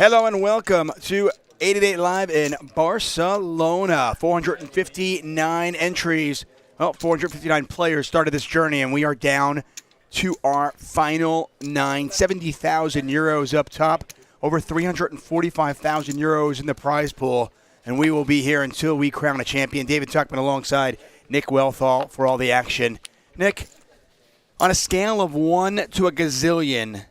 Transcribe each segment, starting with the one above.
Hello and welcome to 888 Live in Barcelona. 459 entries. Well, 459 players started this journey, and we are down to our final 9. 70,000 euros up top. Over 345,000 euros in the prize pool. And we will be here until we crown a champion. David Tuckman alongside Nick Wealthall for all the action. Nick, on a scale of 1 to a gazillion,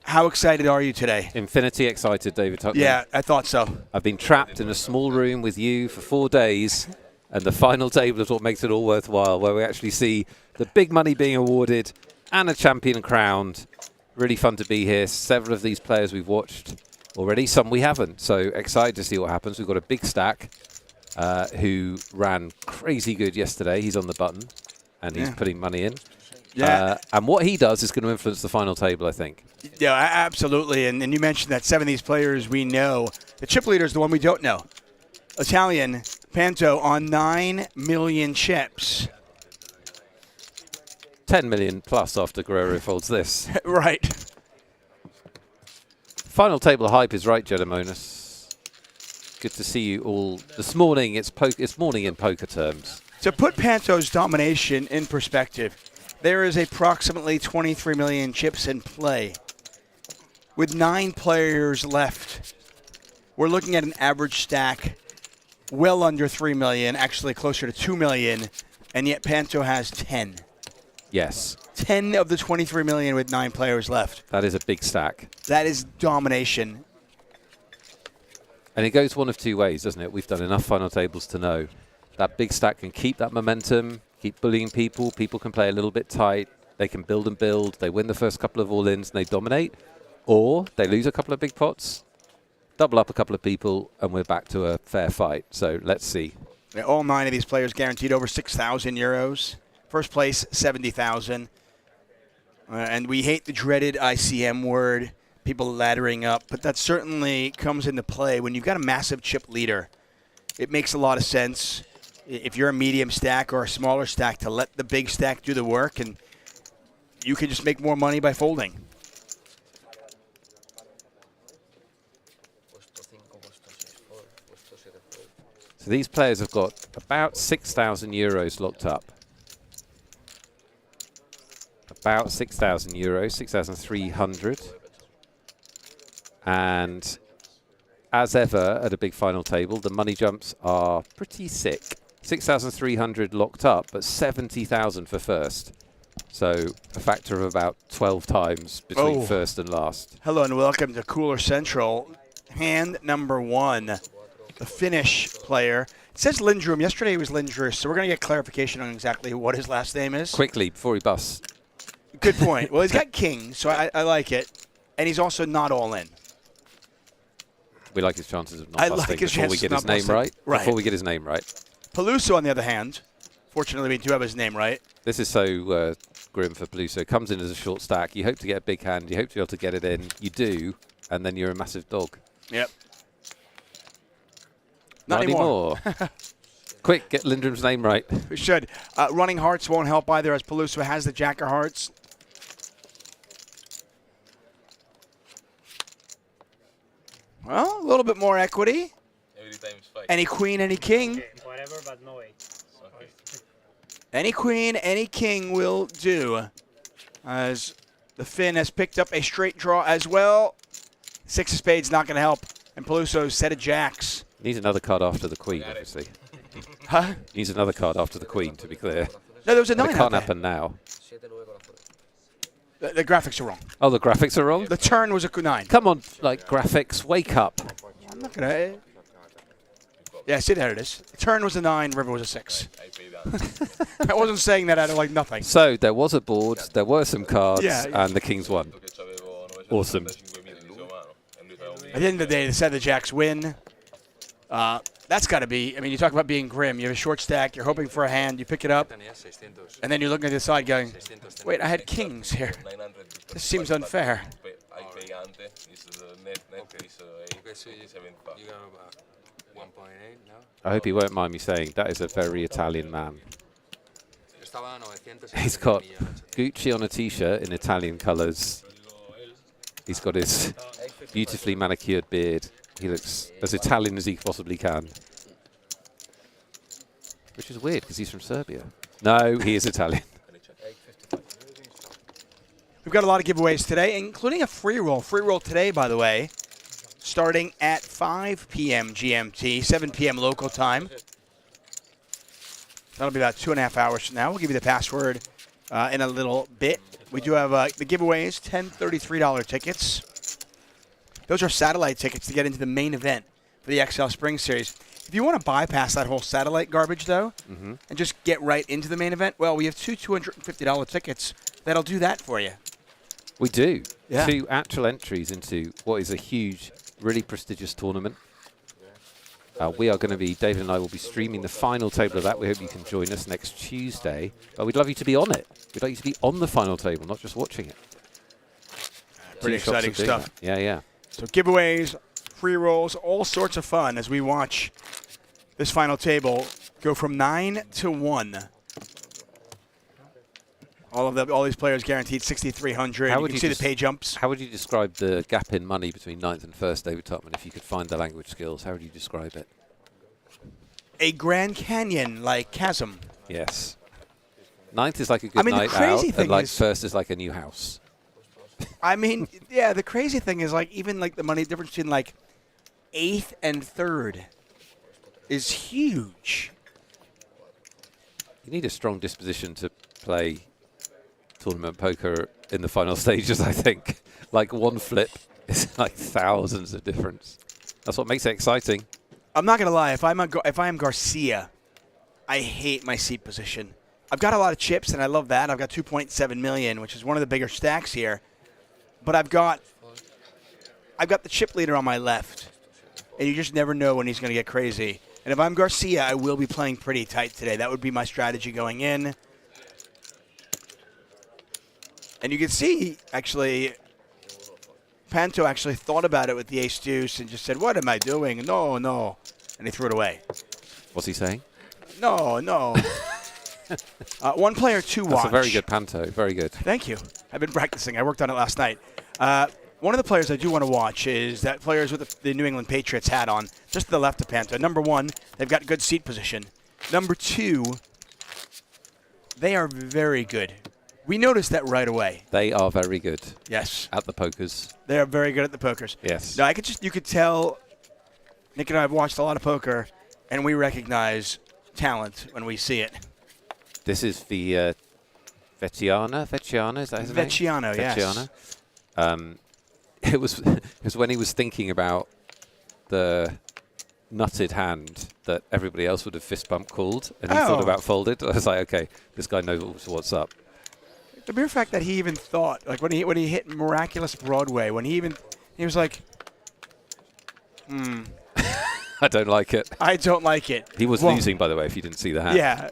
how excited are you today? Infinity excited, David Tuckman. Yeah, I thought so. I've been trapped in a small room with you for 4 days, and the final table is what makes it all worthwhile, where we actually see the big money being awarded and a champion crowned. Really fun to be here. Several of these players we've watched already, some we haven't. So excited to see what happens. We've got a big stack who ran crazy good yesterday. He's on the button, and he's putting money in. Yeah. And what he does is going to influence the final table, I think. Yeah, absolutely. And you mentioned that 7 of these players we know. The chip leader is the one we don't know. Italian, Panto, on 9 million chips. 10 million plus after Guerrero folds this. Right. Final table hype is right, Gedemonis. Good to see you all. This morning, it's morning in poker terms. To put Panto's domination in perspective, there is approximately 23 million chips in play. With 9 players left, we're looking at an average stack well under 3 million, actually closer to 2 million, and yet Panto has 10. Yes. 10 of the 23 million with 9 players left. That is a big stack. That is domination. And it goes one of 2 ways, doesn't it? We've done enough final tables to know that big stack can keep that momentum, keep bullying people. People can play a little bit tight. They can build and build. They win the first couple of all-ins and they dominate. Or they lose a couple of big pots, double up a couple of people, and we're back to a fair fight. So let's see. Yeah, all 9 of these players guaranteed over 6,000 euros. First place, 70,000. And we hate the dreaded ICM word, people laddering up, but that certainly comes into play when you've got a massive chip leader. It makes a lot of sense if you're a medium stack or a smaller stack to let the big stack do the work, and you can just make more money by folding. So these players have got about 6,000 euros locked up. About 6,000 euros, 6,300. And as ever at a big final table, the money jumps are pretty sick. 6,300 locked up, but 70,000 for first. So a factor of about 12 times between first and last. Hello and welcome to Cooler Central. Hand number 1. The Finnish player. It says Lindroos. Yesterday it was Lindroos, so we're going to get clarification on exactly what his last name is. Quickly, before he busts. Good point. Well, he's got king, so I like it. And he's also not all in. We like his chances of not busting before we get his name right. Before we get his name right. Peluso, on the other hand, fortunately we do have his name right. This is so grim for Peluso. Comes in as a short stack. You hope to get a big hand. You hope to be able to get it in. You do, and then you're a massive dog. Yep. Not anymore. Quick, get Lindroos' name right. We should. Running hearts won't help either, as Peluso has the jack of hearts. Well, a little bit more equity. Any queen, any king. Whatever, but no 8. Any queen, any king will do. As the Finn has picked up a straight draw as well. 6 of spades not going to help. And Peluso's set of jacks. Needs another card after the queen, obviously. Huh? Needs another card after the queen, to be clear. No, there was a 9 It can't happen now. The graphics are wrong. Oh, the graphics are wrong? The turn was a 9. Come on, like, graphics, wake up. I'm not going to... Yeah, see, there it is. The turn was a 9, river was a 6. I wasn't saying that out of, like, nothing. So, there was a board, there were some cards, and the kings won. Awesome. At the end of the day, the set of the jacks win. That's got to be, I mean, you talk about being grim. You have a short stack, you're hoping for a hand, you pick it up, and then you're looking at the side going, wait, I had kings here. This seems unfair. I hope he won't mind me saying that is a very Italian man. He's got Gucci on a T-shirt in Italian colours. He's got his Beautifully manicured beard. He looks as Italian as he possibly can. Which is weird because he's from Serbia. No, he is Italian. We've got a lot of giveaways today, including a free roll. Free roll today, by the way, starting at 5 p.m. GMT, 7 p.m. local time. That'll be about 2.5 hours from now. We'll give you the password in a little bit. We do have the giveaways, 10 $33 tickets. Those are satellite tickets to get into the main event for the XL Spring Series. If you want to bypass that whole satellite garbage, though, and just get right into the main event, well, we have two $250 tickets that'll do that for you. We do. Yeah. 2 actual entries into what is a huge, really prestigious tournament. We are going to be, David and I will be streaming the final table of that. We hope you can join us next Tuesday. But we'd love you to be on it. We'd like you to be on the final table, not just watching it. Pretty exciting stuff. That. Yeah, yeah. So giveaways, free rolls, all sorts of fun as we watch this final table go from 9 to 1. All these players guaranteed 6,300. You can see the pay jumps. How would you describe the gap in money between 9th and 1st, David Tutman, if you could find the language skills? How would you describe it? A Grand Canyon-like chasm. Yes. 9th is like a good night out, and like 1st is like a new house. I mean, yeah, the crazy thing is like even like the money difference between like 8th and 3rd is huge. You need a strong disposition to play tournament poker in the final stages, I think. Like one flip is like thousands of difference. That's what makes it exciting. I'm not gonna lie. If I am Garcia, I hate my seat position. I've got a lot of chips, and I love that. I've got 2.7 million, which is one of the bigger stacks here. But I've got the chip leader on my left, and you just never know when he's gonna get crazy. And if I'm Garcia, I will be playing pretty tight today. That would be my strategy going in. And you can see, actually, Panto actually thought about it with the ace-deuce and just said, what am I doing? No, no. And he threw it away. What's he saying? No, no. One player, two watch. That's a very good Panto. Very good. Thank you. I've been practicing. I worked on it last night. One of the players I do want to watch is that players with the New England Patriots hat on, just to the left of Panto. Number 1, they've got good seat position. Number 2, they are very good. We noticed that right away. They are very good. Yes. At the pokers. They are very good at the pokers. Yes. No, you could tell, Nick and I have watched a lot of poker, and we recognize talent when we see it. This is the Vecchiano, is that his name? Vecchiano, yes. Vecchiano. It was when he was thinking about the nutted hand that everybody else would have fist bump called, and he thought about folded. I was like, okay, this guy knows what's up. The mere fact that he even thought, like when he hit Miraculous Broadway, he was like, I don't like it. I don't like it. He was losing, by the way, if you didn't see the hand. Yeah.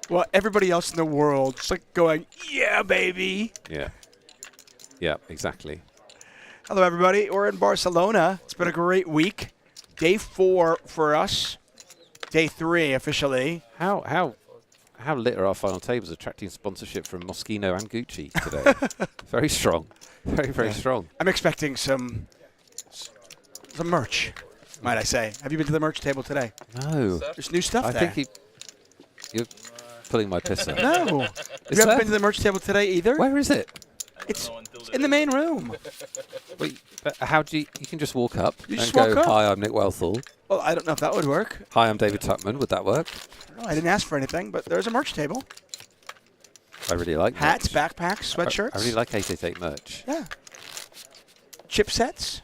Well, everybody else in the world just like going, yeah, baby. Yeah. Yeah, exactly. Hello, everybody. We're in Barcelona. It's been a great week. Day 4 for us. Day 3 officially. How lit are our final tables, attracting sponsorship from Moschino and Gucci today? Very strong. Very, very strong. I'm expecting some merch, might I say. Have you been to the merch table today? No. There's new stuff there. I think you're pulling my piss out. No. You haven't been to the merch table today either? Where is it? It's in the main room. Wait, how do you can just walk up and go, hi, I'm Nick Wealthall. Well, I don't know if that would work. Hi, I'm David Tutman. Would that work? I didn't ask for anything, but there's a merch table. I really like hats, merch. backpacks, sweatshirts. I really like 888 merch. Yeah. Chipsets.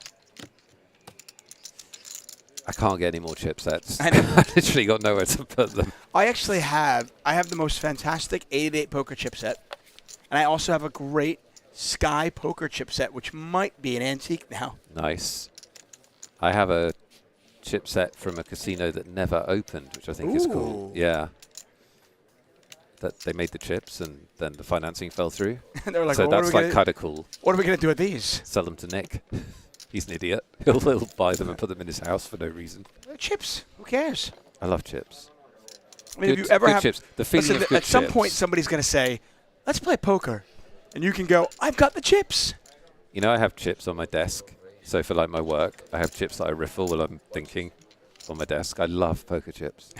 I can't get any more chipsets. I know. I literally got nowhere to put them. I have the most fantastic 888 poker chipset, and I also have a great Sky poker chipset, which might be an antique now. Nice. I have a chipset from a casino that never opened, which I think is cool. Yeah. That they made the chips and then the financing fell through. And they were like, so well, that's like kind of cool. What are we going to do with these? Sell them to Nick. He's an idiot. He'll buy them and put them in his house for no reason. Chips. Who cares? I love chips. I mean, if you ever have chips. The feeling of good at some point, somebody's going to say, let's play poker. And you can go, I've got the chips. You know, I have chips on my desk So for like my work, I have chips that I riffle while I'm thinking on my desk. I love poker chips.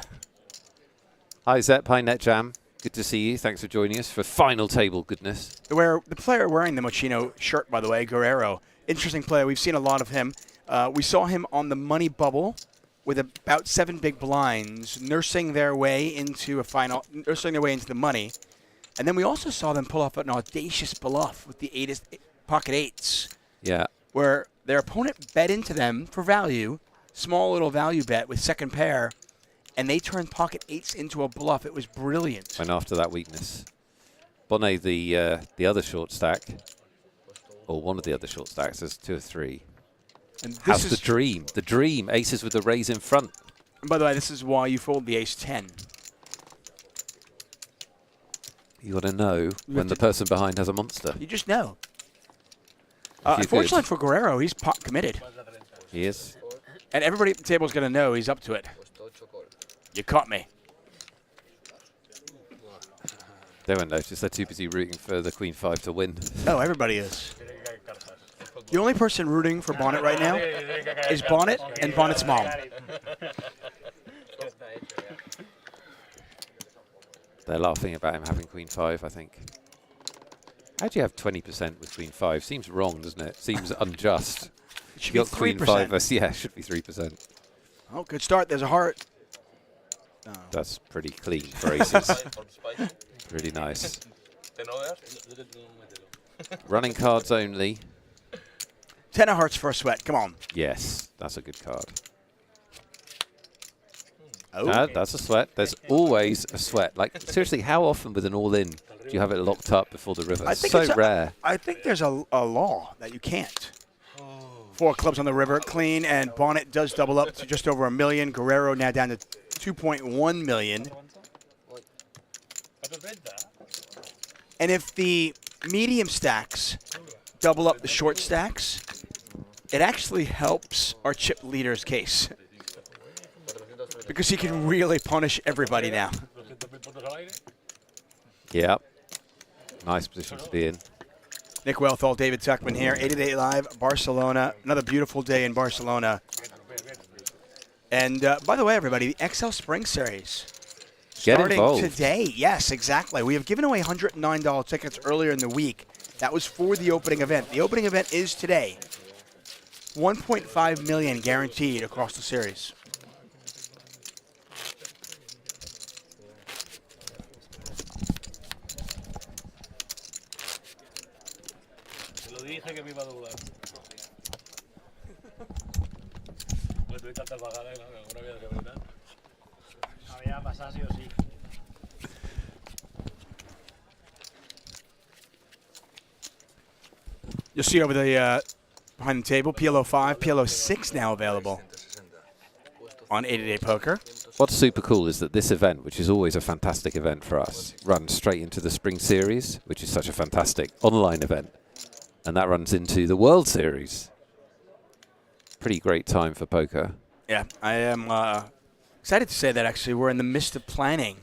Hi Zep, hi NetJam. Good to see you. Thanks for joining us for final table goodness. The player wearing the Moschino shirt, by the way, Guerrero. Interesting player. We've seen a lot of him. We saw him on the money bubble with about 7 big blinds, nursing their way into the money. And then we also saw them pull off an audacious bluff with the pocket eights. Yeah. Where their opponent bet into them for value, small little value bet with second pair, and they turned pocket eights into a bluff. It was brilliant. And after that weakness, Bonnet, the other short stack, or one of the other short stacks, there's 2 or 3. And this How's is the dream? The dream, aces with the raise in front. And by the way, this is why you fold the ace-10. You got to know when the person behind has a monster. You just know. Unfortunately for Guerrero, he's pot committed. He is. And everybody at the table is going to know he's up to it. You caught me. They won't notice. They're too busy rooting for the Queen 5 to win. Oh, everybody is. The only person rooting for Bonnet right now is Bonnet and Bonnet's mom. They're laughing about him having Queen 5, I think. How do you have 20% with Queen 5? Seems wrong, doesn't it? Seems unjust. It should You be got Queen 3%. 5 versus, yeah, it should be 3%. Oh, good start. There's a heart. Oh. That's pretty clean for aces. Pretty nice. Running cards only. 10 of hearts for a sweat. Come on. Yes, that's a good card. Oh. That's a sweat. There's always a sweat. Like, seriously, how often with an all-in do you have it locked up before the river? It's so rare. I think there's a law that you can't. 4 clubs on the river, clean, and Bonnet does double up to just over $1 million. Guerrero now down to 2.1 million. And if the medium stacks double up the short stacks, it actually helps our chip leader's case. Because he can really punish everybody now. Yeah. Nice position to be in. Nick Wealthall, David Tuckman here, 888 Live, Barcelona. Another beautiful day in Barcelona. And by the way, everybody, the XL Spring Series starting today. Yes, exactly. We have given away $109 tickets earlier in the week. That was for the opening event. The opening event is today. 1.5 million guaranteed across the series. You'll see over the behind the table, PLO 5, PLO 6 now available on 888 Poker. What's super cool is that this event, which is always a fantastic event for us, runs straight into the Spring Series, which is such a fantastic online event. And that runs into the World Series. Pretty great time for poker. Yeah, I am excited to say that actually we're in the midst of planning.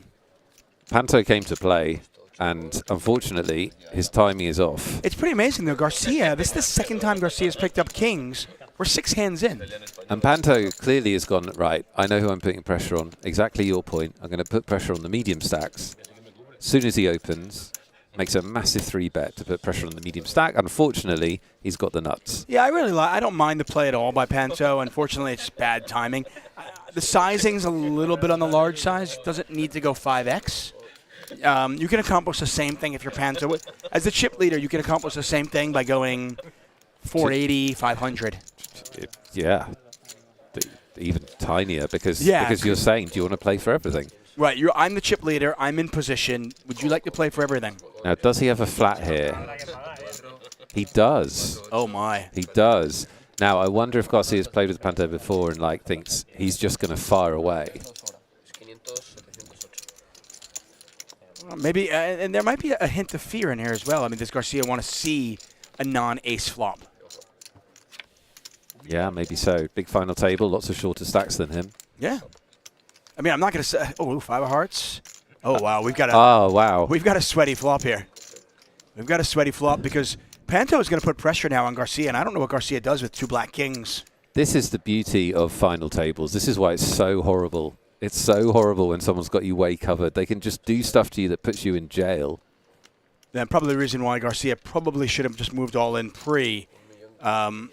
Panto came to play, and unfortunately, his timing is off. It's pretty amazing, though. Garcia, this is the second time Garcia's picked up kings. We're 6 hands in. And Panto clearly has gone, right, I know who I'm putting pressure on. Exactly your point. I'm going to put pressure on the medium stacks. As soon as he opens, makes a massive 3-bet to put pressure on the medium stack. Unfortunately, he's got the nuts. Yeah, I don't mind the play at all by Panto. Unfortunately, it's bad timing. The sizing's a little bit on the large size. Doesn't need to go 5x. You can accomplish the same thing if you're Panto. As the chip leader, you can accomplish the same thing by going 480, 500. Yeah. Even tinier because you're saying, do you want to play for everything? Right. I'm the chip leader. I'm in position. Would you like to play for everything? Now, does he have a flat here? He does. Oh, my. He does. Now, I wonder if Garcia's played with Panto before and thinks he's just going to fire away. Maybe, and there might be a hint of fear in here as well. I mean, does Garcia want to see a non-ace flop? Yeah, maybe so. Big final table, lots of shorter stacks than him. Yeah. I mean, I'm not going to say, 5 of hearts. Oh, wow. We've got a sweaty flop here. We've got a sweaty flop because Panto is going to put pressure now on Garcia, and I don't know what Garcia does with 2 black kings. This is the beauty of final tables. This is why it's so horrible. It's so horrible when someone's got you way covered. They can just do stuff to you that puts you in jail. And probably the reason why Garcia probably should have just moved all in pre. And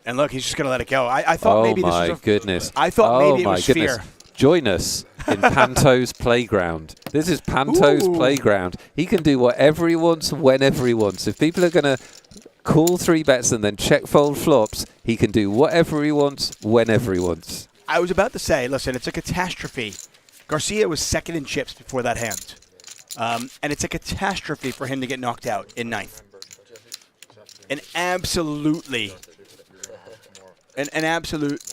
look, he's just going to let it go. I thought maybe this was Oh, my goodness. I thought maybe it was fear. Join us in Panto's playground. This is Panto's playground. He can do whatever he wants, whenever he wants. If people are going to call 3 bets and then check fold flops, he can do whatever he wants, whenever he wants. I was about to say, listen, it's a catastrophe. Garcia was second in chips before that hand. And it's a catastrophe for him to get knocked out in 9th. An absolute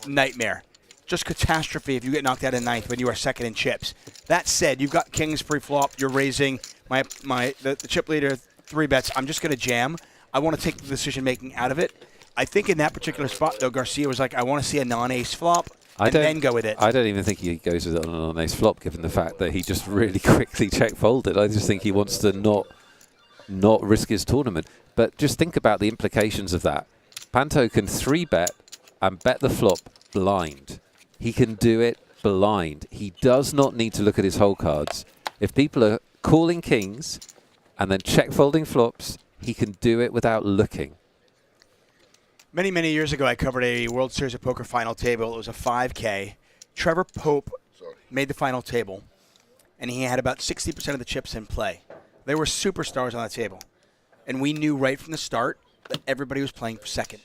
nightmare. Just catastrophe if you get knocked out in 9th when you are second in chips. That said, you've got kings pre-flop. You're raising the chip leader 3 bets. I'm just going to jam. I want to take the decision-making out of it. I think in that particular spot, though, Garcia was like, I want to see a non-ace flop and then go with it. I don't even think he goes with it on a non-ace flop, given the fact that he just really quickly check-folded. I just think he wants to not risk his tournament. But just think about the implications of that. Panto can 3-bet and bet the flop blind. He can do it blind. He does not need to look at his whole cards. If people are calling kings and then check-folding flops, he can do it without looking. Many, many years ago, I covered a World Series of Poker final table. It was a 5K. Trevor Pope made the final table, and he had about 60% of the chips in play. There were superstars on that table, and we knew right from the start that everybody was playing for second.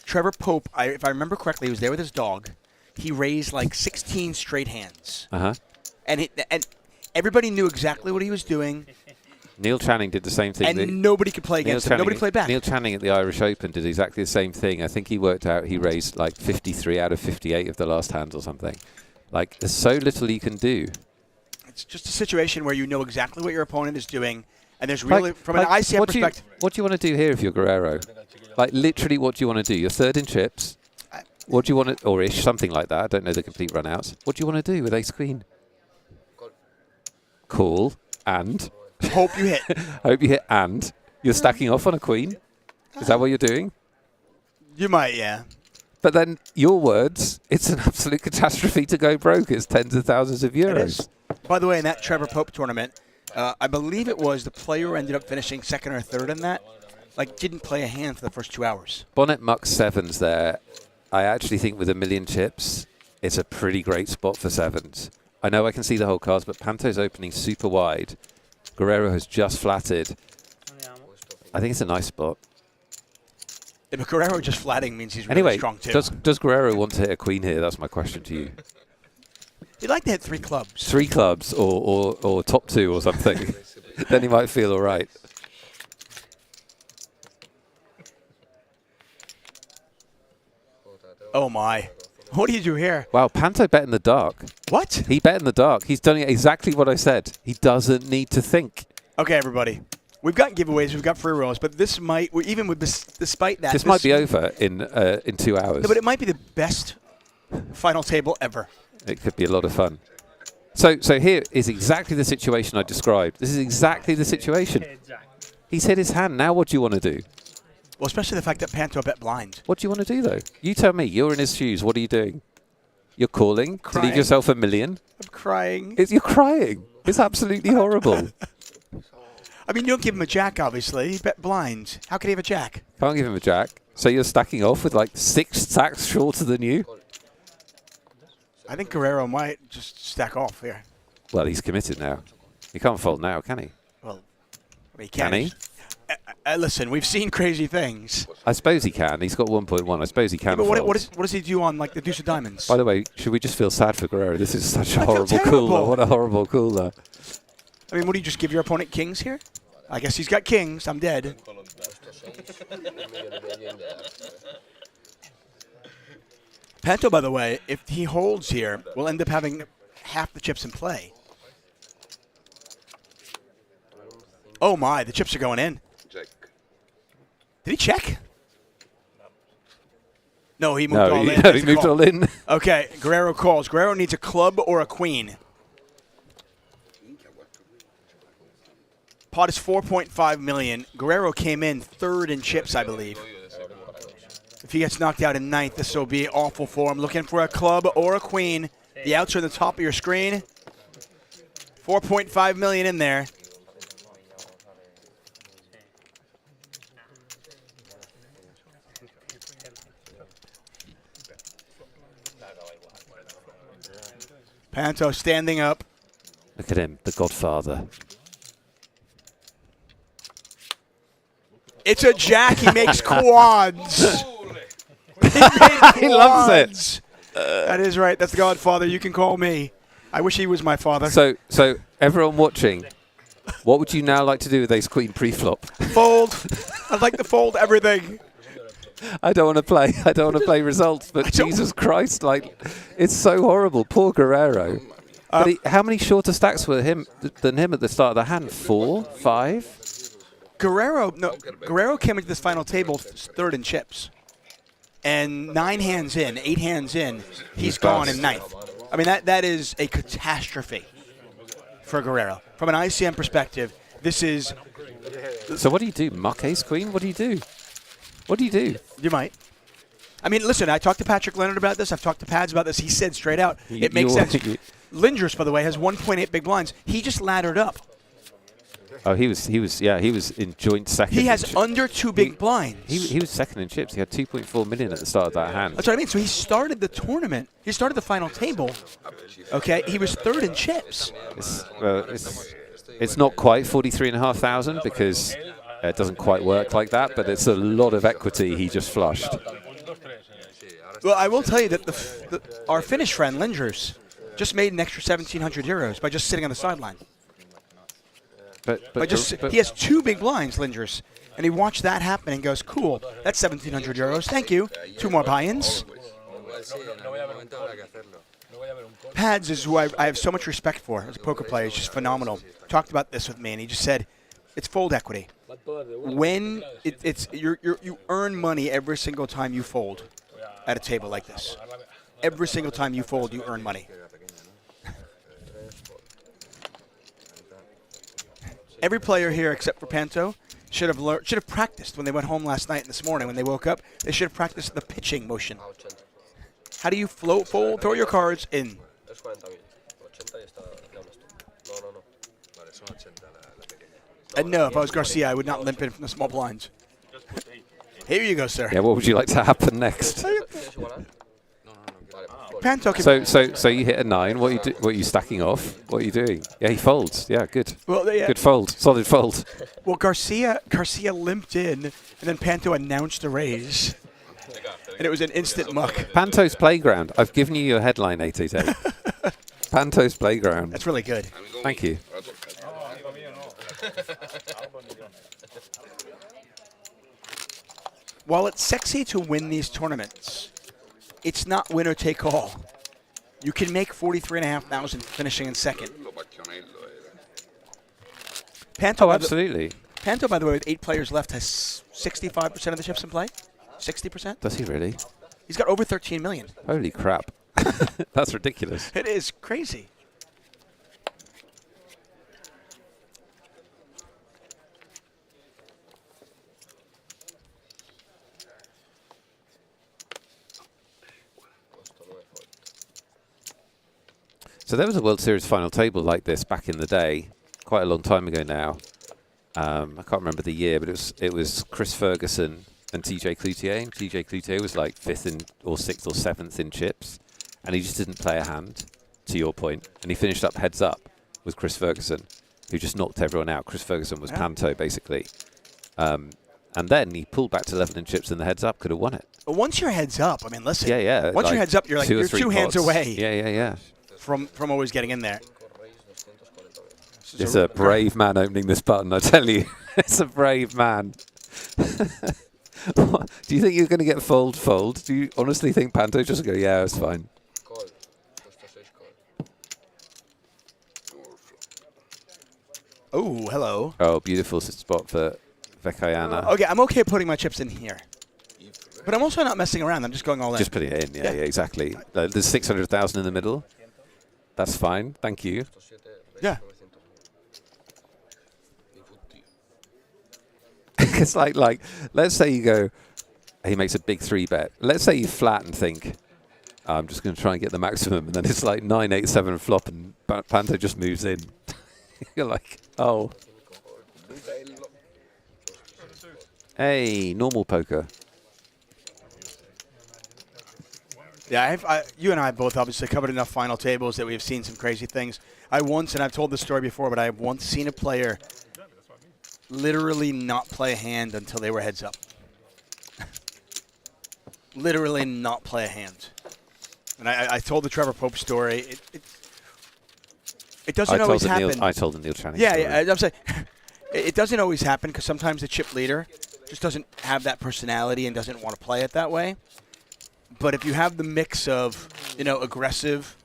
Trevor Pope, if I remember correctly, he was there with his dog. He raised like 16 straight hands. And everybody knew exactly what he was doing. Neil Channing did the same thing. And nobody could play against him. Nobody played back. Neil Channing at the Irish Open did exactly the same thing. I think he worked out he raised like 53 out of 58 of the last hands or something. Like, there's so little you can do. It's just a situation where you know exactly what your opponent is doing, and there's really, from an ICM perspective. What do you want to do here if you're Guerrero? Like, literally, what do you want to do? You're third in chips. What do you want to, or ish, something like that. I don't know the complete runouts. What do you want to do with ace queen? Call and... Hope you hit. Hope you hit and. You're stacking off on a queen? Is that what you're doing? You might, yeah. But then, your words, it's an absolute catastrophe to go broke. It's tens of thousands of euros. It is. By the way, in that Trevor Pope tournament, I believe it was the player who ended up finishing second or third in that, like, didn't play a hand for the first 2 hours. Bonnet mucks 7s there. I actually think with 1 million chips, it's a pretty great spot for 7s. I know I can see the whole cards, but Panto's opening super wide. Guerrero has just flatted. I think it's a nice spot. Yeah, but Guerrero just flatting means he's really strong too. Does Guerrero want to hit a queen here? That's my question to you. He'd like to hit 3 clubs. 3 clubs or top 2 or something. Then he might feel all right. Oh my. What do you do here? Wow, Panto bet in the dark. What? He bet in the dark. He's done exactly what I said. He doesn't need to think. Okay, everybody. We've got giveaways, we've got free rolls, but this might, even with this, despite that. This might be over in 2 hours. No, but it might be the best final table ever. It could be a lot of fun. So here is exactly the situation I described. This is exactly the situation. He's hit his hand. Now what do you want to do? Well, especially the fact that Panto bet blind. What do you want to do, though? You tell me. You're in his shoes. What are you doing? You're calling to leave yourself 1 million? I'm crying. You're crying. It's absolutely horrible. I mean, you don't give him a jack, obviously. He bet blind. How could he have a jack? Can't give him a jack. So you're stacking off with like 6 stacks shorter than you? I think Guerrero might just stack off here. Well, he's committed now. He can't fold now, can he? Well, he can. Can he? Listen, we've seen crazy things. I suppose he can. He's got 1.1. I suppose he can. Yeah, but what does he do on like the deuce of diamonds? By the way, should we just feel sad for Guerrero? This is such a horrible cooler. What a horrible cooler. I mean, what do you just give your opponent kings here? I guess he's got kings. I'm dead. Panto, by the way, if he holds here, will end up having half the chips in play. Oh my, the chips are going in. Check. Did he check? No, he moved all in. No, he moved all in. Okay, Guerrero calls. Guerrero needs a club or a queen. Pot is 4.5 million. Guerrero came in third in chips, I believe. If he gets knocked out in ninth, this will be awful for him. Looking for a club or a queen. The outs are on the top of your screen. 4.5 million in there. Panto standing up. Look at him, the Godfather. It's a jack. He makes quads. He loves it. That is right. That's the Godfather. You can call me. I wish he was my father. So everyone watching, what would you now like to do with ace queen pre-flop? Fold. I'd like to fold everything. I don't want to play. I don't want to play results. But Jesus Christ, like, it's so horrible. Poor Guerrero. But how many shorter stacks were than him at the start of the hand? 4, 5. Guerrero came into this final table third in chips, and 9 hands in, 8 hands in, he's gone in ninth. I mean that is a catastrophe for Guerrero. From an ICM perspective, this is. So what do you do? Muck ace queen? What do you do? What do you do? You might. I mean, listen, I talked to Patrick Leonard about this. I've talked to Pads about this. He said straight out, it makes sense. Lindroos, by the way, has 1.8 big blinds. He just laddered up. Oh, he was in joint second. He has under 2 big blinds. He was second in chips. He had 2.4 million at the start of that hand. That's what I mean. So he started the tournament. He started the final table. Okay, he was third in chips. It's not quite 43,500 because it doesn't quite work like that, but it's a lot of equity he just flushed. Well, I will tell you that our Finnish friend, Lindroos, just made an extra 1,700 euros by just sitting on the sideline. But he has 2 big blinds, Lindroos, and he watched that happen and goes, cool, that's 1,700 euros, thank you. 2 more buy-ins. Pads is who I have so much respect for as a poker player. He's just phenomenal. Talked about this with me, and he just said, it's fold equity. When you earn money every single time you fold at a table like this. Every single time you fold, you earn money. Every player here except for Panto should have practiced when they went home last night and this morning when they woke up. They should have practiced the pitching motion. How do you fold, throw your cards in? And no, if I was Garcia, I would not limp in from the small blinds. Here you go, sir. Yeah, what would you like to happen next? Panto can So you hit a 9. What are you stacking off? What are you doing? Yeah, he folds. Yeah, good. Well, yeah. Good fold. Solid fold. Well, Garcia limped in, and then Panto announced a raise. And it was an instant muck. Panto's Playground. I've given you your headline, 888. Panto's Playground. That's really good. Thank you. While it's sexy to win these tournaments, it's not winner take all. You can make 43,500 finishing in second. Panto, absolutely. Panto, by the way, with 8 players left, has 65% of the chips in play. 60%. Does he really? He's got over 13 million. Holy crap. That's ridiculous. It is crazy. So there was a World Series final table like this back in the day, quite a long time ago now. I can't remember the year, but it was Chris Ferguson and TJ Cloutier. And TJ Cloutier was like 5th or 6th or 7th in chips, and he just didn't play a hand, to your point. And he finished up heads up with Chris Ferguson, who just knocked everyone out. Chris Ferguson was Panto, basically. And then he pulled back to 11 in chips, and the heads up could have won it. But once your head's up, I mean, listen. Yeah. Once your head's up, you're you're 2 hands away. Yeah. From always getting in there. It's a brave man opening this button, I tell you. It's a brave man. Do you think you're going to get fold? Do you honestly think Panto just go, yeah, it's fine? Oh, hello. Oh, beautiful spot for Vekayana. Okay, I'm okay putting my chips in here. But I'm also not messing around. I'm just going all in. Just putting it in, yeah, exactly. There's 600,000 in the middle. That's fine. Thank you. Yeah. It's like, let's say you go, he makes a big 3-bet. Let's say you flat and think, I'm just going to try and get the maximum, and then it's like 9-8-7 flop, and Panto just moves in. You're like, oh. Hey, normal poker. Yeah, you and I both obviously covered enough final tables that we've seen some crazy things. I once, and I've told this story before, but I have once seen a player literally not play a hand until they were heads up. Literally not play a hand. And I told the Trevor Pope story. It doesn't always happen. I told the Neil Channing story. Yeah, I'm saying it doesn't always happen because sometimes the chip leader just doesn't have that personality and doesn't want to play it that way. But if you have the mix of, aggressive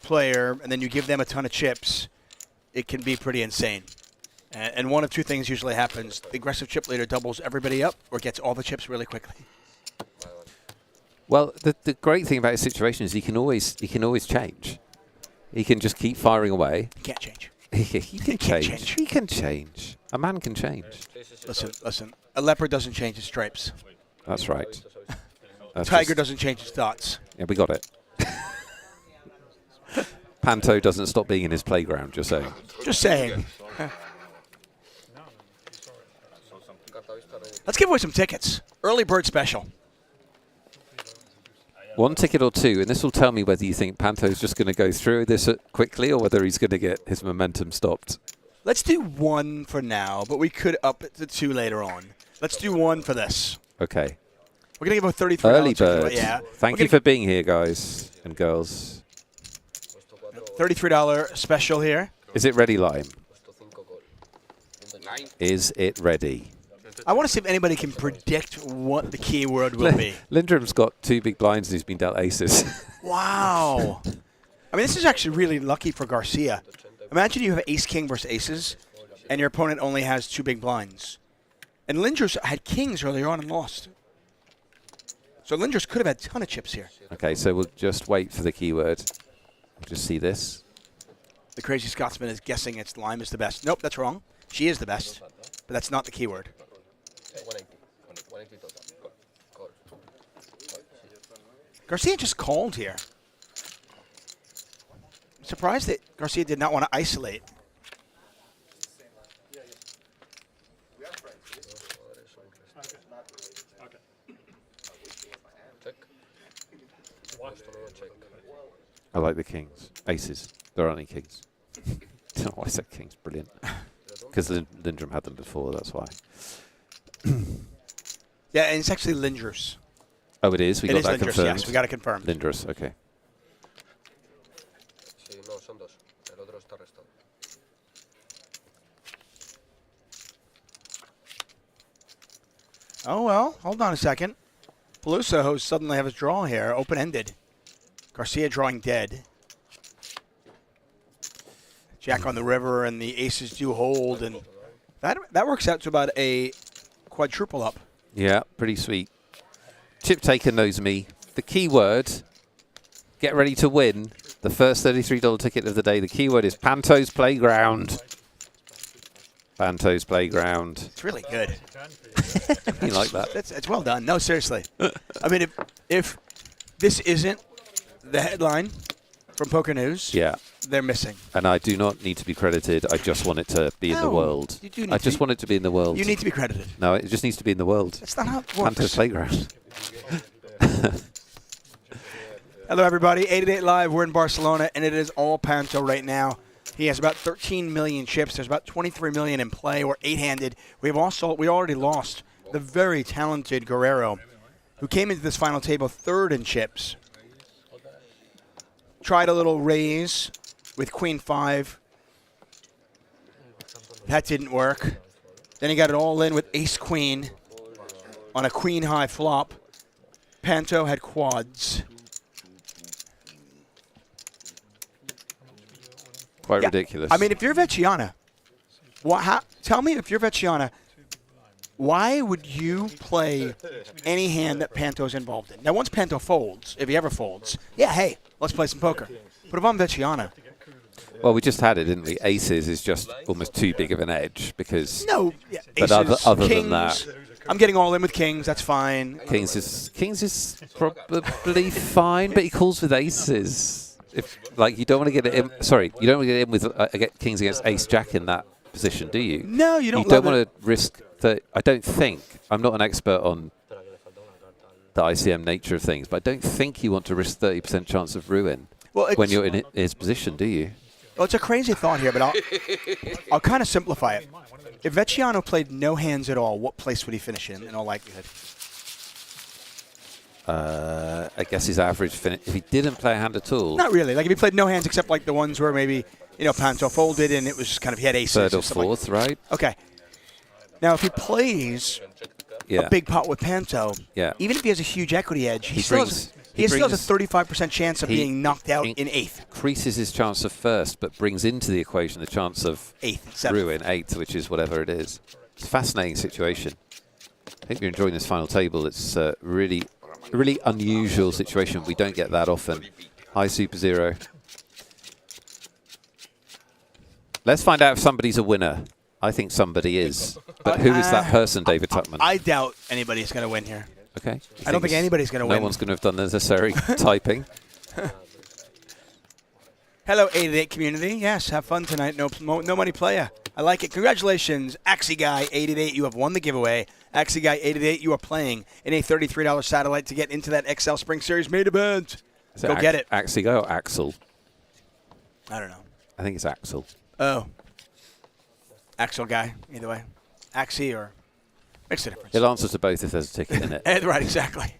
player and then you give them a ton of chips, it can be pretty insane. And one of two things usually happens. The aggressive chip leader doubles everybody up or gets all the chips really quickly. Well, the great thing about his situation is he can always change. He can just keep firing away. He can't change. He can change. He can change. A man can change. Listen. A leopard doesn't change his stripes. That's right. Tiger doesn't change his dots. Yeah, we got it. Panto doesn't stop being in his playground, just saying. Just saying. Let's give away some tickets. Early bird special. 1 ticket or 2, and this will tell me whether you think Panto's just going to go through this quickly or whether he's going to get his momentum stopped. Let's do 1 for now, but we could up it to 2 later on. Let's do 1 for this. Okay. We're going to give a $33 Early bird. Yeah. Thank you for being here, guys and girls. $33 special here. Is it ready, Lime? Is it ready? I want to see if anybody can predict what the keyword will be. Lindrom's got 2 big blinds and he's been dealt aces. Wow. I mean, this is actually really lucky for Garcia. Imagine you have ace-king versus aces, and your opponent only has 2 big blinds. And Lindroos had kings earlier on and lost. So Lindroos could have had a ton of chips here. Okay, so we'll just wait for the keyword. We'll just see this. The crazy Scotsman is guessing it's Lime is the best. Nope, that's wrong. She is the best, but that's not the keyword. Garcia just called here. I'm surprised that Garcia did not want to isolate. I like the kings. Aces. There are only kings. I don't know why I said kings. Brilliant. Because Lindrom had them before, that's why. Yeah, and it's actually Lindroos. Oh, it is? We got that Lindroos, confirmed? yes, we got it confirmed. Lindroos, okay. Oh, well, hold on a second. Peluso suddenly have his draw here, open-ended. Garcia drawing dead. Jack on the river, and the aces do hold, and that works out to about a quadruple up. Yeah, pretty sweet. Chip Taker knows me. The keyword, get ready to win. The first $33 ticket of the day. The keyword is Panto's Playground. Panto's Playground. It's really good. You like that? It's well done. No, seriously. I mean, if this isn't the headline from Poker News, yeah, they're missing. And I do not need to be credited. I just want it to be in the world. You do need I just want it to be in the world. You need to be credited. No, it just needs to be in the world. That's not how it works. Panto's Playground. Hello, everybody. 888 Live. We're in Barcelona, and it is all Panto right now. He has about 13 million chips. There's about 23 million in play. We're 8-handed. We already lost the very talented Guerrero, who came into this final table 3rd in chips. Tried a little raise with Queen 5. That didn't work. Then he got it all in with Ace Queen on a Queen high flop. Panto had quads. Quite ridiculous. I mean, if you're Vecchiana, tell me if you're Vecchiana, why would you play any hand that Panto's involved in? Now, once Panto folds, if he ever folds, yeah, hey, let's play some poker. But if I'm Vecchiana, Well, we just had it, didn't we? Aces is just almost too big of an edge because. No, yeah, But aces, other kings, than that, I'm getting all in with kings. That's fine. Kings is probably fine, but he calls with aces. If like you don't want to get it in. Sorry, you don't want to get in with get kings against ace jack in that position, do you? No, you don't. You don't want to risk that. I don't think. I'm not an expert on the ICM nature of things, but I don't think you want to risk 30% chance of ruin when you're in his position, do you? Well, it's a crazy thought here, but I'll kind of simplify it. If Vecchiano played no hands at all, what place would he finish in all likelihood? I guess his average finish. If he didn't play a hand at all. Not really. Like if he played no hands except like the ones where maybe, Panto folded and it was just kind of he had aces. Third or fourth, right? Okay. Now, if he plays a big pot with Panto, even if he has a huge equity edge, he still has a 35% chance of being knocked out in eighth. Increases his chance of first, but brings into the equation the chance of ruin, eighth, which is whatever it is. It's a fascinating situation. I think you're enjoying this final table. It's a really unusual situation. We don't get that often. High Super Zero. Let's find out if somebody's a winner. I think somebody is. But who is that person, David Tuckman? I doubt anybody's going to win here. Okay. I don't think anybody's going to win. No one's going to have done the necessary typing. Hello, 888 community. Yes, have fun tonight. No money player. I like it. Congratulations, Axie Guy 888. You have won the giveaway. Axie Guy 888, you are playing in a $33 satellite to get into that XL Spring Series main event. Go get it. Axie Guy or Axel? I don't know. I think it's Axel. Oh. Axel Guy, either way. Axie or makes a difference. He'll answer to both if there's a ticket in it. Right, exactly.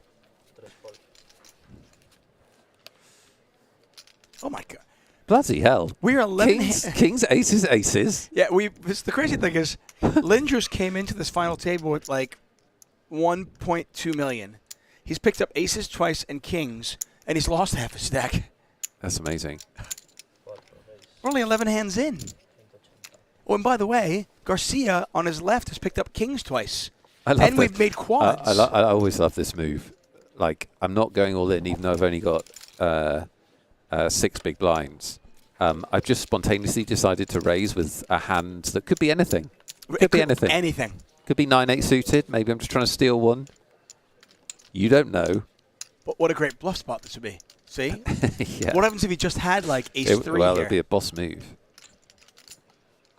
Oh, my God. Bloody hell. We are 11 Kings, aces, aces. Yeah, the crazy thing is Lindroos came into this final table with like 1.2 million. He's picked up aces twice and kings, and he's lost half a stack. That's amazing. We're only 11 hands in. Oh, and by the way, Garcia on his left has picked up kings twice. And we've made quads. I always love this move. Like, I'm not going all in, even though I've only got 6 big blinds. I've just spontaneously decided to raise with a hand that could be anything. Could be anything. Anything. Could be 9-8 suited. Maybe I'm just trying to steal one. You don't know. But what a great bluff spot this would be. See? Yeah. What happens if he just had like ace-3 Well, here? it'd be a boss move.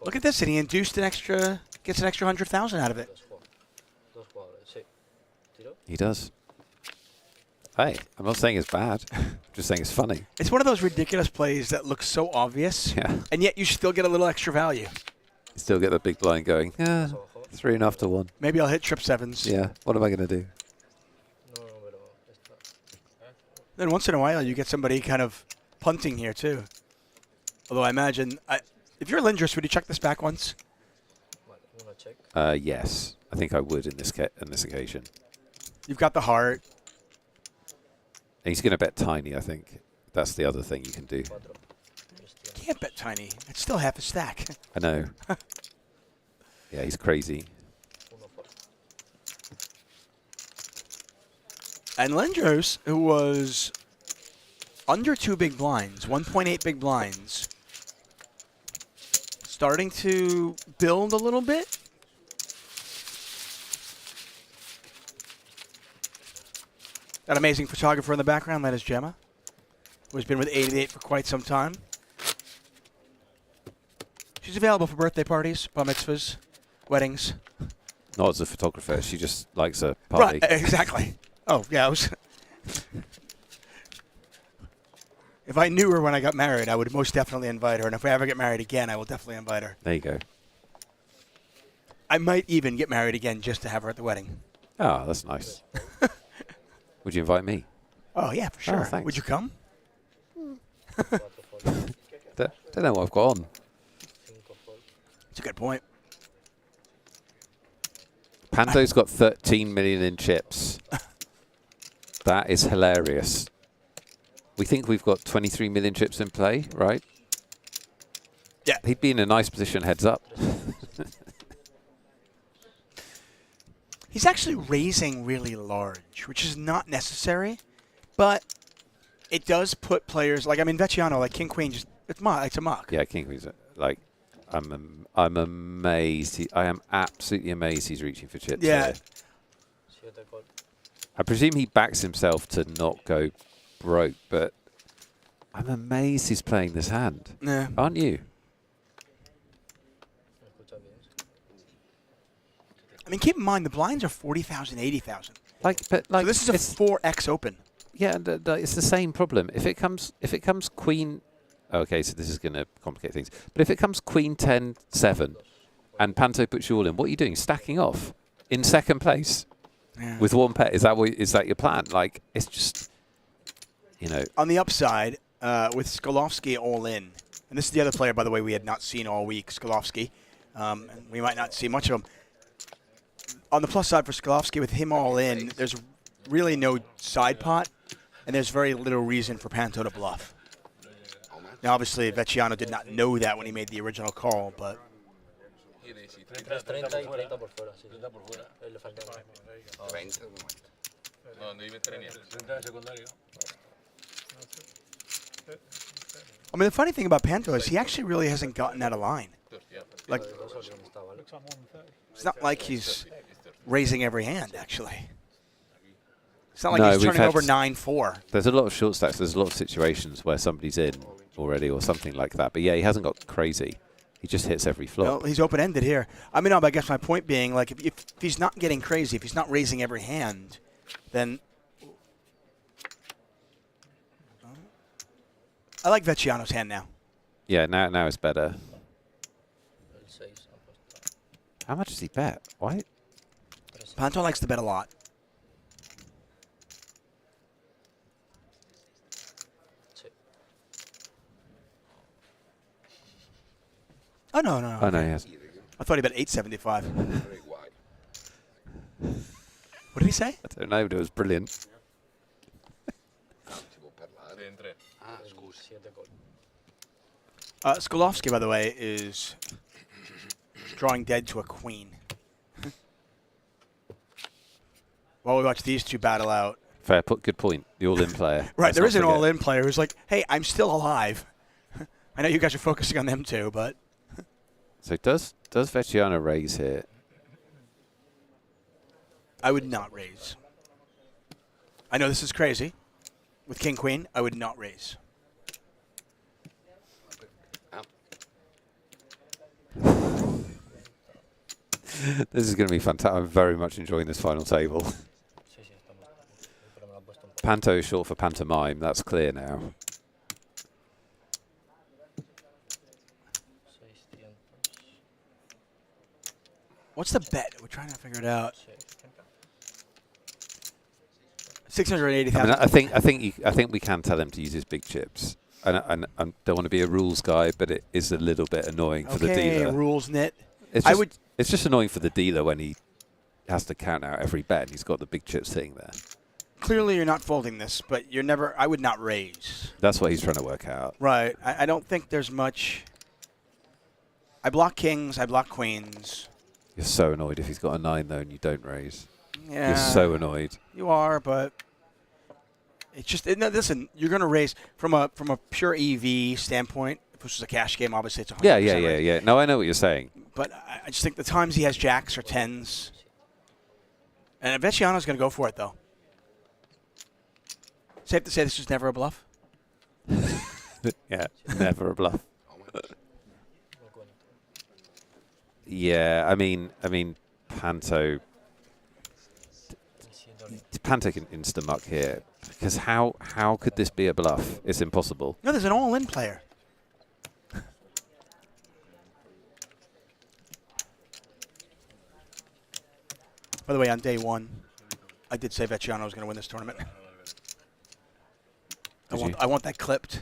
Look at this, and he induced gets an extra 100,000 out of it. He does. Hey, I'm not saying it's bad. I'm just saying it's funny. It's one of those ridiculous plays that looks so obvious, and yet you still get a little extra value. You still get the big blind going, 3.5 to 1. Maybe I'll hit trip sevens. Yeah, what am I going to do? Then once in a while you get somebody kind of punting here too. Although I imagine, if you're Lindroos, would you check this back once? Yes, I think I would in this occasion. You've got the heart. And he's going to bet tiny, I think. That's the other thing you can do. You can't bet tiny. It's still half a stack. I know. Yeah, he's crazy. And Lindroos, who was under 2 big blinds, 1.8 big blinds, starting to build a little bit. That amazing photographer in the background, that is Gemma, who has been with 888 for quite some time. She's available for birthday parties, bar mitzvahs, weddings. Not as a photographer, she just likes a party. Right, exactly. Oh, yeah. If I knew her when I got married, I would most definitely invite her. And if I ever get married again, I will definitely invite her. There you go. I might even get married again just to have her at the wedding. Oh, that's nice. Would you invite me? Oh, yeah, for sure. Thanks. Would you come? Don't know what I've got on. That's a good point. Panto's got 13 million in chips. That is hilarious. We think we've got 23 million chips in play, right? Yeah. He'd be in a nice position heads up. He's actually raising really large, which is not necessary, but it does put players like, Vecchiano, like King Queen, just It's muck. It's a muck. Yeah, king queen's like, I'm amazed. I am absolutely amazed he's reaching for chips. Yeah. Here. I presume he backs himself to not go broke, but I'm amazed he's playing this hand. Yeah. Aren't you? I mean, keep in mind the blinds are 40,000, 80,000. But So this is a 4x open. Yeah, it's the same problem. If it comes queen, okay, so this is going to complicate things. But if it comes queen 10 7, and Panto puts you all in, what are you doing? Stacking off in second place with one pet? Is that your plan? Like, it's just, you know. On the upside, with Sokolovsky all in, and this is the other player, by the way, we had not seen all week, Sokolovsky. And we might not see much of him. On the plus side for Sokolovsky, with him all in, there's really no side pot, and there's very little reason for Panto to bluff. Now, obviously, Vecchiano did not know that when he made the original call, but... I mean, the funny thing about Panto is he actually really hasn't gotten out of line. Like, it's not like he's raising every hand, actually. It's not like he's turning over 9-4. There's a lot of short stacks. There's a lot of situations where somebody's in already or something like that. But yeah, he hasn't got crazy. He just hits every flop. Well, he's open-ended here. I mean, no, but I guess my point being, like, if he's not getting crazy, if he's not raising every hand, then... I like Vecchiano's hand now. Yeah, now it's better. How much does he bet? Why? Panto likes to bet a lot. Oh, no. Oh, no, he hasn't. I thought he bet 875. What did he say? I don't know, but it was brilliant. Sokolovsky, by the way, is drawing dead to a queen. While we watch these two battle out. Fair, good point. The all-in player. Right, there is an all-in player who's like, hey, I'm still alive. I know you guys are focusing on them too, but... So does Vecchiano raise here? I would not raise. I know this is crazy. With king-queen, I would not raise. This is going to be fantastic. I'm very much enjoying this final table. Panto is short for pantomime. That's clear now. What's the bet? We're trying to figure it out. 680,000. I mean, I think we can tell him to use his big chips. And I don't want to be a rules guy, but it is a little bit annoying for the dealer. Rules knit. It's just annoying for the dealer when he has to count out every bet and he's got the big chip sitting there. Clearly, you're not folding this, but you're never. I would not raise. That's what he's trying to work out. Right. I don't think there's much. I block kings. I block queens. You're so annoyed if he's got a 9 though and you don't raise. Yeah. You're so annoyed. You are, but it's just no, listen. You're going to raise from a pure EV standpoint. If this was a cash game, obviously it's 100%. Yeah. No, I know what you're saying. But I just think the times he has jacks or 10s, and Vecchiano's going to go for it though. Safe to say this was never a bluff. Yeah, never a bluff. Yeah, I mean, Panto can insta-muck here. Because how could this be a bluff? It's impossible. No, there's an all-in player. By the way, on day one, I did say Vecchiano was going to win this tournament. I want that clipped.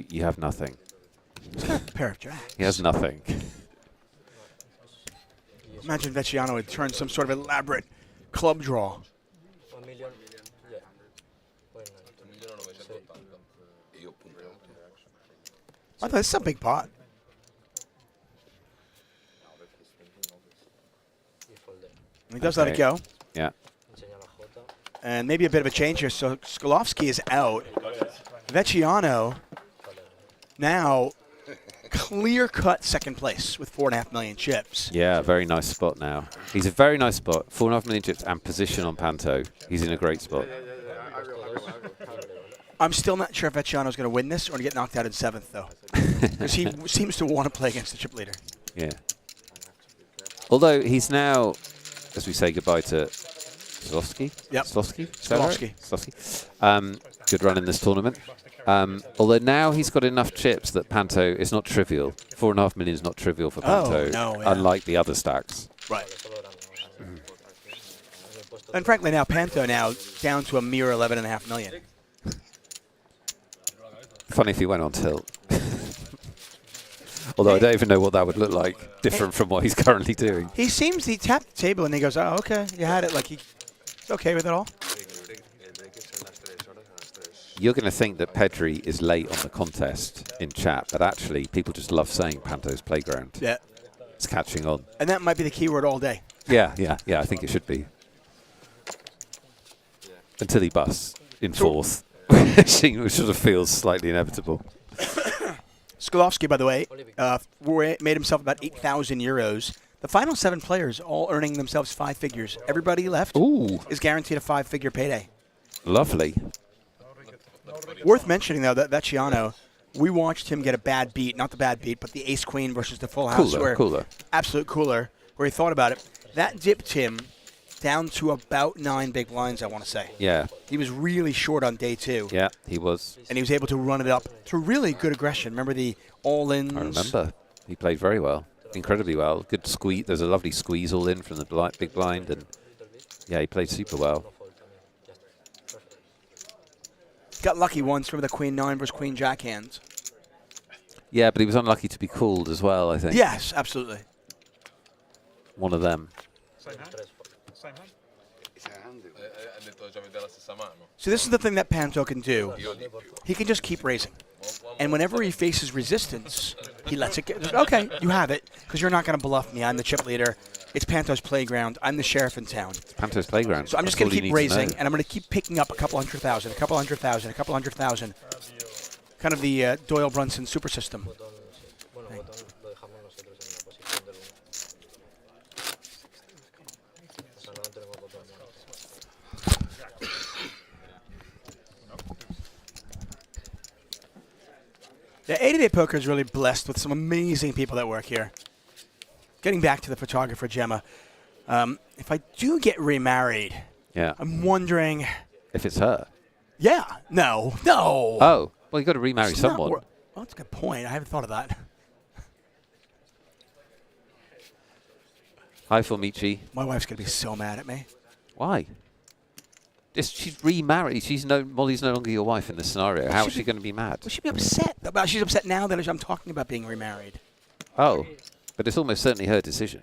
You have nothing. He's got a pair of jacks. He has nothing. Imagine Vecchiano would turn some sort of elaborate club draw. I thought this is a big pot. He does let it go. Yeah. And maybe a bit of a change here. So Sokolovsky is out. Vecchiano now clear-cut second place with 4.5 million chips. Yeah, very nice spot now. He's a very nice spot. 4.5 million chips and position on Panto. He's in a great spot. I'm still not sure if Vecchiano's going to win this or to get knocked out in 7th, though. Because he seems to want to play against the chip leader. Yeah. Although he's now, as we say goodbye to Sokolovsky. Yep. Sokolovsky. Good run in this tournament. Although now he's got enough chips that Panto is not trivial. 4.5 million is not trivial for Panto, unlike the other stacks. Right. And frankly, now Panto now down to a mere 11.5 million. Funny if he went on tilt. Although I don't even know what that would look like, different from what he's currently doing. He tapped the table and he goes, oh, okay, you had it. Like he's okay with it all. You're going to think that Pedri is late on the contest in chat, but actually people just love saying Panto's playground. Yeah. It's catching on. And that might be the keyword all day. Yeah, I think it should be. Until he busts in 4th, which sort of feels slightly inevitable. Sokolovsky, by the way, made himself about 8,000 euros. The final 7 players all earning themselves 5 figures. Everybody left is guaranteed a 5-figure payday. Lovely. Worth mentioning, though, that Vecchiano, we watched him get a bad beat, not the bad beat, but the ace-queen versus the full house. Cooler. Absolute cooler, where he thought about it. That dipped him down to about 9 big blinds, I want to say. Yeah. He was really short on day 2. Yeah, he was. And he was able to run it up through really good aggression. Remember the all-ins? I remember. He played very well. Incredibly well. Good squeeze. There's a lovely squeeze all-in from the big blind. And yeah, he played super well. Got lucky once. Remember the Queen-9 versus Queen-Jack hands? Yeah, but he was unlucky to be called as well, I think. Yes, absolutely. One of them. So this is the thing that Panto can do. He can just keep raising. And whenever he faces resistance, he lets it get. Okay, you have it, because you're not going to bluff me. I'm the chip leader. It's Panto's playground. I'm the sheriff in town. It's Panto's playground. So I'm just going to keep raising, and I'm going to keep picking up a couple 100,000, a couple 100,000, a couple 100,000. Kind of the Doyle Brunson super system. Yeah, 888 Poker is really blessed with some amazing people that work here. Getting back to the photographer, Gemma, if I do get remarried, I'm wondering... If it's her? Yeah. No. Oh, well, you've got to remarry someone. Well, that's a good point. I haven't thought of that. Hi, Formici. My wife's going to be so mad at me. Why? She's remarried. Molly's no longer your wife in this scenario. How is she going to be mad? Well, she'd be upset. She's upset now that I'm talking about being remarried. Oh, but it's almost certainly her decision.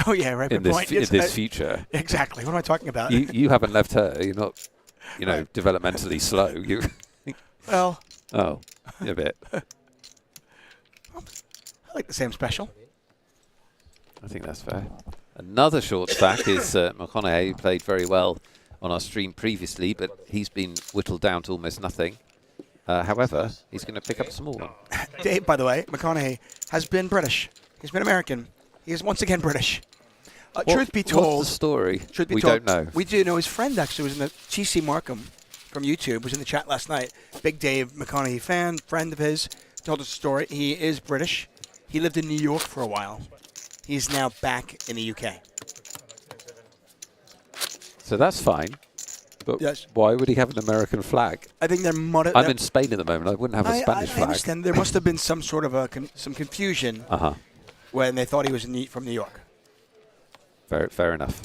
Oh, yeah, right. In this future. Exactly. What am I talking about? You haven't left her. You're not, developmentally slow. Well. Oh, a bit. I like the same special. I think that's fair. Another short stack is McConaughey, who played very well on our stream previously, but he's been whittled down to almost nothing. However, he's going to pick up a small one. Dave, by the way, McConaughey has been British. He's been American. He is once again British. Truth be told, what's the story? We don't know. We do know his friend actually was in the TC Markham from YouTube was in the chat last night. Big Dave McConaughey fan, friend of his, told us a story. He is British. He lived in New York for a while. He's now back in the UK. So that's fine. But why would he have an American flag? I think I'm in Spain at the moment. I wouldn't have a Spanish flag. I understand. There must have been some sort of some confusion when they thought he was from New York. Fair enough.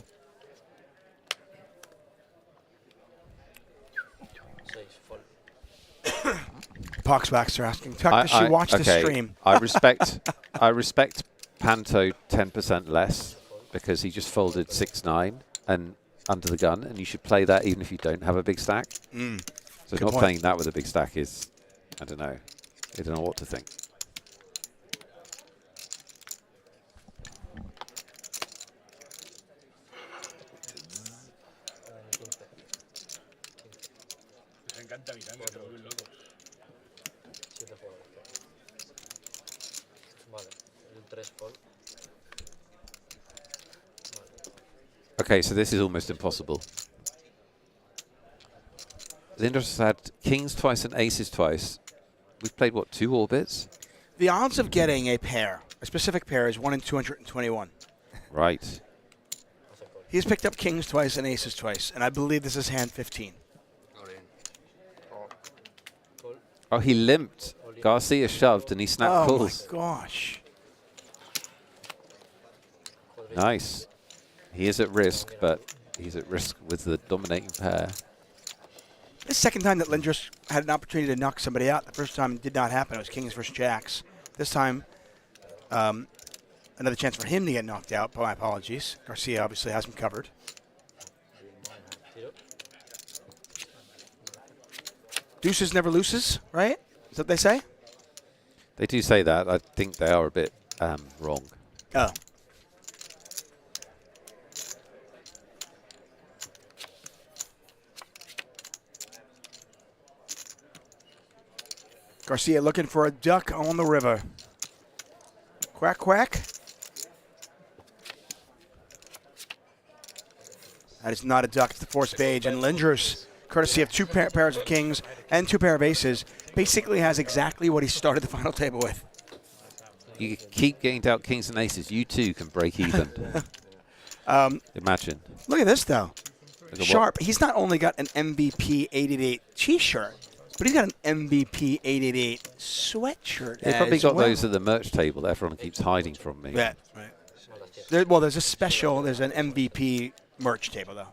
Poxwax are asking, Tuck, does she watch the stream? I respect Panto 10% less because he just folded 6-9 and under the gun, and you should play that even if you don't have a big stack. So not playing that with a big stack is I don't know. I don't know what to think. Okay, so this is almost impossible. Lindroos has had kings twice and aces twice. We've played, what, 2 orbits? The odds of getting a pair, a specific pair, is 1 in 221. Right. He's picked up kings twice and aces twice, and I believe this is hand 15. Oh, he limped. Garcia shoved and he snapped calls. Oh, my gosh. Nice. He is at risk, but he's at risk with the dominating pair. This second time that Lindroos had an opportunity to knock somebody out. The first time it did not happen. It was kings versus jacks. This time, another chance for him to get knocked out. My apologies. Garcia obviously has him covered. Deuces never loses, right? Is that what they say? They do say that. I think they are a bit wrong. Oh. Garcia looking for a duck on the river. Quack, quack. That is not a duck. It's the 4 spades. And Lindroos, courtesy of 2 pairs of kings and 2 pair of aces, basically has exactly what he started the final table with. You keep getting out kings and aces. You too can break even. Imagine. Look at this, though. Look at Sharp. He's not only got an MVP 888 T-shirt, but he's got an MVP 888 sweatshirt. They probably as got well. those at the merch table that everyone keeps hiding from me. Yeah, right. Well, there's a special. There's an MVP merch table, though.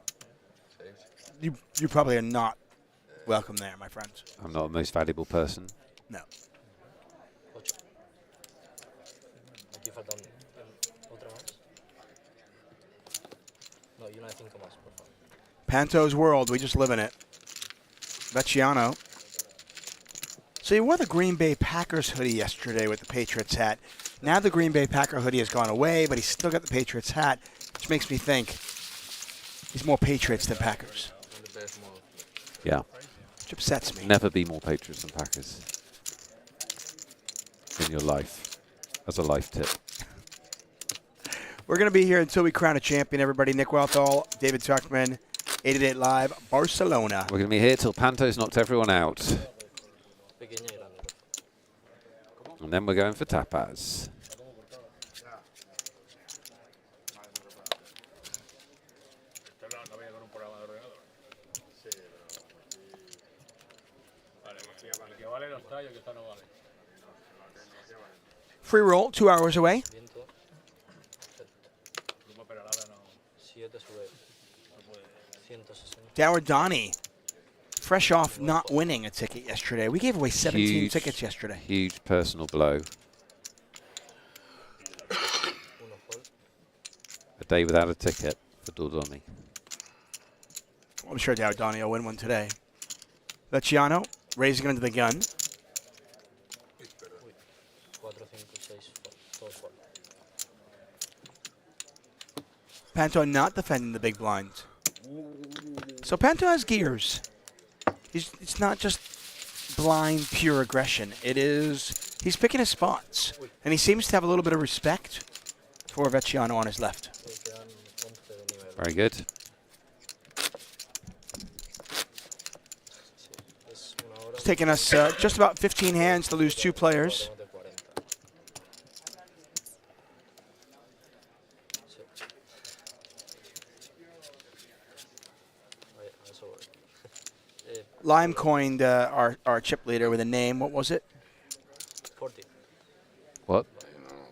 You probably are not welcome there, my friends. I'm not the most valuable person. No. Panto's world. We just live in it. Vecchiano. So he wore the Green Bay Packers hoodie yesterday with the Patriots hat. Now the Green Bay Packer hoodie has gone away, but he's still got the Patriots hat, which makes me think he's more Patriots than Packers. Yeah. Which upsets me. Never be more Patriots than Packers in your life, as a life tip. We're going to be here until we crown a champion, everybody. Nick Welthall, David Tuckman, 888 Live, Barcelona. We're going to be here till Panto's knocked everyone out. And then we're going for tapas. Free roll, 2 hours away. Dower Donnie, fresh off not winning a ticket yesterday. We gave away 17 tickets yesterday. Huge personal blow. A day without a ticket for Dordoni. I'm sure Dower Donnie will win one today. Vecchiano raising under the gun. Panto not defending the big blind. So Panto has gears. It's not just blind, pure aggression. He's picking his spots. And he seems to have a little bit of respect for Vecchiano on his left. Very good. It's taken us just about 15 hands to lose 2 players. Lime coined our chip leader with a name. What was it? What?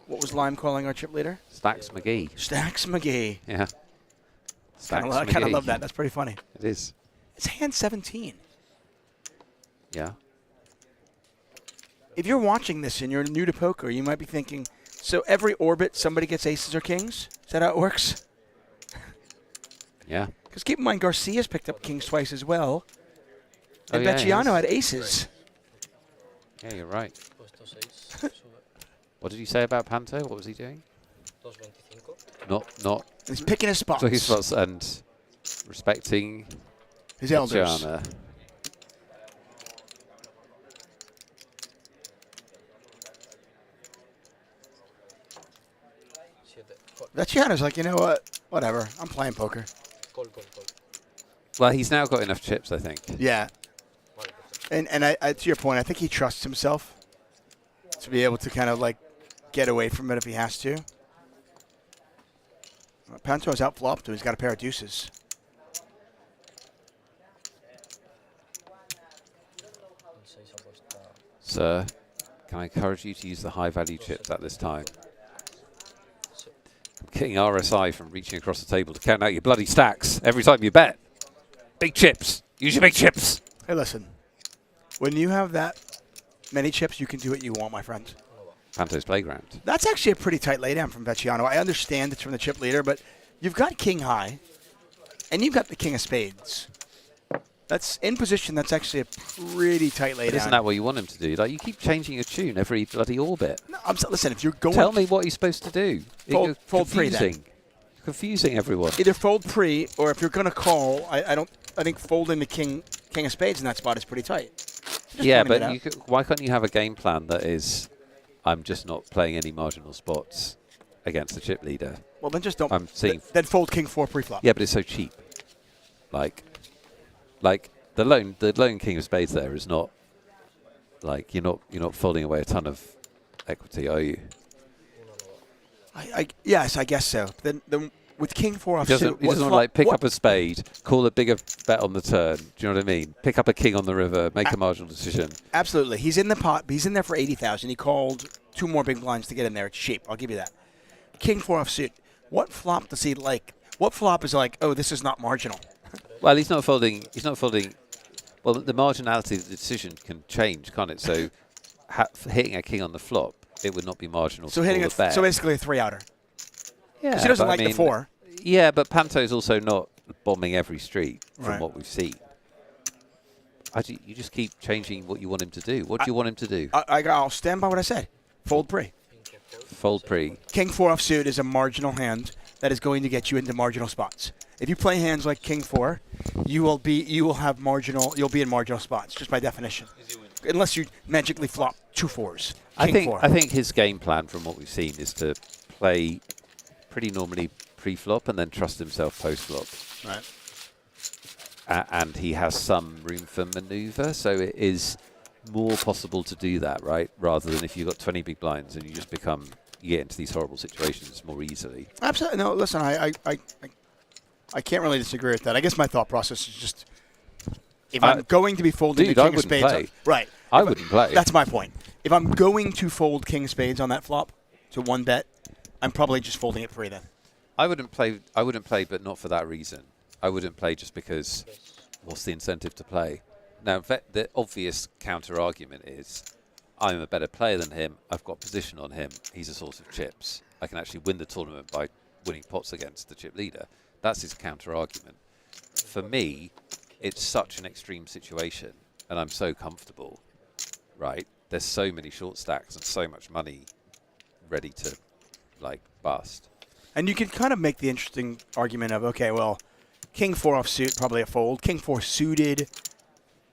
What was Lime calling our chip leader? Stacks McGee. Stacks McGee. Yeah. I kind of love that. That's pretty funny. It is. It's hand 17. Yeah. If you're watching this and you're new to poker, you might be thinking, so every orbit somebody gets aces or kings? Is that how it works? Yeah. Because keep in mind, Garcia's picked up kings twice as well. Oh, And yeah, Vecchiano had aces. Yeah, you're right. What did you say about Panto? What was he doing? Not. He's picking his spots. So his spots and respecting His elders. Vecchiana. Vecchiana's like, you know what? Whatever. I'm playing poker. Well, he's now got enough chips, I think. Yeah. And I, to your point, I think he trusts himself to be able to kind of like get away from it if he has to. Panto is out flopped, he's got a pair of deuces. Sir, can I encourage you to use the high-value chips at this time? I'm getting RSI from reaching across the table to count out your bloody stacks every time you bet. Big chips. Use your big chips. Hey, listen. When you have that many chips, you can do what you want, my friend. Panto's playground. That's actually a pretty tight laydown from Vecchiano. I understand it's from the chip leader, but you've got king high, and you've got the king of spades. That's in position. That's actually a pretty tight laydown. But isn't that what you want him to do? Like, you keep changing your tune every bloody orbit. No, listen, if you're going... Tell me what he's supposed to do. Fold pre, then. Confusing everyone. Either fold pre, or if you're going to call, I think folding the king of spades in that spot is pretty tight. Yeah, but why can't you have a game plan that is, I'm just not playing any marginal spots against the chip leader? Well, then just don't. I'm seeing. Then fold king 4 pre-flop. Yeah, but it's so cheap. Like the lone king of spades there is not like you're not folding away a ton of equity, are you? Yes, I guess so. Then with king 4 off suit, he doesn't want to like pick up a spade, call a bigger bet on the turn. Do you know what I mean? Pick up a king on the river, make a marginal decision. Absolutely, he's in the pot. He's in there for 80,000. He called 2 more big blinds to get in there. It's cheap. I'll give you that. King 4 off suit. What flop does he like? What flop is like? Oh, this is not marginal. Well, he's not folding. Well, the marginality of the decision can change, can't it? So, hitting a king on the flop, it would not be marginal. So hitting bet. So basically a 3-outer. Yeah, because he doesn't like the 4. Yeah, but Panto's also not bombing every street from what we've seen. You just keep changing what you want him to do. What do you want him to do? I'll stand by what I said. Fold pre. Fold pre. King 4 off suit is a marginal hand that is going to get you into marginal spots. If you play hands like king 4, you'll be in marginal spots just by definition, unless you magically flop 2 4s. I think his game plan from what we've seen is to play pretty normally pre-flop and then trust himself post-flop. Right. And he has some room for maneuver, so it is more possible to do that, right? Rather than if you've got 20 big blinds and you get into these horrible situations more easily. Absolutely. No, listen, I can't really disagree with that. I guess my thought process is just, if I'm going to be folding the king of spades, right? I wouldn't play. That's my point. If I'm going to fold king of spades on that flop to 1 bet, I'm probably just folding it free then. I wouldn't play, but not for that reason. I wouldn't play just because what's the incentive to play? Now, the obvious counter-argument is I'm a better player than him. I've got position on him. He's a source of chips. I can actually win the tournament by winning pots against the chip leader. That's his counter-argument. For me, it's such an extreme situation, and I'm so comfortable, right? There's so many short stacks and so much money ready to, like, bust. And you can kind of make the interesting argument of, okay, well, king 4 off suit, probably a fold. King 4 suited,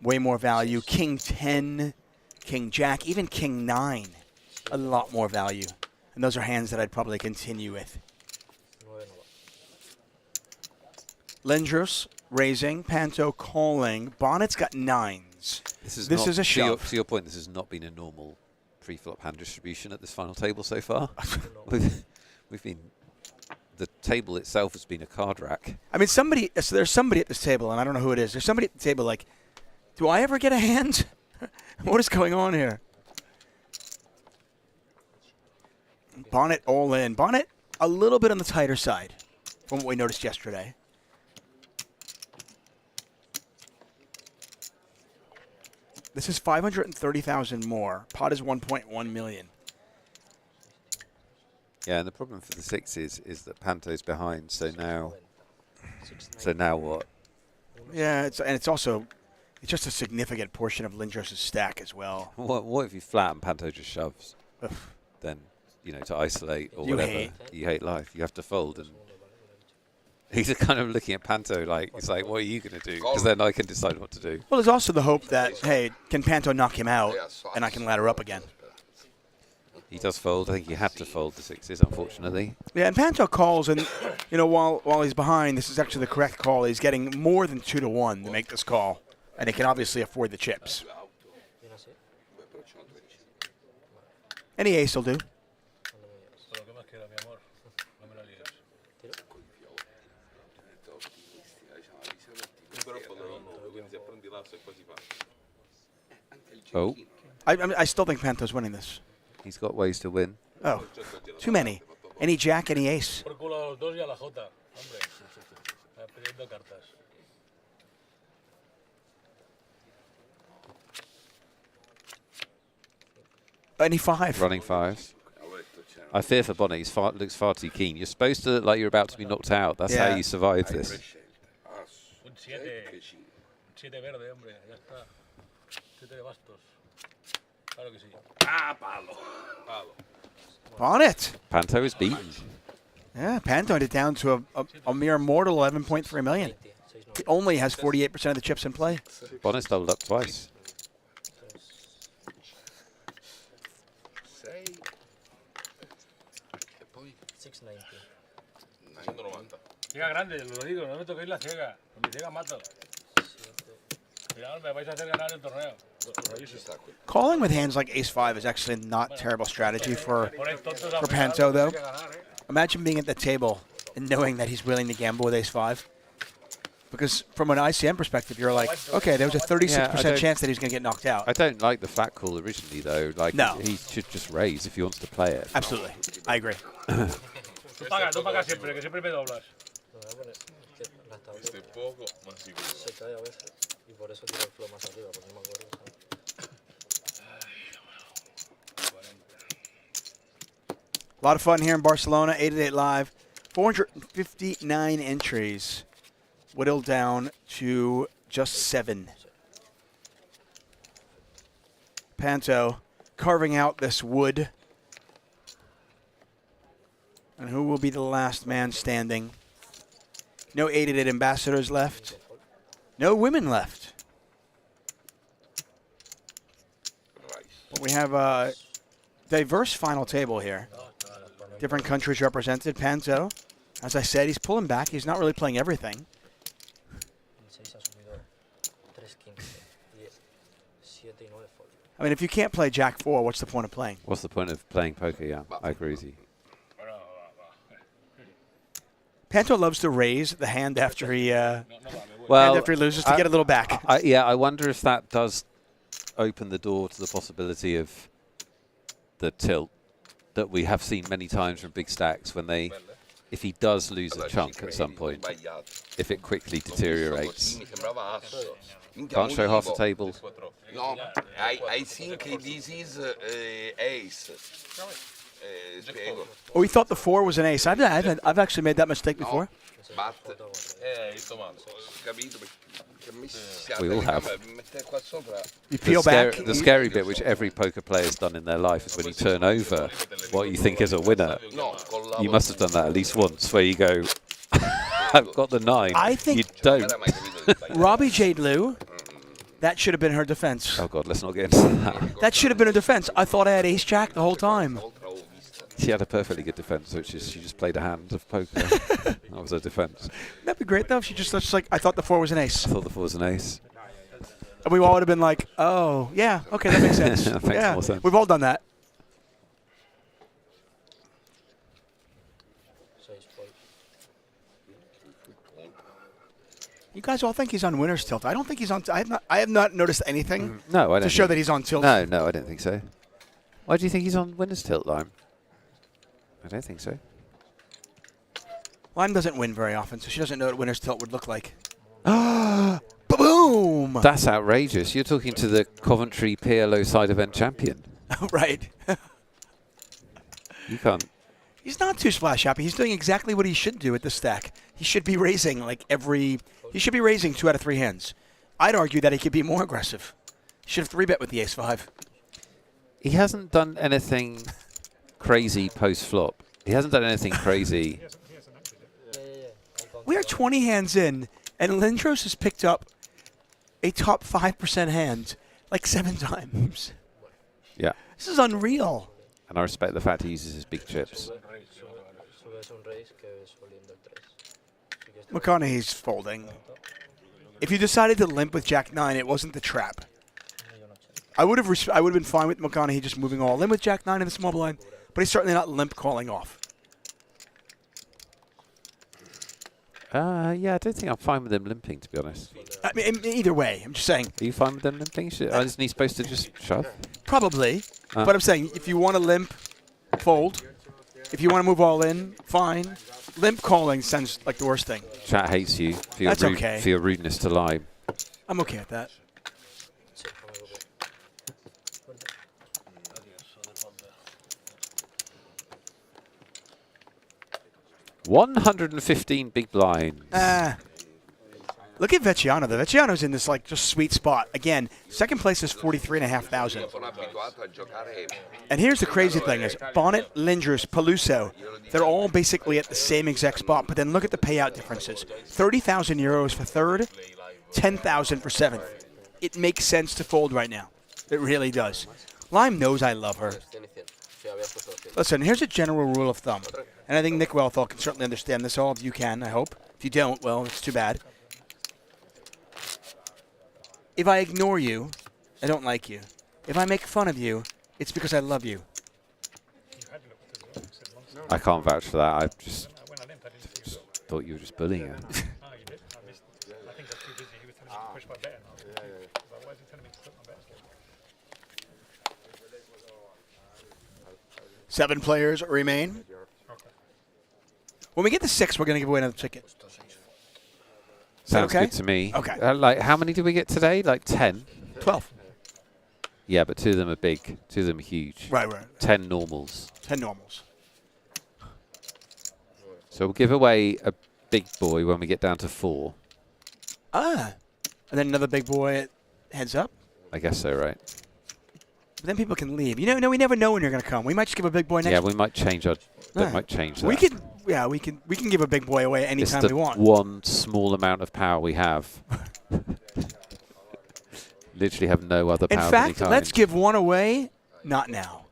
way more value. King 10, king jack, even king 9, a lot more value. And those are hands that I'd probably continue with. Lindroos raising, Panto calling. Bonnet's got 9s. This is a shove. To your point, this has not been a normal pre-flop hand distribution at this final table so far. We've been... The table itself has been a card rack. I mean, there's somebody at this table, and I don't know who it is. There's somebody at the table like, do I ever get a hand? What is going on here? Bonnet all in. Bonnet a little bit on the tighter side from what we noticed yesterday. This is 530,000 more. Pot is 1.1 million. Yeah, and the problem for the sixes is that Panto's behind. So now what? Yeah, it's also It's just a significant portion of Lindroos' stack as well. What if you flat and Panto just shoves? Then, to isolate or whatever. You hate life. You have to fold. And he's kind of looking at Panto like, it's like, what are you going to do? Because then I can decide what to do. Well, there's also the hope that, hey, can Panto knock him out and I can ladder up again? He does fold. I think he had to fold the sixes, unfortunately. Yeah, and Panto calls, and while he's behind, this is actually the correct call. He's getting more than 2-1 to make this call, and he can obviously afford the chips. Any ace will do. Oh, I still think Panto's winning this. he's got ways to win. Oh, too many. Any jack, any ace. Any five. Running fives. I fear for Bonnet. He looks far too keen. You're supposed to look like you're about to be knocked out. That's how you survive this. Bonnet. Panto is beaten. Yeah, Panto it down to a mere mortal 11.3 million. He only has 48% of the chips in play. Bonnet's doubled up twice. Ciega grande, lo digo, no me toquéis la ciega. Con mi ciega mato. Mirad, me vais a hacer ganar el torneo. Calling with hands like ace-5 is actually not terrible strategy for Panto, though. Imagine being at the table and knowing that he's willing to gamble with ace-5. Because from an ICM perspective, you're like, okay, there was a 36% chance that he's going to get knocked out. I don't like the fat call originally, though. Like, no. He should just raise if he wants to play it. Absolutely. I agree. Tú pagas siempre, que siempre me doblas. A lot of fun here in Barcelona, 888 Live. 459 entries, whittled down to just 7. Panto carving out this wood. And who will be the last man standing? No 888 ambassadors left. No women left. But we have a diverse final table here. Different countries represented. Panto, as I said, he's pulling back. He's not really playing everything. I mean, if you can't play Jack 4, what's the point of playing? What's the point of playing poker? Yeah, I agree with you. Panto loves to raise the hand after he loses to get a little back. I wonder if that does open the door to the possibility of the tilt that we have seen many times from big stacks when if he does lose a chunk at some point, if it quickly deteriorates. Can't show half the table. No, I think this is ace. Oh, he thought the 4 was an ace. I've actually made that mistake before. We all have. You peel back. The scary bit, which every poker player has done in their life, is when you turn over what you think is a winner. You must have done that at least once, where you go, I've got the 9. I think you don't. Robbie Jade Lou, that should have been her defense. Oh, God, let's not get into that. That should have been her defense. I thought I had ace-jack the whole time. She had a perfectly good defense, which is she just played a hand of poker. That was her defense. That'd be great, though, if she just looks like, I thought the 4 was an ace. I thought the 4 was an ace. And we all would have been like, oh, yeah, okay, that makes sense. That makes more sense. We've all done that. You guys all think he's on winner's tilt. I don't think he's on. I have not noticed anything to show that he's on tilt. No, I don't think so. Why do you think he's on winner's tilt, Lime? I don't think so. Lime doesn't win very often, so she doesn't know what winner's tilt would look like. Boom! That's outrageous. You're talking to the Coventry PLO side event champion. Right. You can't. He's not too splash happy. He's doing exactly what he should do at this stack. He should be raising he should be raising 2 out of 3 hands. I'd argue that he could be more aggressive. Should have 3-bet with the ace-5. He hasn't done anything crazy post-flop. He hasn't done anything crazy. We are 20 hands in, and Lindroos has picked up a top 5% hand like 7 times. Yeah. This is unreal. And I respect the fact he uses his big chips. McConaughey's folding. If you decided to limp with Jack-9, it wasn't the trap. I would have been fine with McConaughey just moving all in with Jack-9 in the small blind, but he's certainly not limp calling off. Yeah, I don't think I'm fine with him limping, to be honest. I mean, either way, I'm just saying. Are you fine with him limping? Isn't he supposed to just shove? Probably, but I'm saying if you want to limp, fold. If you want to move all in, fine. Limp calling sounds like the worst thing. Chat hates you for your, That's okay. for your rudeness to lie. I'm okay with that. $115 big blinds. Look at Vecchiano. The Vecchiano's in this like just sweet spot. Again, second place is 43,500. And here's the crazy thing is Bonnet, Lindroos, Peluso, they're all basically at the same exact spot. But then look at the payout differences. 30,000 euros for third, 10,000 for seventh. It makes sense to fold right now. It really does. Lime knows I love her. Listen, here's a general rule of thumb. And I think Nick Wealthall can certainly understand this. All of you can, I hope. If you don't, well, it's too bad. If I ignore you, I don't like you. If I make fun of you, it's because I love you. I can't vouch for that. I just thought you were just bullying her. Seven players remain. When we get to 6, we're going to give away another ticket. Sounds okay? good to me. Okay. Like, how many did we get today? Like 10? 12. Yeah, but 2 of them are big. 2 of them are huge. Right. 10 normals. 10 normals. So we'll give away a big boy when we get down to 4. And then another big boy at heads up. I guess so, right? But then people can leave. No, we never know when you're going to come. We might just give a big boy next. Yeah, we might change our. That might change that. We can give a big boy away anytime we want. One small amount of power we have. Literally have no other power. In fact, let's give one away. Not now.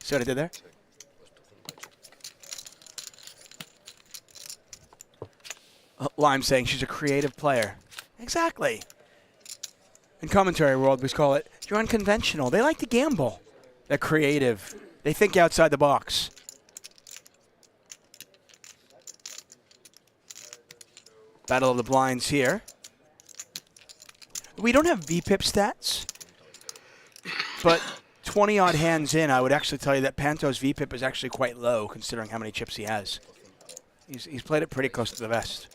See what I did there? Lime saying she's a creative player. Exactly. In commentary world, we call it, you're unconventional. They like to gamble. They're creative. They think outside the box. Battle of the blinds here. We don't have VPIP stats, but 20-odd hands in, I would actually tell you that Panto's VPIP is actually quite low, considering how many chips he has. He's played it pretty close to the vest.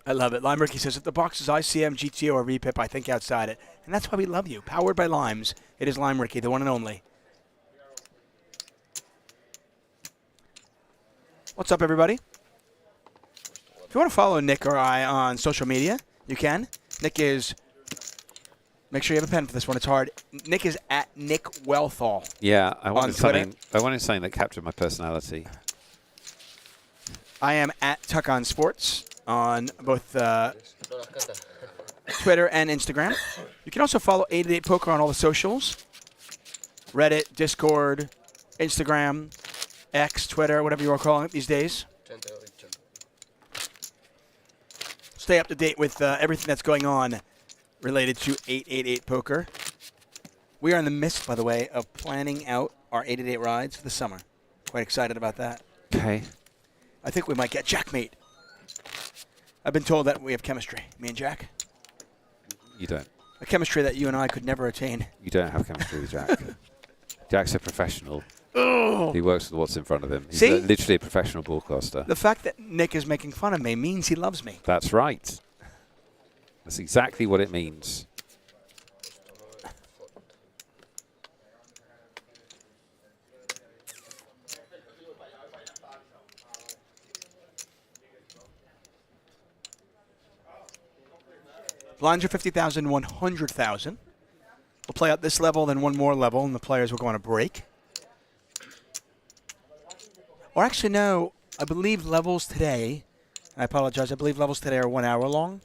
I love it. Lime Ricky says, if the box is ICM, GTO, or VPIP, I think outside it. And that's why we love you. Powered by Limes, it is Lime Ricky, the one and only. What's up, everybody? If you want to follow Nick or I on social media, you can. Nick is, make sure you have a pen for this one. It's hard. Nick is at Nick Wealthall. Yeah, I wanted Twitter. something that captured my personality. I am at Tuck on Sports on both Twitter and Instagram. You can also follow 888poker on all the socials. Reddit, Discord, Instagram, X, Twitter, whatever you are calling it these days. Stay up to date with everything that's going on related to 888poker. We are in the midst, by the way, of planning out our 888 rides for the summer. Quite excited about that. Okay. I think we might get Jackmate. I've been told that we have chemistry, me and Jack. You don't. A chemistry that you and I could never attain. You don't have chemistry with Jack. Jack's a professional. Oh. He works with what's in front of him. He's See? Literally a professional broadcaster. The fact that Nick is making fun of me means he loves me. That's right. That's exactly what it means. Blinds are 50,000, 100,000. We'll play out this level, then one more level, and the players will go on a break. Or actually, no, I believe levels today, I apologize, I believe levels today are 1 hour long,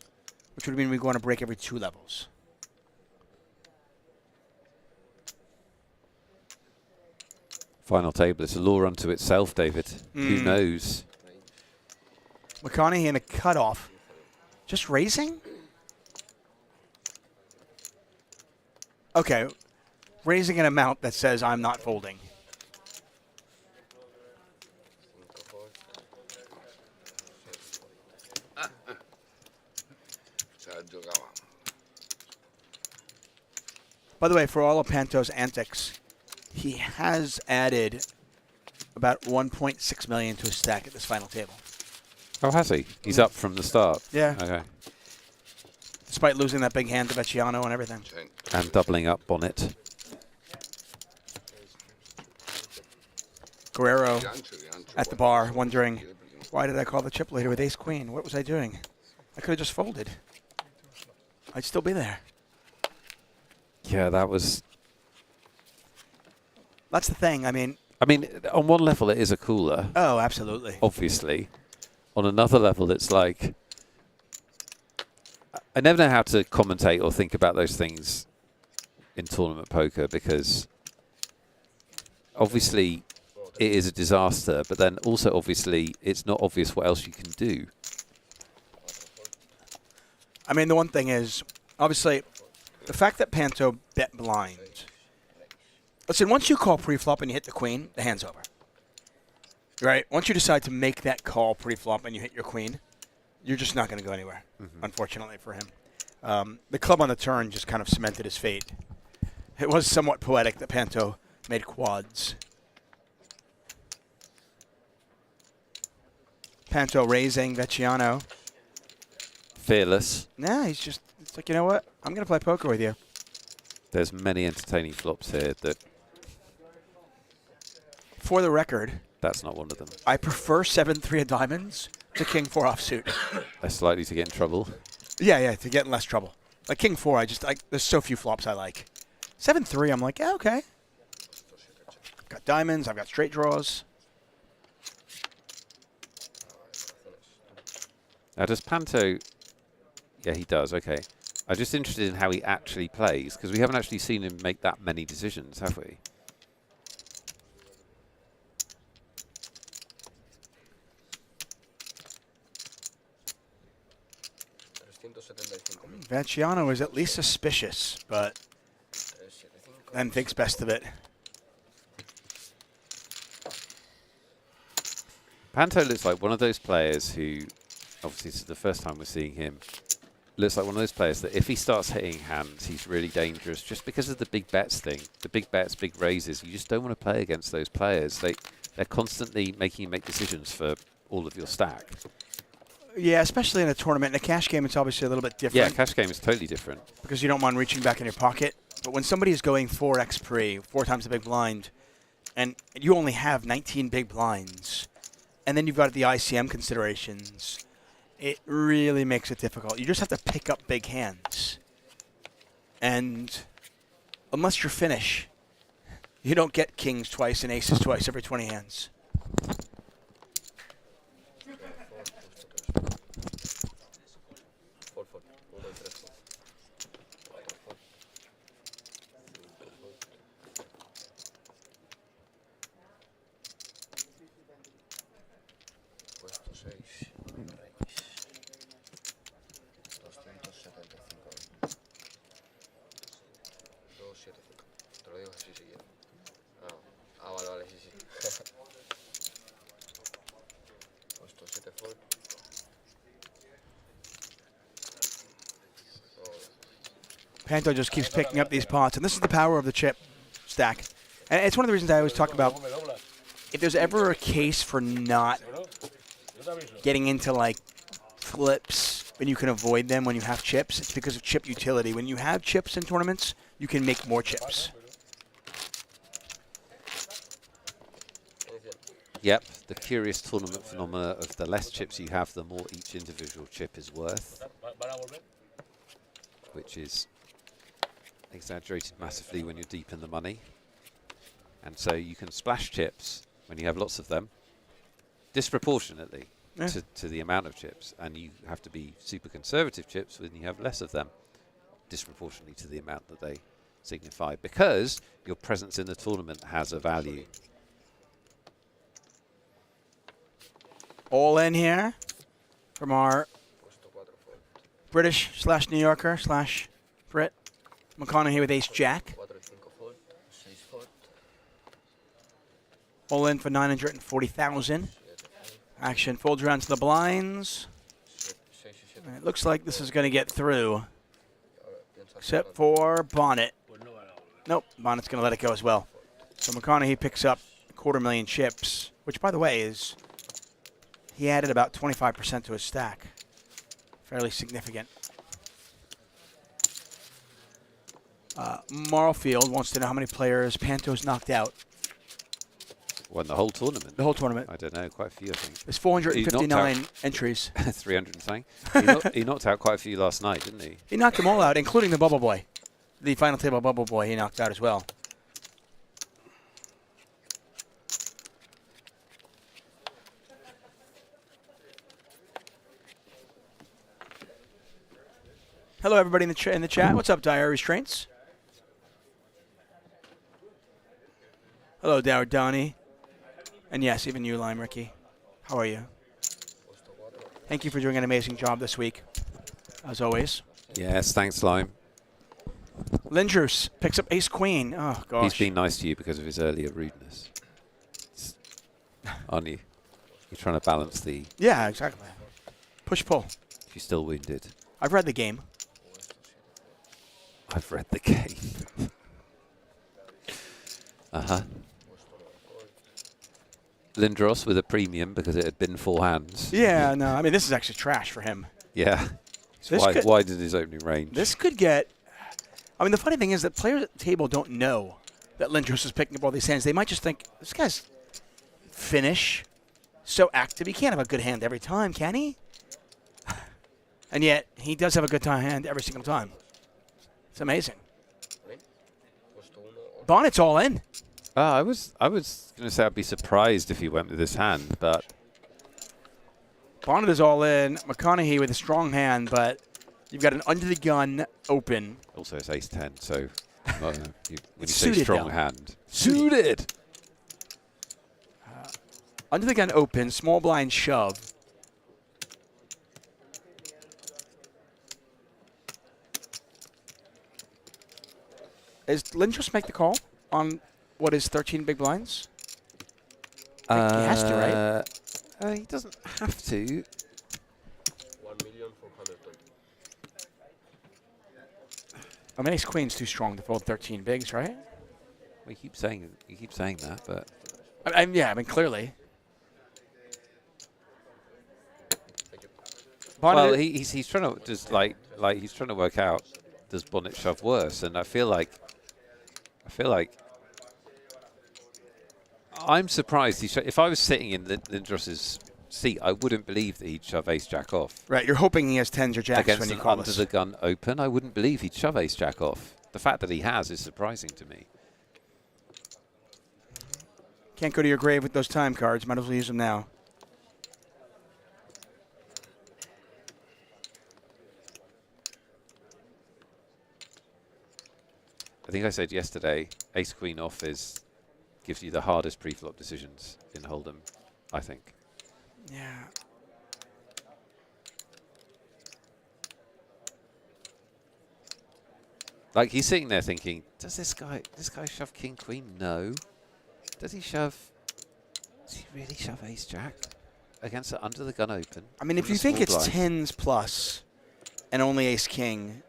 which would mean we go on a break every 2 levels. Final table. It's a law unto itself, David. Who knows? McConaughey in a cutoff. Just raising? Okay. Raising an amount that says I'm not folding. By the way, for all of Panto's antics, he has added about 1.6 million to his stack at this final table. Oh, has he? He's up from the start. Yeah. Okay. Despite losing that big hand to Vecchiano and everything. And doubling up Bonnet. Guerrero at the bar wondering, why did I call the chip leader with ace-queen? What was I doing? I could have just folded. I'd still be there. Yeah, that was... That's the thing. I mean, on one level, it is a cooler. Oh, absolutely. Obviously. On another level, it's like... I never know how to commentate or think about those things in tournament poker because obviously it is a disaster, but then also obviously it's not obvious what else you can do. I mean, the one thing is, obviously, the fact that Panto bet blind. Listen, once you call pre-flop and you hit the queen, the hand's over. Right? Once you decide to make that call pre-flop and you hit your queen, you're just not going to go anywhere, unfortunately for him. The club on the turn just kind of cemented his fate. It was somewhat poetic that Panto made quads. Panto raising, Vecchiano. Fearless. Nah, he's just, it's like, you know what? I'm going to play poker with you. There's many entertaining flops here that... For the record... That's not one of them. I prefer 7-3 of diamonds to king 4 offsuit. Less likely to get in trouble. Yeah, to get in less trouble. Like king 4, there's so few flops I like. 7-3, I'm like, yeah, okay. Got diamonds, I've got straight draws. Now, does Panto... Yeah, he does, okay. I'm just interested in how he actually plays, because we haven't actually seen him make that many decisions, have we? Vecchiano is at least suspicious, but then thinks best of it. Panto looks like one of those players who, obviously this is the first time we're seeing him, looks like one of those players that if he starts hitting hands, he's really dangerous just because of the big bets thing. The big bets, big raises. You just don't want to play against those players. They're constantly making you make decisions for all of your stack. Yeah, especially in a tournament. In a cash game, it's obviously a little bit different. Yeah, cash game is totally different. Because you don't mind reaching back in your pocket. But when somebody is going 4x pre, 4 times the big blind, and you only have 19 big blinds, and then you've got the ICM considerations, it really makes it difficult. You just have to pick up big hands. And unless you're Finnish, you don't get kings twice and aces twice every 20 hands. Panto just keeps picking up these pots, and this is the power of the chip stack. And it's one of the reasons I always talk about, if there's ever a case for not getting into, like, flips, and you can avoid them when you have chips, it's because of chip utility. When you have chips in tournaments, you can make more chips. Yep, the curious tournament phenomena of the less chips you have, the more each individual chip is worth. which is exaggerated massively when you're deep in the money. And so you can splash chips when you have lots of them, disproportionately to the amount of chips. And you have to be super conservative chips when you have less of them, disproportionately to the amount that they signify, because your presence in the tournament has a value. All in here from our British / New Yorker / Brit. McConaughey with ace-jack. All in for 940,000. Action folds around to the blinds. And it looks like this is going to get through, except for Bonnet. Nope, Bonnet's going to let it go as well. So McConaughey picks up 250,000 chips, which, by the way, is he added about 25% to his stack. Fairly significant. Marlfield wants to know how many players Panto's knocked out. Won the whole tournament. The whole tournament. I don't know, quite a few, I think. There's 459 entries. 300 and something. He knocked out quite a few last night, didn't he? He knocked them all out, including the Bubble Boy. The final table Bubble Boy he knocked out as well. Hello, everybody in the chat. What's up, Dire Restraints? Hello, Dowd Donnie. And yes, even you, Lime Ricky. How are you? Thank you for doing an amazing job this week, as always. Yes, thanks, Lime. Lindroos picks up ace-queen. Oh, gosh. He's been nice to you because of his earlier rudeness. Aren't you? You're trying to balance the... Yeah, exactly. Push-pull. You're still wounded. I've read the game. I've read the game. Uh-huh. Lindroos with a premium because it had been 4 hands. Yeah, no, I mean, this is actually trash for him. Yeah. This wide in his opening range. This could get... I mean, the funny thing is that players at the table don't know that Lindroos is picking up all these hands. They might just think, this guy's finish, so active. He can't have a good hand every time, can he? And yet, he does have a good hand every single time. It's amazing. Bonnet's all in. I was going to say I'd be surprised if he went with this hand, but... Bonnet is all in. McConaughey with a strong hand, but you've got an under-the-gun open. Also, it's ace-10, so when you say Suited, strong though. hand. Suited! Under-the-gun open, small blind shove. Is Lindroos make the call on what is 13 big blinds? He has to, right? He doesn't have to. 1,430,000. I mean, ace-queen's too strong to fold 13 bigs, right? We keep saying that, but Yeah, I mean, clearly. well, he's trying to just like he's trying to work out, does Bonnet shove worse? And I feel like I'm surprised if I was sitting in Lindroos's seat, I wouldn't believe that he'd shove ace-jack off. Right, you're hoping he has 10s or jacks Against when you an call this. under-the-gun open, I wouldn't believe he'd shove ace-jack off. The fact that he has is surprising to me. Can't go to your grave with those time cards. Might as well use them now. I think I said yesterday, ace-queen off gives you the hardest pre-flop decisions in Hold'em, I think. Yeah. Like, he's sitting there thinking, does this guy shove king-queen? No. Does he really shove ace-jack against the under-the-gun open? I mean, if you think it's 10s plus and only ace-king,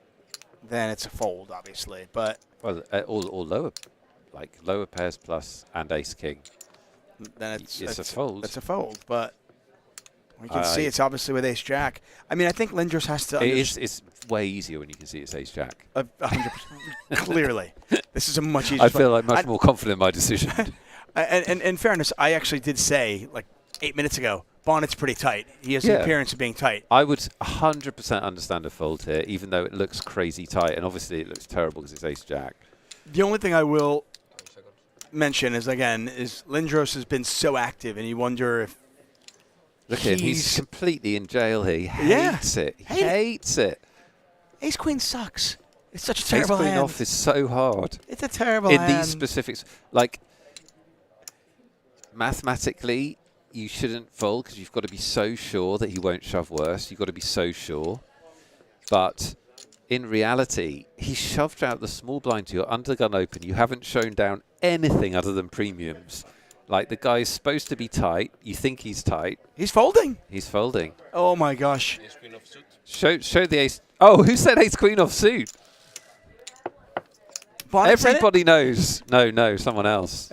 then it's a fold, obviously. But well, or lower, like lower pairs plus and ace-king. Then it's a fold. It's a fold, but we can see it's obviously with ace-jack. I mean, I think Lindroos has to... It's way easier when you can see it's ace-jack. 100%. Clearly. This is a much easier... I feel like much more confident in my decision. And in fairness, I actually did say, like, 8 minutes ago, Bonnet's pretty tight. He has the appearance of being tight. I would 100% understand a fold here, even though it looks crazy tight, and obviously it looks terrible because it's ace-jack. The only thing I will mention is, again, Lindroos has been so active, and you wonder if Look at him. He's completely in jail here. He hates it. He hates it. Ace-queen sucks. It's such a terrible hand. Ace-queen off is so hard. It's a terrible hand. In these specifics, like, mathematically, you shouldn't fold because you've got to be so sure that he won't shove worse. You've got to be so sure. But in reality, he shoved out the small blind to your undergun open. You haven't shown down anything other than premiums. Like, the guy's supposed to be tight. You think he's tight. He's folding. He's folding. Oh, my gosh. Ace-queen off suit. Show the ace. Oh, who said ace-queen off suit? Bonnet Everybody knows. No, someone else.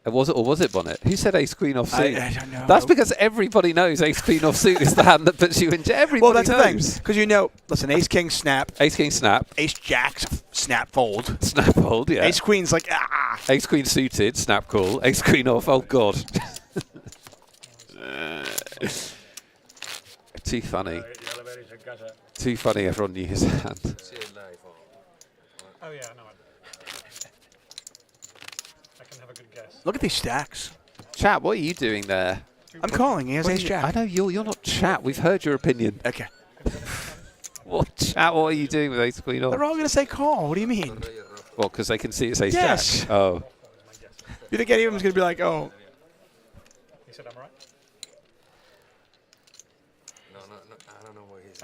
Was it Bonnet? Who said ace-queen off suit? I don't know. That's because everybody knows ace-queen off suit is the hand that puts you in jail. Everybody well, that's knows. the thing. Because you know, listen, ace-king snap. Ace-king snap. Ace-jacks snap fold. Snap fold, yeah. Ace-queen's like, ah. Ace-queen suited, snap call. Ace-queen off, oh, God. Too funny. Too funny, everyone knew his hand. Oh, yeah, I know it. I can have a good guess. Look at these stacks. Chat, what are you doing there? I'm calling. He has ace-jack. I know, you're not chat. We've heard your opinion. Okay. What, chat, what are you doing with ace-queen off? They're all going to say call. What do you mean? Well, because they can see it's ace-jack. Yes. Oh. You think any of them's going to be like, oh. He said I'm right? No, I don't know what he's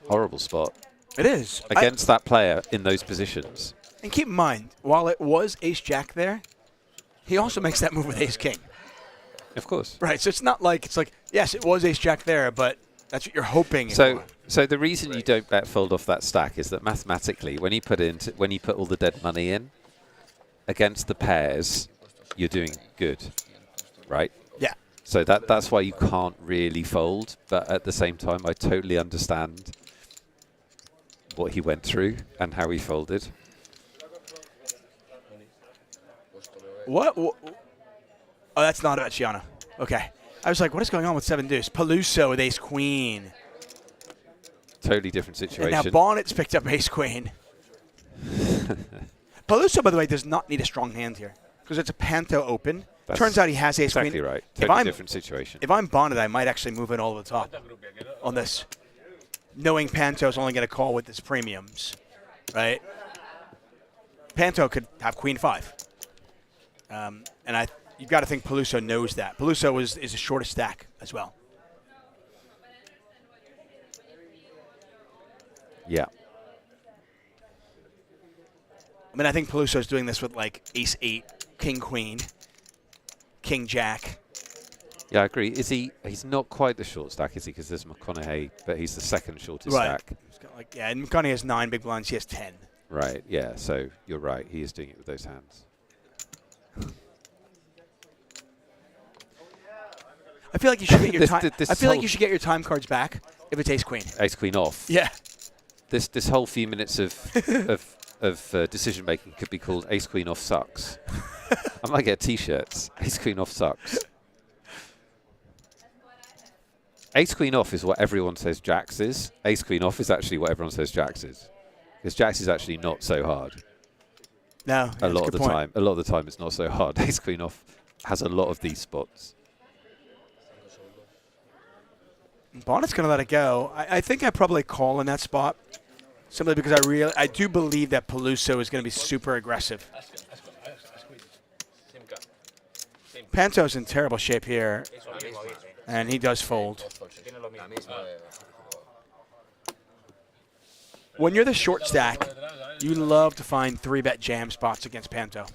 Horrible spot. It is. Against that player in those positions. And keep in mind, while it was ace-jack there, he also makes that move with ace-king. Of course. Right, so it's not like, it's like, yes, it was ace-jack there, but that's what you're hoping. So the reason you don't bet fold off that stack is that mathematically, when you put all the dead money in, against the pairs, you're doing good, right? Yeah. So that's why you can't really fold, but at the same time, I totally understand what he went through and how he folded. What? Oh, that's not about Gianna. Okay. I was like, what is going on with 7 deuce? Peluso with ace-queen. Totally different situation. And now Bonnet's picked up ace-queen. Peluso, by the way, does not need a strong hand here because it's a Panto open. Turns out he has ace-queen. Exactly right. Totally different situation. If I'm Bonnet, I might actually move it all to the top on this, knowing Panto's only going to call with his premiums, right? Panto could have queen 5. And you've got to think Peluso knows that. Peluso is the shortest stack as well. Yeah. I mean, I think Peluso's doing this with like ace-8, king-queen, king-jack. Yeah, I agree. He's not quite the short stack, is he? Because there's McConaughey, but he's the second shortest stack. He's got like, yeah, and McConaughey has 9 big blinds. He has 10. Right, yeah. So you're right. He is doing it with those hands. I feel like you should get your time. I feel like you should get your time cards back if it's ace-queen. Ace-queen off. Yeah. This whole few minutes of decision making could be called ace-queen off sucks. I might get T-shirts. Ace-queen off sucks. Ace-queen off is what everyone says jacks is. Ace-queen off is actually what everyone says jacks is. Because jacks is actually not so hard. No, a lot of the time. A lot of the time it's not so hard. Ace-queen off has a lot of these spots. Bonnet's going to let it go. I think I probably call in that spot simply because I do believe that Peluso is going to be super aggressive. Panto's in terrible shape here, and he does fold. When you're the short stack, you love to find 3-bet jam spots against Panto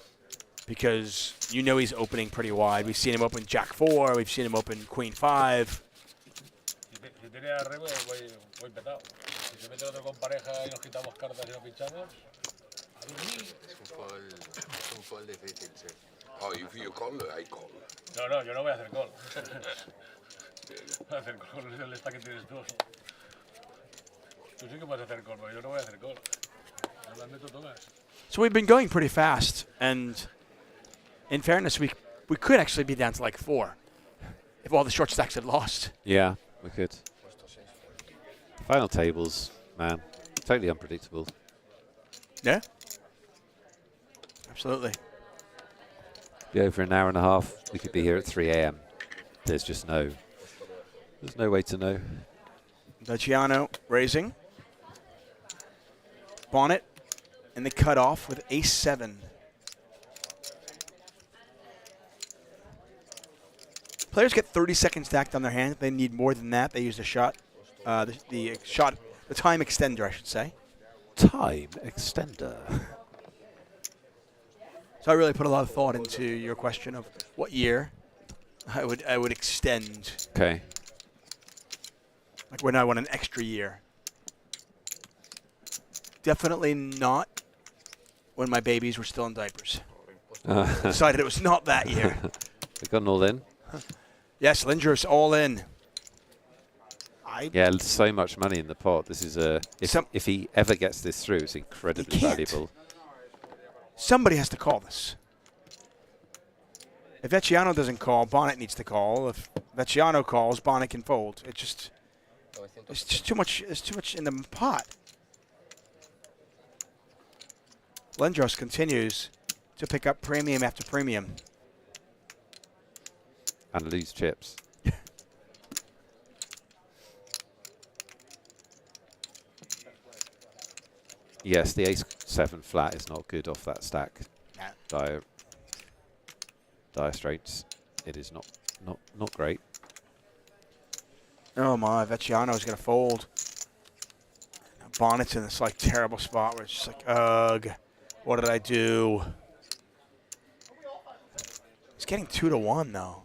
because you know he's opening pretty wide. We've seen him open Jack 4. We've seen him open Queen 5. Tiene arrebo, voy petado. Si se mete otro con pareja y nos quitamos cartas y nos pinchamos, a dormir. Es un fold difícil, sí. Oh, if you call, I call. No, yo no voy a hacer call. Voy a hacer call con el stack que tienes tú. Tú sí que puedes hacer call, pero yo no voy a hacer call. No las meto todas. So we've been going pretty fast, and in fairness, we could actually be down to like 4 if all the short stacks had lost. Yeah, we could. Final tables, man, totally unpredictable. Yeah. Absolutely. Be over an hour and a half. We could be here at 3 a.m. There's just no way to know. Vecchiano raising. Bonnet in the cutoff with ace-7. Players get 30 seconds stacked on their hand. If they need more than that, they use the shot. The time extender, I should say. Time extender. So I really put a lot of thought into your question of what year I would extend. Okay. Like when I want an extra year. Definitely not when my babies were still in diapers. Decided it was not that year. We've gone all in. Yes, Lindroos all in. Yeah, so much money in the pot. This is if he ever gets this through, it's incredibly valuable. Somebody has to call this. If Vecchiano doesn't call, Bonnet needs to call. If Vecchiano calls, Bonnet can fold. It's just too much. There's too much in the pot. Lindroos continues to pick up premium after premium. And lose chips. Yes, the ace-7 flat is not good off that stack. Nah. Dire straits. It is not great. Oh my, Vecchiano's gonna fold. Bonnet's in this like terrible spot where it's just like, ugh, what did I do? He's getting 2-1 though.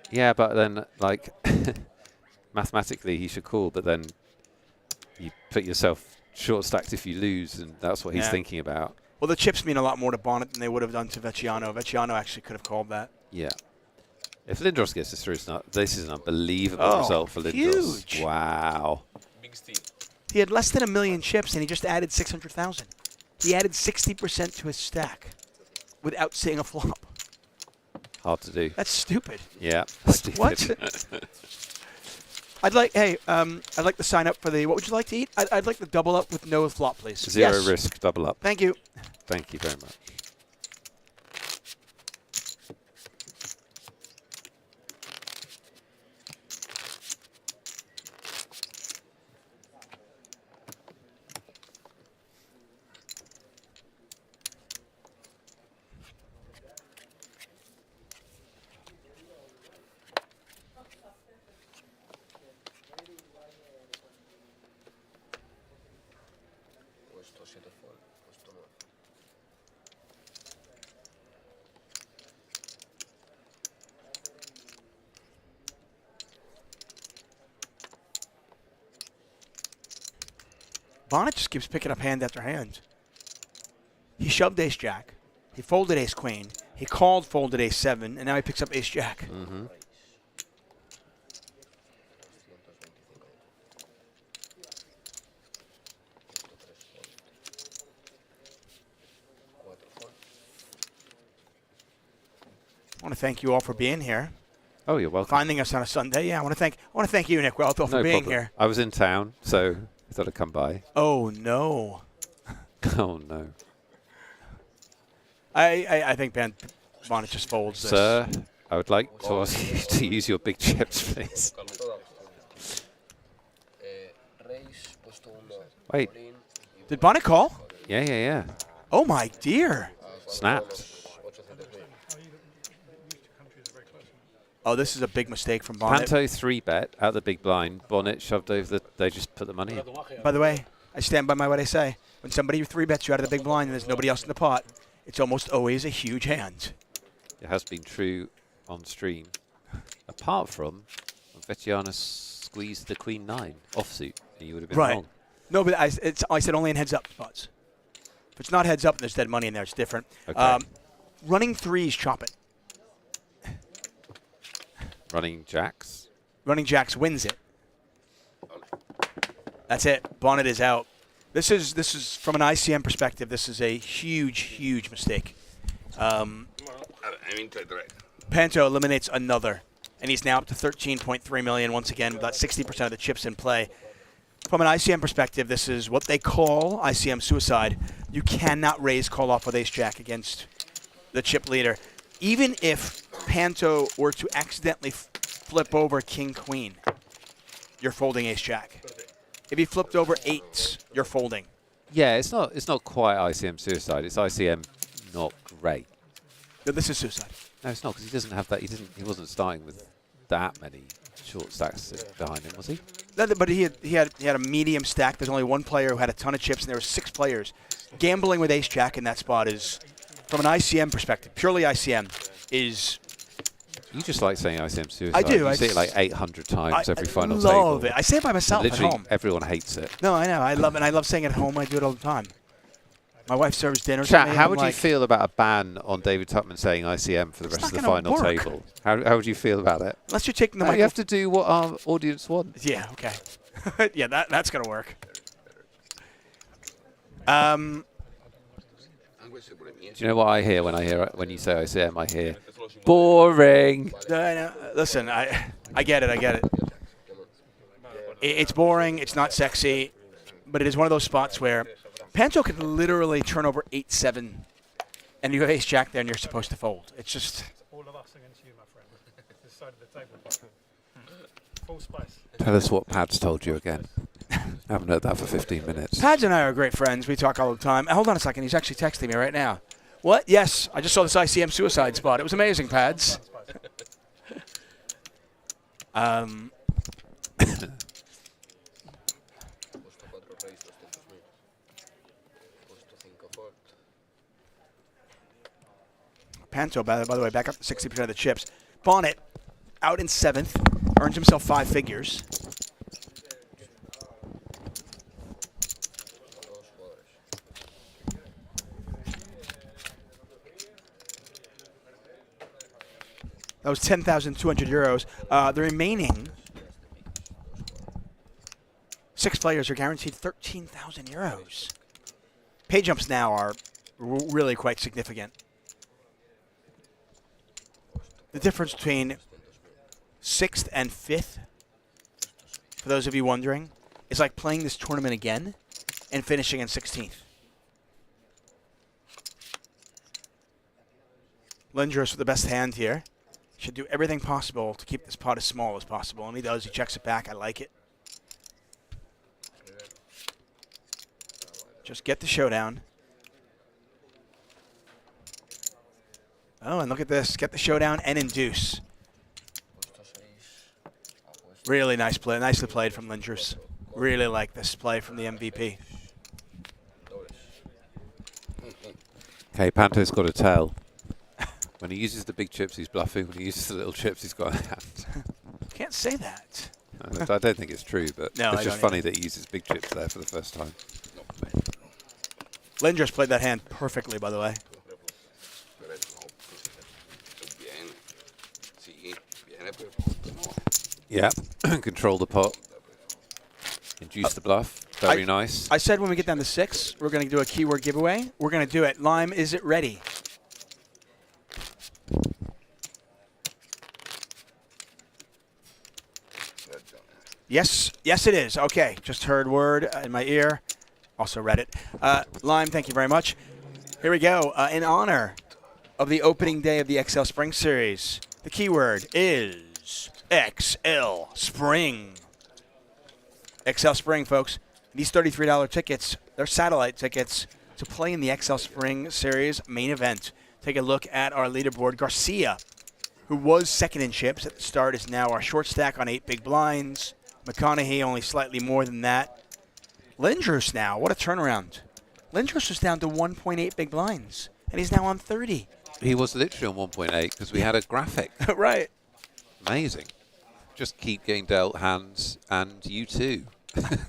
Yeah, but then like mathematically he should call, but then you put yourself short stacked if you lose, and that's what he's thinking about. Well, the chips mean a lot more to Bonnet than they would have done to Vecchiano. Vecchiano actually could have called that. Yeah. If Lindroos gets this through, this is an unbelievable result for Lindroos. Huge. Wow. Big steal. He had less than 1 million chips, and he just added 600,000. He added 60% to his stack without seeing a flop. Hard to do. That's stupid. Yeah. Like, what? I'd like to sign up for the. What would you like to eat? I'd like the double up with no flop, please. Zero risk, double up. Thank you. Thank you very much. Bonnet just keeps picking up hand after hand. He shoved ace-jack. He folded ace-queen. He called, folded ace-7, and now he picks up ace-jack. Mm-hmm. I want to thank you all for being here. Oh, you're welcome. Finding us on a Sunday. Yeah, I want to thank you, Nick Welthall, for being here. I was in town, so I thought I'd come by. Oh no. Oh no. I think Bonnet just folds this. Sir, I would like to ask you to use your big chips, please. Wait. Did Bonnet call? Yeah. Oh my dear. Snapped. Oh, this is a big mistake from Bonnet. Panto 3-bet out the big blind. Bonnet shoved over they just put the money in. By the way, I stand by what I say. When somebody 3-bets you out of the big blind and there's nobody else in the pot, it's almost always a huge hand. It has been true on stream. Apart from Vecchiano squeezed the queen 9 offsuit, and you would have been wrong. No, but I said only in heads-up spots. If it's not heads-up and there's dead money in there, it's different. Okay. Running threes, chop it. Running jacks. Running jacks wins it. That's it. Bonnet is out. This is from an ICM perspective. This is a huge mistake. I'm interested, right? Panto eliminates another, and he's now up to 13.3 million once again, with about 60% of the chips in play. From an ICM perspective, this is what they call ICM suicide. You cannot raise call off with ace-jack against the chip leader. Even if Panto were to accidentally flip over king-queen, you're folding ace-jack. If he flipped over eights, you're folding. Yeah, it's not quite ICM suicide. It's ICM not great. No, this is suicide. No, it's not, because he doesn't have that. He wasn't starting with that many short stacks behind him, was he? No, but he had a medium stack. There's only one player who had a ton of chips, and there were 6 players. Gambling with ace-jack in that spot is, from an ICM perspective, purely ICM, is... You just like saying ICM suicide. I do. You say it like 800 times every final I table. love it. I say it by myself at Literally home. everyone hates it. No, I know. I love it. And I love saying it at home. I do it all the time. My wife serves dinner. Chat, to me, how and would I'm you like, feel about a ban on David Tupman saying ICM for the rest of the final gonna work. table? How would you feel about it? Unless you're taking the No, mic. you have to do what our audience wants. Yeah, okay. Yeah, that's going to work. Do you know what I hear when you say ICM? I hear boring. Listen, I get it. I get it. It's boring. It's not sexy. But it is one of those spots where Panto could literally turn over 8-7, and you have ace-jack there, and you're supposed to fold. It's just... All of us against you, my friend. This side of the table. Full spice. Tell us what Pad's told you again. I haven't heard that for 15 minutes. Pads and I are great friends. We talk all the time. Hold on a second. He's actually texting me right now. What? Yes, I just saw this ICM suicide spot. It was amazing, Pads. Panto, by the way, back up to 60% of the chips. Bonnet, out in 7th, earns himself 5 figures. That was 10,200 euros. The remaining 6 players are guaranteed 13,000 euros. Pay jumps now are really quite significant. The difference between 6th and 5th, for those of you wondering, is like playing this tournament again and finishing in 16th. Lindroos with the best hand here. Should do everything possible to keep this pot as small as possible, and he does. He checks it back. I like it. Just get the showdown. Oh, and look at this. Get the showdown and induce. Really nice play. Nicely played from Lindroos. Really like this play from the MVP. Okay, Panto's got a tell. When he uses the big chips, he's bluffing. When he uses the little chips, he's got a hand. Can't say that. I don't think it's true, but No, it's I just don't funny either. that he uses big chips there for the first time. Lindroos played that hand perfectly, by the way. Yeah, control the pot. Induce the bluff. Very nice. I said when we get down to 6, we're going to do a keyword giveaway. We're going to do it. Lime, is it ready? Yes, yes it is. Okay, just heard word in my ear. Also read it. Lime, thank you very much. Here we go. In honor of the opening day of the XL Spring Series, the keyword is XL Spring. XL Spring, folks. These $33 tickets, they're satellite tickets to play in the XL Spring Series main event. Take a look at our leaderboard. Garcia, who was second in chips at the start, is now our short stack on 8 big blinds. McConaughey only slightly more than that. Lindroos now, what a turnaround. Lindroos was down to 1.8 big blinds, and he's now on 30. He was literally on 1.8 because we had a graphic. Right. Amazing. Just keep getting dealt hands, and you too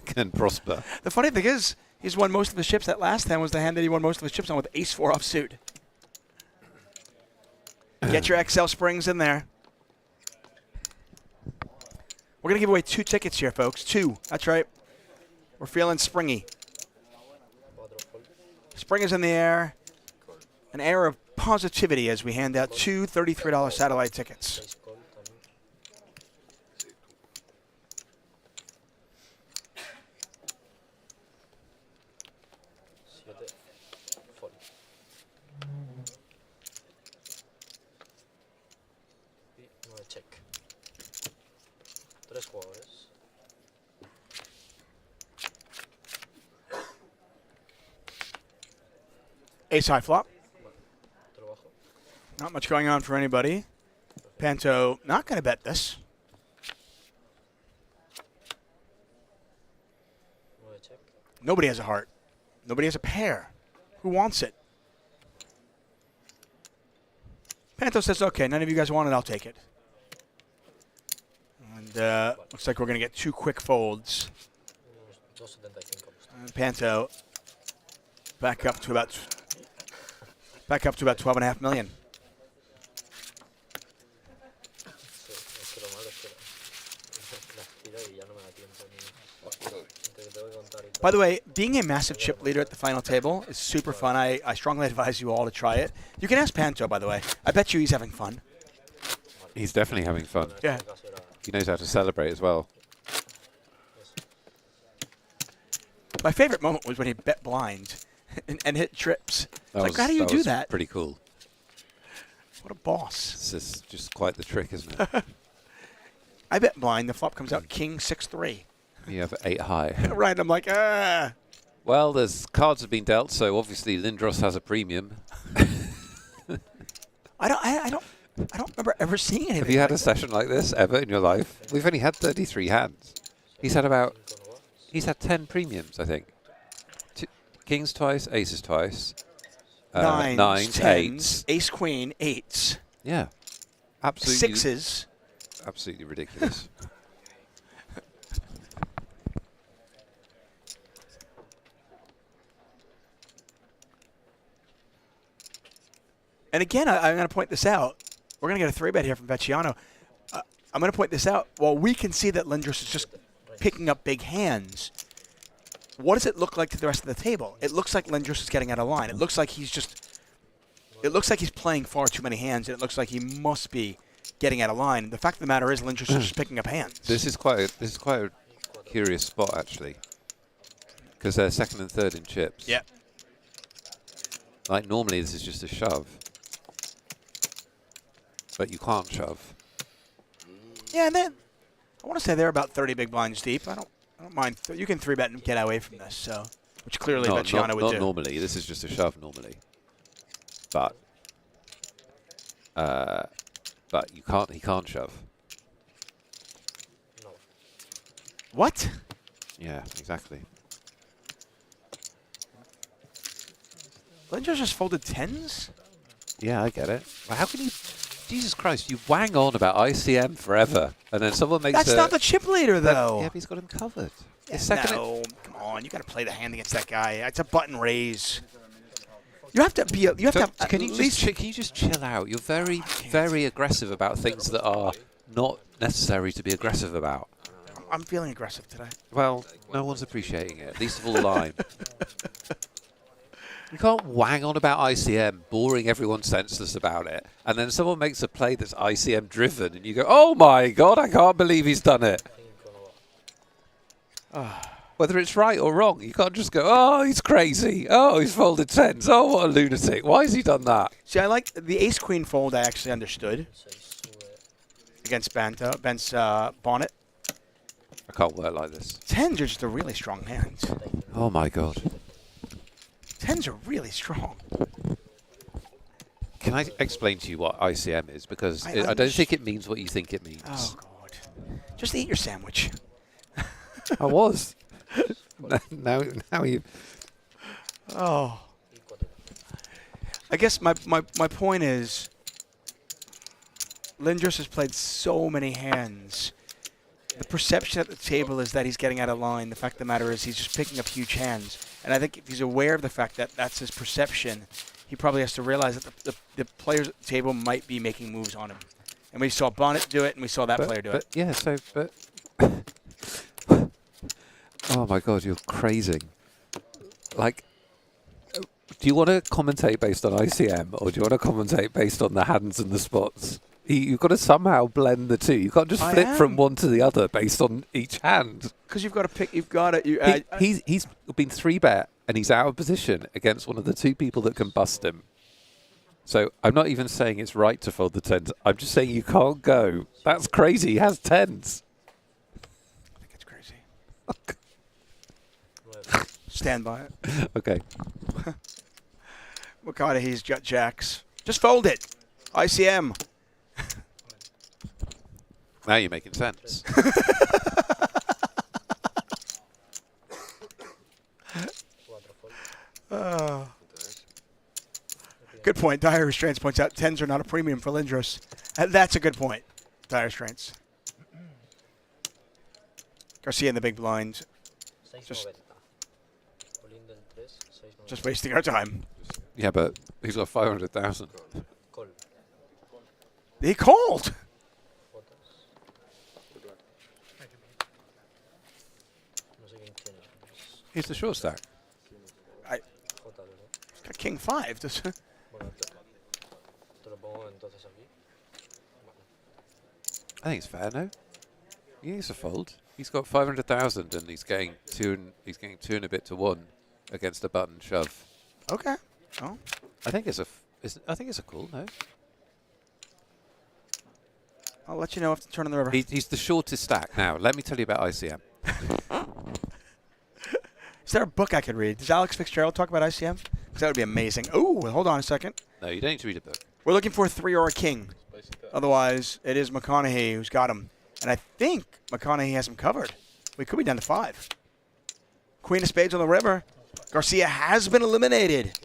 can prosper. The funny thing is, he's won most of his chips. That last hand was the hand that he won most of his chips on with ace-4 offsuit. Get your XL Springs in there. We're going to give away 2 tickets here, folks. 2. That's right. We're feeling springy. Spring is in the air. An air of positivity as we hand out two $33 satellite tickets. Ace call también. Siete. Fold. Y 9 check. 3 jugadores. Ace high flop. Otro bajo. Not much going on for anybody. Panto not going to bet this. 9 check. Nobody has a heart. Nobody has a pair. Who wants it? Panto says, okay, none of you guys want it, I'll take it. And looks like we're going to get two quick folds. Unos 2.75 bustos. And Panto back up to about 12.5 million. Sí, es que lo malo es que las tiro y ya no me da tiempo ni te tengo que contar y tal. By the way, being a massive chip leader at the final table is super fun. I strongly advise you all to try it. You can ask Panto, by the way. I bet you he's having fun. He's definitely having fun. Yeah. Casi era He knows how to celebrate as well. eso. My favorite moment was when he bet blind and hit trips. That Like, how do you do was that? Pretty cool. What a boss. This is just quite the trick, isn't it? I bet blind. The flop comes out king 6-3. You have 8 high. Right, I'm like, ah. Well, there's cards have been dealt, so obviously Lindroos has a premium. I don't remember ever seeing anything. Have you had like a session like this ever in your life? We've only had 33 hands. He's had 10 premiums, I think. Kings twice, aces twice, nines, nines, tens, eights. ace, queen, eights, Yeah, absolutely. sixes. Absolutely ridiculous. And again, I'm going to point this out. We're going to get a 3-bet here from Vecchiano. I'm going to point this out. While we can see that Lindroos is just picking up big hands, what does it look like to the rest of the table? It looks like Lindroos is getting out of line. It looks like he's playing far too many hands, and it looks like he must be getting out of line. The fact of the matter is Lindroos is just picking up hands. This is quite a curious spot actually, because they're second and third in chips. Yep. Like normally this is just a shove, but you can't shove. Yeah, and then I want to say they're about 30 big blinds deep. I don't mind. You can 3-bet and get away from this, so which clearly Vecchiano would not do. normally. This is just a shove normally, but you can't. He can't shove. No. What? Yeah, exactly. Lindroos just folded tens? Yeah, I get it. Well, how can you? Jesus Christ, you wang on about ICM forever, and then someone makes That's not the chip leader, though. Yeah, but he's got him covered. Yeah, His second no, come on. You got to play the hand against that guy. It's a button raise. You have to be. You have to have can at you least. can you just chill out? You're very, very aggressive about things that are not necessary to be aggressive about. I'm feeling aggressive today. Well, no one's appreciating it, least of all Lime. You can't wang on about ICM, boring everyone senseless about it, and then someone makes a play that's ICM driven, and you go, "Oh my God, I can't believe he's done it." Whether it's right or wrong, you can't just go, "Oh, he's crazy. Oh, he's folded tens. Oh, what a lunatic. Why has he done that?" See, I like the ace queen fold. I actually understood against Panto, against Bonnet. I can't work like this. Tens are just a really strong hand. Oh my God. Tens are really strong. Can I explain to you what ICM is? Because I don't think it means what you think it means. Oh God! Just eat your sandwich. I was. now you. Oh. I guess my point is, Lindroos has played so many hands. The perception at the table is that he's getting out of line. The fact of the matter is he's just picking up huge hands. And I think if he's aware of the fact that that's his perception, he probably has to realize that the players at the table might be making moves on him. And we saw Bonnet do it, and we saw that player do it. Yeah, but... oh, my God, you're crazy. Like, Do you want to commentate based on ICM, or do you want to commentate based on the hands and the spots? You've got to somehow blend the two. You can't just flip from one to the other based on each hand. Because you've got to pick. You've got to. He's been 3-bet and he's out of position against one of the two people that can bust him. So I'm not even saying it's right to fold the tens. I'm just saying you can't go. That's crazy. He has tens. I think it's crazy. Stand by it. Okay. McConaughey's got jacks. Just fold it. ICM. Now you're making sense. Good point. Dire Restraints points out tens are not a premium for Lindroos. That's a good point. Dire Restraints. Garcia in the big blind. Just wasting our time. Yeah, but he's got 500,000. He called. He's the short stack. He's got king 5. I think it's fair, no? Yeah, he's a fold. He's got 500,000 and he's getting two and a bit to 1 against a button shove. Okay. Oh. I think it's a call, no? I'll let you know if to turn on the river. He's the shortest stack now. Let me tell you about ICM. Is there a book I could read? Does Alex Fitzgerald talk about ICM? Because that would be amazing. Oh, hold on a second. No, you don't need to read a book. We're looking for a 3 or a king. Otherwise, it is McConaughey who's got him. And I think McConaughey has him covered. We could be down to 5. Queen of spades on the river. Garcia has been eliminated.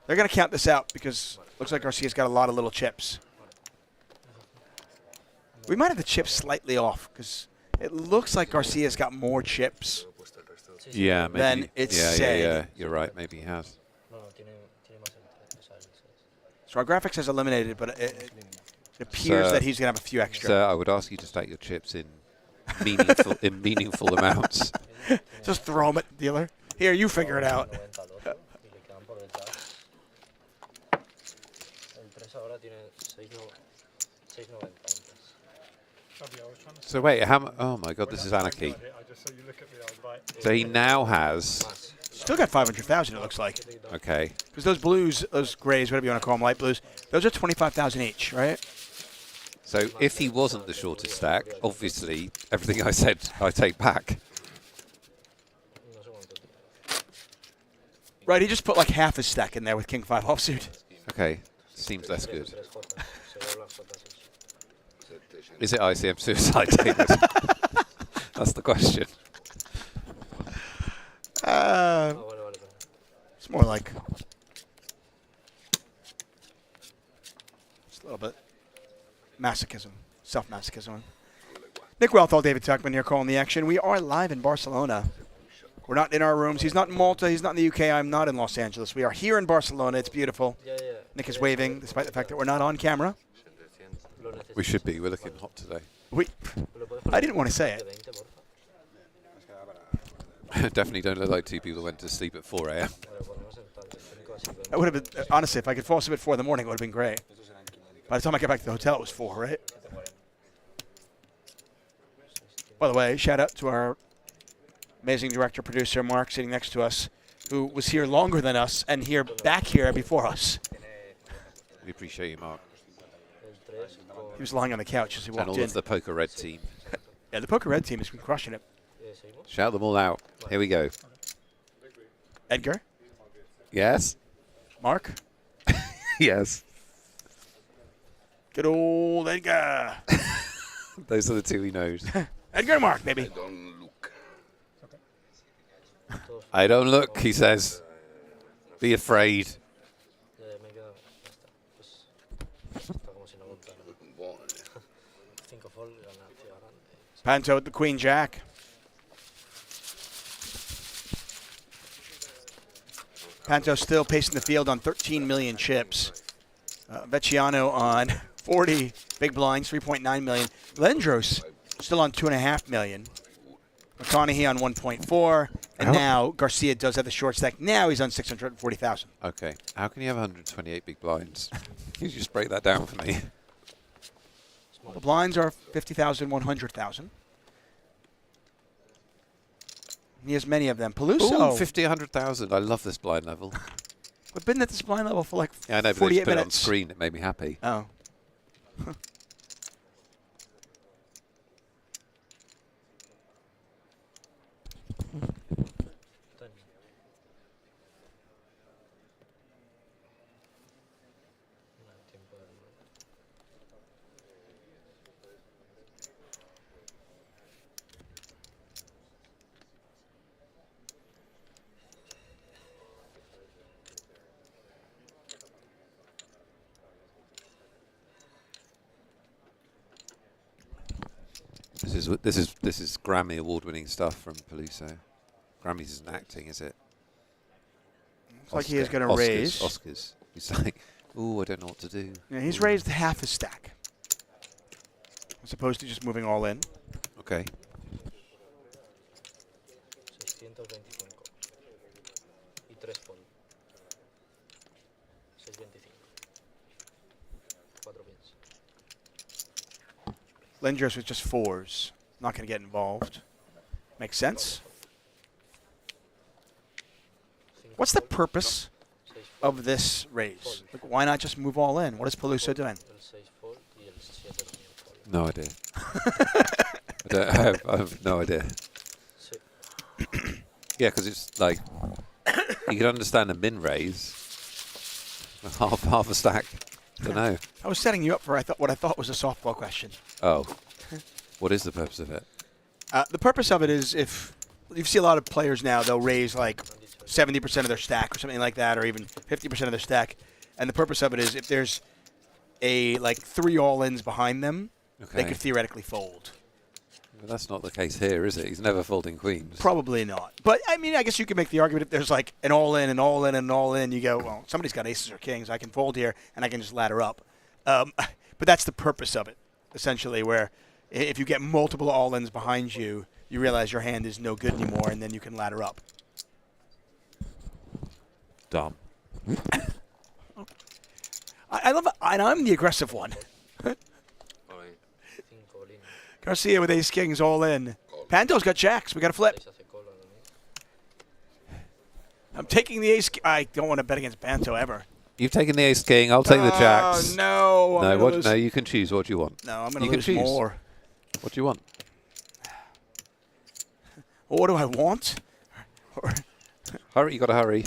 They're going to count this out because it looks like Garcia's got a lot of little chips. We might have the chips slightly off because it looks like Garcia's got more chips. Yeah, maybe. Then it's said. Yeah. You're right. Maybe he has. So our graphics has eliminated, but it appears that he's going to have a few extra. So I would ask you to stack your chips in meaningful amounts. Just throw them at the dealer. Here, you figure it out. So wait, oh my God, this is anarchy. So he now has. Still got 500,000. It looks like. Okay. Because those blues, those grays, whatever you want to call them, light blues, those are 25,000 each, right? So if he wasn't the shortest stack, obviously everything I said I take back. Right, he just put like half his stack in there with King 5 offsuit. Okay, seems less good. Is it ICM suicide, David? That's the question. It's more like just a little bit masochism, self-masochism. Nick Wealthall, David Tuckman here calling the action. We are live in Barcelona. We're not in our rooms. He's not in Malta. He's not in the UK. I'm not in Los Angeles. We are here in Barcelona. It's beautiful. Nick is waving, despite the fact that we're not on camera. We should be. We're looking hot today. I didn't want to say it. Definitely don't look like two people went to sleep at 4 a.m. That would have been, honestly, if I could fall asleep at 4 in the morning, it would have been great. By the time I got back to the hotel, it was 4, right? By the way, shout out to our amazing director, producer, Mark, sitting next to us, who was here longer than us and back here before us. We appreciate you, Mark. He was lying on the couch as he walked in. And all of the Poker Red team. Yeah, the Poker Red team has been crushing it. Shout them all out. Here we go. Edgar? Yes? Mark? Yes. Good old Edgar. Those are the two he knows. Edgar and Mark, baby. Don't look. I don't look, he says. Be afraid. Panto with the Queen Jack. Panto still pacing the field on 13 million chips. Vecchiano on 40 big blinds, 3.9 million. Lindroos still on 2.5 million. McConaughey on 1.4. And now Garcia does have the short stack. Now he's on 640,000. Okay. How can you have 128 big blinds? Can you just break that down for me? The blinds are 50,000, 100,000. He has many of them. Peluso. Ooh, 50, 100,000. I love this blind level. We've been at this blind level for like Yeah, I know, but they 48 just put it on minutes. screen. It made me happy. Oh. This is Grammy award-winning stuff from Peluso. Grammys isn't acting, is it? Looks like he is going to raise. Oscars. He's like, ooh, I don't know what to do. Yeah, he's raised half his stack, as opposed to just moving all in. Okay. 625. Y 3 fold. 625. 4 pins. Lindroos with just fours. Not going to get involved. Makes sense. What's the purpose of this raise? Like, why not just move all in? What is Peluso doing? El 6 fold y el 7 fold. No idea. I have no idea. Sí. Yeah, because it's like, you can understand a min raise. Half a stack. Don't know. I was setting you up for what I thought was a softball question. Oh. What is the purpose of it? The purpose of it is if you see a lot of players now, they'll raise like 70% of their stack or something like that, or even 50% of their stack. And the purpose of it is if there's like 3 all-ins behind them, they could theoretically fold. Well, that's not the case here, is it? He's never folding queens. Probably not. But, I mean, I guess you could make the argument if there's like an all-in, an all-in, and an all-in, you go, well, somebody's got aces or kings. I can fold here, and I can just ladder up. But that's the purpose of it, essentially, where if you get multiple all-ins behind you, you realize your hand is no good anymore, and then you can ladder up. Dumb. I love it. And I'm the aggressive one. Garcia with ace kings all in. Panto's got jacks. We got to flip. I'm taking the ace. I don't want to bet against Panto ever. You've taken the ace king. I'll take the jacks. Oh, no. No, you can choose what you want. No, I'm going to lose more. What do you want? Well, what do I want? Hurry, you got to hurry.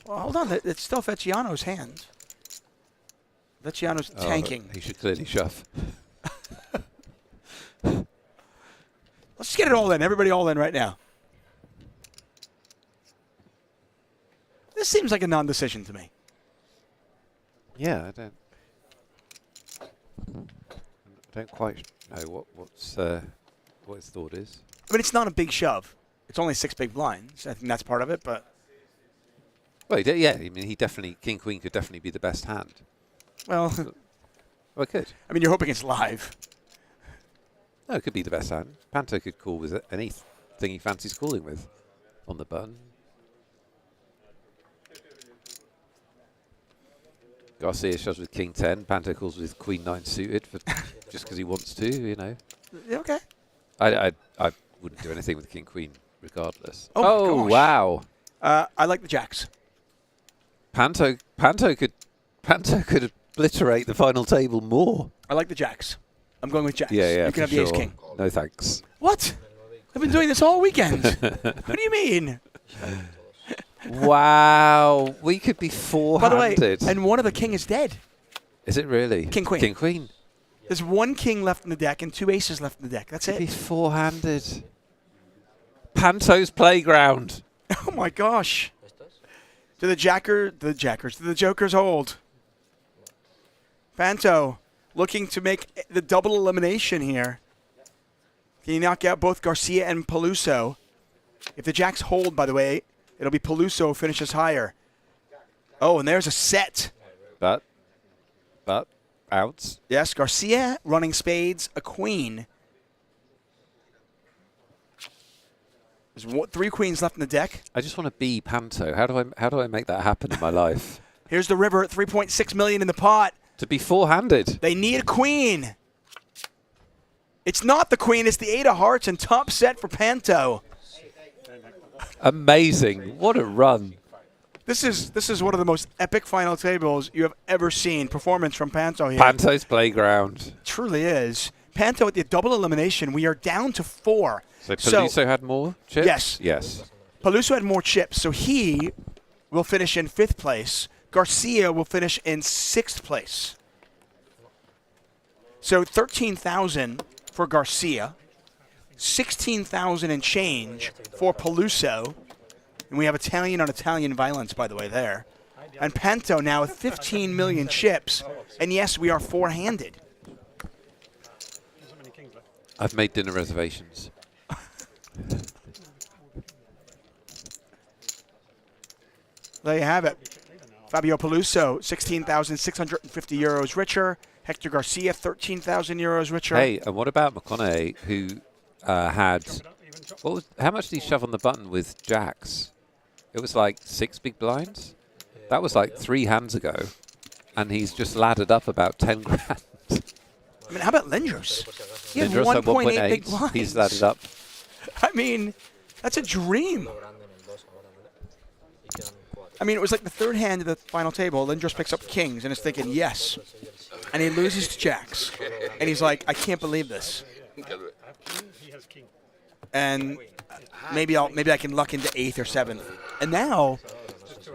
Well, hold on. It's still Vecchiano's hand. Vecchiano's tanking. He should clearly shove. Let's get it all in. Everybody all in right now. This seems like a non-decision to me. Yeah, I don't quite know what his thought is. I mean, it's not a big shove. It's only 6 big blinds. I think that's part of it, but... Well, yeah, I mean, King Queen could definitely be the best hand. Well, well, it could. I mean, you're hoping it's live. No, it could be the best hand. Panto could call with anything he fancies calling with on the button. Garcia shoves with King 10. Panto calls with Queen 9 suited just because he wants to, you know. Okay. I wouldn't do anything with King Queen regardless. Oh my gosh. Wow. I like the jacks. Panto could obliterate the final table more. I like the jacks. I'm going with jacks. Yeah, you can have the ace king. No thanks. What? I've been doing this all weekend. What do you mean? Wow, we could be four-handed. By the way, and one of the king is dead. Is it really? King queen. King queen. There's 1 king left in the deck and 2 aces left in the deck. That's Could be it. four-handed. Panto's playground. Oh my gosh. Do the jokers hold? Panto looking to make the double elimination here. Can he knock out both Garcia and Peluso? If the jacks hold, by the way, it'll be Peluso who finishes higher. Oh, and there's a set. But outs. Yes, Garcia running spades, a queen. There's 3 queens left in the deck. I just want to be Panto. How do I make that happen in my life? Here's the river, 3.6 million in the pot. To be four-handed. They need a queen. It's not the queen, it's the 8 of hearts and top set for Panto. Amazing. What a run. This is one of the most epic final tables you have ever seen. Performance from Panto here. Panto's playground. Truly is. Panto at the double elimination, we are down to 4. So Peluso had more chips? Yes. Yes. Peluso had more chips, so he will finish in 5th place. Garcia will finish in 6th place. So 13,000 for Garcia, 16,000 and change for Peluso. And we have Italian on Italian violence, by the way, there. And Panto now with 15 million chips. And yes, we are four-handed. I've made dinner reservations. There you have it. Fabio Peluso, 16,650 euros richer. Hector Garcia, 13,000 euros richer. Hey, and what about McConaughey, who had... how much did he shove on the button with jacks? It was like 6 big blinds? That was like 3 hands ago. And he's just laddered up about 10 grand. I mean, how about Lindroos? He had Lindroos had 1.8 big blinds. He's laddered up. I mean, that's a dream. I mean, it was like the 3rd hand of the final table. Lindroos picks up kings and is thinking, yes. And he loses to jacks. And he's like, I can't believe this. He has king. And maybe I can luck into 8th or 7th. And now,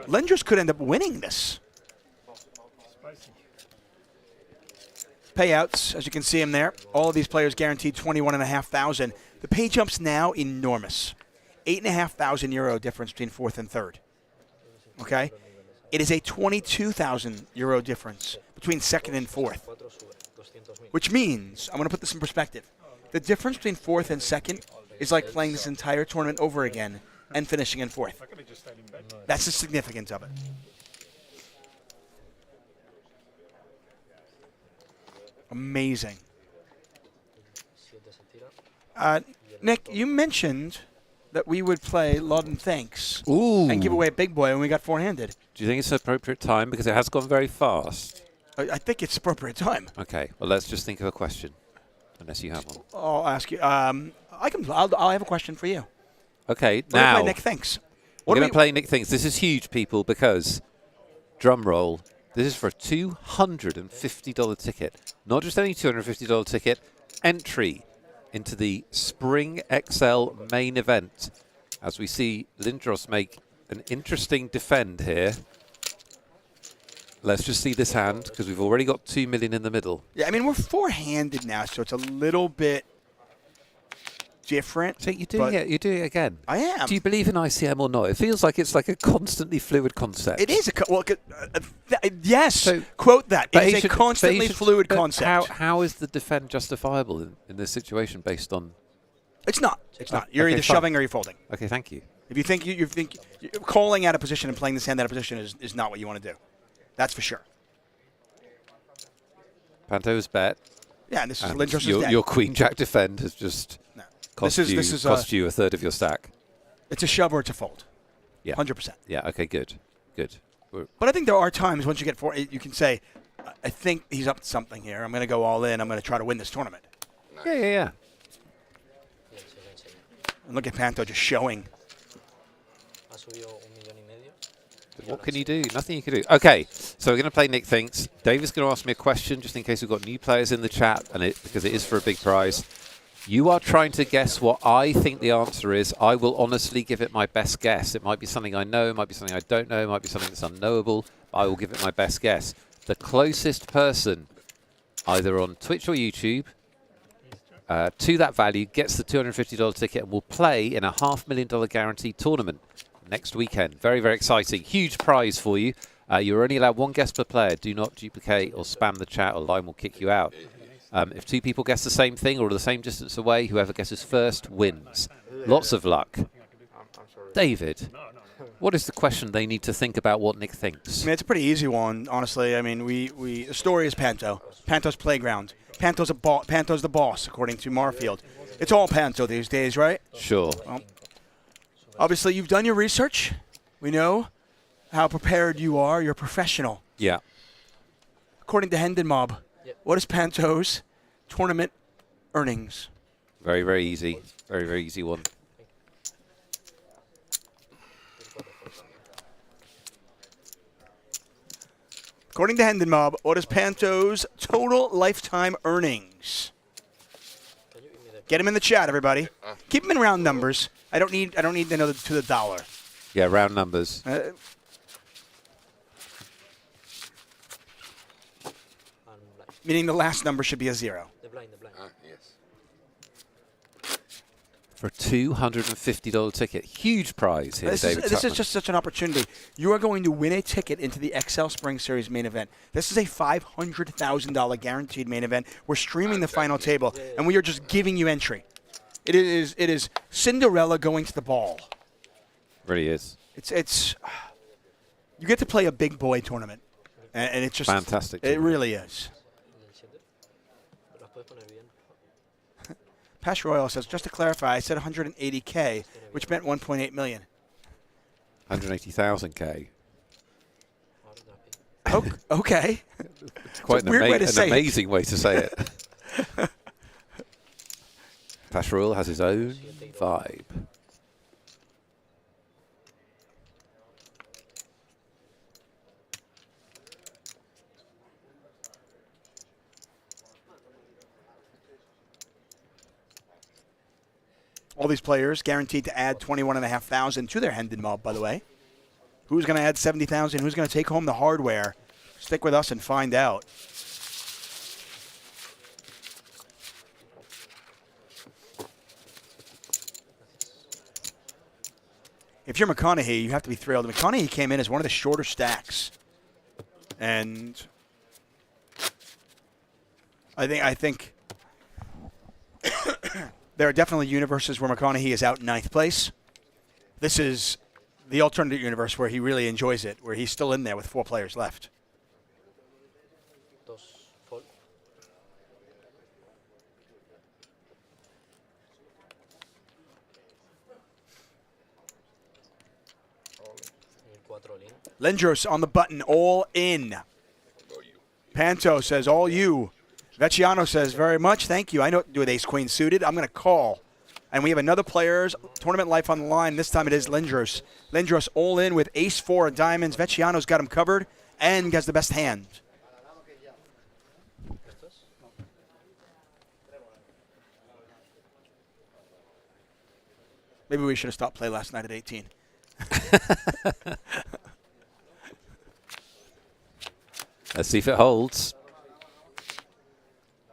Lindroos could end up winning this. Payouts, as you can see them there. All of these players guaranteed 21,500. The pay jump's now enormous. 8,500 euro difference between 4th and 3rd. Okay? It is a 22,000 euro difference between 2nd and 4th. Which means, I'm going to put this in perspective. The difference between 4th and 2nd is like playing this entire tournament over again and finishing in 4th. That's the significance of it. Amazing. Nick, you mentioned that we would play Lord and Thanks and give away a big boy when we got four-handed. Do you think it's an appropriate time? Because it has gone very fast. I think it's appropriate time. Okay, well, let's just think of a question, unless you have one. I'll ask you. I'll have a question for you. Okay, We're now gonna play Nick Thinks. we're going to play Nick Thinks. This is huge, people, because, drum roll, this is for a $250 ticket. Not just any $250 ticket, entry into the Spring XL main event. As we see Lindroos make an interesting defend here. Let's just see this hand, because we've already got 2 million in the middle. Yeah, I mean, we're four-handed now, so it's a little bit different. So you're doing it. You're doing it again. I am. Do you believe in ICM or not? It feels like it's like a constantly fluid concept. It is yes. So, quote that. but It's a constantly fluid but concept. How is the defend justifiable in this situation based on? It's not. It's not. You're okay, either fine. shoving or you're folding. Okay, thank you. If you think you think calling out a position and playing this hand out of position is not what you want to do. That's for sure. Panto's bet. Yeah, and this is And Lindroos' deck. your Queen Jack defend has just cost you a third of your stack. It's a shove or it's a fold. Yeah, 100%. Yeah. Okay. Good. Good. But I think there are times once you get four, you can say, I think he's up to something here. I'm going to go all in. I'm going to try to win this tournament. Yeah. And look at Panto just showing. What can you do? Nothing you can do. Okay, so we're going to play Nick Thinks. David's going to ask me a question just in case we've got new players in the chat, and because it is for a big prize. You are trying to guess what I think the answer is. I will honestly give it my best guess. It might be something I know, it might be something I don't know, it might be something that's unknowable, but I will give it my best guess. The closest person, either on Twitch or YouTube, to that value gets the $250 ticket and will play in a $500,000 guaranteed tournament next weekend. Very, very exciting. Huge prize for you. You're only allowed one guess per player. Do not duplicate or spam the chat or line will kick you out. If 2 people guess the same thing or the same distance away, whoever guesses first wins. Lots of luck. David, what is the question they need to think about what Nick thinks? I mean, it's a pretty easy one, honestly. I mean, the story is Panto. Panto's playground. Panto's the boss, according to Marfield. It's all Panto these days, right? Sure. Well, Obviously, you've done your research. We know how prepared you are. You're a professional. Yeah. According to Hendon Mob, Yep. what is Panto's tournament earnings? Very, very easy. Very, very easy one. According to Hendon Mob, what is Panto's total lifetime earnings? Can you give me the Get him in the chat, everybody. Keep him in round numbers. I don't need to know to the dollar. Yeah, round numbers. and blind? Meaning the last number should be a 0. The blind, the blind. Yes. For a $250 ticket. Huge prize here, David This is Tupman. just such an opportunity. You are going to win a ticket into the XL Spring Series main event. This is a $500,000 guaranteed main event. We're streaming the final table, and we are just giving you entry. It is Cinderella going to the ball. Really is. It's you get to play a big boy tournament, and it's just Fantastic It tournament. really is. El 7. Las puedes poner bien. Pash Royal says, just to clarify, I said 180K, which meant 1.8 million. 180,000K. Ahora está bien. Okay. Quite a weird way to say it. amazing way to say it. Pash Royal has his own vibe. All these players guaranteed to add 21,500 to their Hendon Mob, by the way. Who's going to add 70,000? Who's going to take home the hardware? Stick with us and find out. If you're McConaughey, you have to be thrilled. McConaughey came in as one of the shorter stacks. And I think there are definitely universes where McConaughey is out in 9th place. This is the alternate universe where he really enjoys it, where he's still in there with 4 players left. Dos fold. Y 4 link. Lindroos on the button, all in. Panto says, all you. Vecchiano says, very much, thank you. I know what to do with ace-queen suited. I'm going to call. And we have another player's tournament life on the line. This time it is Lindroos. Lindroos all in with ace-4 of diamonds. Vecchiano's got him covered and has the best hand. Maybe we should have stopped play last night at 18. Let's see if it holds.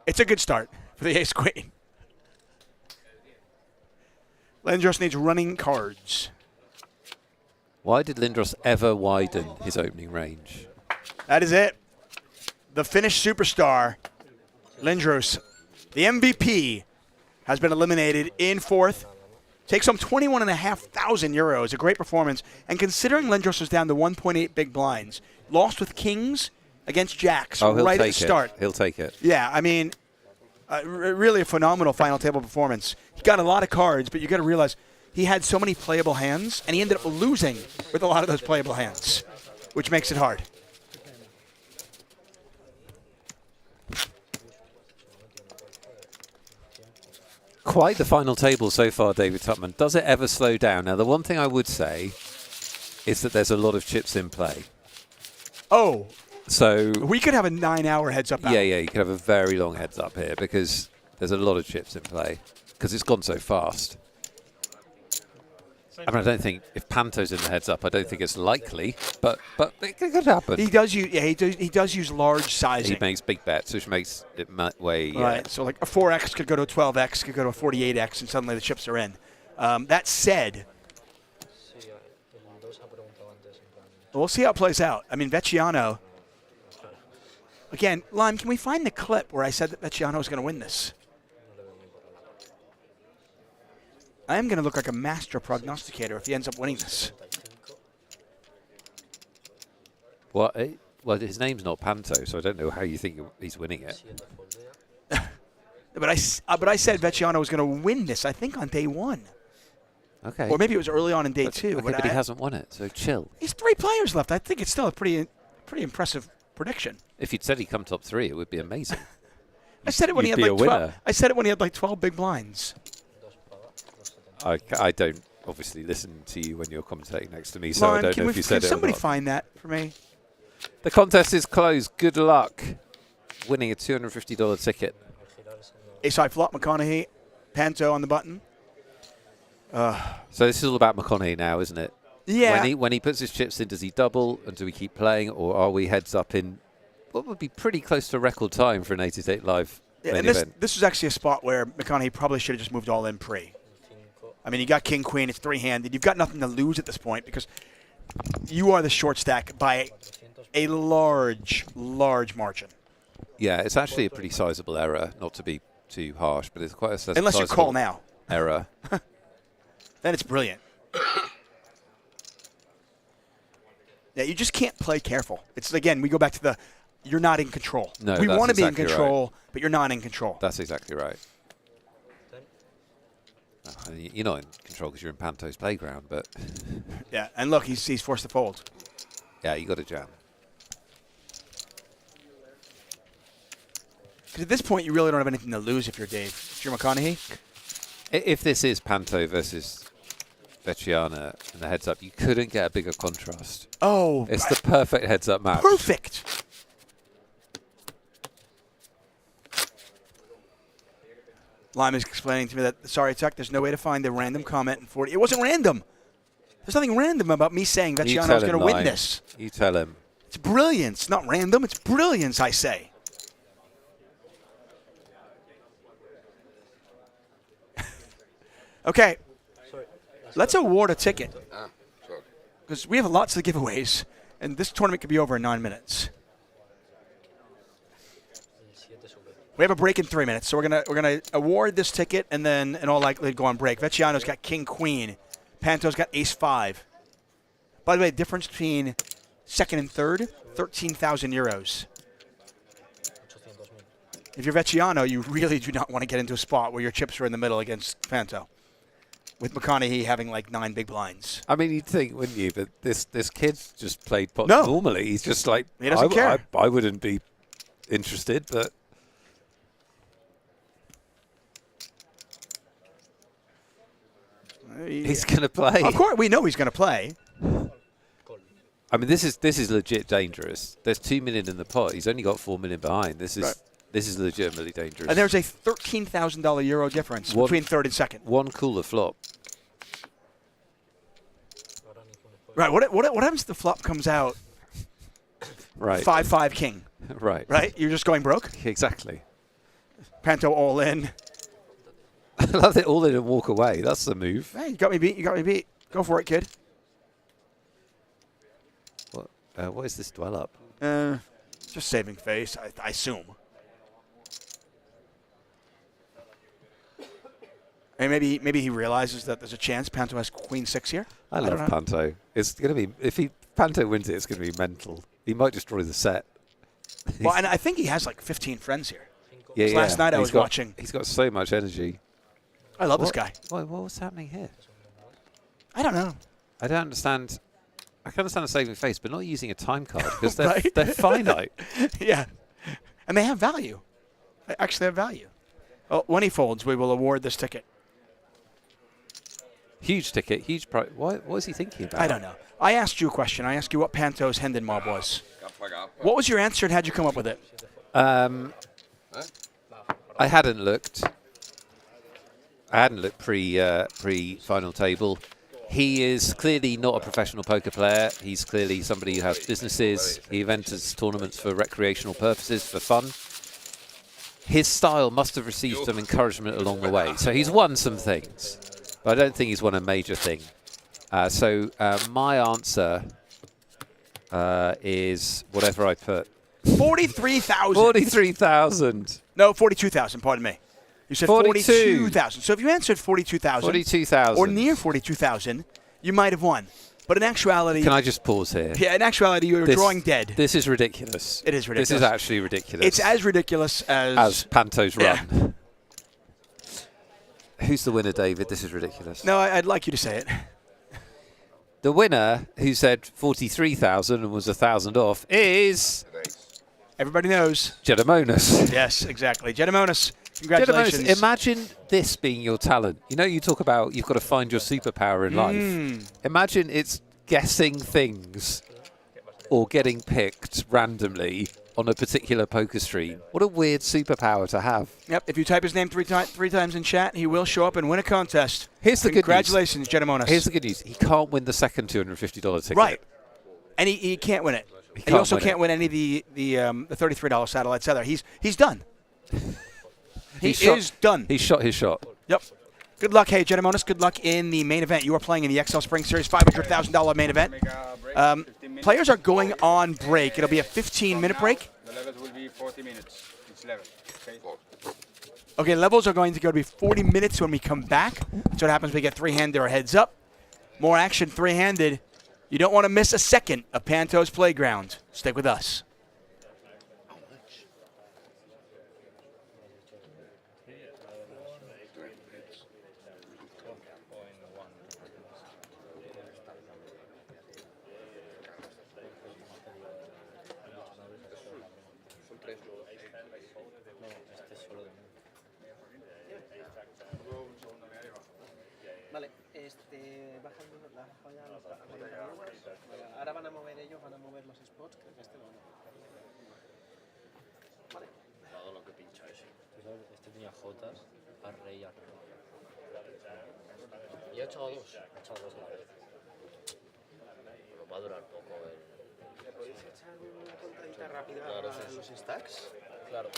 It's a good start for the ace-queen. Lindroos needs running cards. Why did Lindroos ever widen his opening range? That is it. The Finnish superstar, Lindroos, the MVP, has been eliminated in 4th. Takes home 21,500 euros. A great performance. And considering Lindroos was down to 1.8 big blinds, lost with kings against jacks Oh, he'll right at take the start. it. He'll take it. Yeah, I mean, really a phenomenal final table performance. He got a lot of cards, but you got to realize he had so many playable hands, and he ended up losing with a lot of those playable hands, which makes it hard. Quite the final table so far, David Tupman. Does it ever slow down? Now, the one thing I would say is that there's a lot of chips in play. Oh, So, we could have a 9-hour heads-up yeah, you could have a very long heads up here because there's a lot of chips in play because it's gone so fast. I mean, I don't think if Panto's in the heads up, I don't think it's likely, but it could happen. He does use he does use large sizing. He makes big bets, which makes it way. Right. So like a 4x could go to a 12x, could go to a 48x, and suddenly the chips are in. That said, Sí, el 2 ha preguntado antes. En plan, we'll see how it plays out. I mean, Vecchiano. Again, Lime, can we find the clip where I said that Vecchiano was going to win this? I am going to look like a master prognosticator if he ends up winning this. 35. Well, his name's not Panto, so I don't know how you think he's winning it. 7 foldea. But I said Vecchiano was going to win this, I think, on day 1. Okay. Or maybe it was early on in day 2. Okay, but he hasn't won it, so chill. He's 3 players left. I think it's still a pretty impressive prediction. If you'd said he'd come top 3, it would be amazing. I said it when he You'd had be like a 12. winner. I said it when he had like 12 big blinds. I don't obviously listen to you when you're commentating next to me, so I don't know if you said can it or somebody not. find that for me? The contest is closed. Good luck winning a $250 ticket. Ace-high flop, McConaughey, Panto on the button. So this is all about McConaughey now, isn't it? Yeah. When he puts his chips in, does he double, and do we keep playing, or are we heads up in what would be pretty close to record time for an 888 live main and event? this is actually a spot where McConaughey probably should have just moved all in pre. I mean, you got king, queen, it's 3-handed. You've got nothing to lose at this point because you are the short stack by a large, large margin. Yeah, it's actually a pretty sizable error, not to be too harsh, but it's quite a sizable Unless you call now. Error. Then it's brilliant. Yeah, you just can't play careful. It's, again, we go back to the you're not in control. No, we that's want to be in exactly control, right. but you're not in control. That's exactly right. You're not in control because you're in Panto's playground, but Yeah, and look, he's forced to fold. yeah, you got to jam. Because at this point, you really don't have anything to lose if you're Dave. If you're McConaughey. If this is Panto versus Vecchiana in the heads up, you couldn't get a bigger contrast. Oh, It's the perfect heads up match. perfect. Lime is explaining to me that, sorry, Tuck, there's no way to find the random comment in 40. It wasn't random. There's nothing random about me saying You Vecchiano's tell going him, to win Lime. this. You tell him. It's brilliance. It's not random. It's brilliance, I say. Okay. Let's award a ticket. Sorry. Because we have lots of giveaways, and this tournament could be over in 9 minutes. We have a break in 3 minutes, so we're gonna award this ticket, and then in all likelihood go on break. Vecchiano's got king queen, Panto's got ace 5. By the way, the difference between second and third, 13,000 euros. If you're Vecchiano, you really do not want to get into a spot where your chips are in the middle against Panto, with McConaughey having like 9 big blinds. I mean, you'd think, wouldn't you, that this kid's just played pot No. normally. He's just like, He doesn't care. I wouldn't be interested, but he's going to play. Of course, we know he's going to play. I mean, this is legit dangerous. There's 2 million in the pot. He's only got 4 million behind. This is legitimately dangerous. And there's a $13,000 euro difference between third and second. One cooler flop. Right. What happens if the flop comes out Right. 5-5 king? Right. Right. You're just going broke. Exactly. Panto all in. I love it all in and walk away. That's the move. Hey, you got me beat. You got me beat. Go for it, kid. What is this dwell up? Just saving face, I assume. And maybe he realizes that there's a chance Panto has queen 6 here. I don't love know. Panto. It's going to be, if Panto wins it, it's going to be mental. He might destroy the set. Well, and I think he has like 15 friends here. Yeah, Last night I He's was got- watching. He's got so much energy. I love this guy. What was happening here? I don't know. I don't understand. I can understand a saving face, but not using a time card because they're, Right? they're finite. Yeah. And they have value. They actually have value. Well, when he folds, we will award this ticket. Huge ticket, huge price. What is he thinking about? I don't know. I asked you a question. I asked you what Panto's Hendon mob was. What was your answer and how'd you come up with it? I hadn't looked. Pre final table. He is clearly not a professional poker player. He's clearly somebody who has businesses. He enters tournaments for recreational purposes, for fun. His style must have received some encouragement along the way. So he's won some things, but I don't think he's won a major thing. So my answer is whatever I put. 43,000. 43,000. No, 42,000, pardon me. You said 42,000. So if you answered 42,000 42,000. or near 42,000, you might have won. But in actuality, Can I just pause here? yeah, in actuality, you were drawing dead. This is ridiculous. It is ridiculous. This is actually ridiculous. It's as ridiculous as Panto's run. Yeah. Who's the winner, David? This is ridiculous. No, I'd like you to say it. The winner, who said 43,000 and was 1,000 off, is Everybody knows. Gedemonis. Yes, exactly. Gedemonis, congratulations. Gedemonis, imagine this being your talent. You know, you talk about you've got to find your superpower in life. Imagine it's guessing things or getting picked randomly on a particular poker stream. What a weird superpower to have. Yep, if you type his name three times in chat, he will show up and win a contest. Here's the good news. Congratulations, Gedemonis. Here's the good news. He can't win the second $250 ticket. Right. And he can't win it. He also can't win any of the $33 satellites either. He's done. He is done. He shot his shot. Yep. Good luck, hey, Gedemonis. Good luck in the main event. You are playing in the XL Spring Series $500,000 main event. Players are going on break. It'll be a 15-minute break. The levels will be 40 minutes. Each level. Okay. Okay, levels are going to go to be 40 minutes when we come back. That's what happens when we get three-handed or heads up. More action three-handed. You don't want to miss a second of Panto's Playground. Stick with us. Vale, bajan la joya a los ahora van a mover ellos, van a mover los spots, creo que este lo van a Vale. Dado lo que pincha ese. Este tenía Jotas, a rey, a rey. Y ha echado dos. Ha echado dos a la vez. Pero va a durar poco el... ¿Le podéis echar una contradita rápida a los stacks? Claro.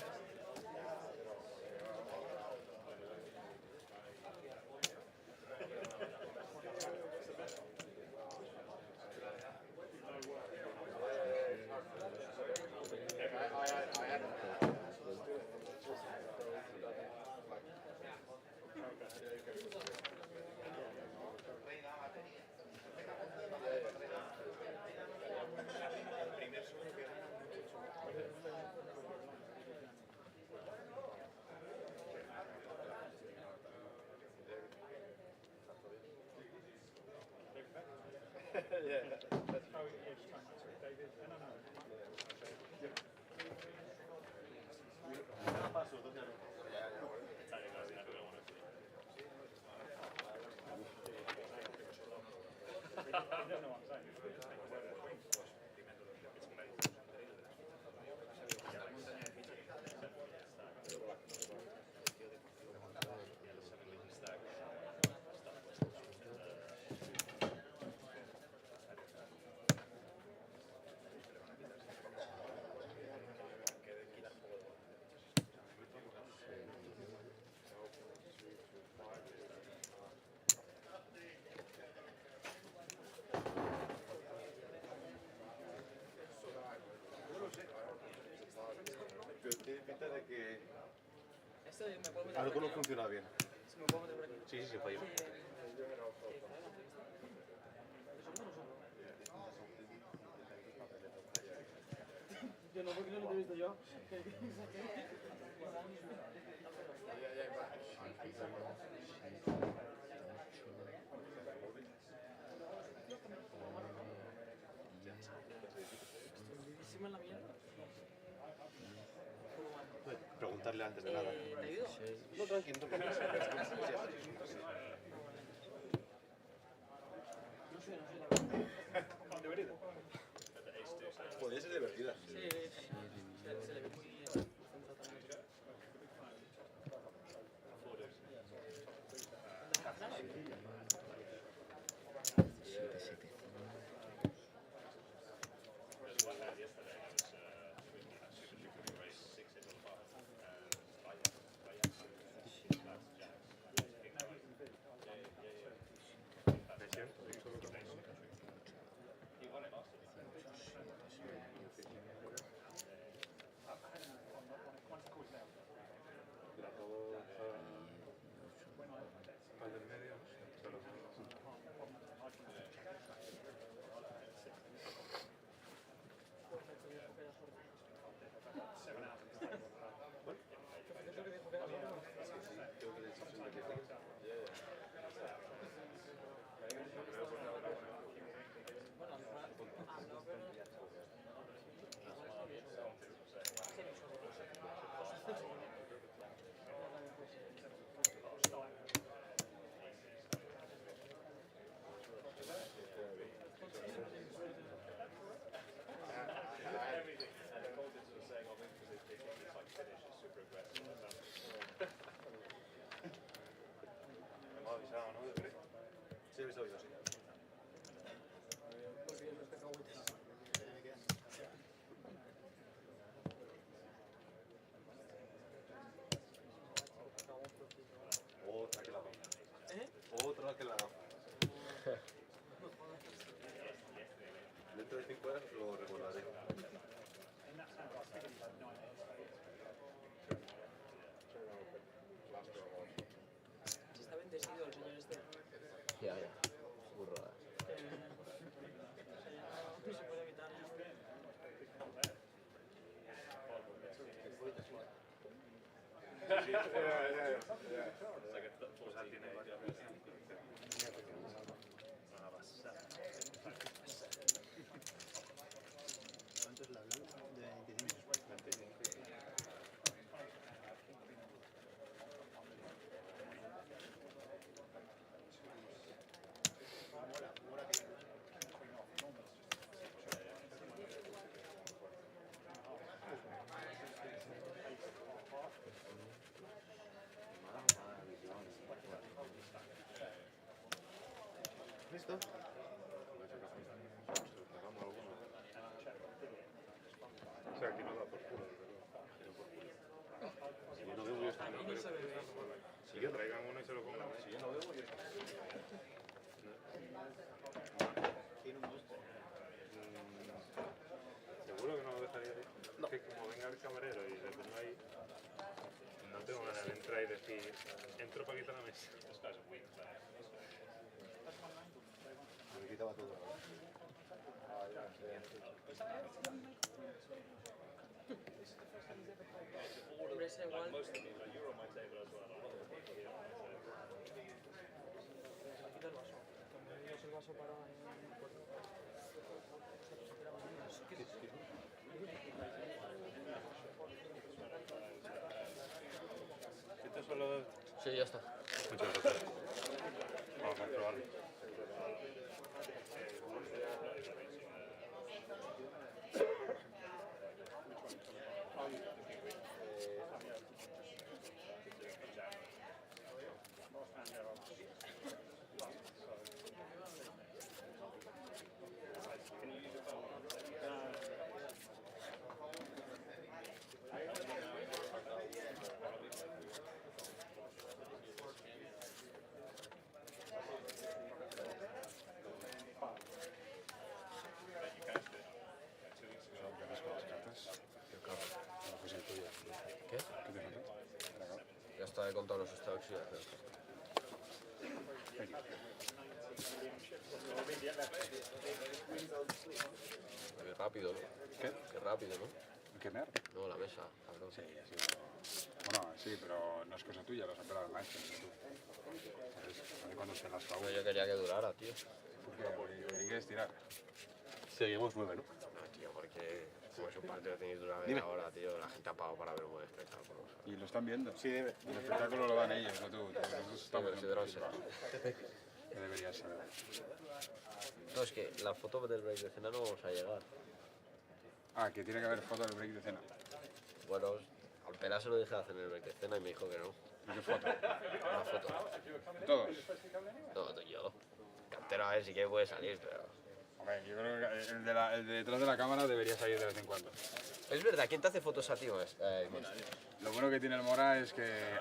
Algo no funciona bien. Sí, falló. Yo no, porque no lo he visto yo. Preguntarle antes de nada. No, tranquilo, no pasa nada. Podría ser divertida. habéis oído, sí. Otra que la gafa. Otra que la gafa. Dentro de 5 horas lo recordaré. Está bendecido el señor este. Ya, burrada. No se puede evitar. ¿Cuánto es la blanca? De 25. ¿Listo? O sea, aquí no da por culo, si yo no bebo, yo está bien, pero... Si yo traigan uno y se lo pongan. Si yo no bebo, yo está bien. Tiene un gusto. ¿Seguro que no lo dejaría ahí? No. Es que como venga el camarero y le pongo ahí, no tengo ganas de entrar y decir, entro para quitar la mesa. Me quitaba todo. Hombre, es igual. Quita el vaso. El vaso para... ¿Esto solo...? Sí, ya está. Muchas gracias. Vamos a probarlo. ¿Qué? Ya está, he contado los stocks y ya está. Qué rápido, ¿no? ¿Qué? Qué rápido, ¿no? ¿Qué mer? No, la mesa, cabrón. Sí, sí. Bueno, sí, pero no es cosa tuya, lo has apelado al maestro, no tú. Entonces, a ver cuándo se las No, favor. yo quería que durara, tío. ¿Por qué quieres tirar? Seguimos 9, ¿no? No, tío, porque como es un partido tenéis de una media hora, tío, la gente ha pagado para ver un buen espectáculo. ¿Sabes? Y lo están viendo. Sí, debe. El espectáculo lo dan ellos, no tú. Nosotros estamos pero si de Ronse. que deberías saber. No, es que la foto del break de cena no vamos a llegar. Ah, que tiene que haber foto del break de cena. Bueno, al Pela se lo dije hacer en el break de cena y me dijo que no. ¿De qué foto? Una foto. ¿De todos? No, yo. Cartero a ver si que puede salir, pero... Hombre, yo creo que el de detrás de la cámara debería salir de vez en cuando. Es verdad, ¿quién te hace fotos a ti? Lo bueno que tiene el Mora es que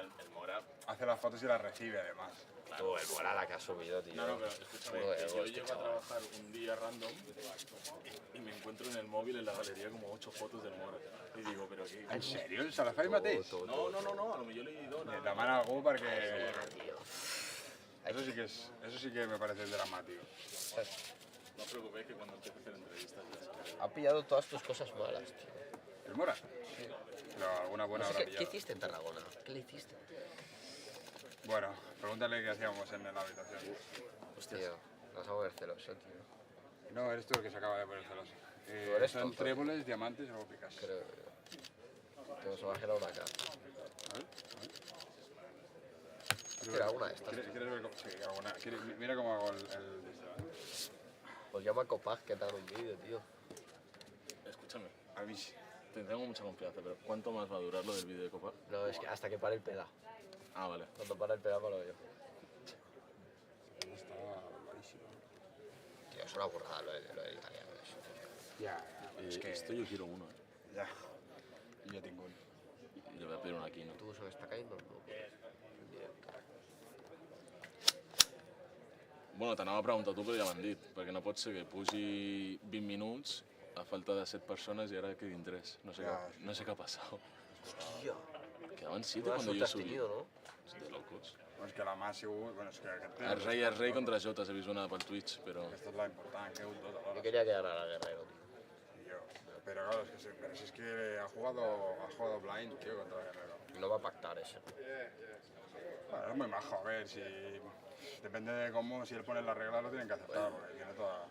hace las fotos y las recibe además. Tú, el Mora la que has subido, tío. No, pero escúchame, Puro que ego yo este llego a chaval. trabajar un día random y me encuentro en el móvil en la galería como 8 fotos del Mora. Y digo, pero qué... ¿En serio? ¿El Salafai mateix? No, a lo mejor le he ido De nada. la mano algú perquè... Tío. Eso sí que me parece dramático. No os preocupéis que cuando empiece a hacer entrevistas ya sabré. Ha pillado todas tus cosas malas, tío. ¿El Mora? Pero alguna buena No sé habrá ¿qué pillado. hiciste en Tarragona? ¿Qué le hiciste? Bueno, pregúntale qué hacíamos en la habitación. Tío, nos vamos a ver celoso, tío. No, eres tú el que se acaba de poner celoso. eres Son tonto. tréboles, diamantes o picas. Creo que... Te vas a bajar una cara. A ver, a ver. Tira alguna de estas. ¿Quieres ver cómo? Sí, alguna. Mira cómo hago el Pues llama a Copag que te haga un vídeo, tío. Escúchame, a mí sí. te tengo mucha confianza, pero ¿cuánto más va a durar lo del vídeo de Copa? No, es que hasta que pare el pela. Ah, vale. Cuando para el pela, lo veo. Está malísimo. Es una burrada lo del italiano. Eso. Ya, es que... Esto yo quiero uno, Ya, jo tinc un. I jo voy a pedir un aquí, no? Tu se m'està caient del tot. Bueno, t'anava a preguntar tu, però ja m'han dit, perquè no pot ser que pugi 20 minuts a falta de 7 persones y ahora quedin 3. No sé, no sé qué ha pasado. Hòstia, Quedaban 7 quina cuando sort yo has subí. tenido, no? Es de locos. És que la mà ha sigut... Bueno, és que aquest Es rey contra Jotas, he vist una pel Twitch, però... Aquesta és la important, que he hagut tot Yo alhora. quería que ganara Guerrero, tío. Y yo. Pero claro, pero si es que ha jugado blind, tío, contra Guerrero. No va a pactar ese. Bueno, es muy majo, a ver, si... Depende de cómo, si él pone las reglas lo tienen que aceptar, porque tiene toda...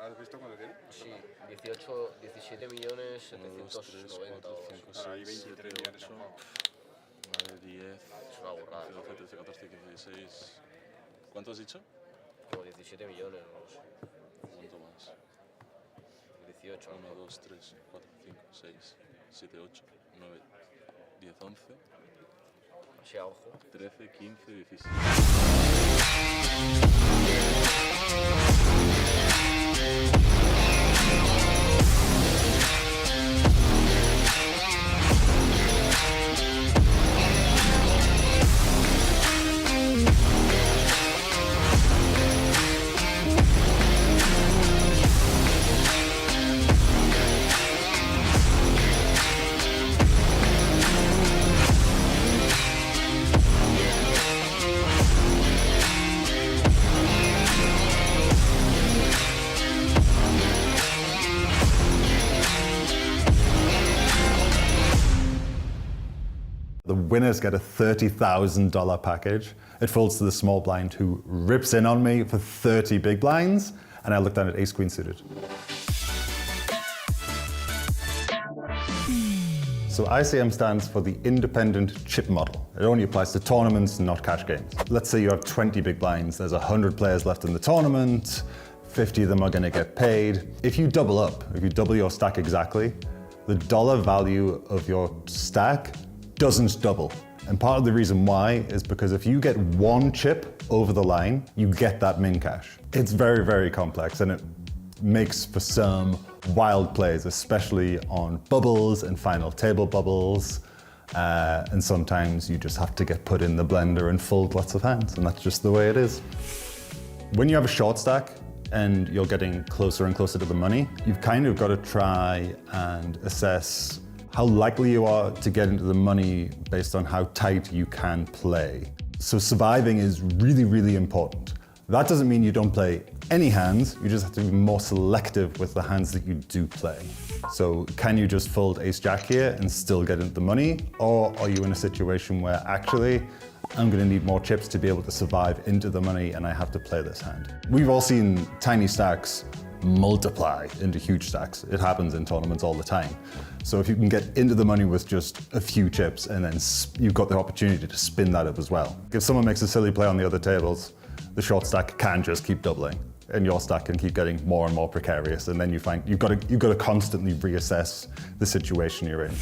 ¿Has visto cuánto tiene? Sí, 17 millones 790 o 5, Ahora hay 6, 23 millones en juego. 9, 10, Es una burrada. 12, 13, 14, 15, 16... ¿Cuánto has dicho? Como 17 millones, no lo sé. ¿Cuánto más? 18, 1, 2, 3, 4, 5, 6, 7, 8, 9, 10, 11, así a ojo. 13, 15, 16... The winners get a $30,000 package. It folds to the small blind who rips in on me for 30 big blinds, and I look down at ace queen suited. So ICM stands for the Independent Chip Model. It only applies to tournaments, not cash games. Let's say you have 20 big blinds. There's 100 players left in the tournament. 50 of them are going to get paid. If you double up, if you double your stack exactly, the dollar value of your stack doesn't double. And part of the reason why is because if you get one chip over the line, you get that min cash. It's very, very complex, and it makes for some wild plays, especially on bubbles and final table bubbles. And sometimes you just have to get put in the blender and fold lots of hands, and that's just the way it is. When you have a short stack and you're getting closer and closer to the money, you've kind of got to try and assess how likely you are to get into the money based on how tight you can play. So surviving is really, really important. That doesn't mean you don't play any hands, you just have to be more selective with the hands that you do play. So can you just fold ace-jack here and still get into the money? Or are you in a situation where actually, I'm gonna need more chips to be able to survive into the money and I have to play this hand? We've all seen tiny stacks multiply into huge stacks. It happens in tournaments all the time. So if you can get into the money with just a few chips and then you've got the opportunity to spin that up as well. If someone makes a silly play on the other tables, the short stack can just keep doubling and your stack can keep getting more and more precarious, and then you find you've got to constantly reassess the situation you're in.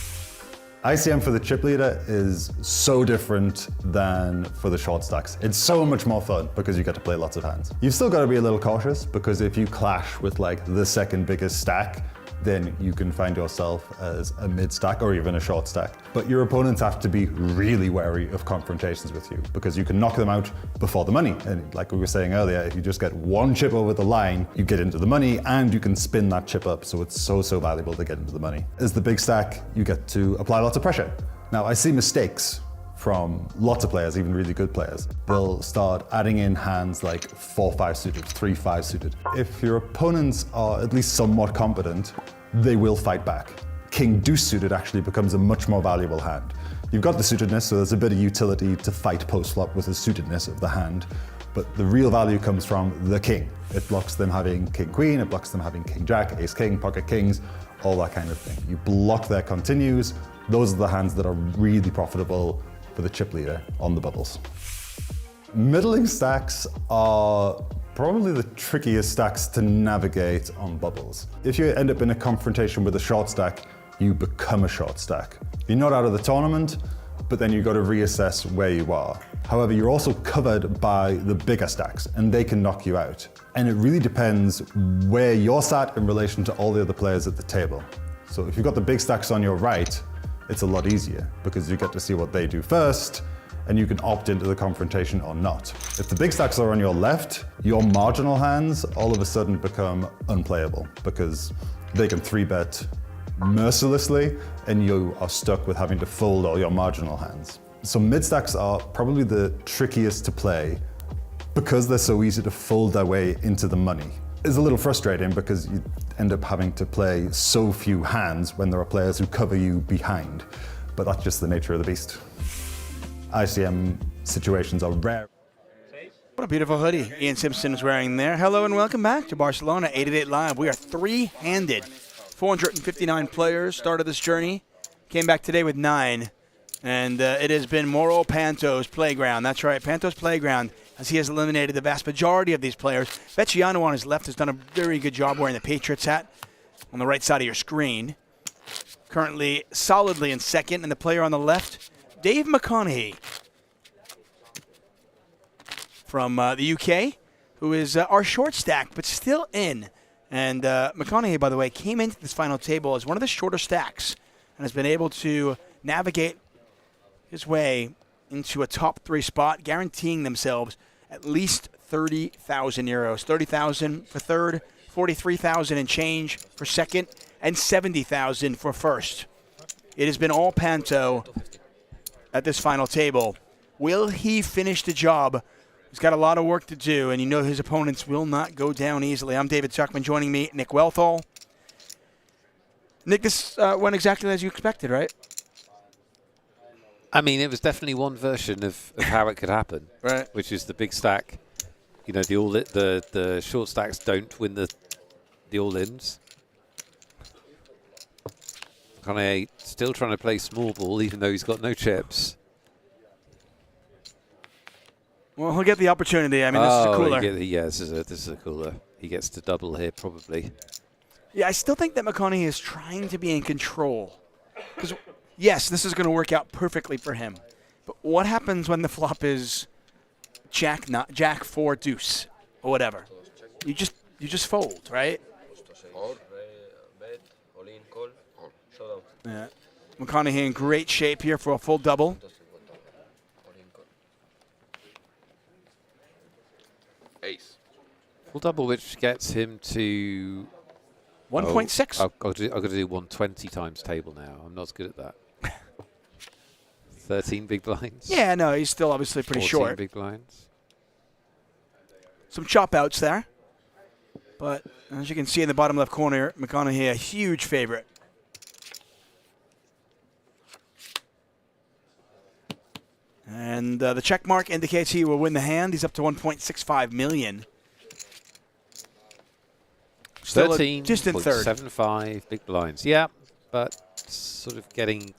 ICM for the chip leader is so different than for the short stacks. It's so much more fun because you get to play lots of hands. You've still got to be a little cautious because if you clash with like the second biggest stack, then you can find yourself as a mid stack or even a short stack. But your opponents have to be really wary of confrontations with you because you can knock them out before the money. And like we were saying earlier, if you just get one chip over the line, you get into the money and you can spin that chip up. So it's so valuable to get into the money. As the big stack, you get to apply lots of pressure. Now I see mistakes from lots of players, even really good players. They'll start adding in hands like 4-5 suited, 3-5 suited. If your opponents are at least somewhat competent, they will fight back. King deuce suited actually becomes a much more valuable hand. You've got the suitedness, so there's a bit of utility to fight post-flop with the suitedness of the hand, but the real value comes from the king. It blocks them having king-queen, it blocks them having king-jack, ace-king, pocket kings, all that kind of thing. You block their continues. Those are the hands that are really profitable for the chip leader on the bubbles. Middling stacks are probably the trickiest stacks to navigate on bubbles. If you end up in a confrontation with a short stack, you become a short stack. You're not out of the tournament, but then you've got to reassess where you are. However, you're also covered by the bigger stacks, and they can knock you out. And it really depends where you're sat in relation to all the other players at the table. So if you've got the big stacks on your right, it's a lot easier because you get to see what they do first, and you can opt into the confrontation or not. If the big stacks are on your left, your marginal hands all of a sudden become unplayable because they can 3-bet mercilessly and you are stuck with having to fold all your marginal hands. So mid stacks are probably the trickiest to play because they're so easy to fold their way into the money. It's a little frustrating because you end up having to play so few hands when there are players who cover you behind, but that's just the nature of the beast. ICM situations are rare. What a beautiful hoodie Ian Simpson is wearing there. Hello and welcome back to Barcelona 888 Live. We are three-handed. 459 players started this journey. Came back today with 9. And it has been Moro Panto's playground. That's right, Panto's playground, as he has eliminated the vast majority of these players. Vecchiano on his left has done a very good job wearing the Patriots hat on the right side of your screen. Currently solidly in second, and the player on the left, Dave McConaughey from the UK, who is our short stack, but still in. And McConaughey, by the way, came into this final table as one of the shorter stacks and has been able to navigate his way into a top 3 spot, guaranteeing themselves at least 30,000 euros. 30,000 for third, 43,000 and change for second, and 70,000 for first. It has been all Panto at this final table. Will he finish the job? He's got a lot of work to do, and you know his opponents will not go down easily. I'm David Tuckman. Joining me, Nick Welthall. Nick, this went exactly as you expected, right? I mean, it was definitely one version of how it could happen, right? Which is the big stack. You know, the short stacks don't win the all-ins. Kanye still trying to play small ball, even though he's got no chips. Well, he'll get the opportunity. I mean, this is a cooler. This is a cooler. He gets to double here, probably. Yeah, I still think that McConaughey is trying to be in control. Because, yes, this is going to work out perfectly for him. But what happens when the flop is Jack 4 deuce or whatever? You just fold, right? Bet, all in, call, showdown. Yeah. McConaughey in great shape here for a full double. Ace. Full double, which gets him to 1.6. I've got to do 120 times table now. I'm not as good at that. 13 big blinds. Yeah, no, he's still obviously pretty 14 short. Big blinds. Some chop outs there. But as you can see in the bottom left corner, McConaughey a huge favorite. And the check mark indicates he will win the hand. He's up to 1.65 million. Still 13.75 big blinds. Yeah, but sort of getting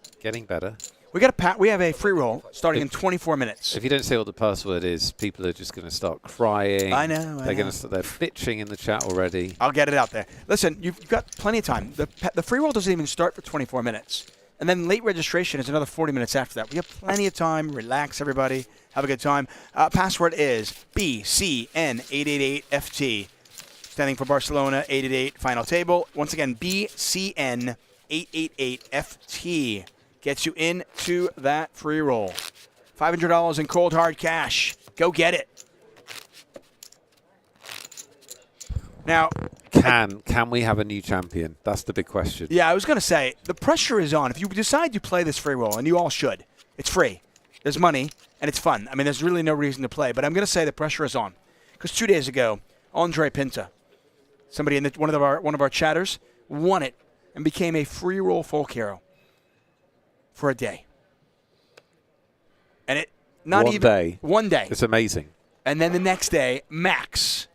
better. We have a free roll starting in 24 minutes. If you don't say what the password is, people are just going to start crying. I know. They're bitching in the chat already. I'll get it out there. Listen, you've got plenty of time. The free roll doesn't even start for 24 minutes. And then late registration is another 40 minutes after that. We have plenty of time. Relax, everybody. Have a good time. Password is BCN888FT, standing for Barcelona 888 final table. Once again, BCN888FT gets you into that free roll. $500 in cold hard cash. Go get it. Now, can we have a new champion? That's the big question. Yeah, I was going to say, the pressure is on. If you decide to play this free roll, and you all should, it's free. There's money, and it's fun. I mean, there's really no reason to play. But I'm going to say the pressure is on. Because 2 days ago, Andre Pinta, somebody in one of our chatters, won it and became a free roll folk hero for a day. And it one day. It's amazing. And then the next day, Max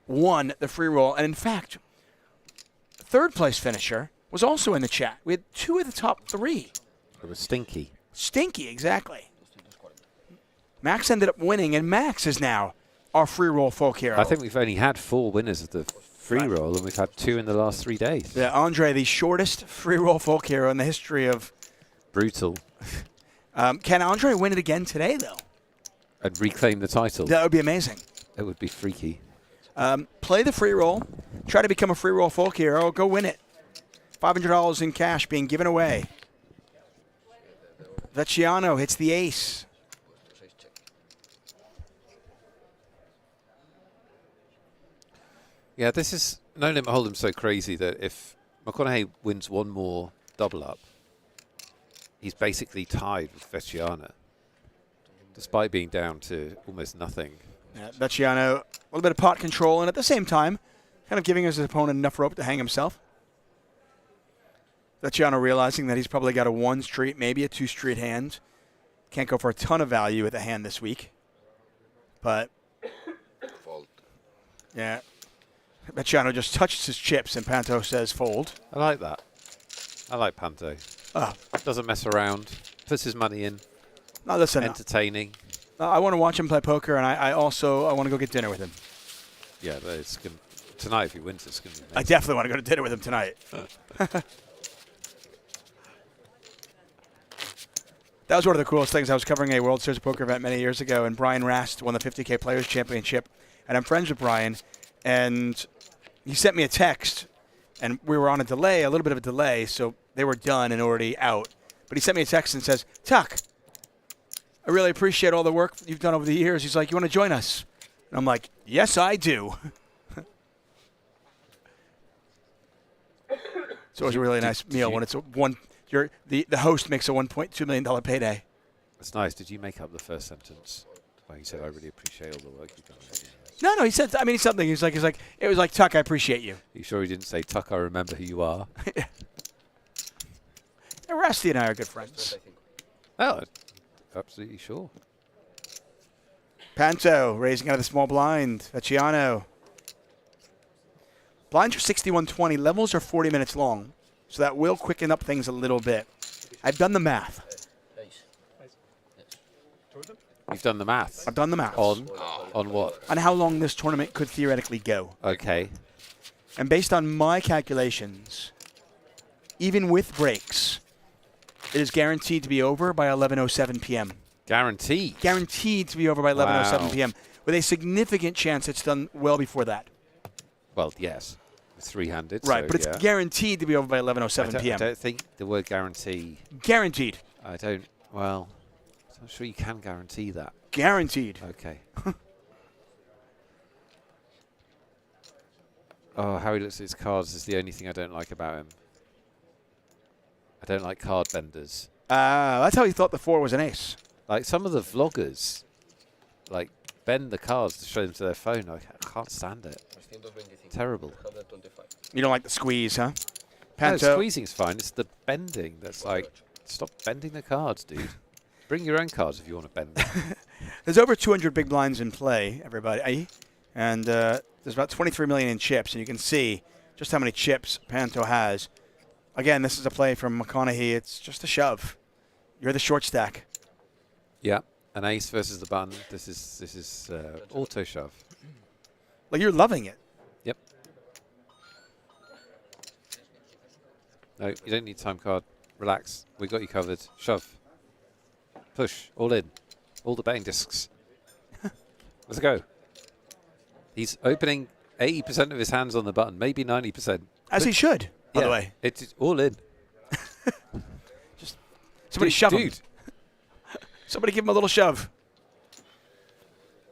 won the free roll. And in fact, third place finisher was also in the chat. We had 2 of the top 3. It was Stinky. Stinky, exactly. Max ended up winning, and Max is now our free roll folk hero. I think we've only had 4 winners of the free roll, and we've had 2 in the last 3 days. Yeah, Andre, the shortest free roll folk hero in the history of... Brutal. Can Andre win it again today, though? And reclaim the title. That would be amazing. It would be freaky. Play the free roll. Try to become a free roll folk hero. Go win it. $500 in cash being given away. Vecchiano hits the ace. Yeah, this is No Limit Hold'em so crazy that if McConaughey wins one more double up, he's basically tied with Vecchiano, despite being down to almost nothing. Yeah, Vecchiano, a little bit of pot control, and at the same time, kind of giving his opponent enough rope to hang himself. Vecchiano realizing that he's probably got a 1 street, maybe a 2 street hand. Can't go for a ton of value with a hand this week. But, Fold. yeah. Vecchiano just touches his chips, and Panto says fold. I like that. I like Panto. Doesn't mess around. Puts his money in. No, listen. Entertaining. I want to watch him play poker, and I also want to go get dinner with him. Yeah, but it's gonna, tonight if he wins, it's going to be amazing. I definitely want to go to dinner with him tonight. That was one of the coolest things. I was covering a World Series of Poker event many years ago, and Brian Rast won the 50K Players Championship. And I'm friends with Brian, and he sent me a text, and we were on a delay, a little bit of a delay, so they were done and already out. But he sent me a text and says, Tuck, I really appreciate all the work you've done over the years. He's like, you want to join us? And I'm like, yes, I do. It's always a really nice meal when it's the host makes a $1.2 million payday. That's nice. Did you make up the first sentence? Well, he said, I really appreciate all the work you've done. No, he said, something. He's like, it was like, Tuck, I appreciate you. Are you sure he didn't say, Tuck, I remember who you are? Yeah, Rusty and I are good friends. Oh, absolutely sure. Panto raising out of the small blind. Vecchiano. Blinds are 61-20. Levels are 40 minutes long. So that will quicken up things a little bit. I've done the math. You've done the maths? I've done the maths. On what? On how long this tournament could theoretically go. Okay. And based on my calculations, even with breaks, it is guaranteed to be over by 11:07 p.m. Guaranteed? Guaranteed to be over by 11:07 p.m. with a significant chance it's done well before that. Well, yes. Three-handed. Right, so but it's guaranteed to be over by 11:07 p.m. I don't think the word guarantee... Guaranteed. I don't... Well, I'm sure you can guarantee that. Guaranteed. Okay. Oh, how he looks at his cards is the only thing I don't like about him. I don't like card benders. That's how he thought the 4 was an ace. Like some of the vloggers, like bend the cards to show them to their phone. I can't stand it. Terrible. You don't like the squeeze, huh? Panto. No, squeezing's fine. It's the bending that's like, stop bending the cards, dude. Bring your own cards if you want to bend them. There's over 200 big blinds in play, everybody. And there's about 23 million in chips, and you can see just how many chips Panto has. Again, this is a play from McConaughey. It's just a shove. You're the short stack. Yeah, an ace versus the button. This is auto shove. Like you're loving it. Yep. No, you don't need time card. Relax. We got you covered. Shove. Push. All in. All the betting discs. Let's go. He's opening 80% of his hands on the button, maybe 90%. As he should, by the way. It's all in. Just somebody shove him. Dude. Somebody give him a little shove.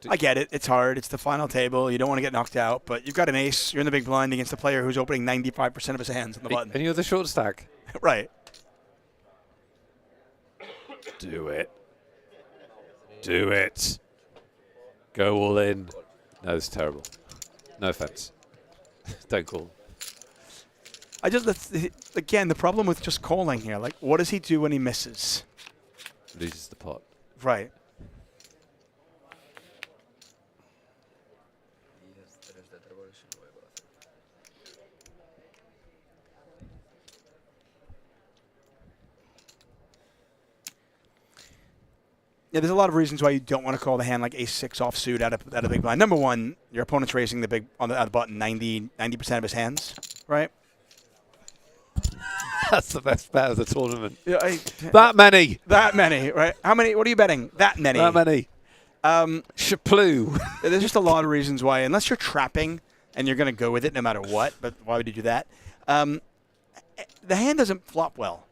I get it. It's hard. It's the final table. You don't want to get knocked out, but you've got an ace. You're in the big blind against a player who's opening 95% of his hands on the button. And you're the short stack. Right. Do it. Do it. Go all in. No, it's terrible. No offense. Don't call. Again, the problem with just calling here, like, what does he do when he misses? Loses the pot. Right. Yeah, there's a lot of reasons why you don't want to call the hand like ace-6 offsuit out of big blind. Number one, your opponent's raising the button 90% of his hands, right? That's the best bet of the tournament. Yeah, That many. That many, right? How many? What are you betting? That many. That many. Chaploo. There's just a lot of reasons why, unless you're trapping and you're going to go with it no matter what, but why would you do that? The hand doesn't flop well.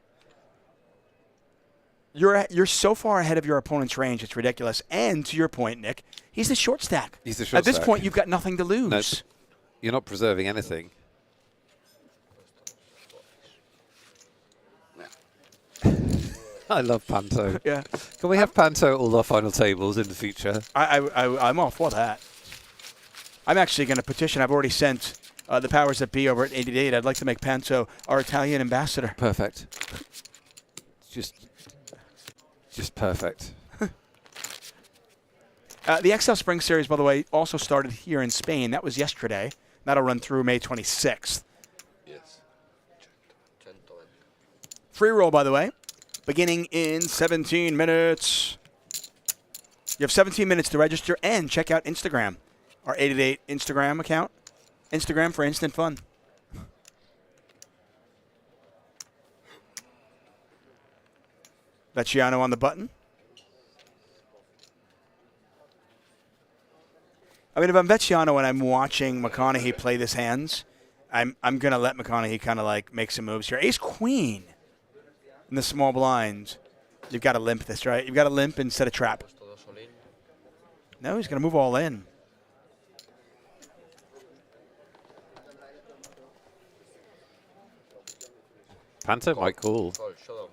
You're so far ahead of your opponent's range, it's ridiculous. And to your point, Nick, he's the short stack. He's the short At this stack. point, you've got nothing to lose. No, you're not preserving anything. I love Panto. Yeah. Can we have Panto at all our final tables in the future? I'm all for that. I'm actually going to petition. I've already sent the powers that be over at 888. I'd like to make Panto our Italian ambassador. Perfect. Just perfect. The XL Spring Series, by the way, also started here in Spain. That was yesterday. That'll run through May 26th. Yes. Free roll, by the way, beginning in 17 minutes. You have 17 minutes to register and check out Instagram, our 888 Instagram account. Instagram for instant fun. Vecchiano on the button. I mean, if I'm Vecchiano and I'm watching McConaughey play this hands, I'm going to let McConaughey kind of like make some moves here. Ace-Queen in the small blind. You've got to limp this, right? You've got to limp instead of trap. No, he's going to move all in. Panto might call. Showdown.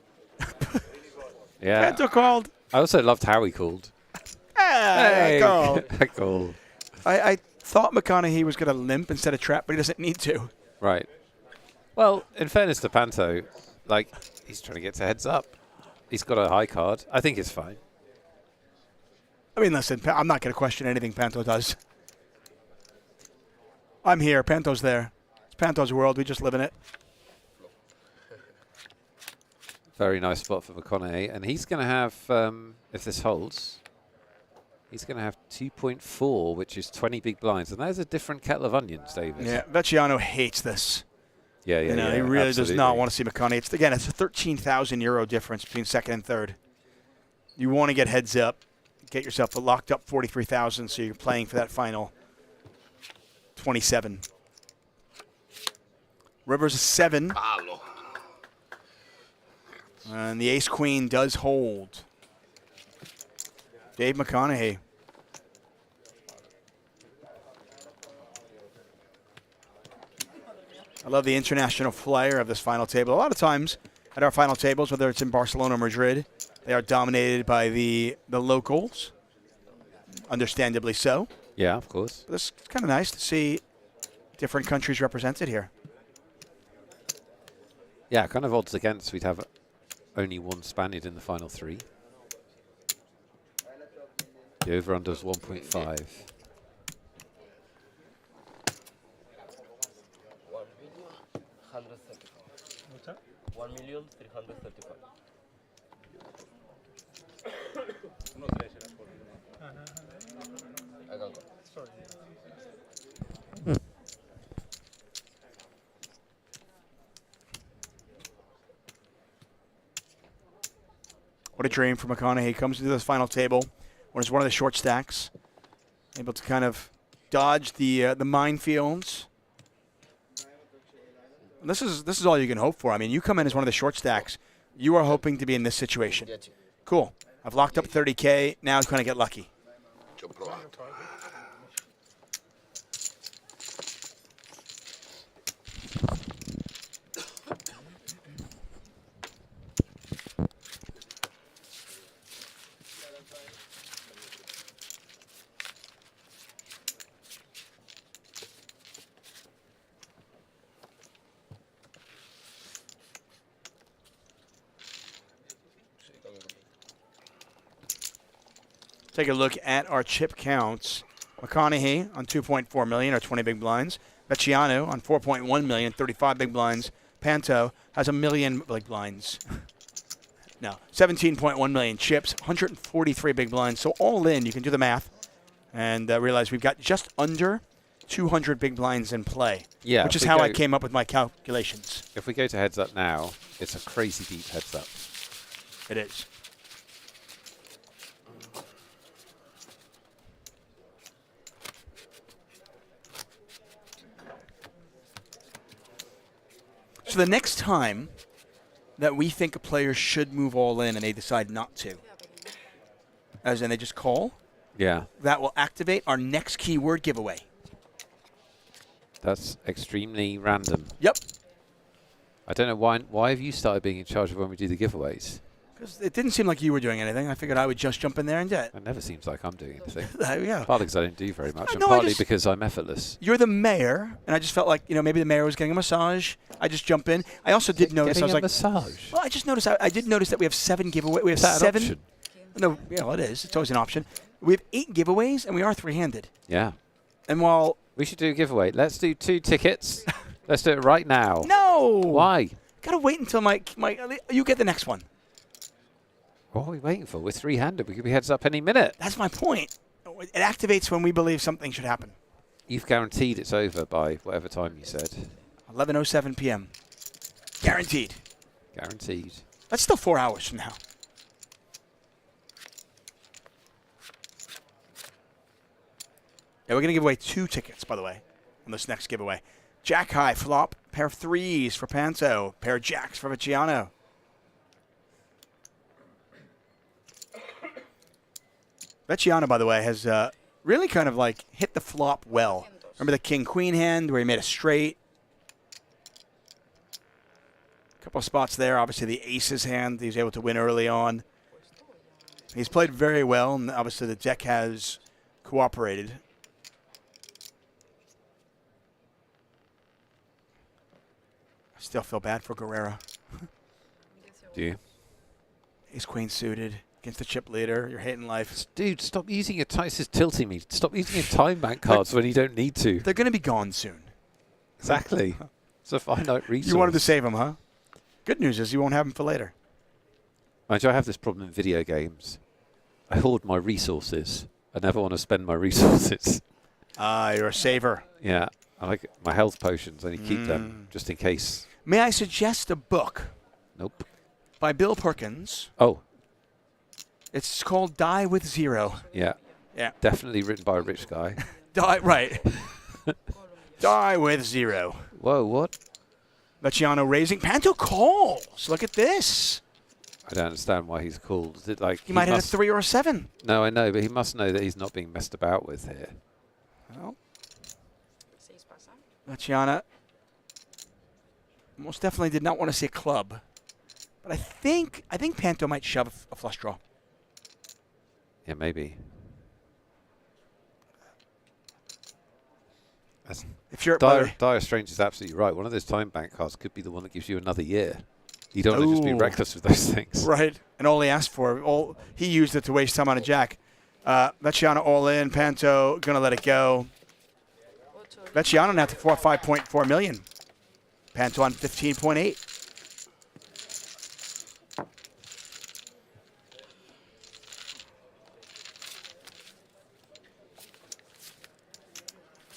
Yeah. Panto called. I also loved how he called. Hey, call. Call. I thought McConaughey was going to limp instead of trap, but he doesn't need to. Right. Well, in fairness to Panto, like, he's trying to get to heads up. He's got a high card. I think it's fine. I mean, listen, I'm not going to question anything Panto does. I'm here. Panto's there. It's Panto's world. We just live in it. Very nice spot for McConaughey. And he's going to have, if this holds, he's going to have 2.4, which is 20 big blinds. And there's a different kettle of onions, David. Yeah, Vecchiano hates this. Yeah, He really does not want to see McConaughey. It's a 13,000 euro difference between second and third. You want to get heads up, get yourself a locked up 43,000, so you're playing for that final 27. River's a 7. Palo. And the ace-queen does hold. Dave McConaughey. I love the international flair of this final table. A lot of times at our final tables, whether it's in Barcelona or Madrid, they are dominated by the locals. Understandably so. Yeah, of course. But it's kind of nice to see different countries represented here. Yeah, kind of odds against we'd have only one Spaniard in the final three. The over-under is 1.5. 1,335. I can go. Sorry. What a dream for McConaughey. He comes to this final table when it's one of the short stacks. Able to kind of dodge the minefields. And this is all you can hope for. I mean, you come in as one of the short stacks. You are hoping to be in this situation. Cool. I've locked up 30K. Now I'm going to get lucky. Ci ho provato. Take a look at our chip counts. McConaughey on 2.4 million, or 20 big blinds. Vecchiano on 4.1 million, 35 big blinds. Panto has 1 million big blinds. No, 17.1 million chips, 143 big blinds. So all in, you can do the math and realize we've got just under 200 big blinds in play. Yeah, which if is we how I go- came up with my calculations. If we go to heads up now, it's a crazy deep heads up. It is. So the next time that we think a player should move all in and they decide not to, as in they just call, Yeah, that will activate our next keyword giveaway. that's extremely random. Yep. I don't know why have you started being in charge of when we do the giveaways? Because it didn't seem like you were doing anything. I figured I would just jump in there and do it. It never seems like I'm doing anything. There we go. Partly because I don't do very much, and No, I partly just- because I'm effortless. You're the mayor, and I just felt like, maybe the mayor was getting a massage. I just jump in. I also did notice, I Getting was a like, massage. well, I just noticed, I did notice that we have 7 giveaways. We have Is that an 7. option? No, well, it is. It's always an option. We have 8 giveaways, and we are 3-handed. Yeah. And while... We should do a giveaway. Let's do 2 tickets. Let's do it right now. No! Why? Gotta wait until my... You get the next one. What are we waiting for? We're 3-handed. We could be heads up any minute. That's my point. It activates when we believe something should happen. You've guaranteed it's over by whatever time you said. 11:07 p.m. Guaranteed. Guaranteed. That's still 4 hours from now. Yeah, we're going to give away 2 tickets, by the way, on this next giveaway. Jack high flop, pair of 3s for Panto, pair of jacks for Vecchiano. Vecchiano, by the way, has really kind of like hit the flop well. Remember the king-queen hand where he made a straight? A couple of spots there. Obviously, the aces hand he was able to win early on. He's played very well, and obviously the deck has cooperated. I still feel bad for Guerrero. Do you? Ace queen suited against the chip leader. You're hating life. Dude, stop using your time. This is tilting me. Stop using your time bank cards when you don't need to. They're going to be gone soon. Exactly. It's a finite resource. You wanted to save them, huh? Good news is you won't have them for later. Mind you, I have this problem in video games. I hoard my resources. I never want to spend my resources. You're a saver. Yeah. I like my health potions. I need to keep them just in case. May I suggest a book? Nope. By Bill Perkins. Oh. It's called Die with Zero. Yeah. Yeah. Definitely written by a rich guy. Right. Die with Zero. Whoa, what? Vecchiano raising. Panto calls. Look at this. I don't understand why he's called. Is it like He might have a 3 or a 7. No, I know, but he must know that he's not being messed about with here. Well, Vecchiano most definitely did not want to see a club. But I think Panto might shove a flush draw. Yeah, maybe. If you're Dire Strange is absolutely right. One of those time bank cards could be the one that gives you another year. You don't want to just be reckless with those things. Right. And all he asked for, he used it to waste time on a jack. Vecchiano all in. Panto going to let it go. Vecchiano now to 5.4 million. Panto on 15.8.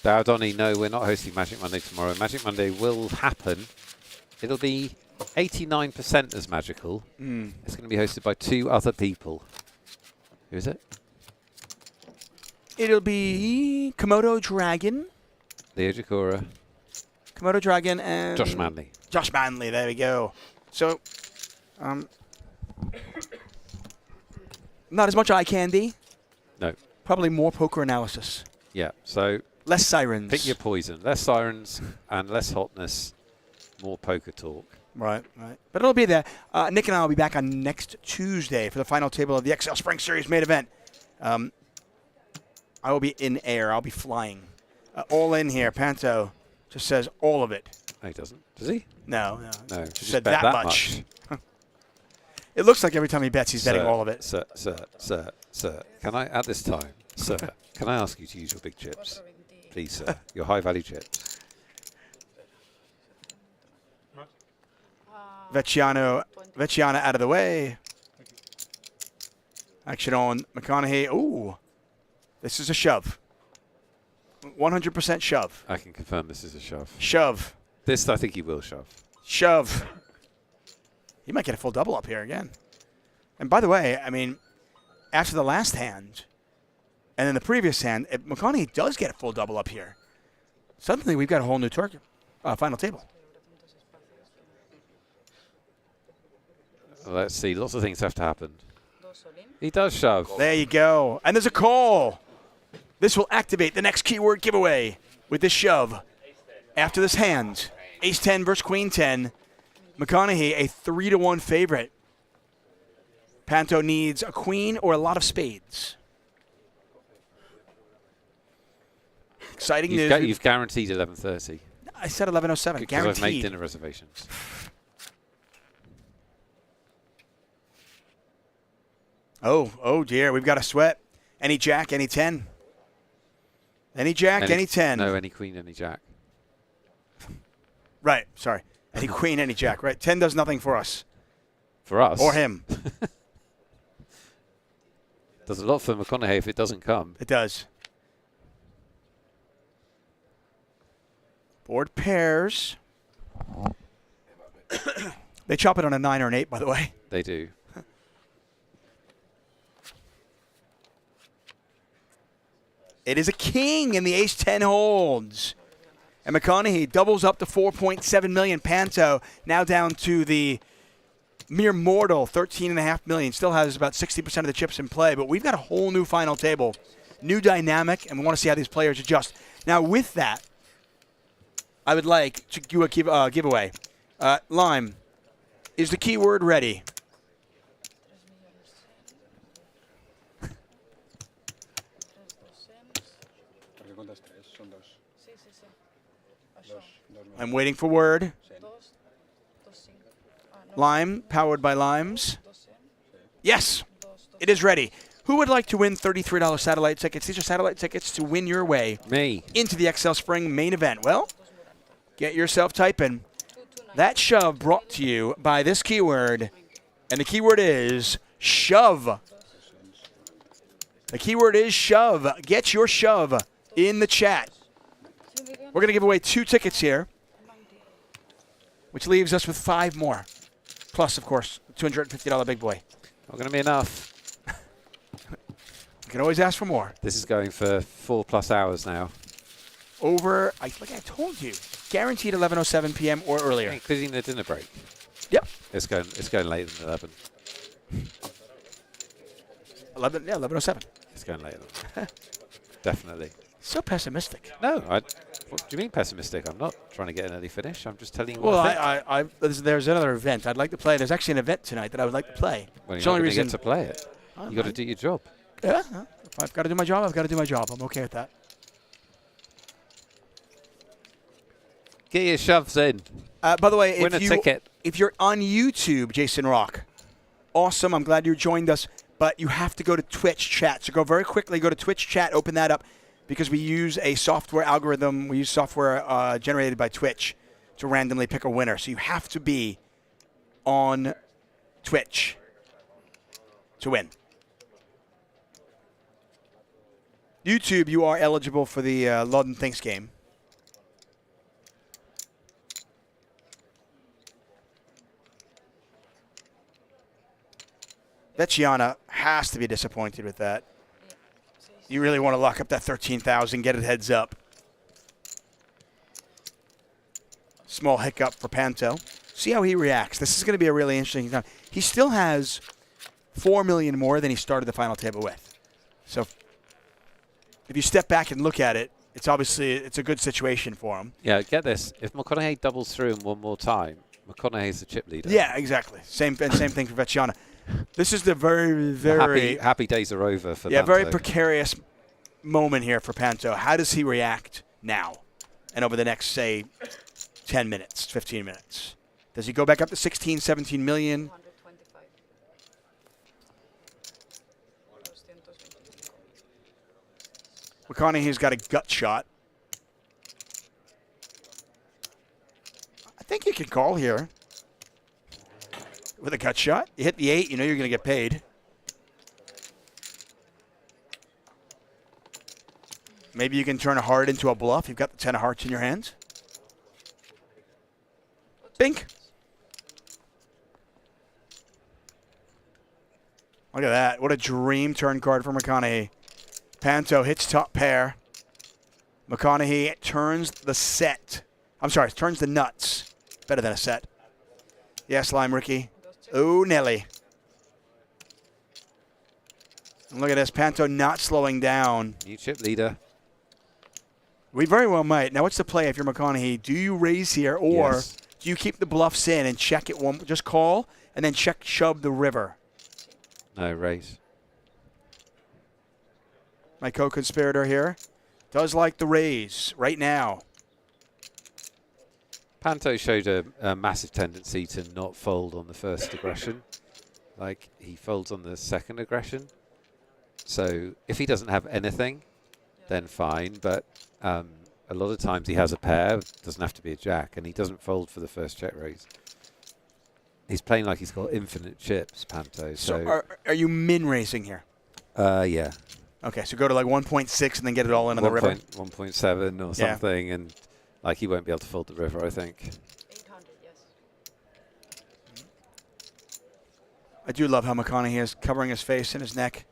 Dowdonny, no, we're not hosting Magic Monday tomorrow. Magic Monday will happen. It'll be 89% as magical. It's going to be hosted by 2 other people. Who is it? It'll be Komodo Dragon. Leo Jakura. Komodo Dragon and... Josh Manley. Josh Manley, there we go. So, not as much eye candy. No. Probably more poker analysis. Yeah, so... Less sirens. Pick your poison. Less sirens and less hotness. More poker talk. Right. But it'll be there. Nick and I will be back on next Tuesday for the final table of the XL Spring Series main event. I will be in air. I'll be flying. All in here. Panto just says all of it. No, he doesn't. Does he? No. Just Said bet that much. It looks like every time he bets, he's betting all of it. Sir, can I, at this time, sir, can I ask you to use your big chips? Please, sir. Your high-value chips. Vecchiano out of the way. Action on McConaughey. Ooh. This is a shove. 100% shove. I can confirm this is a shove. Shove. This, I think he will shove. Shove. He might get a full double up here again. And by the way, I mean, after the last hand and then the previous hand, if McConaughey does get a full double up here, suddenly we've got a whole new final table. Let's see. Lots of things have to happen. He does shove. There you go. And there's a call. This will activate the next keyword giveaway with this shove. After this hand, ace-10 versus queen-10. McConaughey, a 3-1 favorite. Panto needs a queen or a lot of spades. Exciting news. You've guaranteed 11:30. I said 11:07. Because Guaranteed. I've made dinner reservations. Oh dear. We've got a sweat. Any jack, any 10. Any jack, any 10. No, any queen, any jack. Right, sorry. Any queen, any jack, right? 10 does nothing for us. For us. Or him. Does a lot for McConaughey if it doesn't come. It does. Board pairs. They chop it on a 9 or an 8, by the way. They do. It is a king, and the ace-10 holds. And McConaughey doubles up to $4.7 million. Panto now down to the mere mortal $13.5 million. Still has about 60% of the chips in play, but we've got a whole new final table, new dynamic, and we want to see how these players adjust. Now, with that, I would like to do a giveaway. Lime, is the keyword ready? I'm waiting for word. Lime, powered by Limes. Yes, it is ready. Who would like to win $33 satellite tickets? These are satellite tickets to win your way into the XL Spring main event. Well, get yourself typing. That shove brought to you by this keyword, and the keyword is shove. The keyword is shove. Get your shove in the chat. We're going to give away 2 tickets here, which leaves us with 5 more. Plus, of course, $250 big boy. Not going to be enough. You can always ask for more. This is going for 4+ hours now. Over, like I told you, guaranteed 11:07 p.m. or earlier. Including the dinner break. Yep. It's going later than 11. 11:07. It's going later than Definitely. So pessimistic. No, what do you mean pessimistic? I'm not trying to get an early finish. I'm just telling you well, what I think. there's another event I'd like to play. There's actually an event tonight that I would like to play. Well, It's you're the only not going reason to get to play it. You got to do your job. Yeah. If I've got to do my job, I've got to do my job. I'm okay with that. Get your shoves in. By the way, Win a ticket. If you're on YouTube, Jason Rock, awesome. I'm glad you joined us. But you have to go to Twitch chat. So go very quickly, go to Twitch chat, open that up, because we use a software algorithm. We use software generated by Twitch to randomly pick a winner. So you have to be on Twitch to win. YouTube, you are eligible for the London Thinks game. Vecchiana has to be disappointed with that. You really want to lock up that 13,000, get it heads up. Small hiccup for Panto. See how he reacts. This is going to be a really interesting time. He still has $4 million more than he started the final table with. So if you step back and look at it, it's obviously a good situation for him. Yeah, get this. If McConaughey doubles through him one more time, McConaughey's the chip leader. Yeah, exactly. Same thing for Vecchiana. This is the very happy days are over for Panto. Very Panto. Precarious moment here for Panto. How does he react now and over the next, say, 10 minutes, 15 minutes? Does he go back up to 16, 17 million? McConaughey's got a gut shot. I think you can call here. With a gut shot, you hit the 8, you know you're going to get paid. Maybe you can turn a heart into a bluff. You've got the 10 of hearts in your hands. Bink. Look at that. What a dream turn card for McConaughey. Panto hits top pair. McConaughey turns the set. I'm sorry, turns the nuts. Better than a set. Yes, Lime Ricky. Oh, Nelly. And look at this. Panto not slowing down. New chip leader. We very well might. Now, what's the play if you're McConaughey? Do you raise here, or Yes. do you keep the bluffs in and check it one? Just call and then check shove the river. No, raise. My co-conspirator here does like the raise right now. Panto showed a massive tendency to not fold on the first aggression. Like, he folds on the second aggression. So if he doesn't have anything, then fine. But a lot of times he has a pair, doesn't have to be a jack, and he doesn't fold for the first check raise. He's playing like he's got infinite chips, Panto. So are you min racing here? Yeah. Okay, so go to like 1.6 and then get it all into the river. 1.7 or something, and like he won't be able to fold the river, I think. 800, yes. I do love how McConaughey is covering his face and his neck,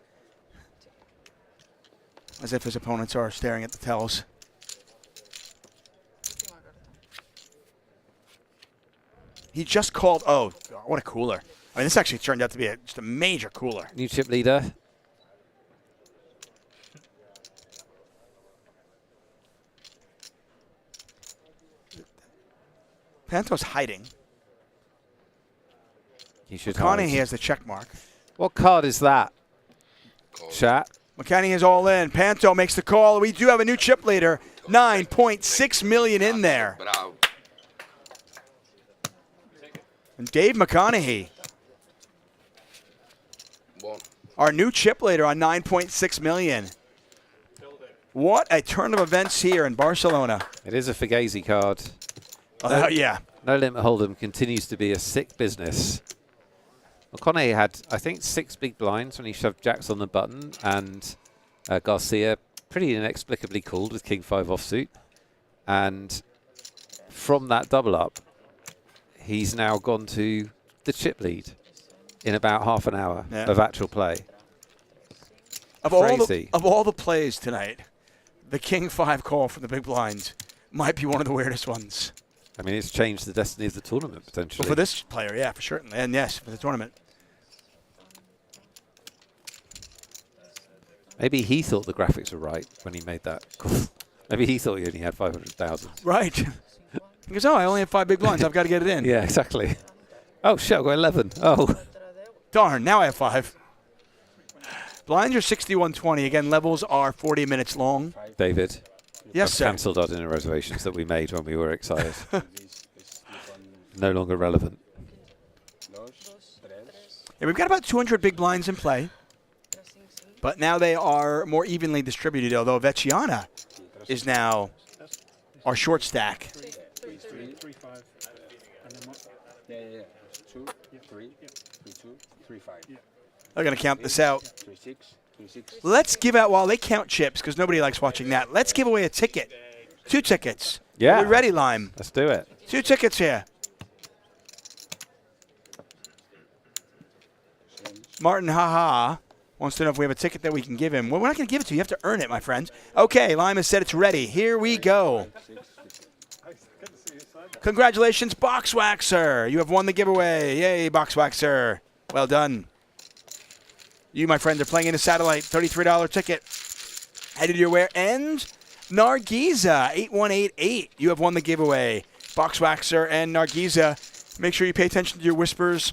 as if his opponents are staring at the tells. He just called. Oh, God, what a cooler! I mean, this actually turned out to be just a major cooler. New chip leader. Panto's hiding. He should McConaughey hide. has the check mark. What card is that? Chat. McConaughey is all in. Panto makes the call. We do have a new chip leader. 9.6 million in there. Bravo. And Dave McConaughey, Bon. our new chip leader on 9.6 million. What a turn of events here in Barcelona. It is a Fugazi card. Yeah. No Limit Hold'em continues to be a sick business. McConaughey had, I think, 6 big blinds when he shoved jacks on the button, and Garcia pretty inexplicably called with King 5 offsuit. And from that double up, he's now gone to the chip lead in about half an hour of actual play. Of all the plays tonight, the King 5 call from the big blinds might be one of the weirdest ones. I mean, it's changed the destiny of the tournament, potentially. Well, for this player, yeah, for sure. And yes, for the tournament. Maybe he thought the graphics were right when he made that call. Maybe he thought he only had 500,000. Right. He goes, oh, I only have 5 big blinds. I've got to get it in. Yeah, exactly. Oh, shit, I've got 11. Oh. Darn, now I have 5. Blinds are 61.20. Again, levels are 40 minutes long. David. Yes, I've sir. cancelled our dinner reservations that we made when we were excited. No longer relevant. Yeah, we've got about 200 big blinds in play. But now they are more evenly distributed, although Vecchiana is now our short stack. 3, 5. And then what? Yeah. 2, 3, 2, 3, 5. They're going to count this out. 3, 6, 3, 6. Let's give out, while they count chips, because nobody likes watching that, let's give away a ticket. 2 tickets. Yeah. Are we ready, Lime? Let's do it. 2 tickets here. Martin Haha wants to know if we have a ticket that we can give him. Well, we're not going to give it to you. You have to earn it, my friends. Okay, Lime has said it's ready. Here we go. Congratulations, Boxwaxer. You have won the giveaway. Yay, Boxwaxer. Well done. You, my friend, are playing in a satellite $33 ticket. Headed your way. And Nargiza, 8188. You have won the giveaway. Boxwaxer and Nargiza. Make sure you pay attention to your whispers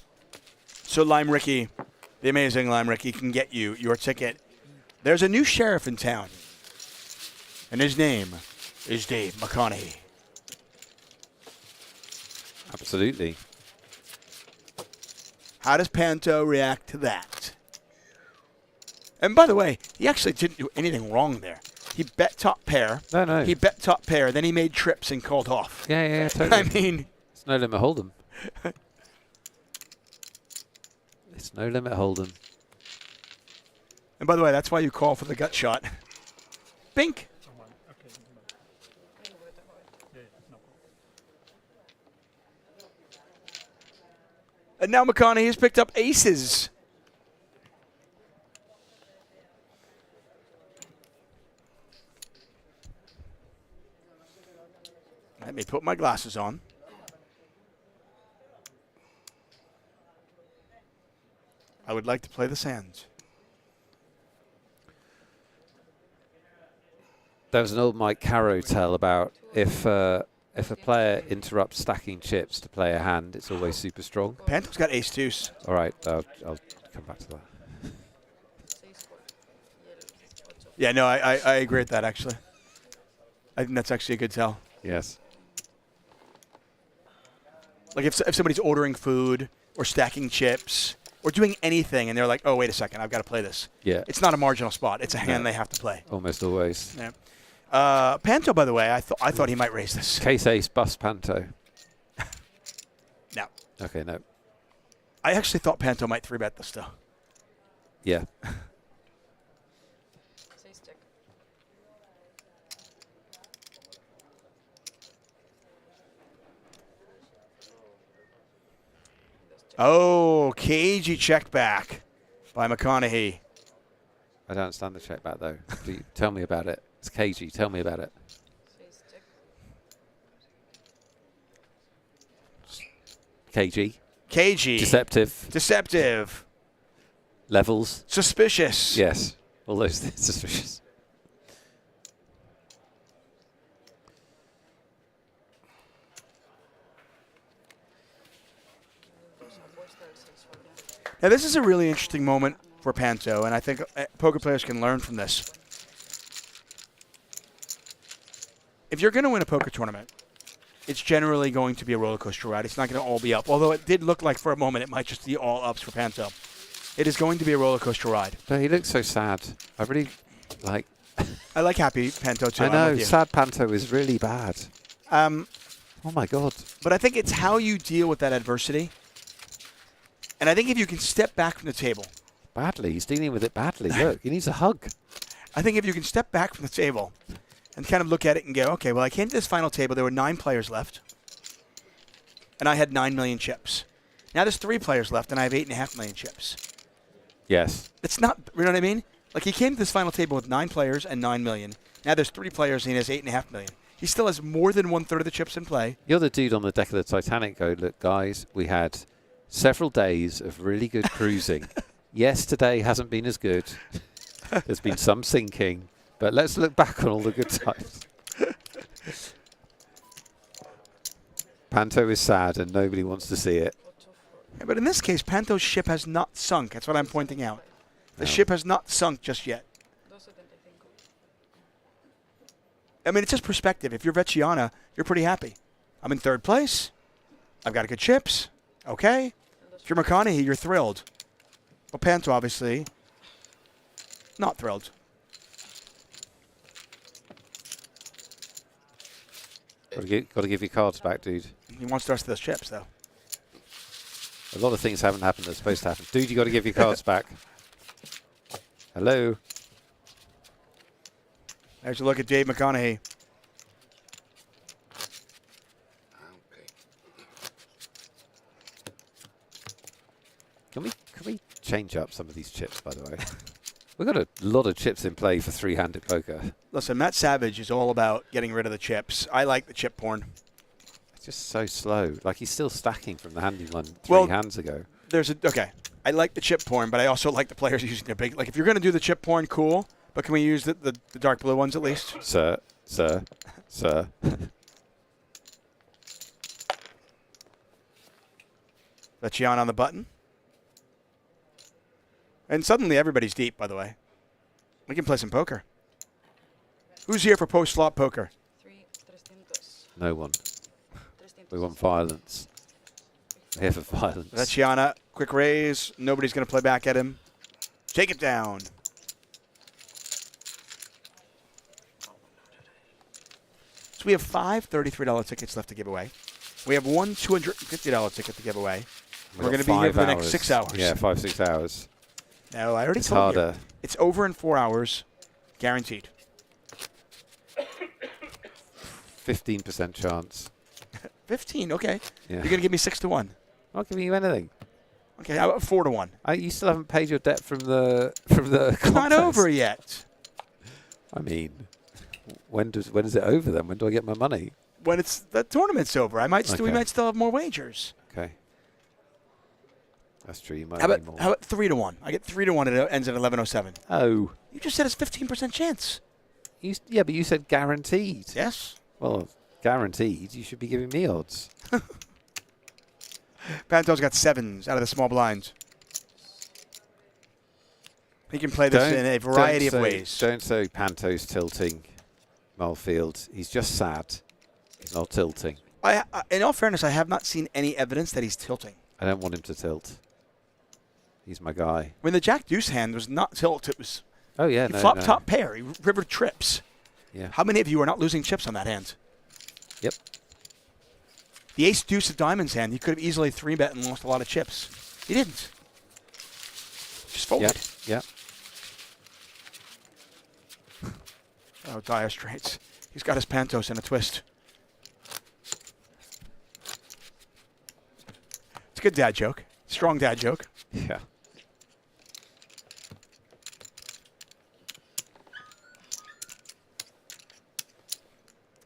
so Lime Ricky, the amazing Lime Ricky, can get you your ticket. There's a new sheriff in town, and his name is Dave McConaughey. Absolutely. How does Panto react to that? And by the way, he actually didn't do anything wrong there. He bet top pair. No. He bet top pair, then he made trips and called off. Yeah, totally. I mean, it's no limit hold'em. It's no limit hold'em. And by the way, that's why you call for the gut shot. Bink. no call. And now McConaughey has picked up aces. Let me put my glasses on. I would like to play the sands. There was an old Mike Caro tell about if a player interrupts stacking chips to play a hand, it's always super strong. Panto's got ace deuce. All right, I'll come back to that. Yeah, no, I agree with that, actually. I think that's actually a good tell. Yes. Like if somebody's ordering food or stacking chips or doing anything and they're like, oh, wait a second, I've got to play this. Yeah. It's not a marginal spot. It's a hand they have to play. Almost always. Yeah. Panto, by the way, I thought he might raise this. Case ace bust Panto. No. Okay, no. I actually thought Panto might 3-bet this, though. Yeah. Oh, cagey check back by McConaughey. I don't understand the check back, though. Tell me about it. It's cagey. Tell me about it. Cagey. Cagey. Deceptive. Deceptive. Levels. Suspicious. Yes. All those things. Suspicious. Now, this is a really interesting moment for Panto, and I think poker players can learn from this. If you're going to win a poker tournament, it's generally going to be a roller coaster ride. It's not going to all be up, although it did look like for a moment it might just be all ups for Panto. It is going to be a roller coaster ride. But he looks so sad. I really like. I like happy Panto too. I know. Sad Panto is really bad. Oh my God. But I think it's how you deal with that adversity. And I think if you can step back from the table. Badly. He's dealing with it badly. Look, he needs a hug. I think if you can step back from the table and kind of look at it and go, okay, well, I came to this final table. There were 9 players left. And I had 9 million chips. Now there's 3 players left, and I have 8.5 million chips. Yes. It's not, you know what I mean? Like, he came to this final table with 9 players and 9 million. Now there's 3 players, and he has 8.5 million. He still has more than 1/3 of the chips in play. You're the dude on the deck of the Titanic going, look, guys, we had several days of really good cruising. Yes, today hasn't been as good. There's been some sinking. But let's look back on all the good times. Panto is sad and nobody wants to see it. Yeah, but in this case, Panto's ship has not sunk. That's what I'm pointing out. The ship has not sunk just yet. I mean, it's just perspective. If you're Vecchiana, you're pretty happy. I'm in 3rd place. I've got good chips. Okay. If you're McConaughey, you're thrilled. Well, Panto, obviously, not thrilled. Got to give your cards back, dude. He wants the rest of those chips, though. A lot of things haven't happened that's supposed to happen. Dude, you got to give your cards back. Hello. There's a look at Dave McConaughey. Can we change up some of these chips, by the way? We've got a lot of chips in play for 3-handed poker. Listen, Matt Savage is all about getting rid of the chips. I like the chip porn. It's just so slow. Like, he's still stacking from the handy one 3 hands ago. Okay. I like the chip porn, but I also like the players using their big. Like, if you're going to do the chip porn, cool. But can we use the dark blue ones at least? Sir. Vecchiana on the button. And suddenly everybody's deep, by the way. We can play some poker. Who's here for post-flop poker? No one. We want violence. We're here for violence. Vecchiana, quick raise. Nobody's going to play back at him. Take it down. So we have 5 $33 tickets left to give away. We have one $250 ticket to give away. We're going to be here for the next 6 hours. Yeah, 5-6 hours. No, I already it's told harder. you. It's over in 4 hours, guaranteed. 15% chance. 15, okay. Yeah. You're going to give me 6 to 1. I'm not giving you anything. Okay, how about 4 to 1? You still haven't paid your debt from the It's not over yet. I mean, when is it over then? When do I get my money? When the tournament's over, we might still have more wagers. Okay. That's true. You might How need more. about 3 to 1? I get 3 to 1 and it ends at 11:07. Oh. You just said it's 15% chance. Yeah, but you said guaranteed. Yes. Well, guaranteed. You should be giving me odds. Panto's got 7s out of the small blinds. He can play this in a variety of ways. Don't say Panto's tilting, Mulfield. He's just sad. He's not tilting. In all fairness, I have not seen any evidence that he's tilting. I don't want him to tilt. He's my guy. When the Jack Deuce hand was not tilt, it was. Oh yeah, he flopped top pair. He river trips. Yeah. How many of you are not losing chips on that hand? Yep. The Ace Deuce of Diamonds hand, he could have easily 3-bet and lost a lot of chips. He didn't. Just folded. Yeah. Oh, dire straits. He's got his Pantos in a twist. It's a good dad joke. Strong dad joke. Yeah.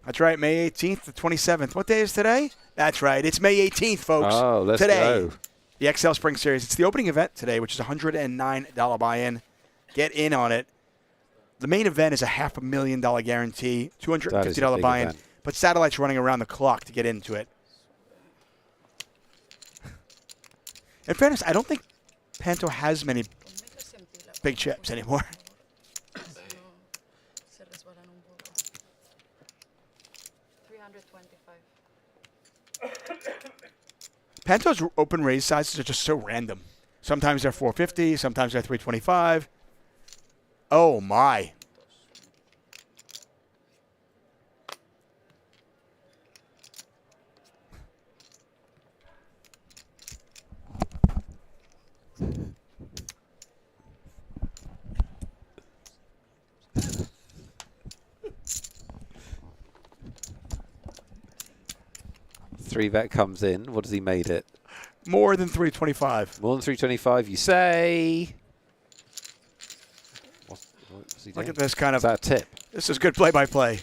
That's right, May 18th to 27th. What day is today? That's right. It's May 18th, folks. Oh, let's today, go. The XL Spring Series. It's the opening event today, which is a $109 buy-in. Get in on it. The main event is a $500,000 guarantee, $250 buy-in. Event. But Satellite's running around the clock to get into it. In fairness, I don't think Panto has many big chips anymore. Panto's open raise sizes are just so random. Sometimes they're 450, sometimes they're 325. Oh my. Three bet comes in. What has he made it? More than 325. More than 325, you say. What's he doing? Look at this kind of. Is that a tip? This is good play-by-play.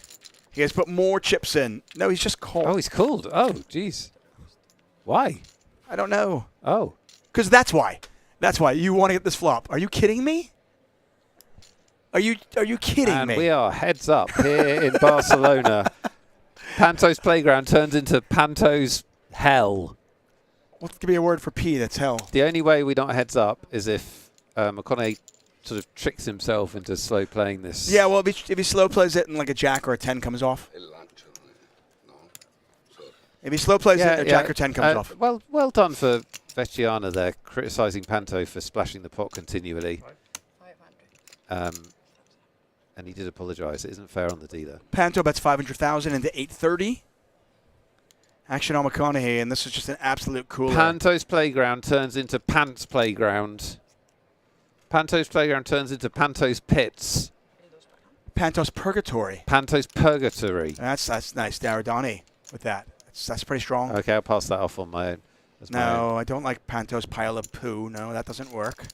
He has put more chips in. No, he's just called. Oh, he's called. Oh, jeez. Why? I don't know. Oh. Because that's why. That's why. You want to get this flop. Are you kidding me? Are you kidding and me? We are heads up here in Barcelona. Panto's playground turns into Panto's hell. What could be a word for P that's hell? The only way we don't heads up is if McConaughey sort of tricks himself into slow playing this. Yeah, well, if he slow plays it and like a jack or a 10 comes off. If he slow plays it and a jack or 10 comes off. Well done for Vecchiana there, criticising Panto for splashing the pot continually. And he did apologise. It isn't fair on the dealer. Panto bets 500,000 into 830. Action on McConaughey, and this is just an absolute cooler. Panto's playground turns into Pant's playground. Panto's playground turns into Panto's pits. Panto's purgatory. Panto's purgatory. That's nice, Daradani, with that. That's pretty strong. Okay, I'll pass that off on my own. No, I don't like Panto's pile of poo. No, that doesn't work.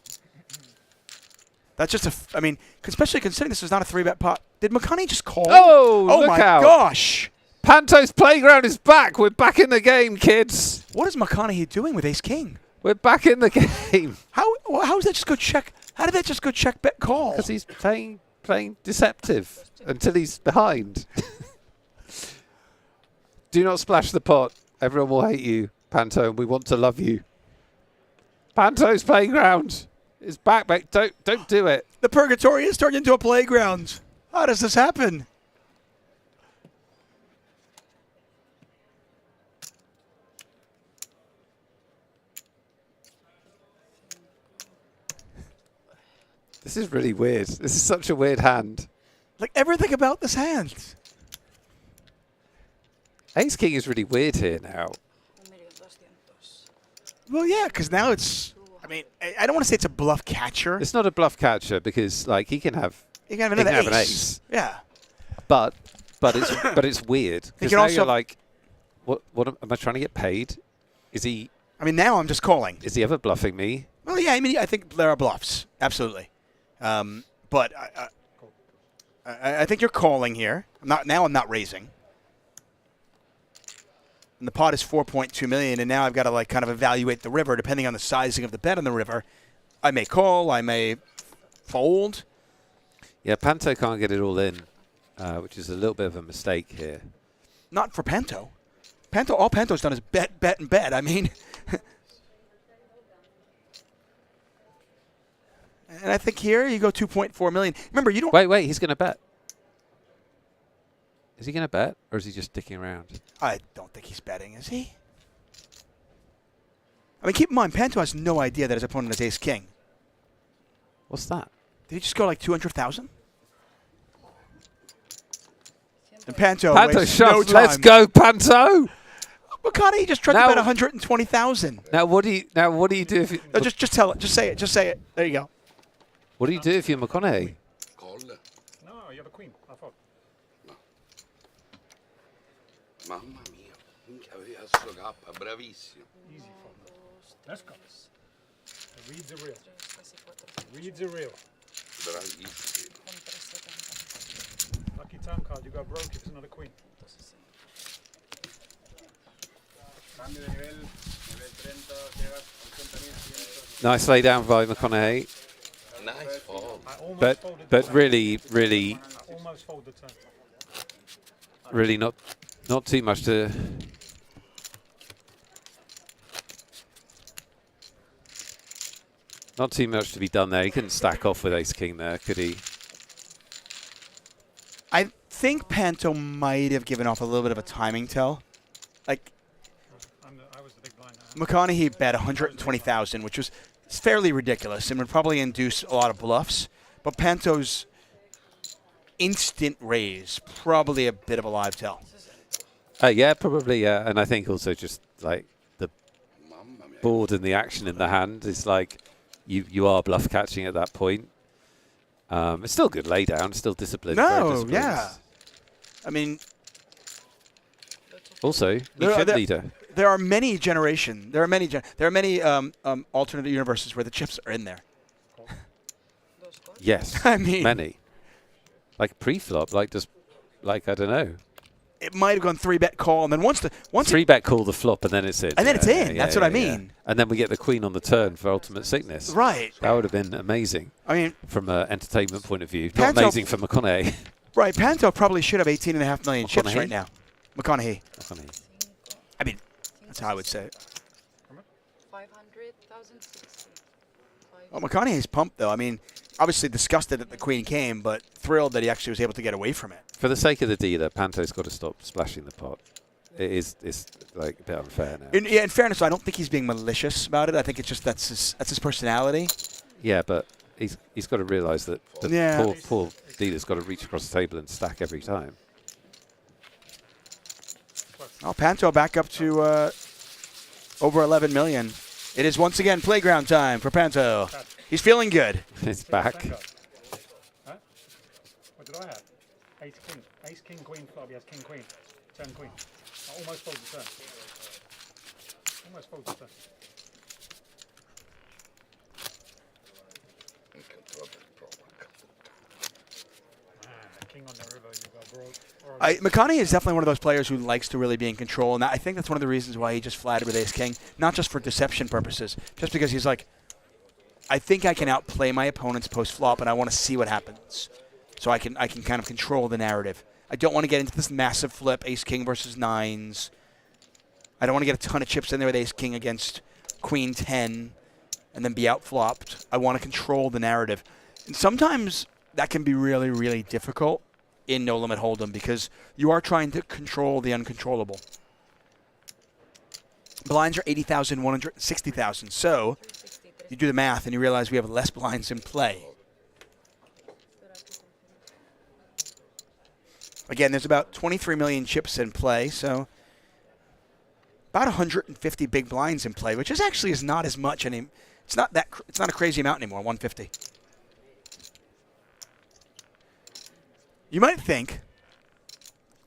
That's just I mean, especially considering this is not a 3-bet pot. Did McConaughey just call? Oh, look my gosh. Panto's playground is back. We're back in the game, kids. What is McConaughey doing with Ace-King? We're back in the game. How does that just go check? How did that just go check bet call? Because he's playing deceptive until he's behind. Do not splash the pot. Everyone will hate you, Panto, and we want to love you. Panto's playground is back, mate. Don't do it. The purgatory is turned into a playground. How does this happen? This is really weird. This is such a weird hand. Like everything about this hand. Ace King is really weird here now. Well, yeah, because now it's. I mean, I don't want to say it's a bluff catcher. It's not a bluff catcher because, like, he can have. He can have another an ace. Yeah. But but it's weird. You Because can now also- you're like, what am I trying to get paid? Is he I mean, now I'm just calling. ever bluffing me? Well, yeah, I mean, I think there are bluffs, absolutely. But I think you're calling here. I'm not raising. And the pot is 4.2 million, and now I've got to like kind of evaluate the river depending on the sizing of the bet on the river. I may call, I may fold. Yeah, Panto can't get it all in, which is a little bit of a mistake here. Not for Panto. All Panto's done is bet, and bet. I mean, and I think here you go 2.4 million. Remember, you don't. Wait, he's going to bet. Is he going to bet, or is he just sticking around? I don't think he's betting, is he? I mean, keep in mind, Panto has no idea that his opponent is ace king. What's that? Did he just go like 200,000? And Panto wastes shoves. no time. Let's go, Panto. McConaughey just tried to bet 120,000. Now what do you do if you, No, just tell it. Just say it. Just say it. There you go. what do you do if you're McConaughey? Call. No, you have a queen. I thought. Mamma mia, minchia aveva sto K, bravissimo. Easy fold. Let's go. Read the real. Read the real. Bravissimo. Lucky time card. You got broke if it's another queen. Cambio de nivel 30, llegas 80.100. Nice lay down by McConaughey, Nice fold. I almost but folded but the really turn. I almost folded the turn. really not too much to. Not too much to be done there. He couldn't stack off with ace king there, could he? I think Panto might have given off a little bit of a timing tell. Like, I was the big blind. McConaughey bet 120,000, which was fairly ridiculous and would probably induce a lot of bluffs. But Panto's instant raise, probably a bit of a live tell. Yeah, probably. Yeah, and I think also just like the board and the action in the hand is like you are bluff catching at that point. It's still good lay down, still disciplined. very No, disciplined. yeah. I mean, Also, you There- should there- leader. there are many alternate universes where the chips are in there. Yes, I mean- many. Like pre-flop, like just like I don't know. It might have gone 3-bet call, and then once Three bet call the flop, and then it's in. And then it's Yeah, in. yeah, That's what I yeah, yeah. mean. And then we get the queen on the turn for ultimate sickness. Right. That would have been amazing. I mean, from an entertainment point of view, not Panto- amazing for McConaughey. right, Panto probably should have 18.5 million chips McConaughey? right now. McConaughey. McConaughey. I mean, that's how I would say it. 500,060. Well, McConaughey's pumped, though. I mean, obviously disgusted that the queen came, but thrilled that he actually was able to get away from it. For the sake of the dealer, Panto's got to stop splashing the pot. It's like a bit unfair now. In fairness, I don't think he's being malicious about it. I think it's just that's his personality. Yeah, but he's got to realise that the Yeah. poor dealer's got to reach across the table and stack every time. Oh, Panto back up to over 11 million. It is once again playground time for Panto. He's feeling good. It's back. Huh? What did I have? Ace king. Ace king queen flop. Yes, king queen. Turn queen. I almost folded the turn. Almost folded the turn. King on the river. You got broke. McConaughey is definitely one of those players who likes to really be in control, and I think that's one of the reasons why he just flatted with ace king, not just for deception purposes, just because he's like, I think I can outplay my opponents post flop, and I want to see what happens, so I can kind of control the narrative. I don't want to get into this massive flip, ace king versus nines. I don't want to get a ton of chips in there with ace king against queen 10, and then be outflopped. I want to control the narrative, and sometimes that can be really, really difficult in No Limit Hold'em because you are trying to control the uncontrollable. Blinds are 80,000, 160,000. So you do the math and you realize we have less blinds in play. Again, there's about 23 million chips in play, so about 150 big blinds in play, which is not as much anymore. It's not a crazy amount anymore. 150. You might think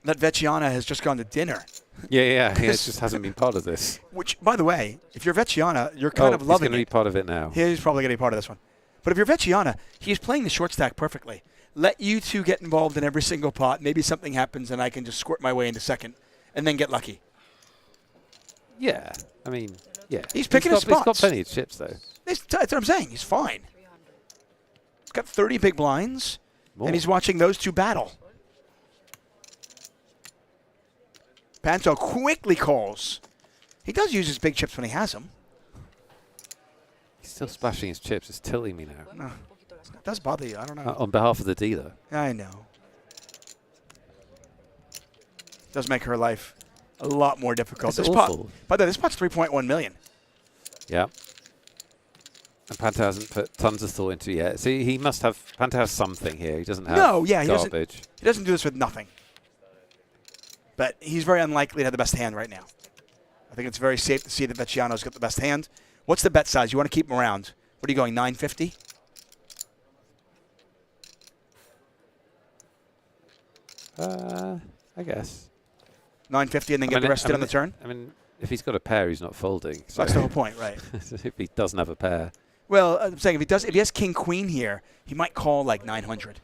that Vecchiana has just gone to dinner. Yeah. He just hasn't been part of this. Which, by the way, if you're Vecchiana, you're kind of loving He's going to be part of it now. He's probably going to be part of this one. But if you're Vecchiana, he's playing the short stack perfectly. Let you two get involved in every single pot. Maybe something happens and I can just squirt my way into second and then get lucky. Yeah. I mean, yeah. He's picking his spots. He's got plenty of chips, though. That's what I'm saying. He's fine. He's got 30 big blinds, More. and he's watching those two battle. Panto quickly calls. He does use his big chips when he has them. He's still splashing his chips. It's tilting me now. No. It does bother you. I don't know. On behalf of the dealer. I know. Does make her life a lot more difficult. It's This awful. pot, by the way, this pot's 3.1 million. Yeah. And Panto hasn't put tons of thought into it yet. See, he must have. Panto has something here. He doesn't have He garbage. he doesn't do this with nothing. But he's very unlikely to have the best hand right now. I think it's very safe to see that Vecchiano's got the best hand. What's the bet size? You want to keep him around. What are you going, 950? I guess. 950 and then get the rest in on the turn? I mean, if he's got a pair, he's not folding. So That's the whole point, right? If he doesn't have a pair. Well, I'm saying if he has king queen here, he might call like 900.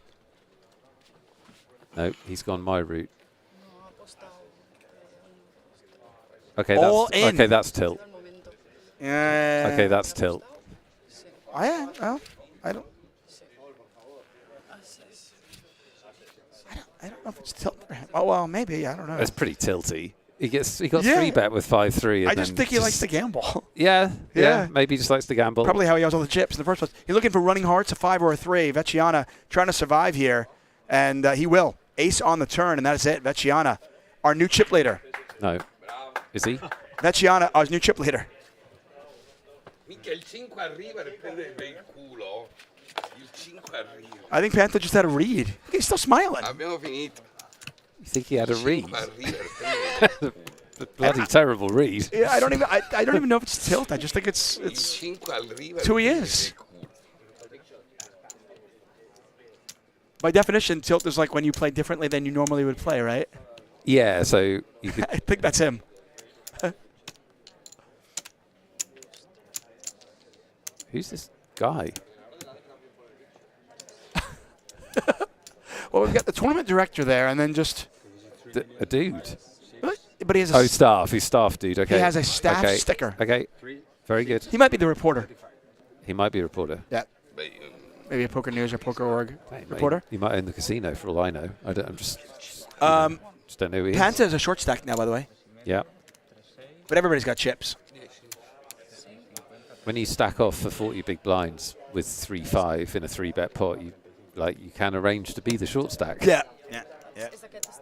No, he's gone my route. Okay, All that's in. okay. That's tilt. Okay, Okay, that's tilt. I don't know if it's tilt for him. Oh well, maybe I don't know. It's pretty tilty. He got Yeah. 3-bet with 5-3. I just think he likes to gamble. Yeah, Yeah. maybe he just likes to gamble. Probably how he has all the chips in the first place. He's looking for running hearts, a 5 or a 3. Vecchiana trying to survive here, and he will. Ace on the turn, and that is it. Vecchiana, our new chip leader. No, is he? Vecchiana, our new chip leader. Minchia, il 5 arriva e prende il culo. Il 5 arriva. I think Panto just had a read. He's still smiling. Abbiamo finito. You think he had a read? 5 arriva e prende The bloody terrible read. Yeah, I don't even know if it's tilt. I just think it's il 5 arriva. it's who he is. By definition, tilt is like when you play differently than you normally would play, right? Yeah, so you could. I think that's him. Who's this guy? Well, we've got the tournament director there, and then just A dude. but he has a Oh, staff. He's staff dude. Okay. he has a staff Okay. sticker. Okay. Very good. He might be the reporter. He might be a reporter. Yeah. Maybe a Poker News or Poker Org Mate, reporter. He might own the casino for all I know. I'm just Just don't know who he is. Panto is a short stack now, by the way. Yeah. But everybody's got chips. When you stack off for 40 big blinds with 3-5 in a 3-bet pot, you can arrange to be the short stack. Yeah.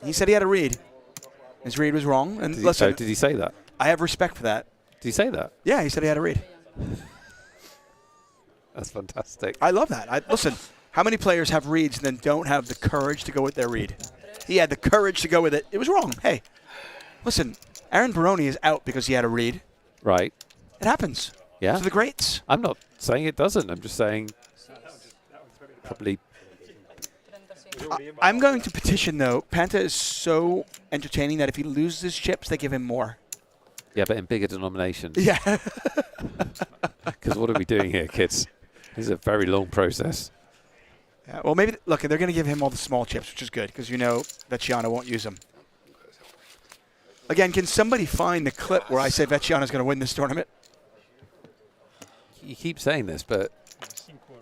He said he had a read. His read was wrong. And listen, Did he say that? I have respect for that. Did he say that? Yeah, he said he had a read. That's fantastic. I love that. Listen, how many players have reads and then don't have the courage to go with their read? He had the courage to go with it. It was wrong. Hey, listen, Aaron Baroni is out because he had a read. Right. It happens. Yeah. To the greats. I'm not saying it doesn't. I'm just saying probably. I'm going to petition, though. Panta is so entertaining that if he loses his chips, they give him more. Yeah, but in bigger denominations. Yeah. Because what are we doing here, kids? This is a very long process. Yeah, well, maybe, look, they're going to give him all the small chips, which is good, because you know Vecchiano won't use them. Again, can somebody find the clip where I say Vecchiano's going to win this tournament? You keep saying this, but...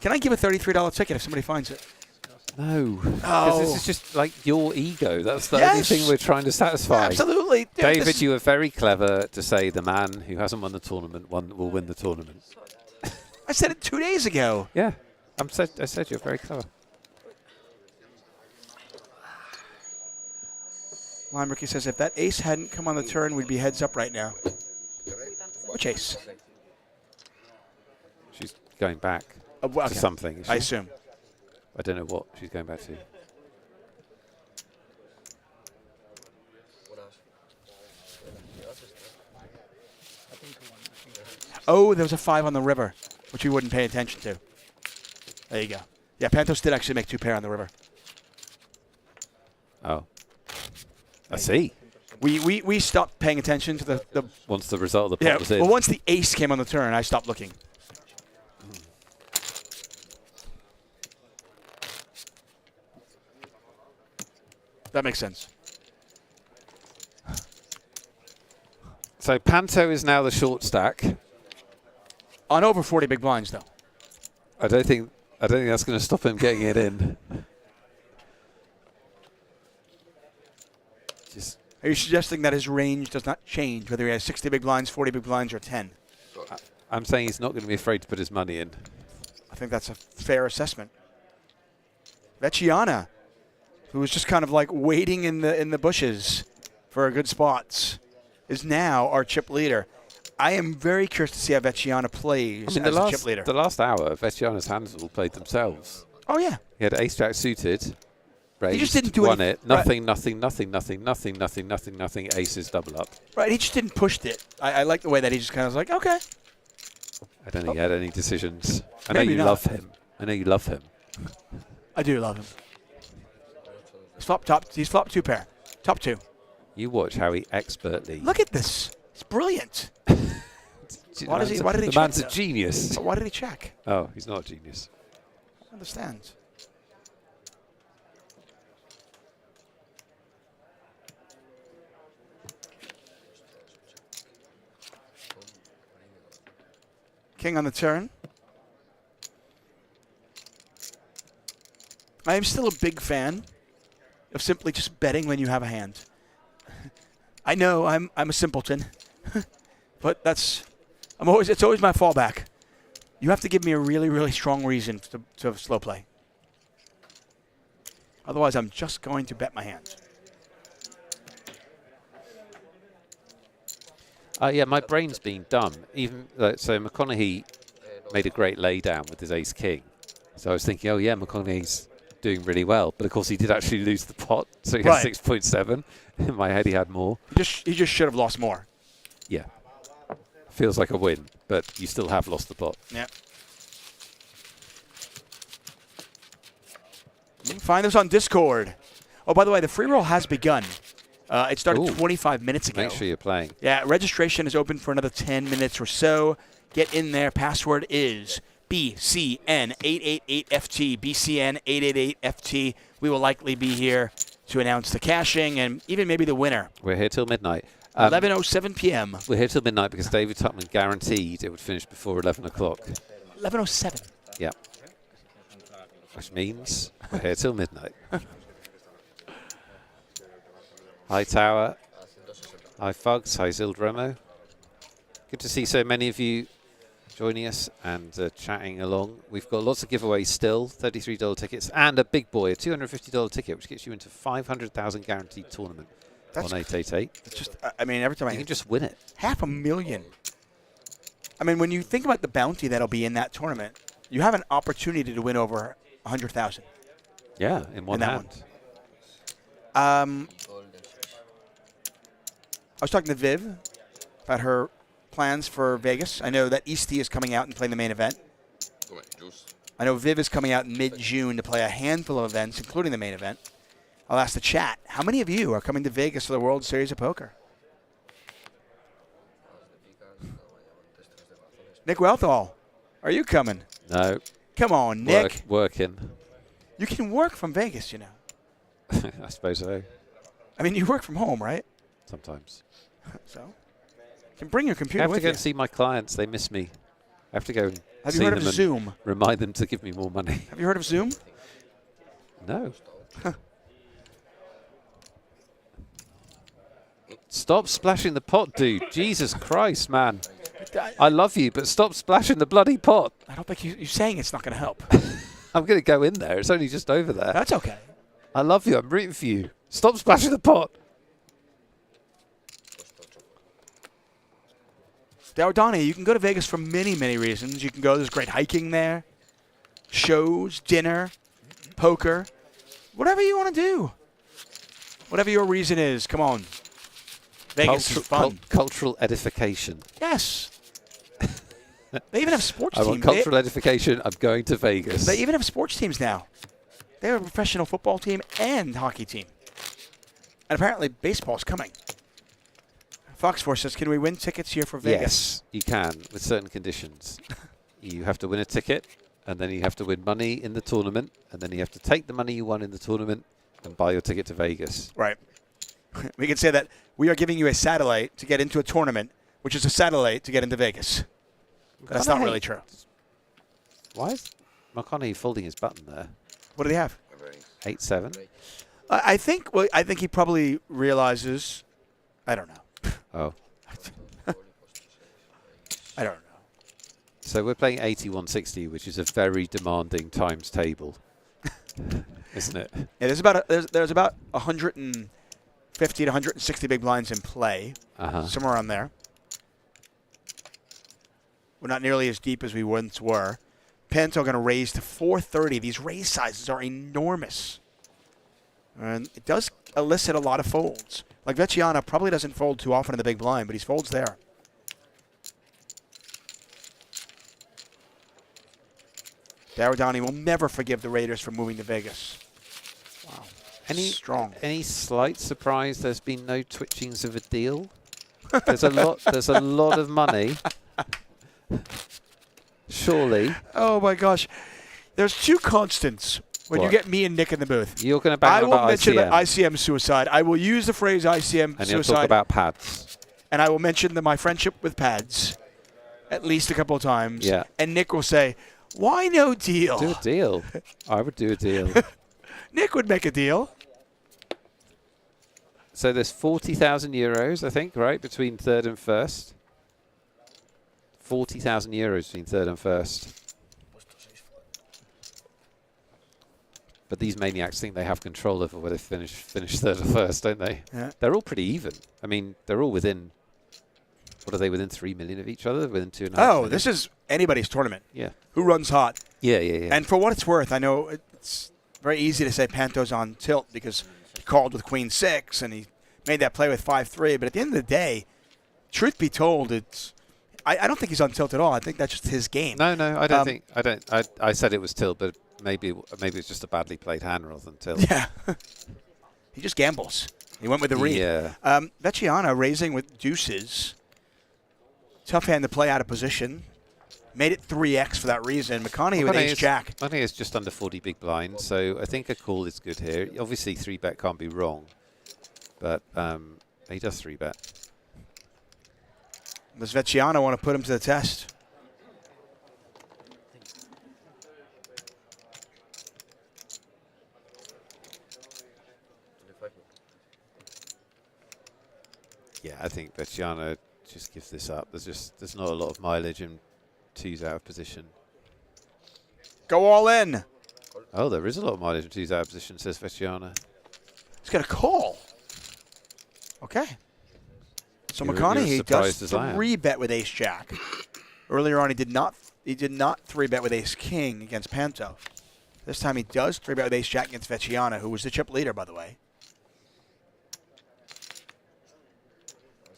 Can I give a $33 ticket if somebody finds it? No. Because this is just like your ego. That's the only thing we're trying to satisfy. Absolutely. Dude, David, you were very clever to say the man who hasn't won the tournament will win the tournament. I said it 2 days ago. Yeah. I said you're very clever. Lime Ricky says, if that ace hadn't come on the turn, we'd be heads up right now. Which ace? She's going back Okay. to something. I assume. I don't know what she's going back to. Oh, there was a 5 on the river, which we wouldn't pay attention to. There you go. Yeah, Pantos did actually make 2 pair on the river. Oh. I see. We stopped paying attention to the Once the result of the pot was in. Well, once the ace came on the turn, I stopped looking. That makes sense. So Panto is now the short stack. On over 40 big blinds, though. I don't think that's going to stop him getting it in. Just. Are you suggesting that his range does not change, whether he has 60 big blinds, 40 big blinds, or 10? I'm saying he's not going to be afraid to put his money in. I think that's a fair assessment. Vecchiana, who was just kind of like waiting in the bushes for a good spots, is now our chip leader. I am very curious to see how Vecchiana plays as a chip leader. The last hour, Vecchiana's hands all played themselves. Oh, yeah. He had ace-jack suited. Raised, he just didn't do won anything. it. Nothing, nothing, nothing, nothing, nothing, nothing, nothing, nothing. Aces double up. Right, he just didn't push it. I like the way that he just kind of was like, okay. I don't think he had any decisions. I Maybe know you not. love him. I know you love him. I do love him. He's flop two pair. Top two. You watch how he expertly. Look at this. It's brilliant. Why did he The check? man's a genius. But why did he check? Oh, he's not a genius. I understand. King on the turn. I am still a big fan of simply just betting when you have a hand. I know I'm a simpleton, but it's always my fallback. You have to give me a really, really strong reason to slow play. Otherwise, I'm just going to bet my hands. Yeah, my brain's been dumb. So McConaughey made a great laydown with his ace-king. So I was thinking, oh yeah, McConaughey's doing really well. But of course, he did actually lose the pot, so he had 6.7. In my head, he had more. He just should have lost more. Yeah. Feels like a win, but you still have lost the pot. Yeah. You can find us on Discord. Oh, by the way, the free roll has begun. It started 25 minutes ago. Make sure you're playing. Yeah, registration is open for another 10 minutes or so. Get in there. Password is BCN888FT. BCN888FT. We will likely be here to announce the cashing and even maybe the winner. We're here till midnight. 11:07 p.m. We're here till midnight because David Tupman guaranteed it would finish before 11 o'clock. 11:07. Yeah. Which means we're here till midnight. Hi, Tower. Hi, Fugs. Hi, Zildremo. Good to see so many of you joining us and chatting along. We've got lots of giveaways still, $33 tickets, and a big boy, a $250 ticket, which gets you into 500,000 guaranteed tournament on 888. It's just, I mean, every time you can just win it. $500,000. I mean, when you think about the bounty that'll be in that tournament, you have an opportunity to win over 100,000. Yeah, in one hand. I was talking to Viv about her plans for Vegas. I know that Eastie is coming out and playing the main event. I know Viv is coming out in mid-June to play a handful of events, including the main event. I'll ask the chat, how many of you are coming to Vegas for the World Series of Poker? Nick Wealthall, are you coming? No. Come on, Nick. Working. You can work from Vegas, you know. I suppose so. I mean, you work from home, right? Sometimes. So, you can bring your computer I have with to go you. and see my clients. They miss me. I have to go and Have see you heard them of and Zoom? remind them to give me more money. Have you heard of Zoom? No. Stop splashing the pot, dude. Jesus Christ, man. I love you, but stop splashing the bloody pot. I don't think you're saying it's not going to help. I'm going to go in there. It's only just over there. That's okay. I love you. I'm rooting for you. Stop splashing the pot. Donnie, you can go to Vegas for many, many reasons. You can go, there's great hiking there, shows, dinner, poker, whatever you want to do. Whatever your reason is, come on. Vegas is fun. Cultural edification. Yes. They even have sports I teams. want cultural edification. I'm going to Vegas. They even have sports teams now. They have a professional football team and hockey team. And apparently baseball's coming. Fox Force says, can we win tickets here for Vegas? Yes, you can, with certain conditions. You have to win a ticket, and then you have to win money in the tournament, and then you have to take the money you won in the tournament and buy your ticket to Vegas. Right. We can say that we are giving you a satellite to get into a tournament, which is a satellite to get into Vegas. That's not really true. Why is McConaughey folding his button there? What do they have? 8-7. I think he probably realizes. I don't know. Oh. I don't know. So we're playing 8160, which is a very demanding times table, isn't it? Yeah, there's about 150 to 160 big blinds in play, somewhere around there. We're not nearly as deep as we once were. Panto going to raise to 430. These raise sizes are enormous. And it does elicit a lot of folds. Like Vecchiana probably doesn't fold too often in the big blind, but he folds there. Daradani will never forgive the Raiders for moving to Vegas. Wow. Any slight surprise there's been no twitchings of a deal? There's a lot of money. Surely. Oh my gosh. There's two constants when you get me and Nick in the booth. You're going to bang on about ICM. I will mention ICM. ICM suicide. I will use the phrase ICM and suicide. you'll talk about pads. And I will mention my friendship with pads at least a couple of times. Yeah. And Nick will say, why no deal? Do a deal. I would do a deal. Nick would make a deal. So there's 40,000 euros, I think, right, between third and first. 40,000 euros between third and first. But these maniacs think they have control over whether they finish third or first, don't they? Yeah. They're all pretty even. I mean, they're all within, what are they, within 3 million of each other? Within 2.5 million? This is anybody's tournament. Yeah. Who runs hot? Yeah. And for what it's worth, I know it's very easy to say Panto's on tilt because he called with Queen 6 and he made that play with 5-3. But at the end of the day, truth be told, I don't think he's on tilt at all. I think that's just his game. No, I don't think. I said it was tilt, but maybe it's just a badly played hand rather than tilt. Yeah. He just gambles. He went with the read. Yeah. Vecchiana raising with deuces. Tough hand to play out of position. Made it 3x for that reason. McConaughey with ace-jack. McConaughey is just under 40 big blinds, so I think a call is good here. Obviously, 3-bet can't be wrong, but he does 3-bet. Does Vecchiana want to put him to the test? Yeah, I think Vecchiana just gives this up. There's not a lot of mileage and twos out of position. Go all in. Oh, there is a lot of mileage and twos out of position, says Vecchiana. He's got a call. Okay. So McConaughey does 3-bet with ace-jack. Earlier on, he did not 3-bet with ace-king against Panto. This time he does 3-bet with ace-jack against Vecchiana, who was the chip leader, by the way.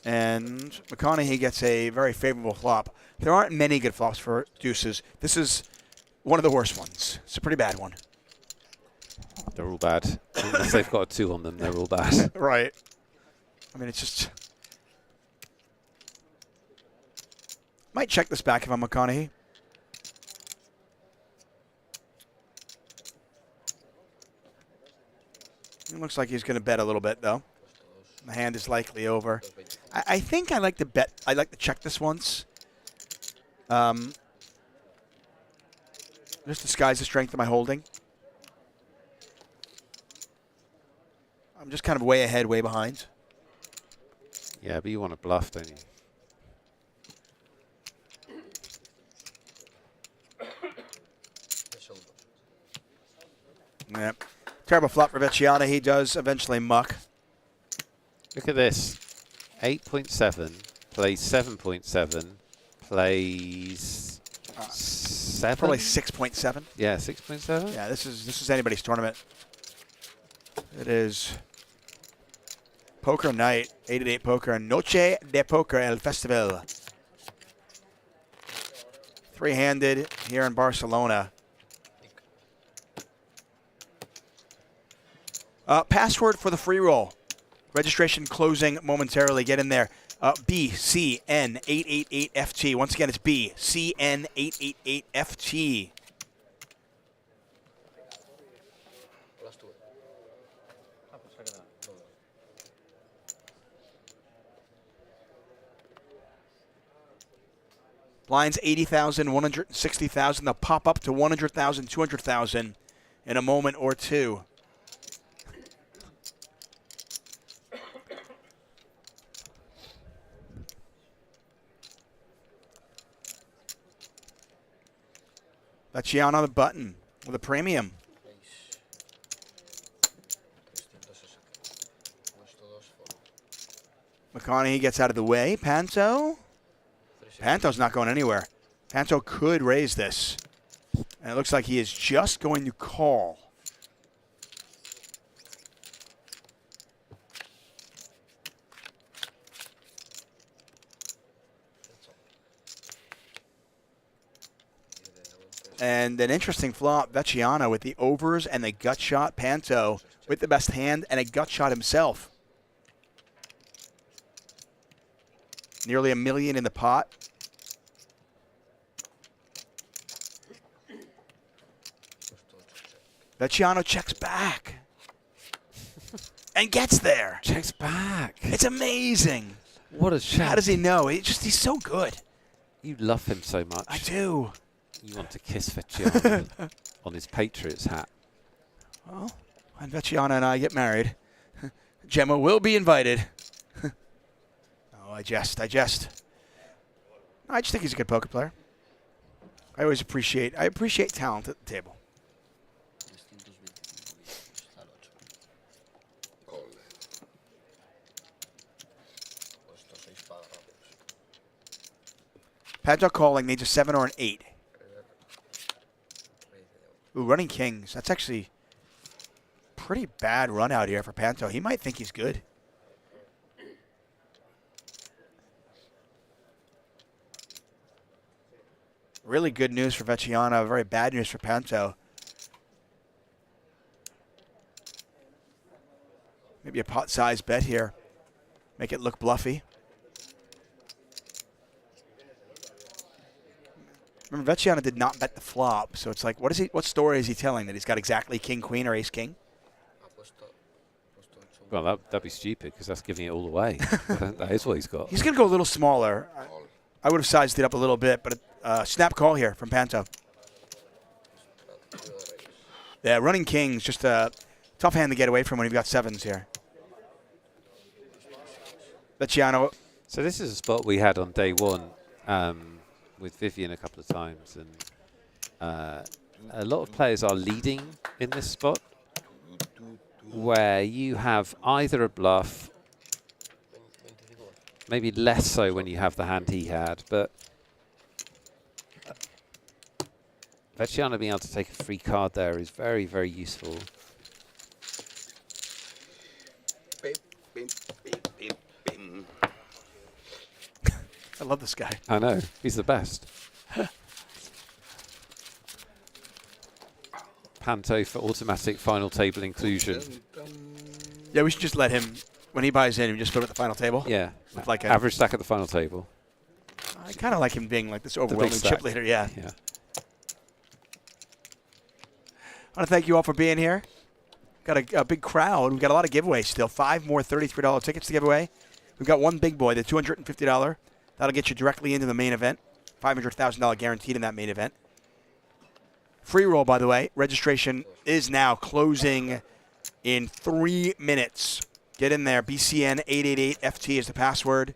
And McConaughey gets a very favorable flop. There aren't many good flops for deuces. This is one of the worst ones. It's a pretty bad one. They're all bad. Unless they've got a 2 on them, they're all bad. Right. I mean, it's just... Might check this back if I'm McConaughey. It looks like he's going to bet a little bit, though. The hand is likely over. I think I like to bet. I like to check this once. Just disguise the strength of my holding. I'm just kind of way ahead, way behind. Yeah, but you want to bluff, don't you? Yeah. Terrible flop for Vecchiana. He does eventually muck. Look at this. 8.7, plays 7.7, plays 7? Probably 6.7. Yeah, 6.7? Yeah, this is anybody's tournament. It is Poker Night, 888 Poker, Noche de Poker, El Festival. Three-handed here in Barcelona. Password for the free roll. Registration closing momentarily. Get in there. BCN888FT. Once again, it's BCN888FT. Blinds 80,000, 160,000. They'll pop up to 100,000, 200,000 in a moment or two. Vecchiano on the button with a premium. McConaughey gets out of the way. Panto. Panto's not going anywhere. Panto could raise this. And it looks like he is just going to call. And an interesting flop, Vecchiano with the overs and the gut shot. Panto with the best hand and a gut shot himself. Nearly $1 million in the pot. Vecchiano checks back. And gets there. Checks back. It's amazing. What a shot. How does he know? He's so good. You love him so much. I do. You want to kiss Vecchiano on his Patriots hat. Well, when Vecchiano and I get married, Gemma will be invited. Oh, I just think he's a good poker player. I appreciate talent at the table. Panto calling needs a 7 or an 8. Ooh, running kings. That's actually pretty bad run out here for Panto. He might think he's good. Really good news for Vecchiano. Very bad news for Panto. Maybe a pot-sized bet here. Make it look bluffy. Remember, Vecchiano did not bet the flop, so it's like, what story is he telling? That he's got exactly king, queen, or ace, king? Well, that'd be stupid, because that's giving it all away. That is what he's got. He's going to go a little smaller. I would have sized it up a little bit, but snap call here from Panto. Yeah, running kings, just a tough hand to get away from when you've got 7s here. Vecchiano. So this is a spot we had on day one. With Vivian a couple of times, and a lot of players are leading in this spot, where you have either a bluff, maybe less so when you have the hand he had, but Vecchiano being able to take a free card there is very, very useful. I love this guy. I know. He's the best. Panto for automatic final table inclusion. Yeah, we should just let him, when he buys in, we just put him at the final table. Yeah. With like average stack at the final table. I kind of like him being like this overwhelming chip leader. Yeah. Yeah. I want to thank you all for being here. Got a big crowd. We've got a lot of giveaways still. 5 more $33 tickets to give away. We've got one big boy, the $250. That'll get you directly into the main event. $500,000 guaranteed in that main event. Free roll, by the way. Registration is now closing in 3 minutes. Get in there. BCN888FT is the password.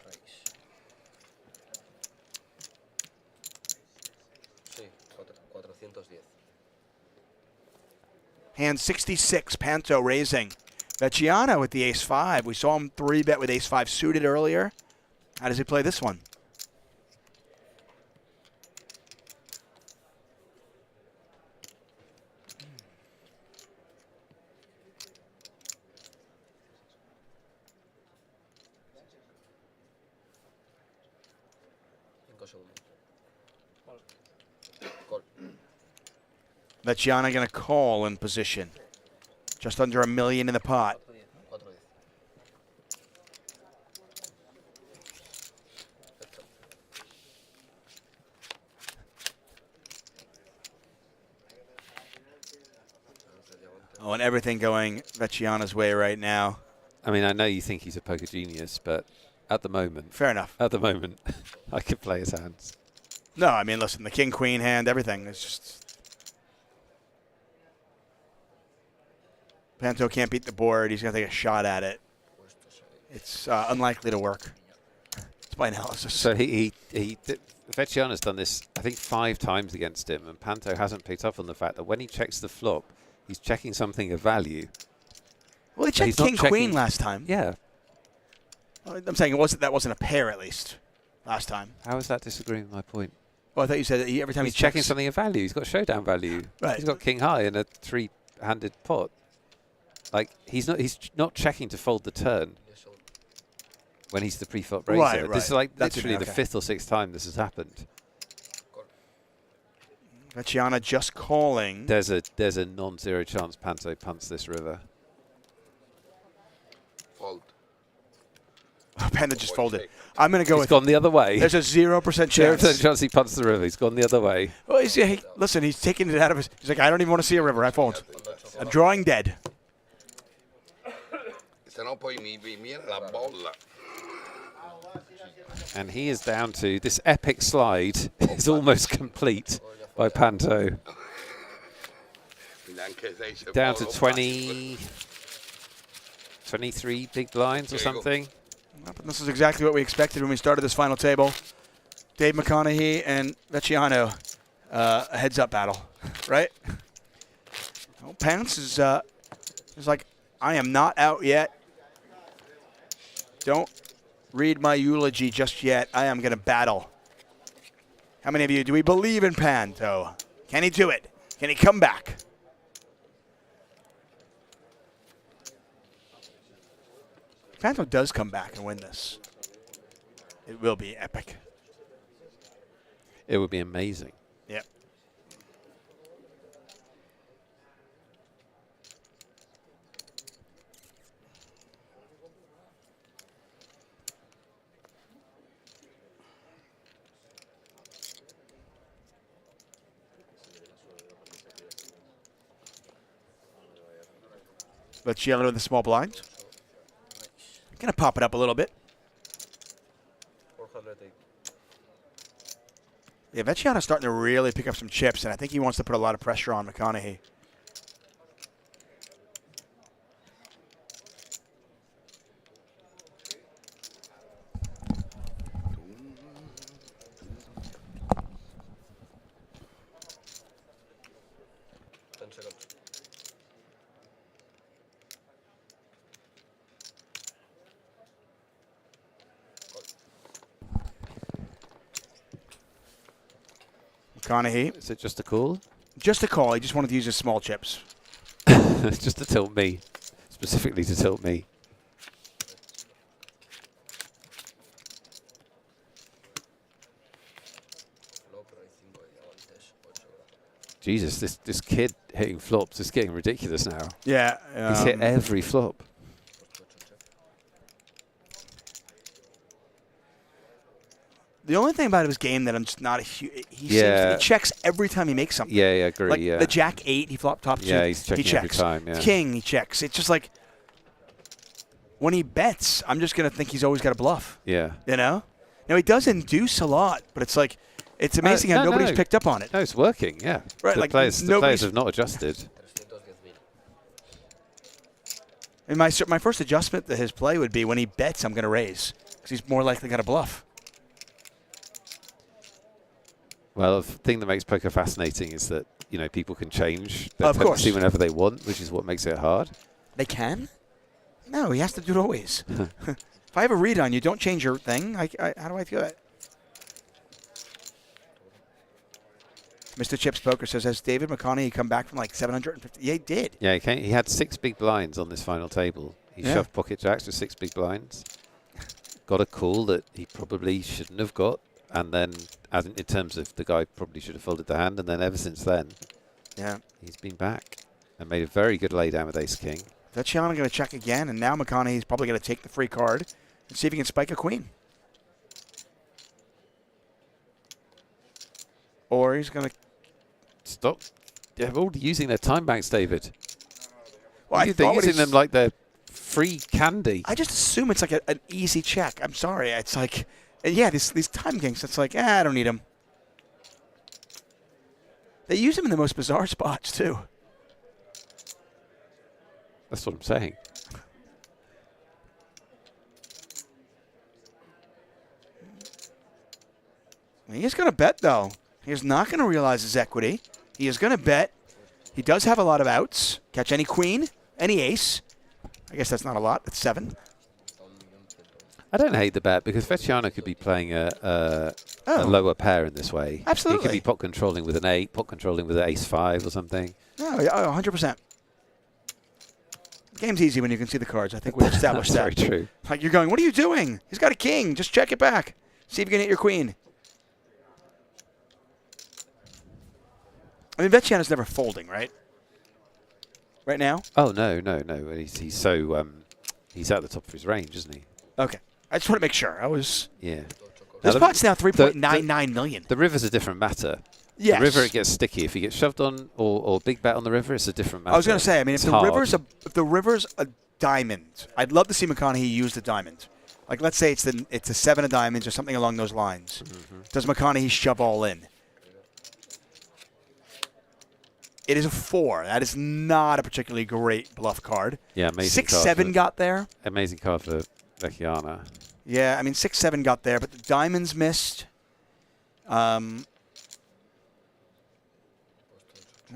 Hand 66, Panto raising. Vecchiano with the ace-5. We saw him 3-bet with ace-5 suited earlier. How does he play this one? Vecchiano going to call in position. Just under $1 million in the pot. Oh, and everything going Vecchiano's way right now. I mean, I know you think he's a poker genius, but at the moment, Fair enough. At the moment, I could play his hands. No, I mean, listen, the king-queen hand, everything is just... Panto can't beat the board. He's going to take a shot at it. It's unlikely to work. It's my analysis. So Vecchiano's done this, I think, 5 times against him, and Panto hasn't picked up on the fact that when he checks the flop, he's checking something of value. Well, he checked king-queen last time. Yeah. Well, I'm saying that wasn't a pair, at least, last time. How is that disagreeing with my point? Well, I thought you said that every time he's he checking checks something of value. He's got showdown value. Right. He's got king high in a 3-handed pot. Like, he's not checking to fold the turn when he's the pre-flop raiser. Right. This is like That's literally okay. the 5th or 6th time this has happened. Vecchiano just calling. There's a non-zero chance Panto punts this river. Fold. Oh, Panto just folded. I'm going to go He's with... gone the other way. There's a 0% chance. 0% chance he punts the river. He's gone the other way. Well, listen, he's taking it out of his... He's like, I don't even want to see a river. I fold. I'm drawing dead. Se no poi mi viene la bolla. And he is down to... This epic slide is almost complete by Panto. Down to 20... 23 big blinds or something. And this is exactly what we expected when we started this final table. Dave McConaughey and Vecchiano, a heads-up battle, right? Well, Pants is like, I am not out yet. Don't read my eulogy just yet. I am going to battle. How many of you, do we believe in Panto? Can he do it? Can he come back? Panto does come back and win this. It will be epic. It would be amazing. Yep. Let's yell with the small blinds. Gonna pop it up a little bit. Yeah, Vecchiano's starting to really pick up some chips, and I think he wants to put a lot of pressure on McConaughey. McConaughey. Is it just a call? Just a call. He just wanted to use his small chips. Just to tilt me. Specifically to tilt me. Jesus, this kid hitting flops is getting ridiculous now. Yeah. He's hit every flop. The only thing about his game that I'm just not a huge... He checks every time he makes something. Yeah, I agree, like yeah. the Jack 8, he flop top 2. Yeah, he's checking he checks. every time, yeah. King, he checks. It's just like... When he bets, I'm just going to think he's always got a bluff. Yeah. You know? Now, he does induce a lot, but it's like... It's amazing how nobody's picked up on it. No, it's working, yeah. Right, the like players have not adjusted. And my first adjustment to his play would be when he bets, I'm going to raise. Because he's more likely got a bluff. Well, the thing that makes poker fascinating is that, you know, people can change their Of course. tendency whenever they want, which is what makes it hard. They can? No, he has to do it always. If I have a read on you, don't change your thing. How do I do it? Mr. Chips Poker says, has David McConaughey come back from like 750? Yeah, he did. Yeah, he had 6 big blinds on this final table. He shoved pocket jacks with 6 big blinds. Got a call that he probably shouldn't have got. And then, in terms of the guy probably should have folded the hand. And then ever since then, he's been back and made a very good laydown with ace-king. Vecchiano going to check again. And now McConaughey's probably going to take the free card and see if he can spike a queen. Or he's going to... Stop. They're all using their time banks, David. Well, They're using them like they're free candy. I just assume it's like an easy check. I'm sorry. It's like, yeah, these time kings. It's like, I don't need them. They use them in the most bizarre spots too. That's what I'm saying. He is going to bet, though. He is not going to realize his equity. He is going to bet. He does have a lot of outs. Catch any queen, any ace. I guess that's not a lot. It's 7. I don't hate the bet because Vecchiano could be playing a lower pair in this way. Absolutely. He could be pot controlling with an 8, pot controlling with an ace-5 or something. No, 100%. The game's easy when you can see the cards. I think we've established that. Very true. Like you're going, what are you doing? He's got a king. Just check it back. See if you can hit your queen. I mean, Vecchiano's never folding, right? Right now? Oh, no. He's so he's at the top of his range, isn't he? Okay. I just want to make sure. Yeah. This pot's now 3.99 million. The river's a different matter. Yes. The river, it gets sticky. If you get shoved on or big bet on the river, it's a different matter. I was going to say, I mean, if it's the river's a diamond, I'd love to see McConaughey use the diamond. Like, let's say it's a 7 of diamonds or something along those lines. Does McConaughey shove all in? It is a 4. That is not a particularly great bluff card. Yeah, amazing 6-7 got there. Amazing card for Vecchiano. Yeah, I mean, 6-7 got there, but the diamonds missed. Let's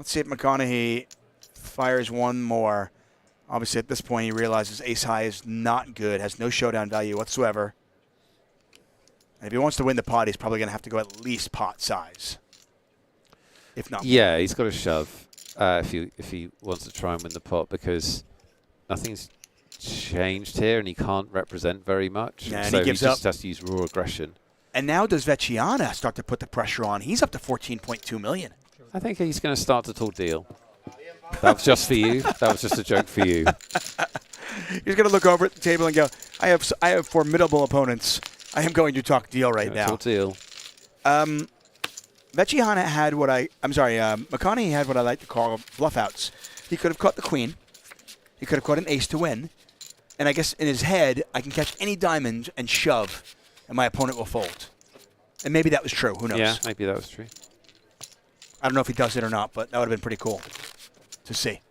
see if McConaughey fires one more. Obviously, at this point, he realizes ace-high is not good, has no showdown value whatsoever. And if he wants to win the pot, he's probably going to have to go at least pot size. If not. Yeah, he's got to shove if he wants to try and win the pot because nothing's changed here and he can't represent very much. Yeah, and so he gives just up. has to use raw aggression. And now does Vecchiano start to put the pressure on? He's up to 14.2 million. I think he's going to start to talk deal. That was just for you. That was just a joke for you. He's going to look over at the table and go, I have formidable opponents. I am going to talk deal right now. Talk deal. Vecchiano had McConaughey had what I like to call bluff outs. He could have caught the queen. He could have caught an ace to win. And I guess in his head, I can catch any diamond and shove, and my opponent will fold. And maybe that was true. Who knows? Yeah, maybe that was true. I don't know if he does it or not, but that would have been pretty cool to see.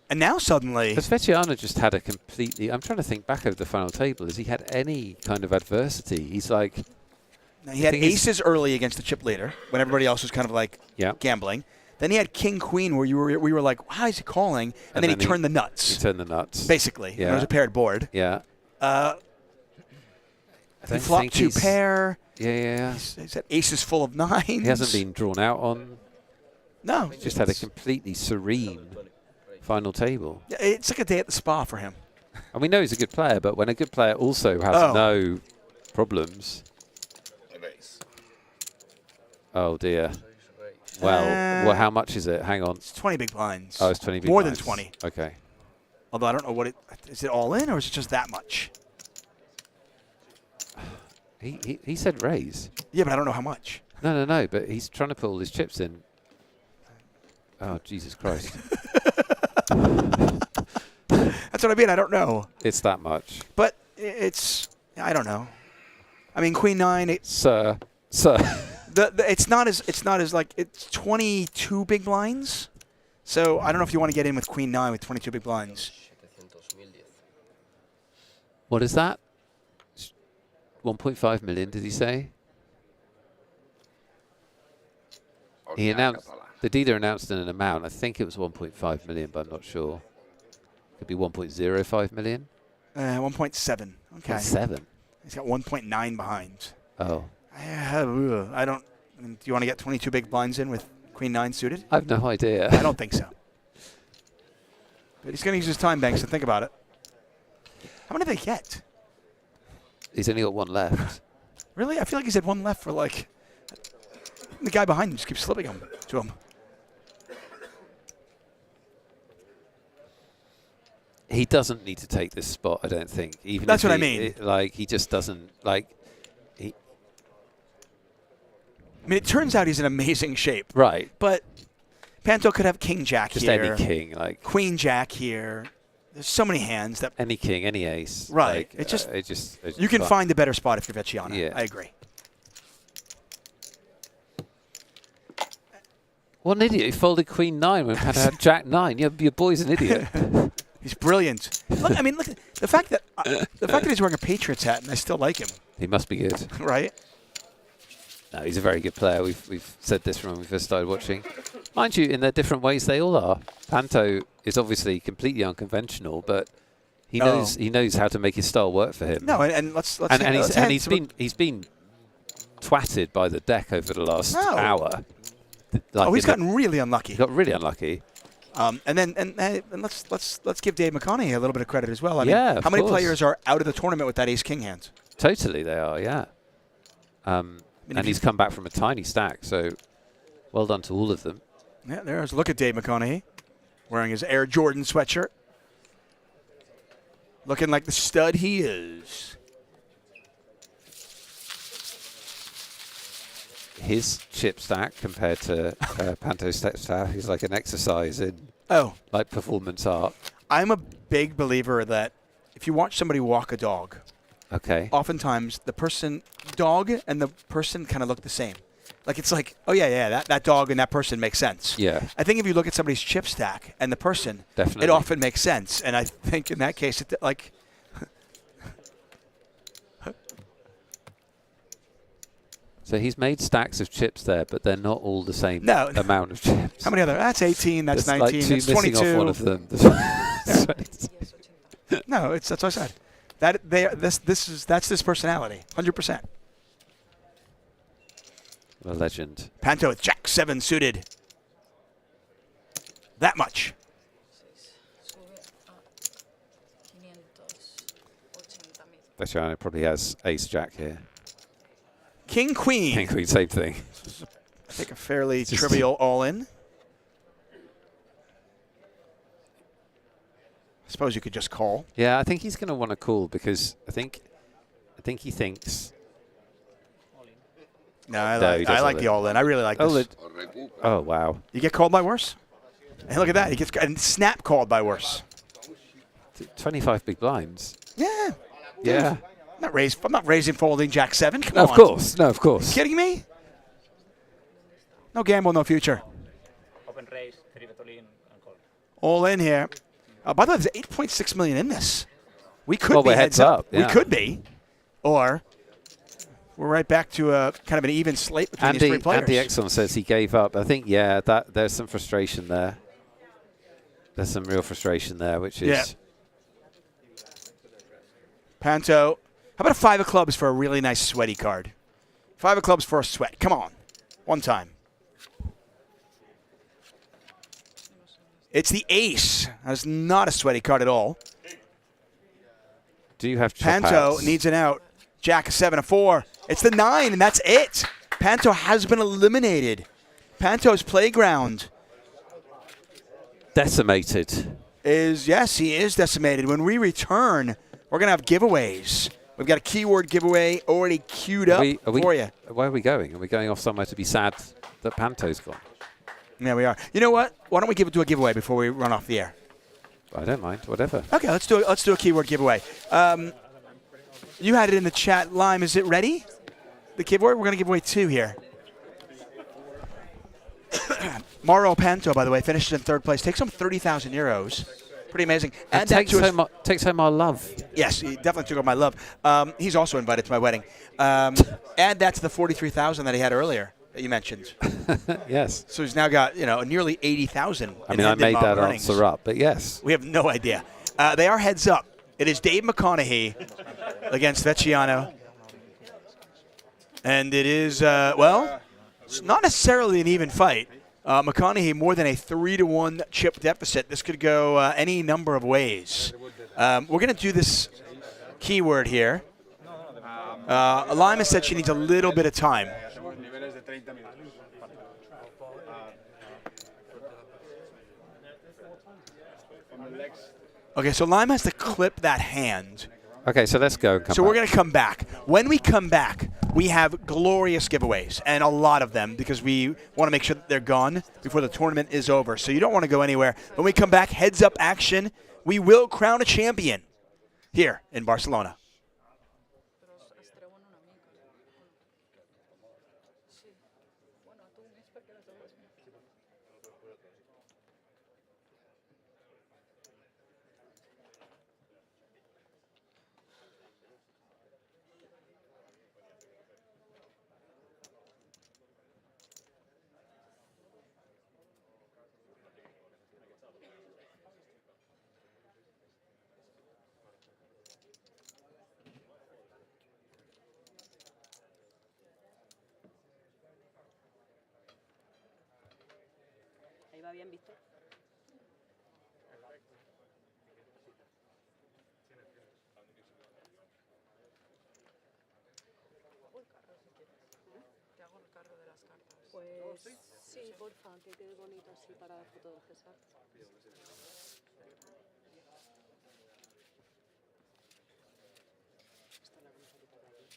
And now suddenly... Has Vecchiano just had a completely... I'm trying to think back over the final table. Has he had any kind of adversity? He's like... He had aces early against the chip leader when everybody else was kind of like gambling. Then he had king-queen where we were like, how is he calling? And then he turned the nuts. He turned the nuts. Basically. Yeah. It was a paired board. Yeah. He flopped 2 pair. Yeah. He's had aces full of 9s. He hasn't been drawn out on. No. He's just had a completely serene final table. It's like a day at the spa for him. And we know he's a good player, but when a good player also has no problems. Oh, dear. Well, how much is it? Hang on. It's 20 big blinds. Oh, it's 20 big More blinds. than 20. Okay. Although I don't know what is it all in or is it just that much? He said raise. Yeah, but I don't know how much. No, but he's trying to put all his chips in. Oh, Jesus Christ. That's what I mean. I don't know. It's that much. But I don't know. I mean, Queen 9. Sir. It's not as like it's 22 big blinds. So I don't know if you want to get in with Queen 9 with 22 big blinds. What is that? 1.5 million, did he say? He announced, the dealer announced an amount. I think it was 1.5 million, but I'm not sure. Could be 1.05 million. 1.7. Okay. 1.7. He's got 1.9 behind. Oh. I don't. I mean, do you want to get 22 big blinds in with Queen 9 suited? I have no idea. I don't think so. But he's going to use his time banks to think about it. How many did they get? He's only got one left. Really? I feel like he's had one left for like... The guy behind him just keeps slipping them to him. He doesn't need to take this spot, I don't think. Even That's if what I mean. He just doesn't, I mean, it turns out he's in amazing shape. Right. But Panto could have king jack Just here. any king, like queen jack here. There's so many hands that any king, any ace. Right. Like, it's just you can find a better spot if you're Vecchiano. Yeah. I agree. What an idiot! He folded queen 9 when Panto had jack 9. Your boy's an idiot. He's brilliant. Look, I mean, look at the fact that he's wearing a Patriots hat, and I still like him. He must be good, right? No, he's a very good player. We've said this from when we first started watching. Mind you, in their different ways, they all are. Panto is obviously completely unconventional, but he knows how to make his style work for him. No, and let's he's been twatted by the deck over the last hour. Like he's gotten really unlucky. He got really unlucky. And let's give Dave McConaughey a little bit of credit as well. I mean, how many players are out of the tournament with that ace king hand? Totally, they are. Yeah. And he's come back from a tiny stack, so well done to all of them. Yeah, there's look at Dave McConaughey wearing his Air Jordan sweatshirt, looking like the stud he is. His chip stack compared to Panto's stack is like an exercise in like performance art. I'm a big believer that if you watch somebody walk a dog, oftentimes the dog and the person kind of look the same. Like it's like, oh yeah, that dog and that person makes sense. Yeah. I think if you look at somebody's chip stack and the person, it often makes sense. And I think in that case, So he's made stacks of chips there, but they're not all the same amount of chips. How many other? That's 18. That's 19. Like that's 22. Off one of them. No, that's what I said. That's this personality, 100%. A legend. Panto with Jack 7 suited. That much. Vecchiano probably has ace jack here. King queen. King queen, same thing. I think a fairly trivial all in. I suppose you could just call. Yeah, I think he's going to want to call because I think he thinks. No, I like the all in. I really like this. Oh wow! You get called by worse. And look at that. He gets snap called by worse. 25 big blinds. Yeah. Yeah. I'm not raising folding Jack 7. Come on. Of course. No, of course. You kidding me? No gamble, no future. Open raise, 3 bet all in and call. All in here. By the way, there's 8.6 million in this. We could be we're heads up. Yeah. We could be. Or we're right back to a kind of an even slate between these three players. Andy Exxon says he gave up. I think, that there's some frustration there. There's some real frustration there, which is... Yeah. Panto. How about a 5 of clubs for a really nice sweaty card? 5 of clubs for a sweat. Come on. One time. It's the ace. That's not a sweaty card at all. Do you have Panto needs an out. Jack 7 of 4. It's the 9, and that's it. Panto has been eliminated. Panto's playground decimated. Yes, he is decimated. When we return, we're going to have giveaways. We've got a keyword giveaway already queued up for you. Where are we going? Are we going off somewhere to be sad that Panto's gone? Yeah, we are. You know what? Why don't we give it to a giveaway before we run off the air? I don't mind. Whatever. Okay, let's do a keyword giveaway. You had it in the chat. Lime, is it ready? The keyword? We're going to give away 2 here. Mauro Panto, by the way, finishes in 3rd place. Takes home 30,000 euros. Pretty amazing. And takes home our love. Yes, he definitely took home my love. He's also invited to my wedding. Add that to the 43,000 that he had earlier that you mentioned. Yes. So he's now got nearly 80,000. I mean, I made that answer up, but yes. We have no idea. They are heads up. It is Dave McConaughey against Vecchiano. And it is, it's not necessarily an even fight. McConaughey more than a 3-1 chip deficit. This could go any number of ways. We're going to do this keyword here. Alima said she needs a little bit of time. Okay, so Lime has to clip that hand. Okay, so let's go. We're going to come back. When we come back, we have glorious giveaways, and a lot of them, because we want to make sure that they're gone before the tournament is over. So you don't want to go anywhere. When we come back, heads-up action. We will crown a champion here in Barcelona. Ahí va bien, Víctor. Te hago el carro de las cartas. Pues sí, porfa, que quede bonito así para la foto de César. Esta la vamos a quitar de aquí.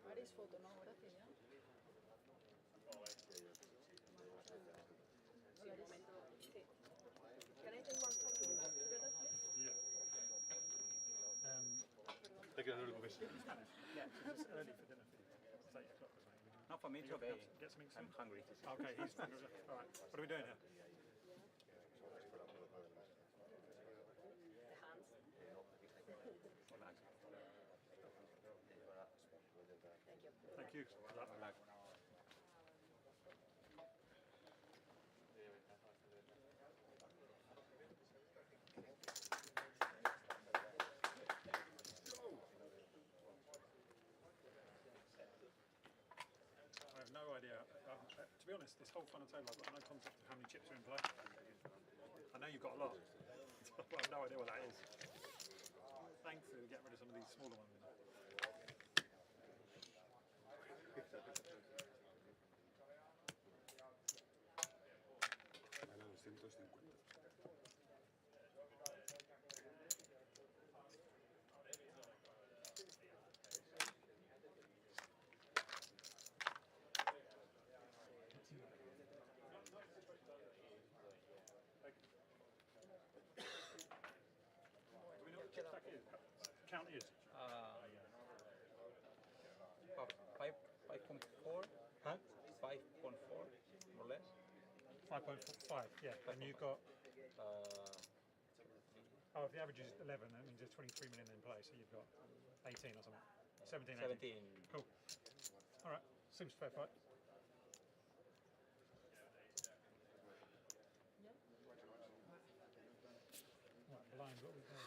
¿Haréis foto, no? Ahora sí, ya. Can I take one photo together, please? Take a little bit. Yeah, it's early for dinner. It's 8 o'clock or something. Not for me, it's okay. Get something soon? I'm hungry. Okay, he's hungry. All right. What are we doing here? Thank you. I have no idea. To be honest, this whole final table, I've got no concept of how many chips are in play. I know you've got a lot, but I have no idea what that is. Thankfully, we get rid of some of these smaller ones. Count is? 5.4. Huh? 5.4, more or less. 5.5, yeah. And you've got... oh, if the average is 11, that means there's 23 million in play, so you've got 18 or something. 17, 18. 17. Cool. All right. Seems fair fight. Right, blind, what we got?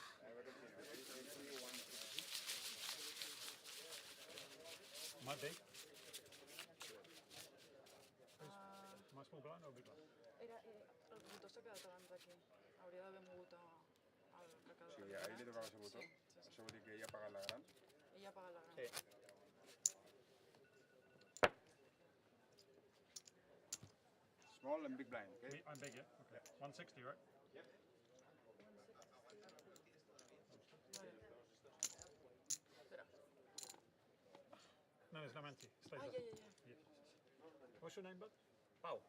Might be. Am I small blind or big blind? Era, el botó s'ha quedat abans d'aquí. Hauria d'haver mogut al que ha quedat. Sí, ahí le tocaba ese botón. Sí, sí, sí. seguro que ella paga la gran. Ella paga la gran. Small and big blind, okay? I'm big, yeah? Okay. 160, right? No, there's no ante. Stay Ah, there. yeah. What's your name, bud? Pau.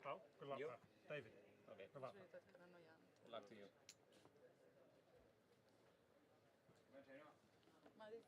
Pal? Good luck, You? pal. David. Okay. Good luck. És veritat que ara no hi ha... Good luck to you. M'ha dit que m'esperi. ¿Ya puedo? Vale.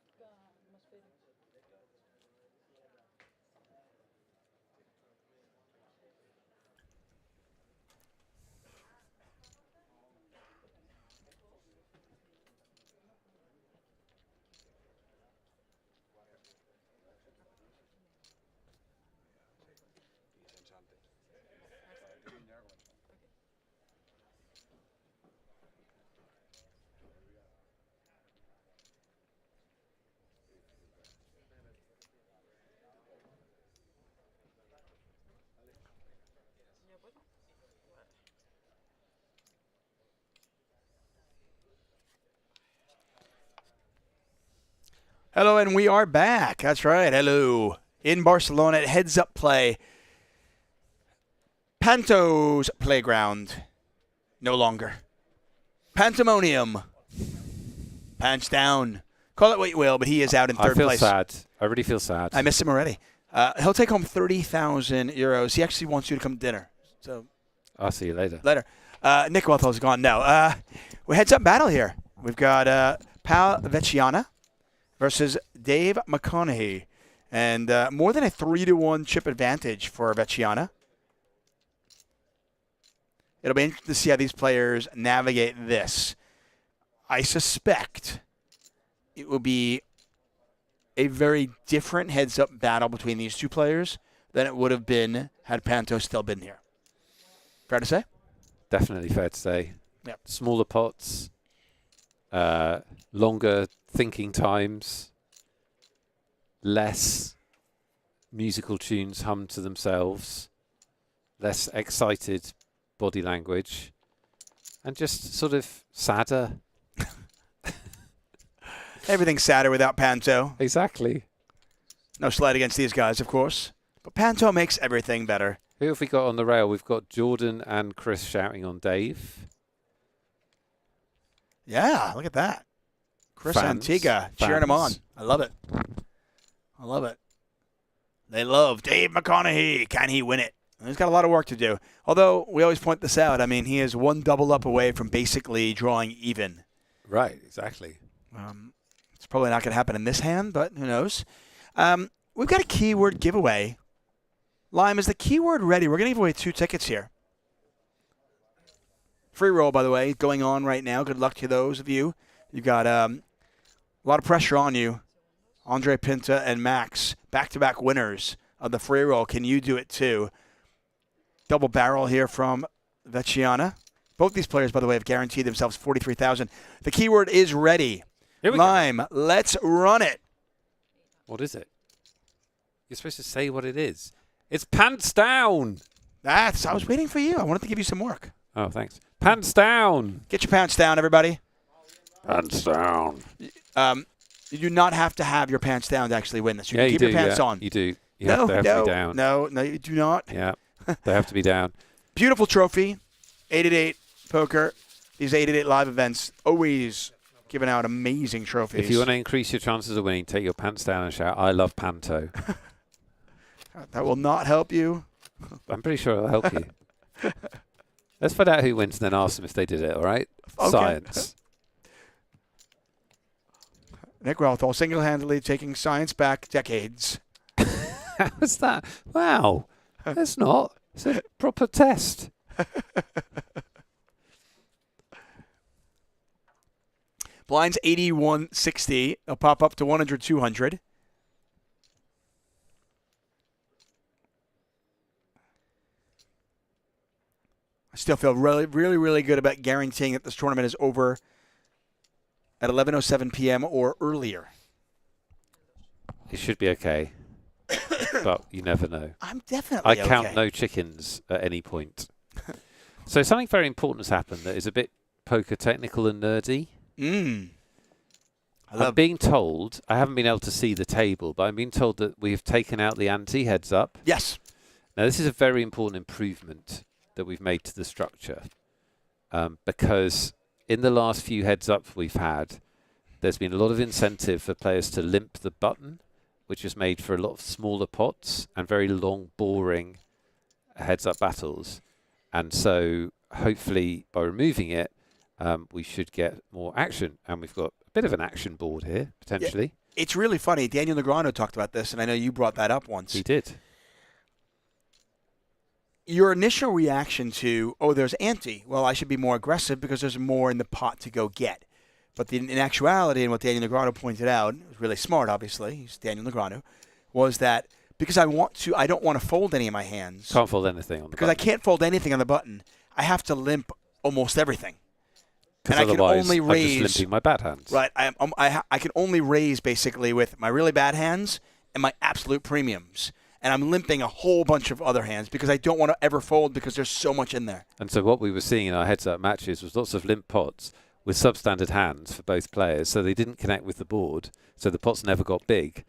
Hello, and we are back. That's right. Hello. In Barcelona, at heads-up play. Panto's playground. No longer. Pandemonium. Pants down. Call it what you will, but he is out in third I feel place. sad. I really feel sad. I miss him already. He'll take home 30,000 euros. He actually wants you to come to dinner. So I'll see you later. Nick Wethell's gone now. We heads-up battle here. We've got Pal Vecchiana versus Dave McConaughey. And more than a 3-1 chip advantage for Vecchiana. It'll be interesting to see how these players navigate this. I suspect it will be a very different heads-up battle between these two players than it would have been had Panto still been here. Fair to say? Definitely fair to say. Yep. Smaller pots, longer thinking times, less musical tunes hummed to themselves, less excited body language, and just sort of sadder. Everything's sadder without Panto. Exactly. No slight against these guys, of course. But Panto makes everything better. Who have we got on the rail? We've got Jordan and Chris shouting on Dave. Yeah, look at that. Chris Fans. Antigua cheering him on. I love it. I love it. They love Dave McConaughey. Can he win it? And he's got a lot of work to do. Although, we always point this out. I mean, he is one double up away from basically drawing even. Right, exactly. It's probably not going to happen in this hand, but who knows? We've got a keyword giveaway. Lime, is the keyword ready? We're going to give away 2 tickets here. Free roll, by the way, going on right now. Good luck to those of you. You've got a lot of pressure on you. Andre Pinta and Max, back-to-back winners of the free roll. Can you do it too? Double barrel here from Vecchiana. Both these players, by the way, have guaranteed themselves $43,000. The keyword is ready. Lime, let's run it. What is it? You're supposed to say what it is. It's pants down. I was waiting for you. I wanted to give you some work. Oh, thanks. Pants down. Get your pants down, everybody. Pants down. You do not have to have your pants down to actually win this. You Yeah, can keep you your do, pants yeah. on. You do. You have to be down. No, you do not. Yeah, they have to be down. Beautiful trophy. 888 poker. These 888 live events always giving out amazing trophies. If you want to increase your chances of winning, take your pants down and shout, "I love Panto." That will not help you. I'm pretty sure it'll help you. Let's find out who wins and then ask them if they did it, all right? Okay. Science. Nick Rothall single-handedly taking science back decades. How was that? Wow. That's not. It's a proper test. Blinds 8160. They'll pop up to 100, 200. I still feel really good about guaranteeing that this tournament is over at 11:07 p.m. or earlier. It should be okay. But you never know. I'm definitely I count okay. no chickens at any point. So something very important has happened that is a bit poker technical and nerdy. I I'm being told, I haven't been able to see the table, but I'm being told that we've taken out the ante heads up. Yes. Now, this is a very important improvement that we've made to the structure because in the last few heads ups we've had, there's been a lot of incentive for players to limp the button, which has made for a lot of smaller pots and very long, boring heads up battles. And so hopefully by removing it, we should get more action. And we've got a bit of an action board here, potentially. Yeah, it's really funny. Daniel Negreanu talked about this, and I know you brought that up once. He did. Your initial reaction to, oh, there's ante. Well, I should be more aggressive because there's more in the pot to go get. But in actuality, and what Daniel Negreanu pointed out, was really smart, obviously, he's Daniel Negreanu, was that because I don't want to fold any of my hands. Can't fold anything on the because button. I can't fold anything on the button. I have to limp almost everything. Because otherwise, I'm just limping my bad hands. Right. I can only raise basically with my really bad hands and my absolute premiums. And I'm limping a whole bunch of other hands because I don't want to ever fold because there's so much in there. And so what we were seeing in our heads-up matches was lots of limp pots with substandard hands for both players. So they didn't connect with the board. So the pots never got big.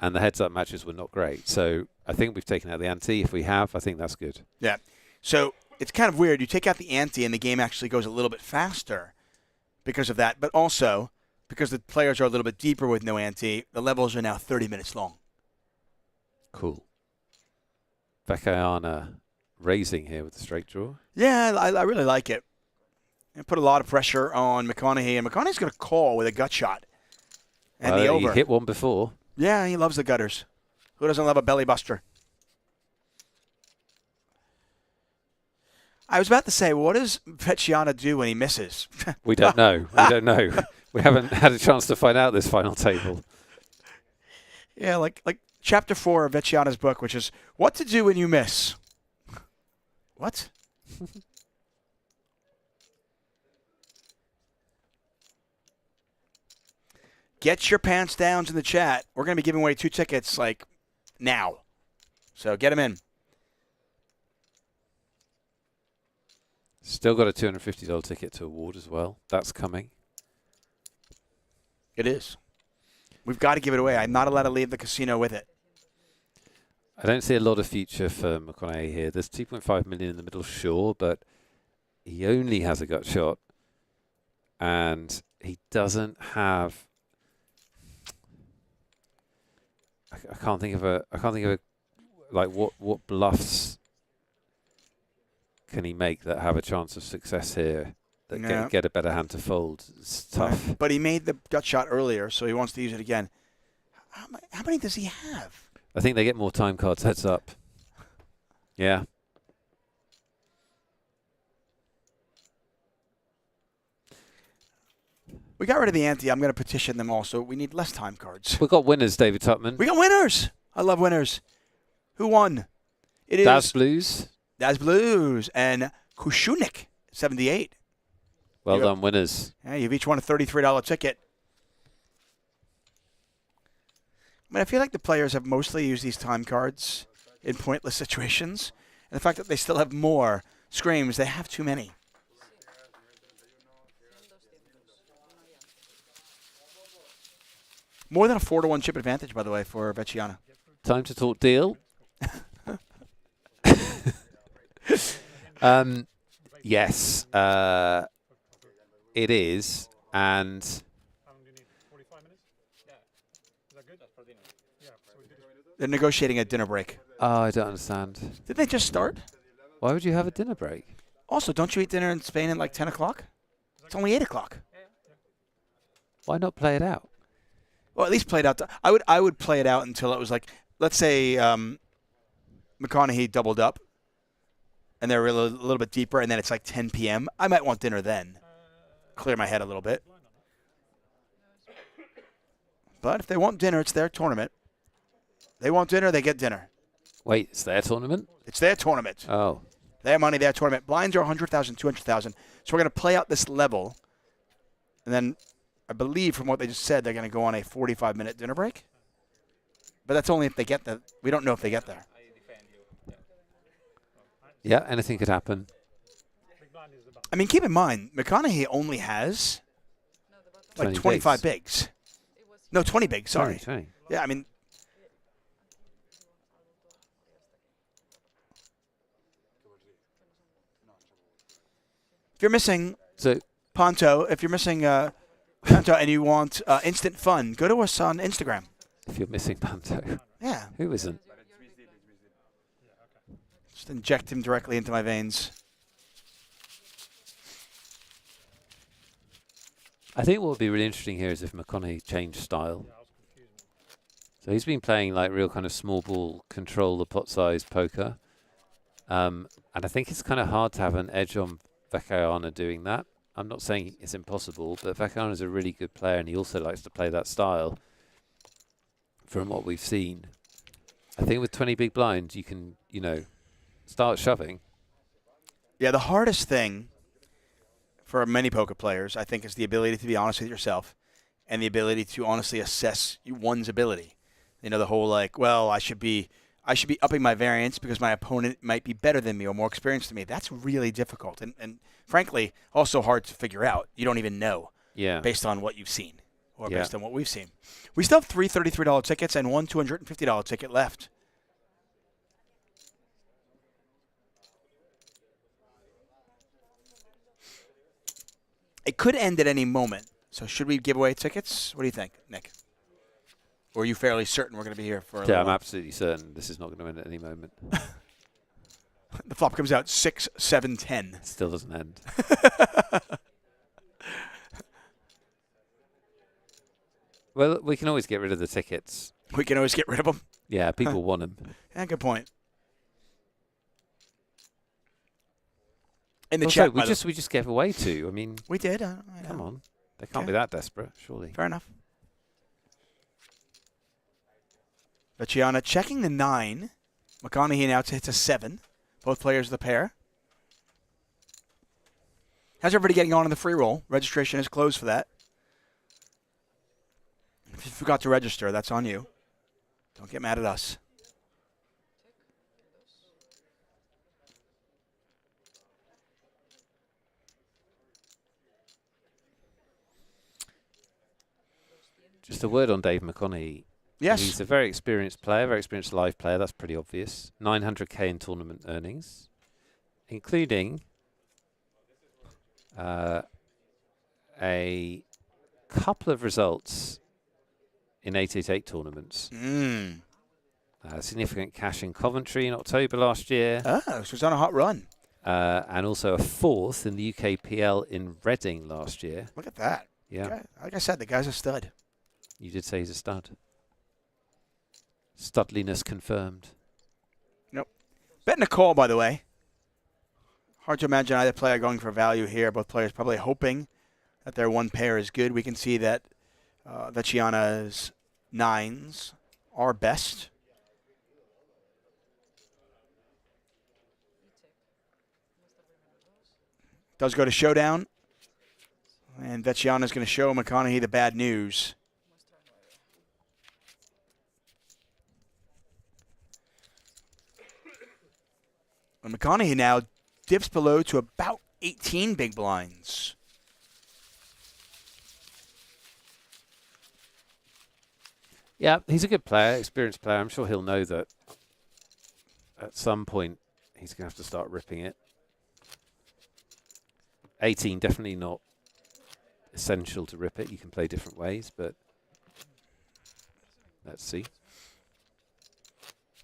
And the heads-up matches were not great. So I think we've taken out the ante. If we have, I think that's good. Yeah. So it's kind of weird. You take out the ante and the game actually goes a little bit faster because of that. But also, because the players are a little bit deeper with no ante, the levels are now 30 minutes long. Cool. Vecchiana raising here with the straight draw. Yeah, I really like it. And put a lot of pressure on McConaughey. And McConaughey's going to call with a gut shot. And the over. He hit one before. Yeah, he loves the gutters. Who doesn't love a belly buster? I was about to say, what does Vecchiana do when he misses? We don't know. We don't know. We haven't had a chance to find out this final table. Yeah, like chapter 4 of Vecchiana's book, which is what to do when you miss. What? Get your pants downs in the chat. We're going to be giving away 2 tickets, like, now. So get them in. Still got a $250 ticket to award as well. That's coming. It is. We've got to give it away. I'm not allowed to leave the casino with it. I don't see a lot of future for McConaughey here. There's 2.5 million in the middle, sure, but he only has a gut shot. And he doesn't have... I can't think of a like what bluffs can he make that have a chance of success here that get a better hand to fold. It's tough. Right. But he made the gut shot earlier, so he wants to use it again. How many does he have? I think they get more time cards heads up. Yeah. We got rid of the ante. I'm going to petition them also. We need less time cards. We've got winners, David Tutman. We got winners. I love winners. Who won? It is Daz Blues. Daz Blues and Kushunik, 78. Well done, winners. Yeah, you've each won a $33 ticket. I mean, I feel like the players have mostly used these time cards in pointless situations. And the fact that they still have more screams they have too many. More than a 4-1 chip advantage, by the way, for Vecchiana. Time to talk deal. Yes, it is. And they're negotiating a dinner break. Oh, I don't understand. Did they just start? Why would you have a dinner break? Also, don't you eat dinner in Spain at like 10 o'clock? It's only 8 o'clock. Why not play it out? Well, at least play it out. I would play it out until it was like, let's say McConaughey doubled up, and they're a little bit deeper, and then it's like 10 p.m. I might want dinner then. Clear my head a little bit. But if they want dinner, it's their tournament. They want dinner, they get dinner. Wait, it's their tournament? It's their tournament. Oh. Their money, their tournament. Blinds are 100,000, 200,000. So we're going to play out this level, and then I believe from what they just said, they're going to go on a 45-minute dinner break. But that's only if they get there. We don't know if they get there. Yeah, anything could happen. I mean, keep in mind, McConaughey only has like 25 bigs. No, 20 big. Sorry. 20. Yeah, I mean. If you're missing Panto, if you're missing Panto and you want instant fun, go to us on Instagram. If you're missing Panto. Yeah. Who isn't? Just inject him directly into my veins. I think what would be really interesting here is if McConaughey changed style. So he's been playing like real kind of small ball, control the pot size poker. And I think it's kind of hard to have an edge on Vecchiana doing that. I'm not saying it's impossible, but Vecchiana is a really good player and he also likes to play that style from what we've seen. I think with 20 big blinds, you can, you know, start shoving. Yeah, the hardest thing for many poker players, I think, is the ability to be honest with yourself and the ability to honestly assess one's ability. You know, the whole like, well, I should be upping my variance because my opponent might be better than me or more experienced than me. That's really difficult and frankly, also hard to figure out. You don't even know based on what you've seen or based on what we've seen. We still have 3 $33 tickets and one $250 ticket left. It could end at any moment. So should we give away tickets? What do you think, Nick? Or are you fairly certain we're going to be here for a little I'm while? absolutely certain this is not going to end at any moment. The flop comes out 6, 7, 10. It still doesn't end. Well, we can always get rid of the tickets. We can always get rid of them? Yeah, people want them. Yeah, good point. In the Also, chat, we just gave away 2. I mean, we did. Come on, they can't be that desperate, surely. Fair enough. Vecchiana checking the 9. McConaughey now hits a 7. Both players of the pair. How's everybody getting on in the free roll? Registration is closed for that. If you forgot to register, that's on you. Don't get mad at us. Just a word on Dave McConaughey. Yes. He's a very experienced player, very experienced live player. That's pretty obvious. 900K in tournament earnings, including a couple of results in 888 tournaments. Significant cash in Coventry in October last year. Oh, so it's on a hot run. And also a 4th in the UK PL in Reading last year. Look at that. Yeah. Okay. Like I said, the guy's a stud. You did say he's a stud. Studliness confirmed. Nope. Betting a call, by the way. Hard to imagine either player going for value here. Both players probably hoping that their one pair is good. We can see that Vecchiana's 9s are best. Does go to showdown. And Vecchiana's going to show McConaughey the bad news. And McConaughey now dips below to about 18 big blinds. Yeah, he's a good player, experienced player. I'm sure he'll know that at some point he's going to have to start ripping it. 18, definitely not essential to rip it. You can play different ways, but let's see.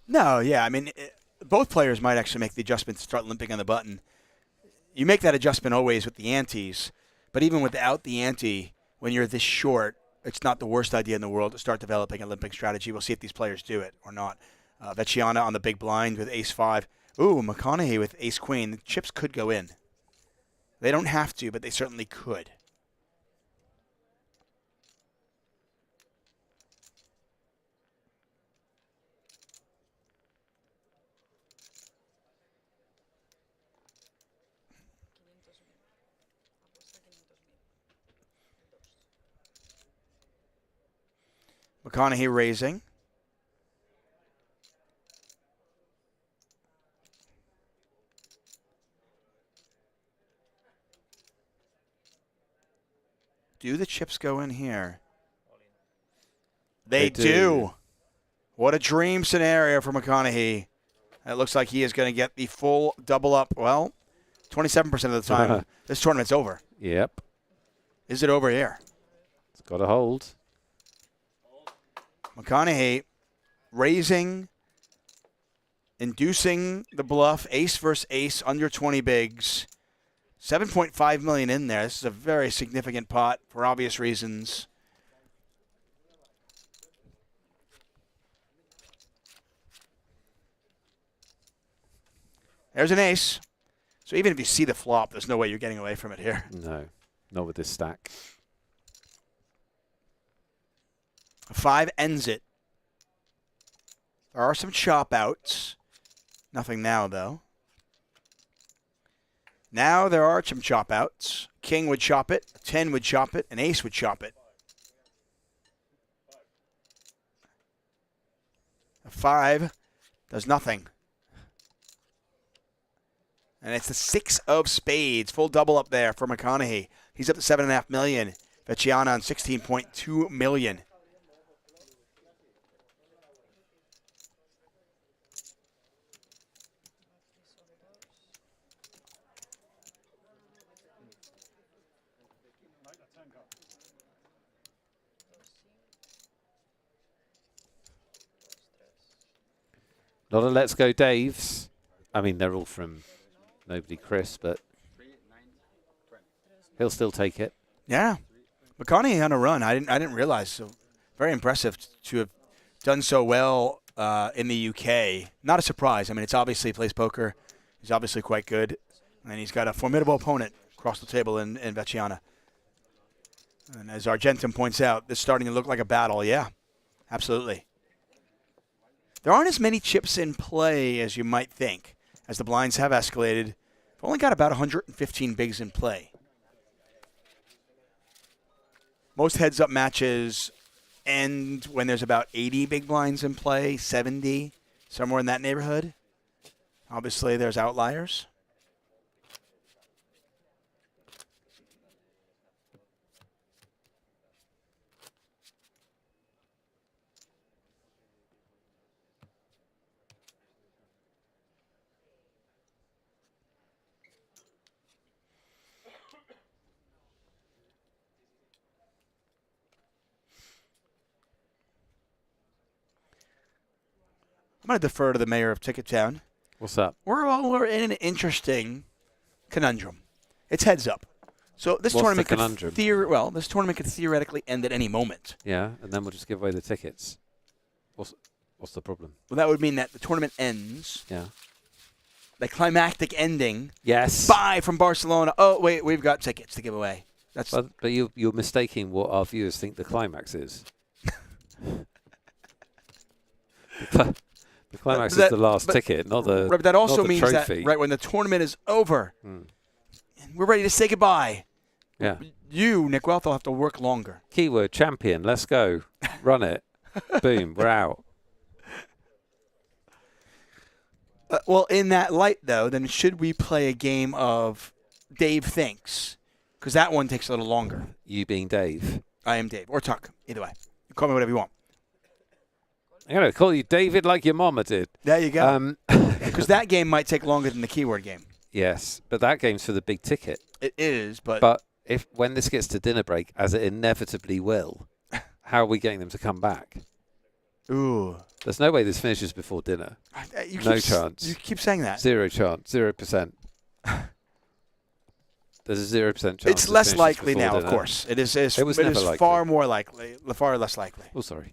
No, yeah, I mean, both players might actually make the adjustment to start limping on the button. You make that adjustment always with the antes, but even without the ante, when you're this short, it's not the worst idea in the world to start developing a limping strategy. We'll see if these players do it or not. Vecchiana on the big blind with ace-5. Ooh, McConaughey with ace-queen. The chips could go in. They don't have to, but they certainly could. McConaughey raising. Do the chips go in here? They do. What a dream scenario for McConaughey. It looks like he is going to get the full double up. Well, 27% of the time, this tournament's over. Yep. Is it over here? It's got to hold. McConaughey raising, inducing the bluff, ace versus ace, under 20 bigs. 7.5 million in there. This is a very significant pot for obvious reasons. There's an ace. So even if you see the flop, there's no way you're getting away from it here. No, not with this stack. 5 ends it. There are some chop outs. Nothing now, though. Now there are some chop outs. King would chop it. A 10 would chop it. An ace would chop it. A 5 does nothing. And it's the 6 of spades. Full double up there for McConaughey. He's up to 7.5 million. Vecchiana on 16.2 million. Not a Let's Go Dave's. I mean, they're all from Nobody Chris, but he'll still take it. Yeah. McConaughey on a run. I didn't realize. So very impressive to have done so well in the UK. Not a surprise. I mean, it's obviously he plays poker. He's obviously quite good. And he's got a formidable opponent across the table in Vecchiana. And as Argentum points out, this is starting to look like a battle. Yeah, absolutely. There aren't as many chips in play as you might think, as the blinds have escalated. We've only got about 115 bigs in play. Most heads-up matches end when there's about 80 big blinds in play, 70, somewhere in that neighborhood. Obviously, there's outliers. I'm going to defer to the mayor of Tickettown. What's up? We're in an interesting conundrum. It's heads up. So this What's tournament the conundrum? this tournament could theoretically end at any moment. Yeah, and then we'll just give away the tickets. What's the problem? Well, that would mean that the tournament ends. Yeah. The climactic ending. Yes. Bye from Barcelona. Oh, wait, we've got tickets to give away. That's But you're mistaking what our viewers think the climax is. The climax is the last ticket, not the Right, but that also not the means trophy. that right when the tournament is over, we're ready to say goodbye. Yeah. You, Nick Wealth, will have to work longer. Keyword champion. Let's go. Run it. Boom. We're out. Well, in that light, though, then should we play a game of Dave Thinks? Because that one takes a little longer. You being Dave. I am Dave. Or Tuck. Either way. You call me whatever you want. I'm going to call you David like your mama did. There you go. Because that game might take longer than the keyword game. Yes, but that game's for the big ticket. It is, but... But when this gets to dinner break, as it inevitably will, how are we getting them to come back? Ooh. There's no way this finishes before dinner. No chance. You keep saying that. 0 chance. 0%. There's a 0% chance. It's less likely now, of course. It is likely. far more likely. Far less likely. Oh, sorry.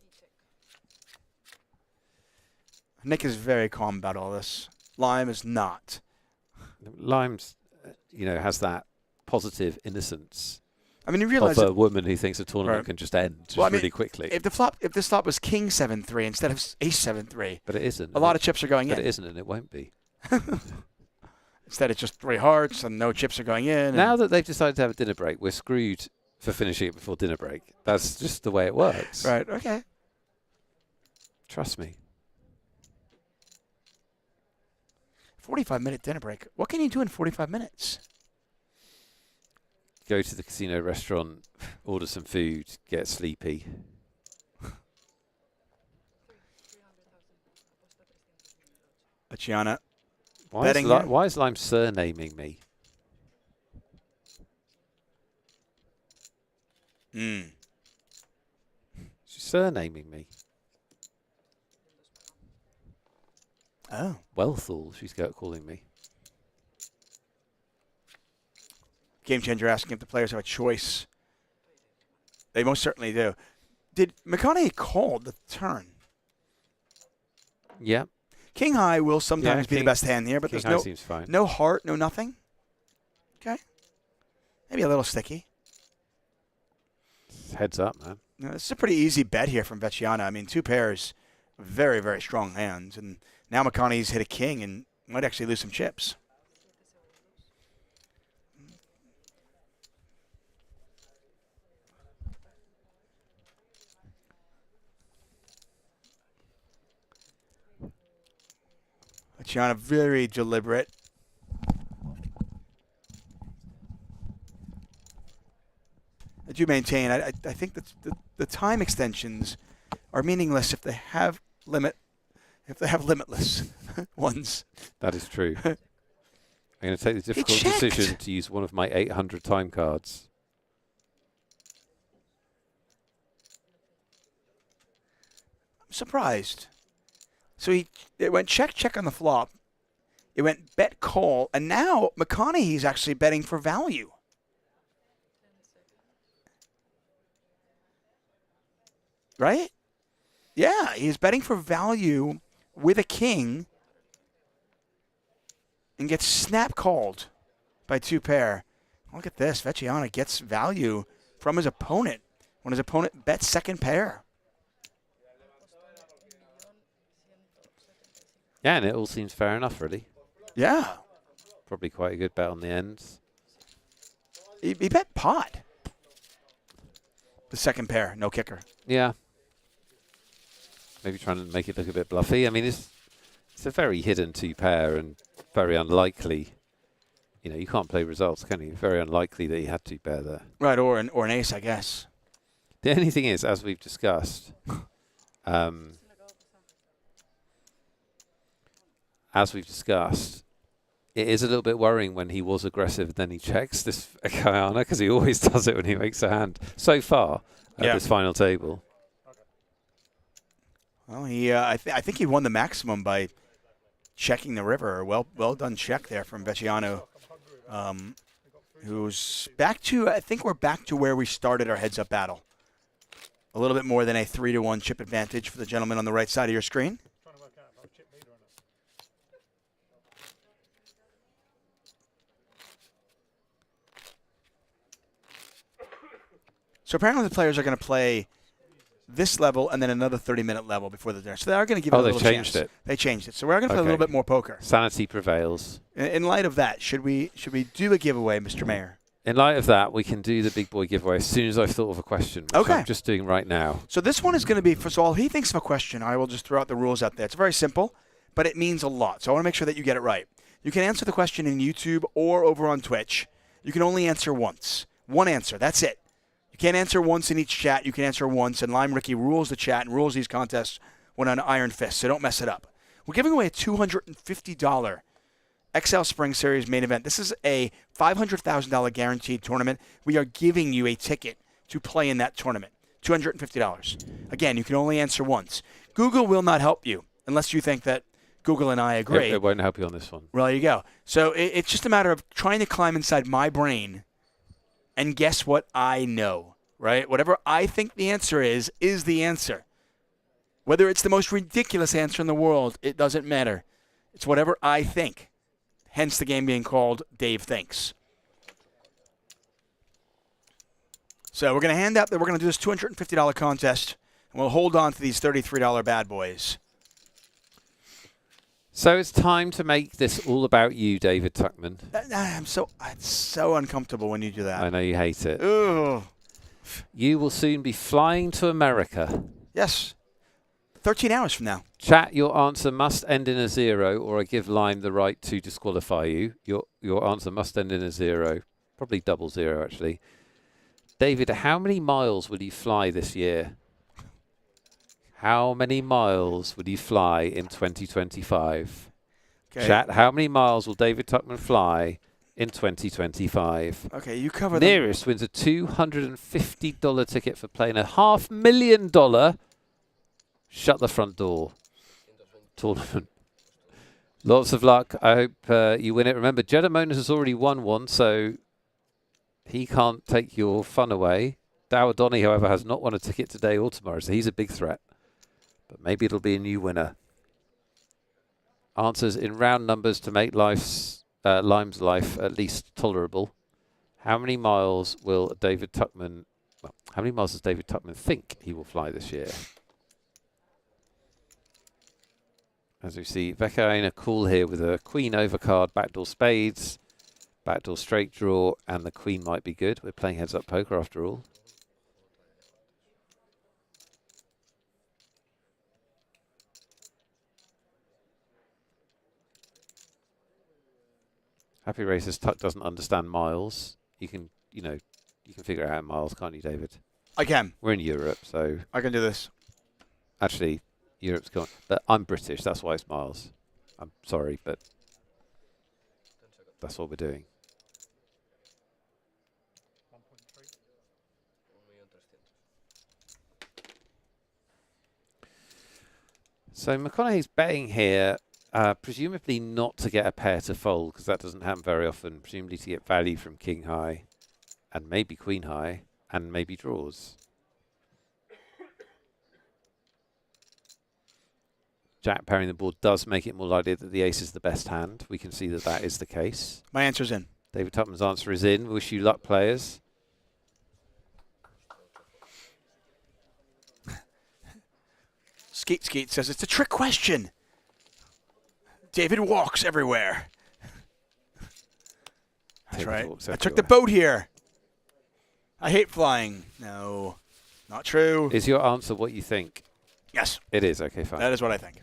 Nick is very calm about all this. Lime is not. Lime's, has that positive innocence. I mean, you realize of a woman who thinks a tournament can just end really quickly. If this flop was King 7-3 instead of Ace 7-3, but it isn't. A lot of chips are going in. But it isn't, and it won't be. Instead, it's just 3 hearts and no chips are going in. Now that they've decided to have a dinner break, we're screwed for finishing it before dinner break. That's just the way it works. Right. Okay. Trust me. 45-minute dinner break. What can you do in 45 minutes? Go to the casino restaurant, order some food, get sleepy. Vecchiana Why betting is, here. why is Lime surnaming me? She's surnaming me. Oh. Wealthall, she's calling me. Game Changer asking if the players have a choice. They most certainly do. Did McConaughey call the turn? Yeah. King High will sometimes be the King- best hand here, but King there's High no seems fine. no heart, no nothing. Okay. Maybe a little sticky. Heads up, man. No, this is a pretty easy bet here from Vecchiana. I mean, 2 pairs, very, very strong hands. And now McConaughey's hit a king and might actually lose some chips. Vecchiana very deliberate. I do maintain, I think that the time extensions are meaningless if they have limitless ones. That is true. I'm going to take the difficult decision to use one of my 800 time cards. I'm surprised. So it went check on the flop. It went bet call, and now McConaughey's actually betting for value. Right? Yeah, he's betting for value with a king and gets snap called by 2 pair. Look at this. Vecchiana gets value from his opponent when his opponent bets second pair. Yeah, and it all seems fair enough, really. Yeah. Probably quite a good bet on the ends. He bet pot. The second pair, no kicker. Yeah. Maybe trying to make it look a bit bluffy. I mean, it's a very hidden 2 pair and very unlikely. You know, you can't play results, can you? Very unlikely that he had 2 pair there. Right, or an ace, I guess. The only thing is, as we've discussed, it is a little bit worrying when he was aggressive and then he checks this Guyana, because he always does it when he makes a hand so far at this final table. Well, I think he won the maximum by checking the river. Well done check there from Vecchiano, who's back to, I think we're back to where we started our heads-up battle. A little bit more than a 3-1 chip advantage for the gentleman on the right side of your screen. So apparently the players are going to play this level and then another 30-minute level before the dinner. So they are going to give it a little chance. They changed it. They changed it. So we're going to play a little bit more poker. Sanity prevails. In light of that, should we do a giveaway, Mr. Mayor? In light of that, we can do the big boy giveaway as soon as I've thought of a question, which I'm just doing right now. So this one is going to be, first of all, he thinks of a question. I will just throw out the rules out there. It's very simple, but it means a lot. So I want to make sure that you get it right. You can answer the question in YouTube or over on Twitch. You can only answer once. One answer. That's it. You can't answer once in each chat. You can answer once, and Lime Ricky rules the chat and rules these contests when on Iron Fist, so don't mess it up. We're giving away a $250 XL Spring Series main event. This is a $500,000 guaranteed tournament. We are giving you a ticket to play in that tournament. $250. Again, you can only answer once. Google will not help you unless you think that Google and I agree. It won't help you on this one. Well, there you go. So it's just a matter of trying to climb inside my brain and guess what I know, right? Whatever I think the answer is the answer. Whether it's the most ridiculous answer in the world, it doesn't matter. It's whatever I think. Hence the game being called Dave Thinks. So we're going to hand out, we're going to do this $250 contest, and we'll hold on to these $33 bad boys. So it's time to make this all about you, David Tuckman. It's so uncomfortable when you do that. I know you hate it. Ugh. You will soon be flying to America. Yes. 13 hours from now. Chat, your answer must end in a 0, or I give Lime the right to disqualify you. Your answer must end in a 0. Probably double 0, actually. David, how many miles will you fly this year? How many miles will you fly in 2025? Okay. Chat, how many miles will David Tuchman fly in 2025? Okay, you cover the Nearest wins a $250 ticket for playing a $500,000 shut the front door tournament. Lots of luck. I hope you win it. Remember, Jeddah has already won one, so he can't take your fun away. Dow Donny, however, has not won a ticket today or tomorrow, so he's a big threat. But maybe it'll be a new winner. Answers in round numbers to make Lime's life at least tolerable. How many miles will David Tuchman? Well, how many miles does David Tuchman think he will fly this year? As we see, Vecchia cool here with a queen overcard, backdoor spades, backdoor straight draw, and the queen might be good. We're playing heads up poker after all. Happy Racers, Tuck doesn't understand miles. You can figure it out in miles, can't you, David? I can. We're in Europe, so I can do this. Actually, Europe's gone. But I'm British, that's why it's miles. I'm sorry, but that's what we're doing. So McConaughey's betting here. Presumably not to get a pair to fold, because that doesn't happen very often. Presumably to get value from king high, and maybe queen high, and maybe draws. Jack pairing the board does make it more likely that the ace is the best hand. We can see that that is the case. My answer's in. David Tuchman's answer is in. Wish you luck, players. Skeet Skeet says it's a trick question. David walks everywhere. That's right. I took the boat here. I hate flying. No, not true. Is your answer what you think? Yes. It is. Okay, fine. That is what I think.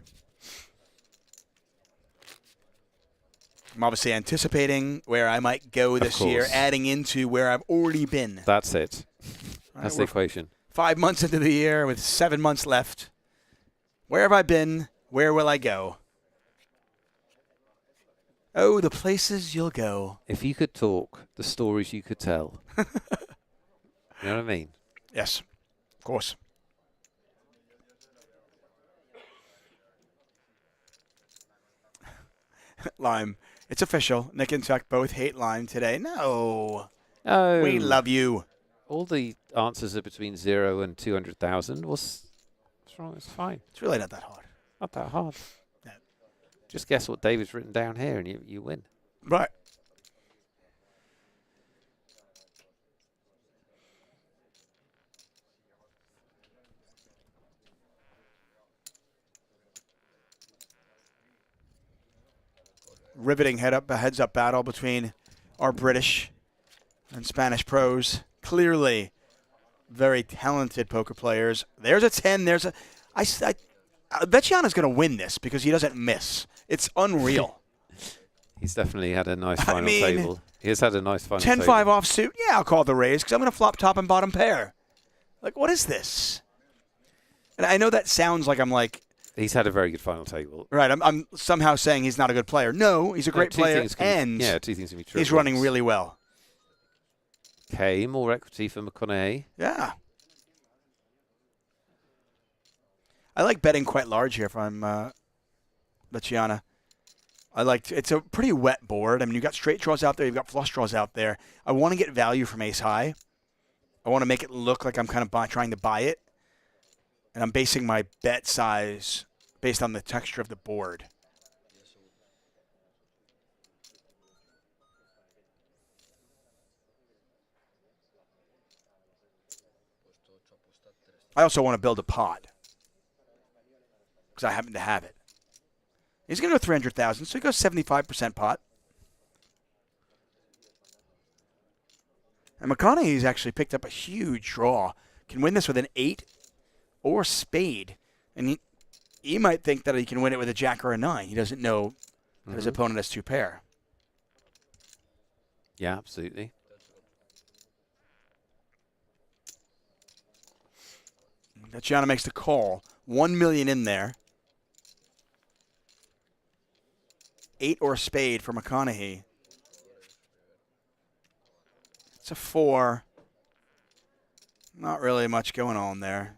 I'm obviously anticipating where I might go this year, adding into where I've already been. That's it. That's the Right, equation. 5 months into the year with 7 months left. Where have I been? Where will I go? Oh, the places you'll go. If you could talk, the stories you could tell. You know what I mean? Yes, of course. Lime. It's official. Nick and Tuck both hate Lime today. No. Oh. We love you. All the answers are between 0 and 200,000. What's wrong? It's fine. It's really not that hard. Not that hard. No. Just guess what David's written down here and you win. Right. Riveting heads up battle between our British and Spanish pros. Clearly very talented poker players. There's a 10. There's a... I bet Gianna's going to win this because he doesn't miss. It's unreal. He's definitely had a nice final table. He has had a nice final 10-5 table. offsuit. Yeah, I'll call the raise because I'm going to flop top and bottom pair. Like, what is this? And I know that sounds like I'm like... He's had a very good final table. Right, I'm somehow saying he's not a good player. No, he's a great player, and two things can be true. he's running really well. Okay, more equity for McConaughey. Yeah. I like betting quite large here if I'm Luciana. It's a pretty wet board. I mean, you've got straight draws out there. You've got flush draws out there. I want to get value from ace high. I want to make it look like I'm kind of trying to buy it. And I'm basing my bet size based on the texture of the board. I also want to build a pot because I happen to have it. He's going to go 300,000, so he goes 75% pot. And McConaughey's actually picked up a huge draw. Can win this with an 8 or spade. And he might think that he can win it with a jack or a 9. He doesn't know that his opponent has 2 pair. Yeah, absolutely. Gianna makes the call. $1 million in there. 8 or a spade for McConaughey. It's a 4. Not really much going on there.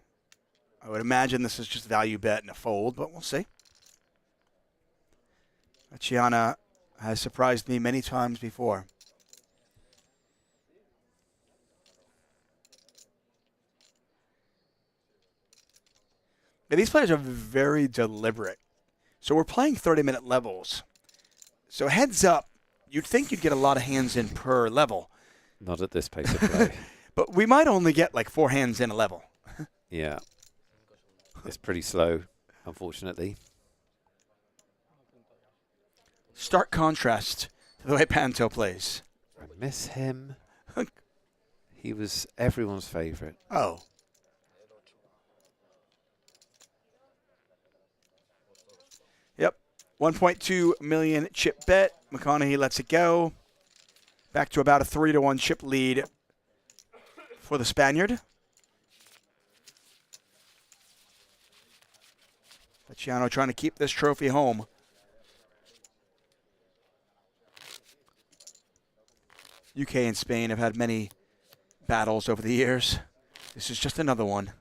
I would imagine this is just value bet and a fold, but we'll see. Vecchiana has surprised me many times before. Now, these players are very deliberate. So we're playing 30-minute levels. So heads up, you'd think you'd get a lot of hands in per level. Not at this pace of play. But we might only get like 4 hands in a level. Yeah. It's pretty slow, unfortunately. Stark contrast to the way Panto plays. I miss him. He was everyone's favorite. Oh. Yep. 1.2 million chip bet. McConaughey lets it go. Back to about a 3-1 chip lead for the Spaniard. Vecchiano trying to keep this trophy home. UK and Spain have had many battles over the years. This is just another one.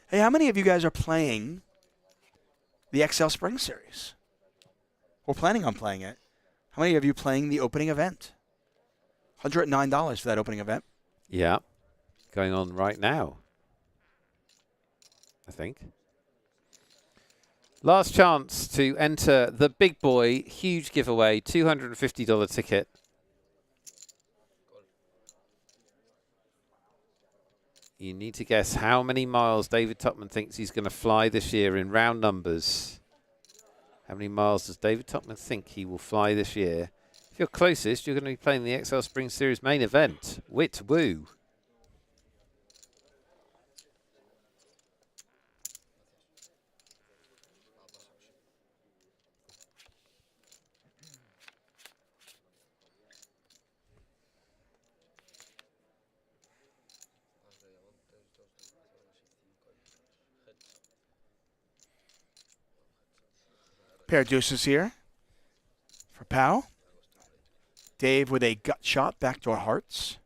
Hey, how many of you guys are playing the XL Spring Series? Or planning on playing it? How many of you playing the opening event? $109 for that opening event. Yeah. Going on right now, I think. Last chance to enter the big boy, huge giveaway, $250 ticket. You need to guess how many miles David Topman thinks he's going to fly this year in round numbers. How many miles does David Topman think he will fly this year? If you're closest, you're going to be playing the XL Spring Series main event. Wit woo. Pair of deuces here for Powell. Dave with a gut shot, backdoor hearts.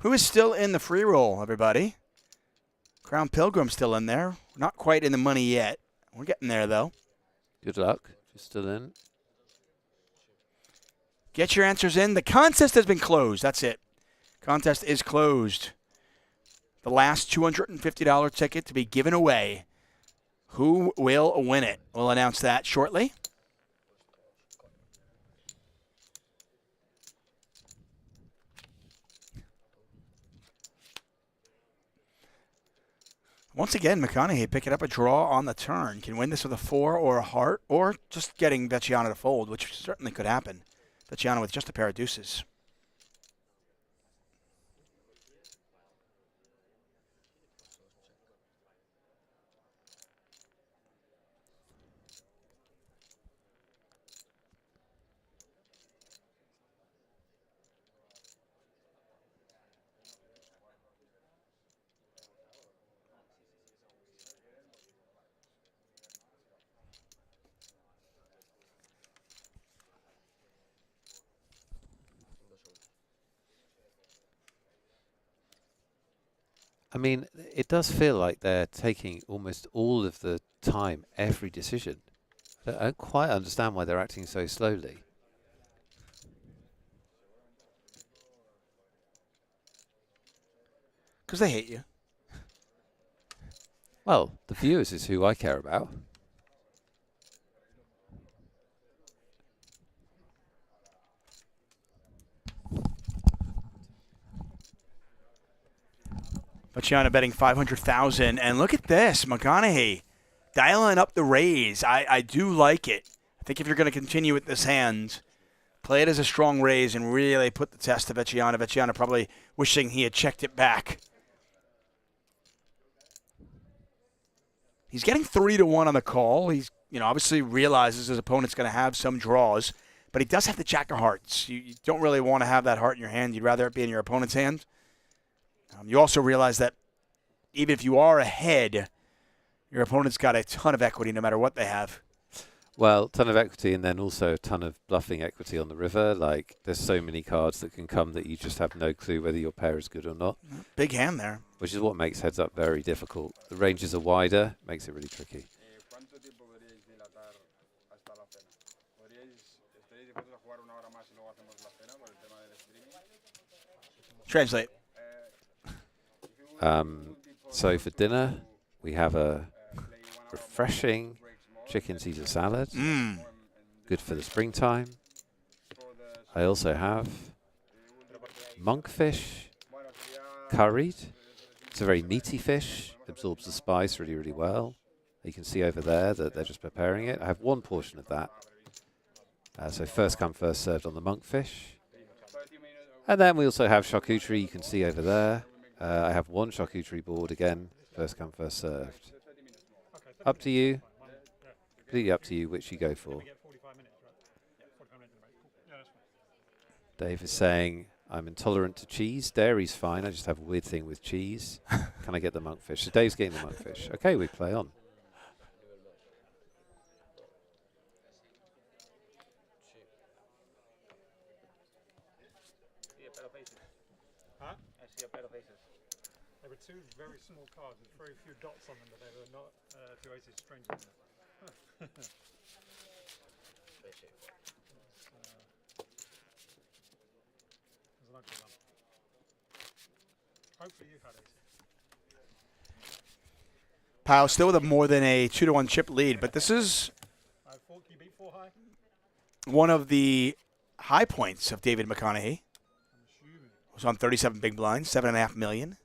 Who is still in the free roll, everybody? Crown Pilgrim still in there. Not quite in the money yet. We're getting there, though. Good luck. You're still in. Get your answers in. The contest has been closed. That's it. Contest is closed. The last $250 ticket to be given away. Who will win it? We'll announce that shortly. Once again, McConaughey picking up a draw on the turn. Can win this with a 4 or a heart, or just getting Vecchiano to fold, which certainly could happen. Vecchiano with just a pair of deuces. I mean, it does feel like they're taking almost all of the time, every decision. I don't quite understand why they're acting so slowly. Because they hate you. Well, the viewers is who I care about. Vecchiano betting 500,000, and look at this, McConaughey dialing up the raise. I do like it. I think if you're going to continue with this hand, play it as a strong raise and really put the test to Vecchiano. Vecchiano probably wishing he had checked it back. He's getting 3-1 on the call. He's, obviously realizes his opponent's going to have some draws, but he does have the jack of hearts. You don't really want to have that heart in your hand. You'd rather it be in your opponent's hand. You also realize that even if you are ahead, your opponent's got a ton of equity no matter what they have. Well, ton of equity and then also a ton of bluffing equity on the river. Like, there's so many cards that can come that you just have no clue whether your pair is good or not. Big hand there. Which is what makes heads up very difficult. The ranges are wider, makes it really tricky. Translate. So for dinner, we have a refreshing chicken Caesar salad. Good for the springtime. I also have monkfish curried. It's a very meaty fish, absorbs the spice really, really well. You can see over there that they're just preparing it. I have one portion of that. So first come, first served on the monkfish. And then we also have charcuterie, you can see over there. I have one charcuterie board again, first come, first served. Up to you. Completely up to you which you go for. Dave is saying, I'm intolerant to cheese. Dairy's fine, I just have a weird thing with cheese. Can I get the monkfish? So Dave's getting the monkfish. Okay, we play on. Huh? I see a pair of aces. There were two very small cards with very few dots on them, but they were not two aces strings on them. There's an ugly one. Hopefully you've had aces. Powell still with a more than a 2-1 chip lead, but this is You beat 4 high? one of the high points of David McConaughey. Was on 37 big blinds, $7.5 million.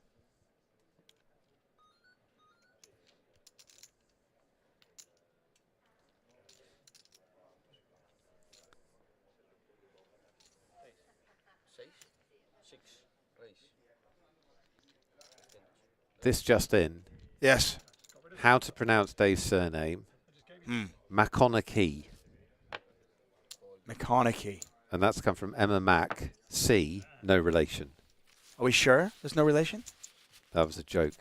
This just in. Yes. How to pronounce Dave's surname? McConaughey. McConaughey. And that's come from Emma Mac. C, no relation. Are we sure there's no relation? That was a joke.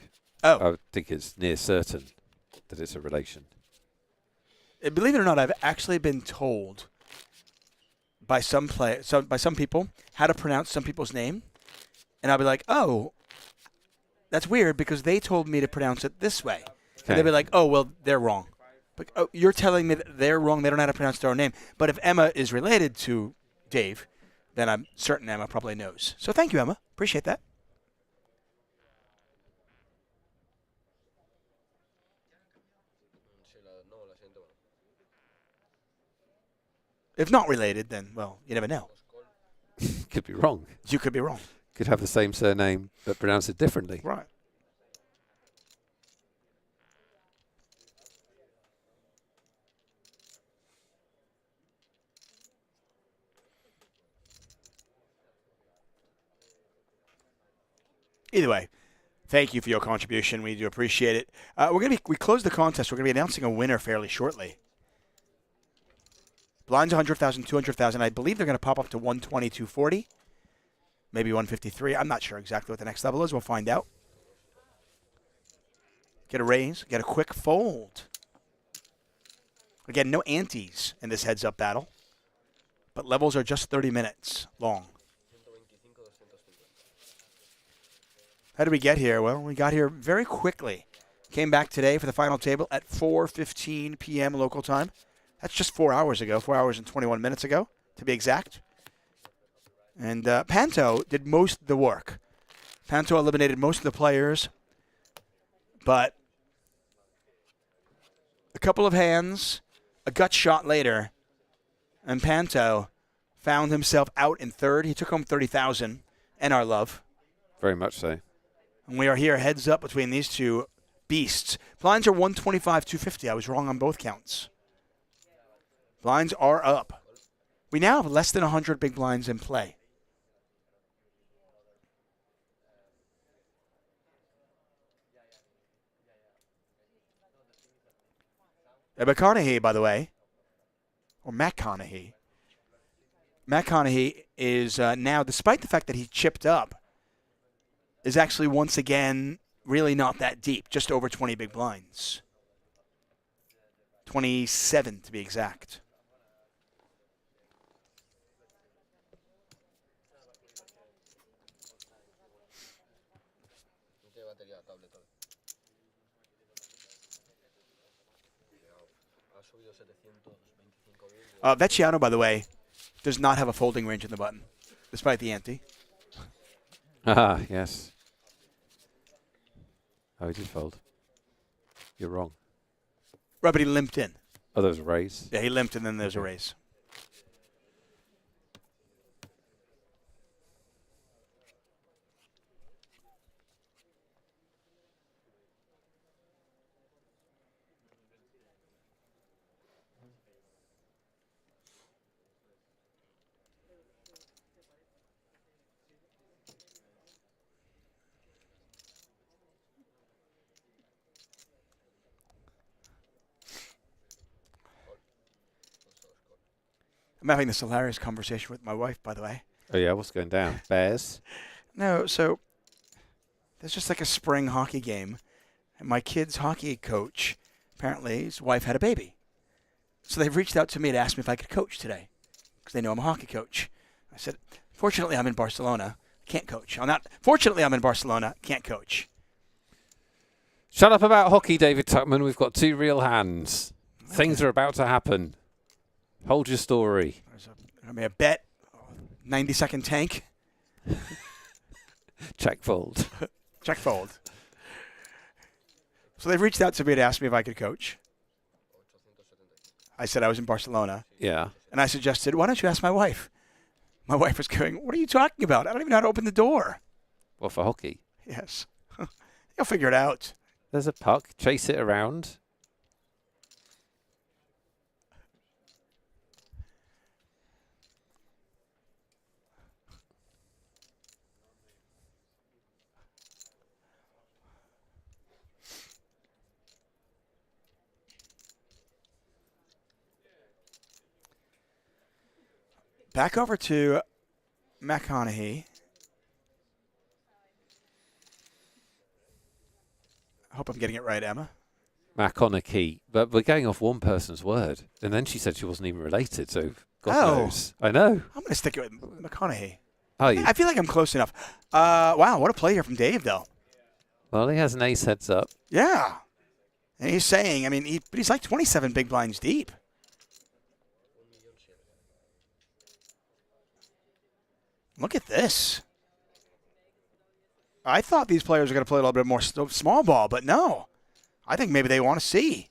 Oh. I think it's near certain that it's a relation. Believe it or not, I've actually been told by some people how to pronounce some people's name, and I'll be like, oh, that's weird because they told me to pronounce it this way. Okay. And they'll be like, oh, well, they're wrong. But, oh, you're telling me that they're wrong, they don't know how to pronounce their own name. But if Emma is related to Dave, then I'm certain Emma probably knows. So thank you, Emma. Appreciate that. If not related, then, well, you never know. Could be wrong. You could be wrong. Could have the same surname, but pronounce it differently. Right. Either way, thank you for your contribution. We do appreciate it. We closed the contest. We're gonna be announcing a winner fairly shortly. Blinds 100,000, 200,000. I believe they're gonna pop up to 120, 240, maybe 153. I'm not sure exactly what the next level is. We'll find out. Get a raise. Get a quick fold. Again, no antes in this heads-up battle, but levels are just 30 minutes long. How did we get here? Well, we got here very quickly. Came back today for the final table at 4:15 p.m. local time. That's just 4 hours ago, 4 hours and 21 minutes ago, to be exact. And Panto did most of the work. Panto eliminated most of the players, but a couple of hands, a gut shot later, and Panto found himself out in third. He took home 30,000 and our love. Very much so. And we are here heads up between these two beasts. Blinds are 125, 250. I was wrong on both counts. Blinds are up. We now have less than 100 big blinds in play. McConaughey, by the way, or McConaughey. McConaughey is now, despite the fact that he chipped up, is actually once again really not that deep, just over 20 big blinds. 27 to be exact. Vecchiano, by the way, does not have a folding range in the button, despite the ante. Ah, yes. Oh, he did fold. You're wrong. Right, but he limped in. Oh, there was a raise? Yeah, he limped and then there's a raise. I'm having this hilarious conversation with my wife, by the way. Oh, yeah, what's going down? Bears? No, so there's just like a spring hockey game. And my kid's hockey coach, apparently his wife had a baby. So they've reached out to me to ask me if I could coach today because they know I'm a hockey coach. I said, fortunately, I'm in Barcelona. I can't coach. Fortunately, I'm in Barcelona. Can't coach. Shut up about hockey, David Tuckman. We've got 2 real hands. Okay. Things are about to happen. Hold your story. There's going to be a bet. 90-second tank. Check fold. Check fold. So they've reached out to me to ask me if I could coach. I said I was in Barcelona. Yeah. And I suggested, why don't you ask my wife? My wife was going, what are you talking about? I don't even know how to open the door. What, for hockey? Yes. You'll figure it out. There's a puck. Chase it around. Back over to McConaughey. I hope I'm getting it right, Emma. McConaughey. But we're going off one person's word. And then she said she wasn't even related, so God knows. I know. I'm going to stick it with McConaughey. Are you? I feel like I'm close enough. Wow, what a play here from Dave, though. Well, he has an ace heads up. Yeah. And he's saying, I mean, but he's like 27 big blinds deep. Look at this. I thought these players were going to play a little bit more small ball, but no. I think maybe they want to see.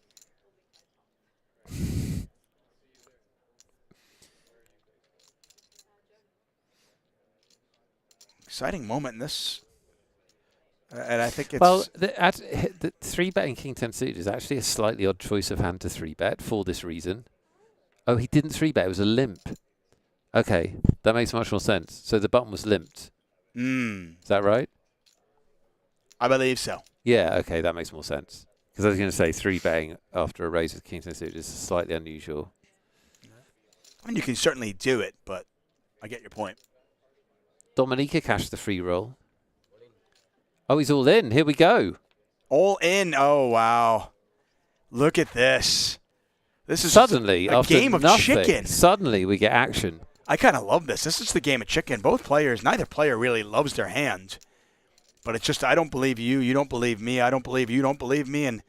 Exciting moment in this. And I think it's... Well, the 3-betting King 10 suited is actually a slightly odd choice of hand to 3-bet for this reason. Oh, he didn't 3-bet. It was a limp. Okay, that makes much more sense. So the button was limped. Is that right? I believe so. Yeah, okay, that makes more sense. Because I was going to say 3-betting after a raise with King 10 suited is slightly unusual. I mean, you can certainly do it, but I get your point. Dominica cashed the free roll. Oh, he's all in. Here we go. All in. Oh, wow. Look at this. This is suddenly a game of chicken. Suddenly we get action. I kind of love this. This is the game of chicken. Both players, neither player really loves their hand. But it's just, I don't believe you. You don't believe me. I don't believe you. Don't believe me. And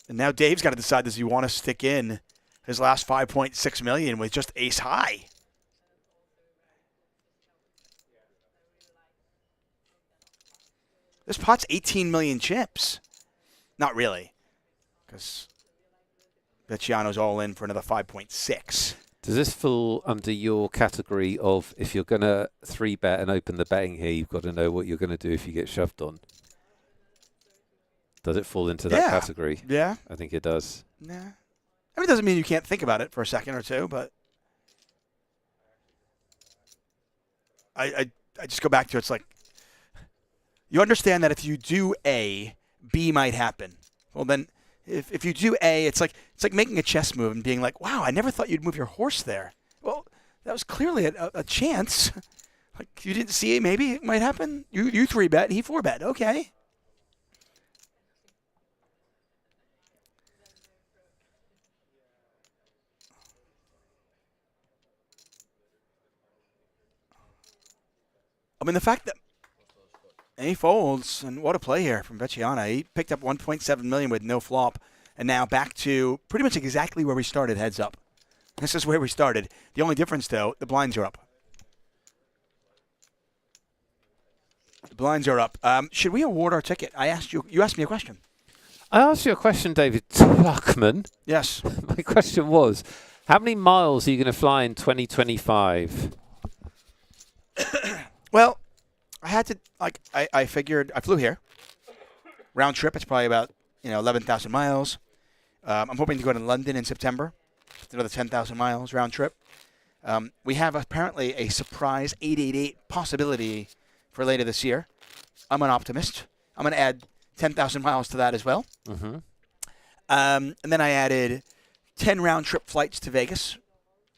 now Dave's got to decide, does he want to stick in his last $5.6 million with just ace high? This pot's 18 million chips. Not really, because Vecchiano's all in for another 5.6. Does this fall under your category of if you're going to 3-bet and open the betting here, you've got to know what you're going to do if you get shoved on? Does it fall into that category? Yeah. I think it does. Nah. I mean, it doesn't mean you can't think about it for a second or two, but I just go back to it's like, you understand that if you do A, B might happen. Well, then if you do A, it's like making a chess move and being like, wow, I never thought you'd move your horse there. Well, that was clearly a chance. Like, you didn't see it? Maybe it might happen. You 3-bet, he 4-bet. Okay. I mean, the fact that he folds, and what a play here from Vecchiana. He picked up 1.7 million with no flop, and now back to pretty much exactly where we started, heads up. This is where we started. The only difference, though, the blinds are up. The blinds are up. Should we award our ticket? You asked me a question. I asked you a question, David Tuckman. Yes. My question was, how many miles are you going to fly in 2025? Well, I had to, I figured, I flew here. Round trip, it's probably about, 11,000 miles. I'm hoping to go to London in September. Another 10,000 miles round trip. We have apparently a surprise 888 possibility for later this year. I'm an optimist. I'm going to add 10,000 miles to that as well. Mm-hmm. And then I added 10 round trip flights to Vegas.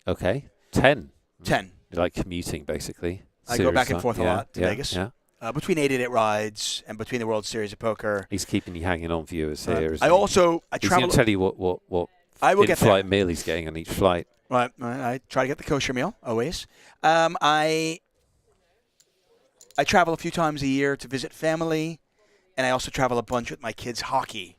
Okay. 10. 10. You like commuting, basically. I go back and forth a lot to Vegas. Yeah. Between 888 rides and between the World Series of Poker. He's keeping you hanging on, viewers here. I travel. He's going to tell you what I will get in-flight meal he's getting on each flight. Right. I try to get the kosher meal, always. I travel a few times a year to visit family, and I also travel a bunch with my kids' hockey.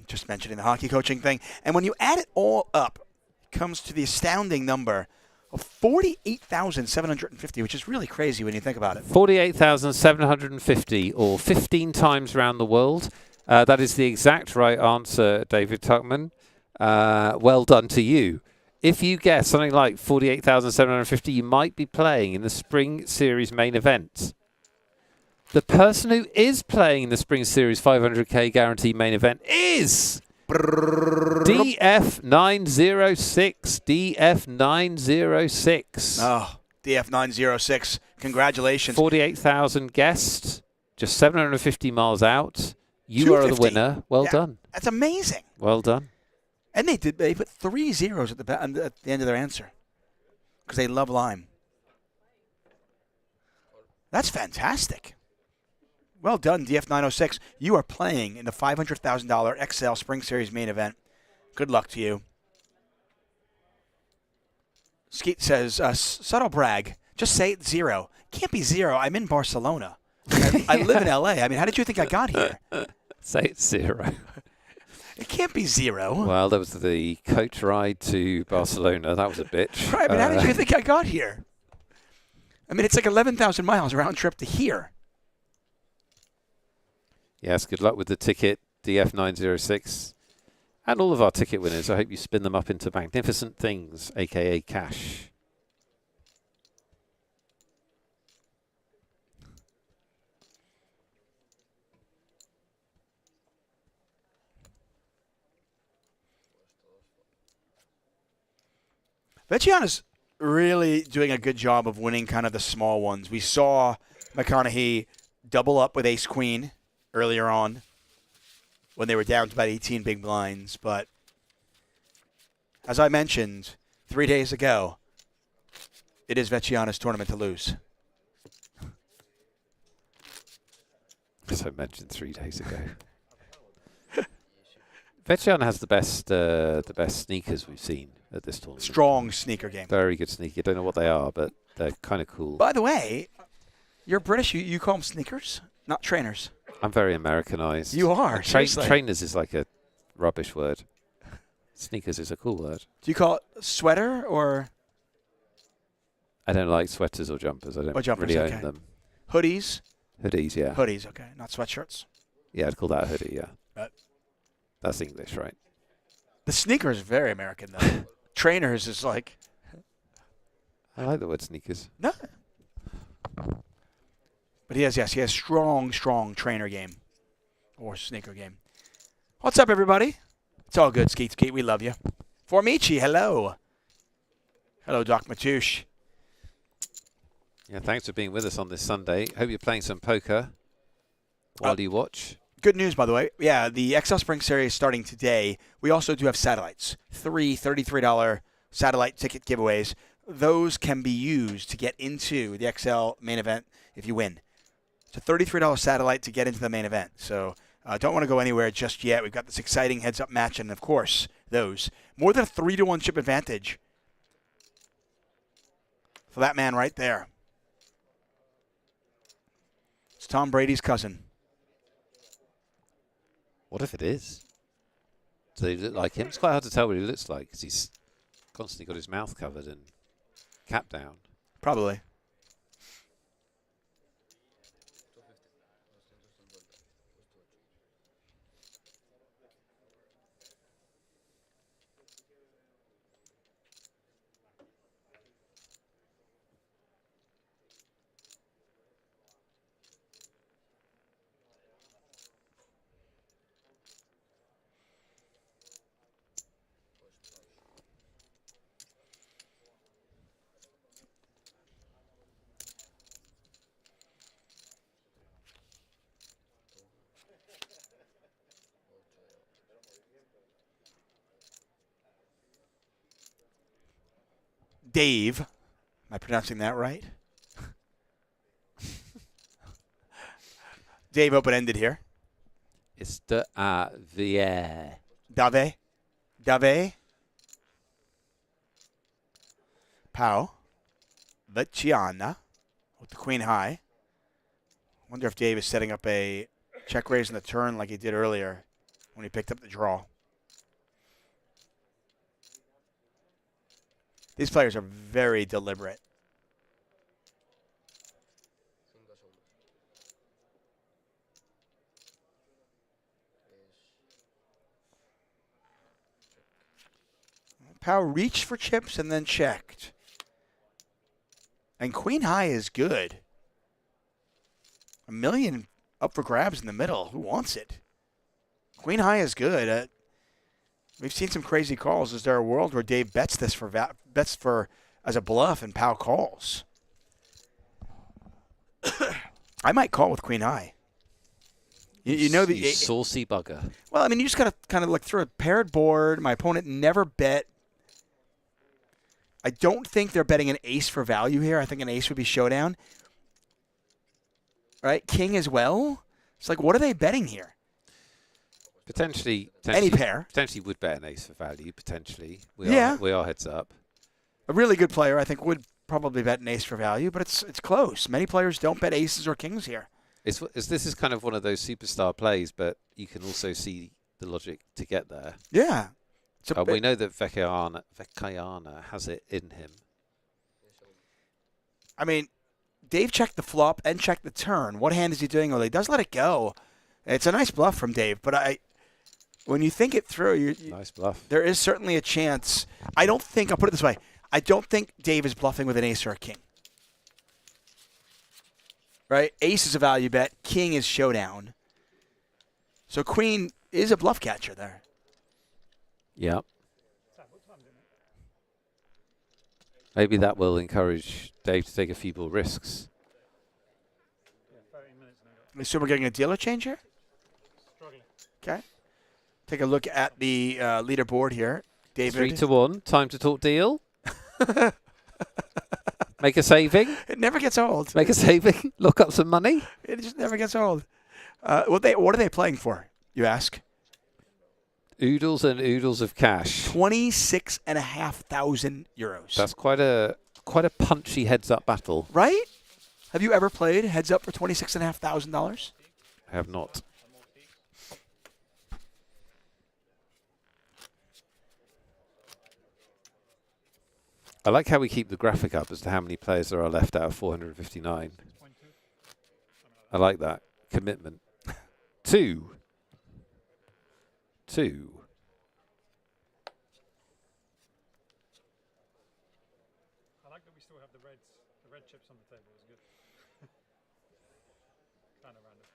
Just mentioning the hockey coaching thing. And when you add it all up, it comes to the astounding number of 48,750, which is really crazy when you think about it. 48,750, or 15 times around the world. That is the exact right answer, David Tuckman. Well done to you. If you guess something like 48,750, you might be playing in the Spring Series main event. The person who is playing in the Spring Series 500k guarantee main event is DF906. DF906. Oh, DF906. Congratulations. 48,000 guests, just 750 miles out. You are the winner. Well done. That's amazing. Well done. And they put 3 zeros at the end of their answer because they love lime. That's fantastic. Well done, DF906. You are playing in the $500,000 XL Spring Series main event. Good luck to you. Skeet says, subtle brag. Just say it's 0. Can't be 0. I'm in Barcelona. I live in LA. I mean, how did you think I got here? Say it's 0. It can't be 0. Well, there was the coach ride to Barcelona. That was a bitch. Right, but how did you think I got here? I mean, it's like 11,000 miles round trip to here. Yes, good luck with the ticket, DF906. And all of our ticket winners. I hope you spin them up into magnificent things, a.k.a. cash. Vecchiana's really doing a good job of winning kind of the small ones. We saw McConaughey double up with ace-queen earlier on when they were down to about 18 big blinds. But as I mentioned 3 days ago, it is Vecchiana's tournament to lose. As I mentioned 3 days ago. Vecchiana has the best sneakers we've seen at this tournament. Strong sneaker game. Very good sneaker. Don't know what they are, but they're kind of cool. By the way, you're British. You call them sneakers, not trainers. I'm very Americanized. You are. Trainers is like a rubbish word. Sneakers is a cool word. Do you call it sweater or? I don't like sweaters or jumpers. I don't really own them. Hoodies? Hoodies, yeah. Hoodies, okay. Not sweatshirts? Yeah, I'd call that a hoodie, yeah. But that's English, right? The sneaker is very American, though. Trainers is like... I like the word sneakers. No. But he has strong trainer game. Or sneaker game. What's up, everybody? It's all good, Skeet. We love you. Formici, hello. Hello, Doc Matouche. Yeah, thanks for being with us on this Sunday. Hope you're playing some poker while you watch. Good news, by the way. Yeah, the XL Spring Series is starting today. We also do have satellites. 3 $33 satellite ticket giveaways. those can be used to get into the XL main event if you win. It's a $33 satellite to get into the main event. So don't want to go anywhere just yet. We've got this exciting heads-up match, and, of course, those. More than a 3-to-1 chip advantage for that man right there. It's Tom Brady's cousin. What if it is? Do they look like him? It's quite hard to tell what he looks like because he's constantly got his mouth covered and cap down. Probably. Dave. Am I pronouncing that right? Dave open-ended here. It's the Vier. Dave. Dave. Pau. Vecchiana with the queen high. Wonder if Dave is setting up a check raise in the turn like he did earlier when he picked up the draw. These players are very deliberate. Pau reached for chips and then checked. And queen high is good. $1 million up for grabs in the middle. Who wants it? Queen high is good. We've seen some crazy calls. Is there a world where Dave bets this for as a bluff and Pau calls? I might call with queen high. You know the saucy bugger. Well, I mean, you just got to kind of look through a paired board. My opponent never bet. I don't think they're betting an ace for value here. I think an ace would be showdown. Right? King as well. It's like, what are they betting here? Potentially, any pair. Potentially would bet an ace for value, potentially. We are heads up. A really good player, I think, would probably bet an ace for value, but it's close. Many players don't bet aces or kings here. This is kind of one of those superstar plays, but you can also see the logic to get there. Yeah. We know that Vecchiana has it in him. I mean, Dave checked the flop and checked the turn. What hand is he doing? Well, he does let it go. It's a nice bluff from Dave, but when you think it through, nice bluff. There is certainly a chance. I'll put it this way. I don't think Dave is bluffing with an ace or a king. Right? Ace is a value bet. King is showdown. So queen is a bluff catcher there. Yep. Maybe that will encourage Dave to take a few more risks. I assume we're getting a dealer change here? Okay. Take a look at the leaderboard here. David. 3-1. Time to talk deal. Make a saving. It never gets old. Make a saving. Look up some money. It just never gets old. What are they playing for, you ask? Oodles and oodles of cash. 26,500 euros. That's quite a punchy heads-up battle. Right? Have you ever played heads-up for $26,500? I have not. I like how we keep the graphic up as to how many players there are left out of 459. I like that. Commitment. 2. I like that we still have the red chips on the table. It's good. Kind of random.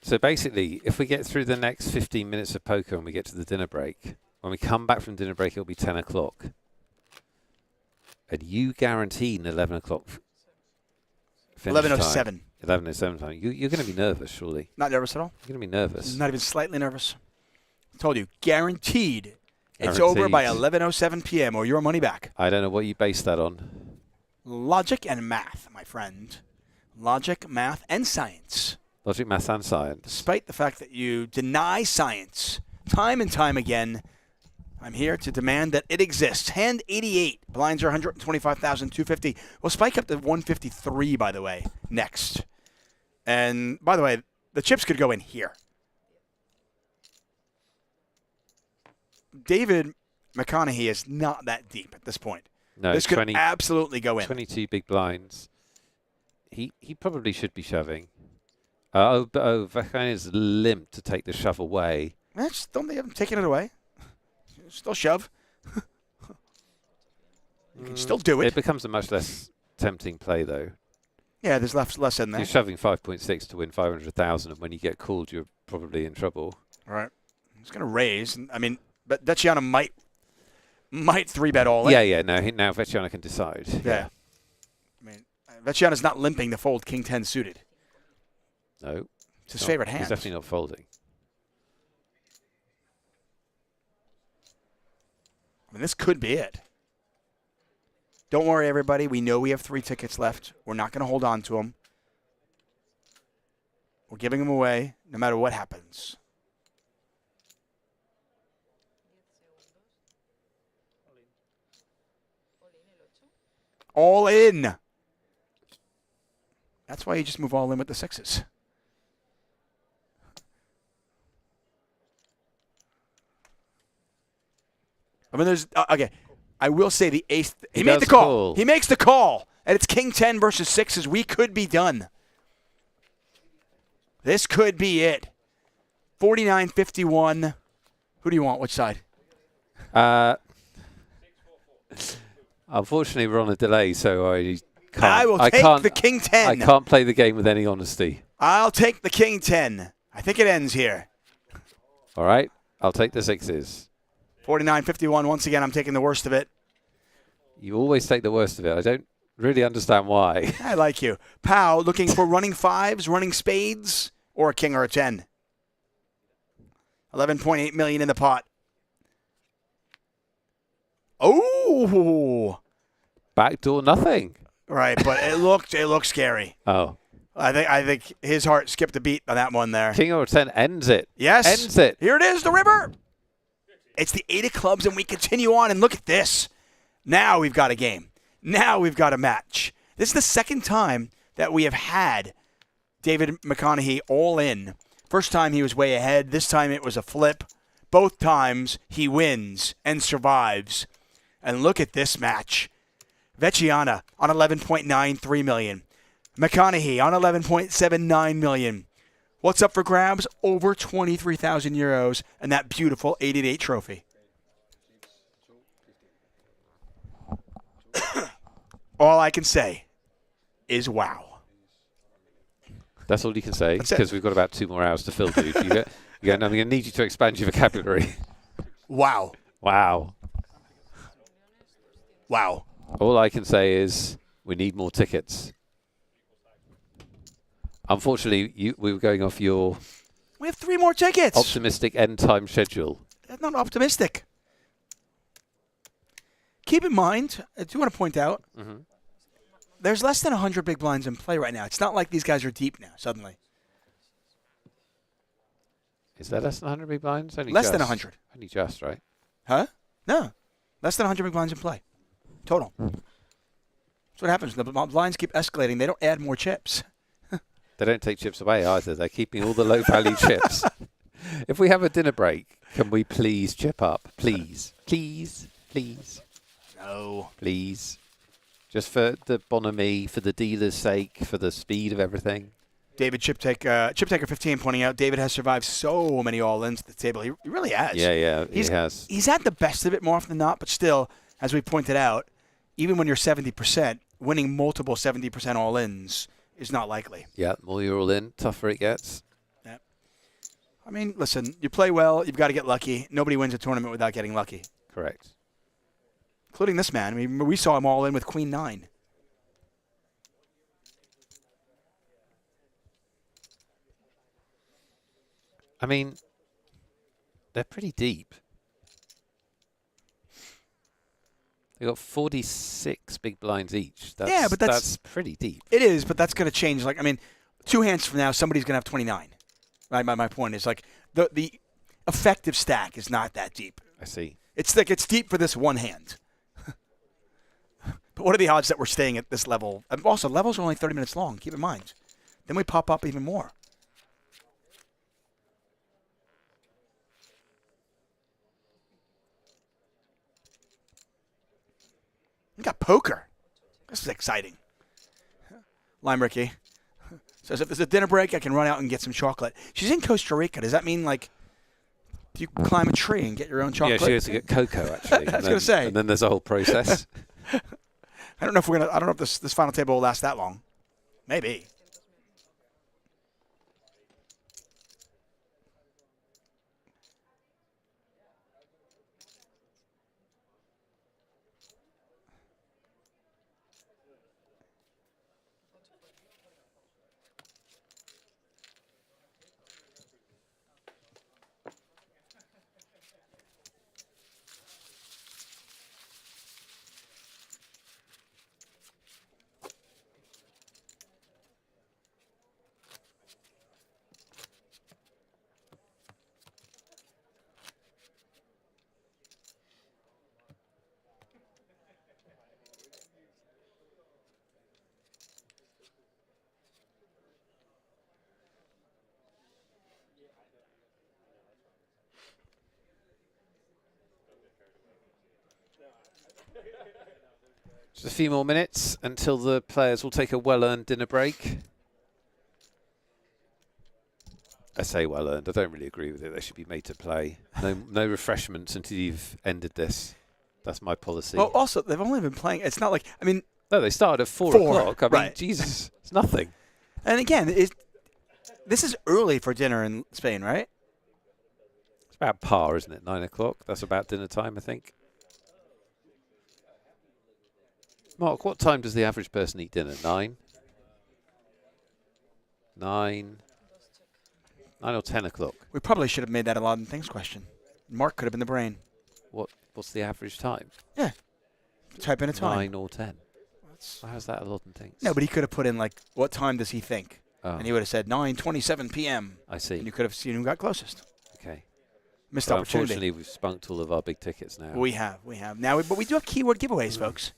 So basically, if we get through the next 15 minutes of poker and we get to the dinner break, when we come back from dinner break, it'll be 10 o'clock. And you guarantee an 11 o'clock finish 11:07. 11:07 time. You're going to be nervous, surely. Not nervous at all. You're going to be nervous. Not even slightly nervous. I told you, guaranteed. It's Guaranteed. over by 11:07 p.m. or your money back. I don't know what you base that on. Logic and math, my friend. Logic, math, and science. Logic, math, and science. Despite the fact that you deny science time and time again, I'm here to demand that it exists. Hand 88. Blinds are 125,250. We'll spike up to 153, by the way, next. And, by the way, the chips could go in here. David McConaughey is not that deep at this point. No, this could absolutely go in. 22 big blinds. He probably should be shoving. Vecchione is limp to take the shove away. Don't they have him taking it away? Still shove. You can still do it. It becomes a much less tempting play, though. Yeah, there's less in there. You're shoving 5.6 to win 500,000, and when you get called, you're probably in trouble. All right. He's going to raise. I mean, but Vecchione might 3-bet all in. Yeah. Now Vecchione can decide. Yeah. I mean, Vecchione's not limping to fold King 10 suited. No. It's his favorite hand. He's definitely not folding. I mean, this could be it. Don't worry, everybody. We know we have 3 tickets left. We're not going to hold on to them. We're giving them away no matter what happens. All in. That's why you just move all in with the 6s. I mean, there's okay. I will say the ace. He made the call. He makes the call, and it's King 10 versus 6s. We could be done. This could be it. 49-51. Who do you want? Which side? Unfortunately, we're on a delay, so I can't. I will take the King 10. I can't play the game with any honesty. I'll take the King 10. I think it ends here. All right. I'll take the 6s. 49-51. Once again, I'm taking the worst of it. You always take the worst of it. I don't really understand why. I like you. Pow, looking for running 5s, running spades, or a king or a 10. 11.8 million in the pot. Oh! Backdoor nothing. Right, but it looked scary. Oh. I think his heart skipped a beat on that one there. King or 10 ends it. Yes. Ends it. Here it is, the river. It's the 8 of clubs, and we continue on. And look at this. Now we've got a game. Now we've got a match. This is the second time that we have had David McConaughey all in. First time he was way ahead. This time it was a flip. Both times he wins and survives. And look at this match. Vecchione on 11.93 million. McConaughey on 11.79 million. What's up for grabs? Over 23,000 euros and that beautiful 888 trophy. All I can say is wow. That's all you can say, because we've got about 2 more hours to fill, dude. I'm going to need you to expand your vocabulary. Wow. Wow. Wow. All I can say is we need more tickets. Unfortunately, we were going off your... We have 3 more tickets. Optimistic end time schedule. That's not optimistic. Keep in mind, I do want to point out, there's less than 100 big blinds in play right now. It's not like these guys are deep now, suddenly. Is that less than 100 big blinds? Less than 100. Only just, right? Huh? No. Less than 100 big blinds in play. Total. That's what happens. The blinds keep escalating. They don't add more chips. They don't take chips away either. They're keeping all the low-value chips. If we have a dinner break, can we please chip up? Please. Please. Please. No. Please. Just for the bonhomie, for the dealer's sake, for the speed of everything. David Chip Taker 15 pointing out, David has survived so many all-ins at the table. He really has. Yeah, he has. He's had the best of it more often than not, but still, as we pointed out, even when you're 70%, winning multiple 70% all-ins is not likely. Yeah, the more you're all in, tougher it gets. Yep. I mean, listen, you play well, you've got to get lucky. Nobody wins a tournament without getting lucky. Correct. Including this man. I mean, we saw him all in with Queen 9. I mean, they're pretty deep. They got 46 big blinds each. Yeah, but that's pretty deep. It is, but that's going to change. Like, I mean, 2 hands from now, somebody's going to have 29. Right? My point is, like, the effective stack is not that deep. I see. It's like it's deep for this one hand. But what are the odds that we're staying at this level? And also, levels are only 30 minutes long. Keep in mind. Then we pop up even more. We got poker. This is exciting. Lime Ricky says, if there's a dinner break, I can run out and get some chocolate. She's in Costa Rica. Does that mean, like, do you climb a tree and get your own chocolate? Yeah, she has to get cocoa, actually. I was going to say. And then there's a whole process. I don't know if this final table will last that long. Maybe. Just a few more minutes until the players will take a well-earned dinner break. I say well-earned. I don't really agree with it. They should be made to play. No refreshments until you've ended this. That's my policy. Well, also, they've only been playing. It's not like, I mean. No, they started at 4 o'clock. I mean, right. Jesus, it's nothing. And again, this is early for dinner in Spain, right? It's about par, isn't it? 9 o'clock. That's about dinner time, I think. Mark, what time does the average person eat dinner? 9? 9 or 10 o'clock? We probably should have made that a lot of things question. Mark could have been the brain. What's the average time? Yeah. Type in a time. 9 or 10. How's that a lot of things? No, but he could have put in, like, what time does he think? Oh. And he would have said 9:27 p.m. I see. And you could have seen who got closest. Okay. Missed Well, opportunity. Unfortunately, we've spunked all of our big tickets now. We have. Now, but we do have keyword giveaways, folks.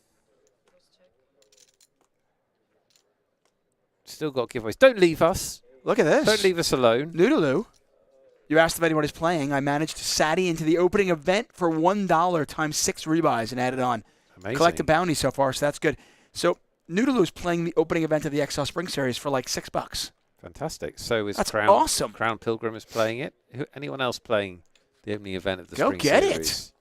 Still got giveaways. Don't leave us. Look at this. Don't leave us alone. Noodaloo. You asked if anyone is playing. I managed to Sadie into the opening event for $1 times 6 rebuys and added on. Amazing. Collect a bounty so far, so that's good. So Noodaloo's playing the opening event of the XL Spring Series for like $6. Fantastic. So is That's Crown, awesome. Crown Pilgrim is playing it. Anyone else playing the opening event of the Go Spring get Series?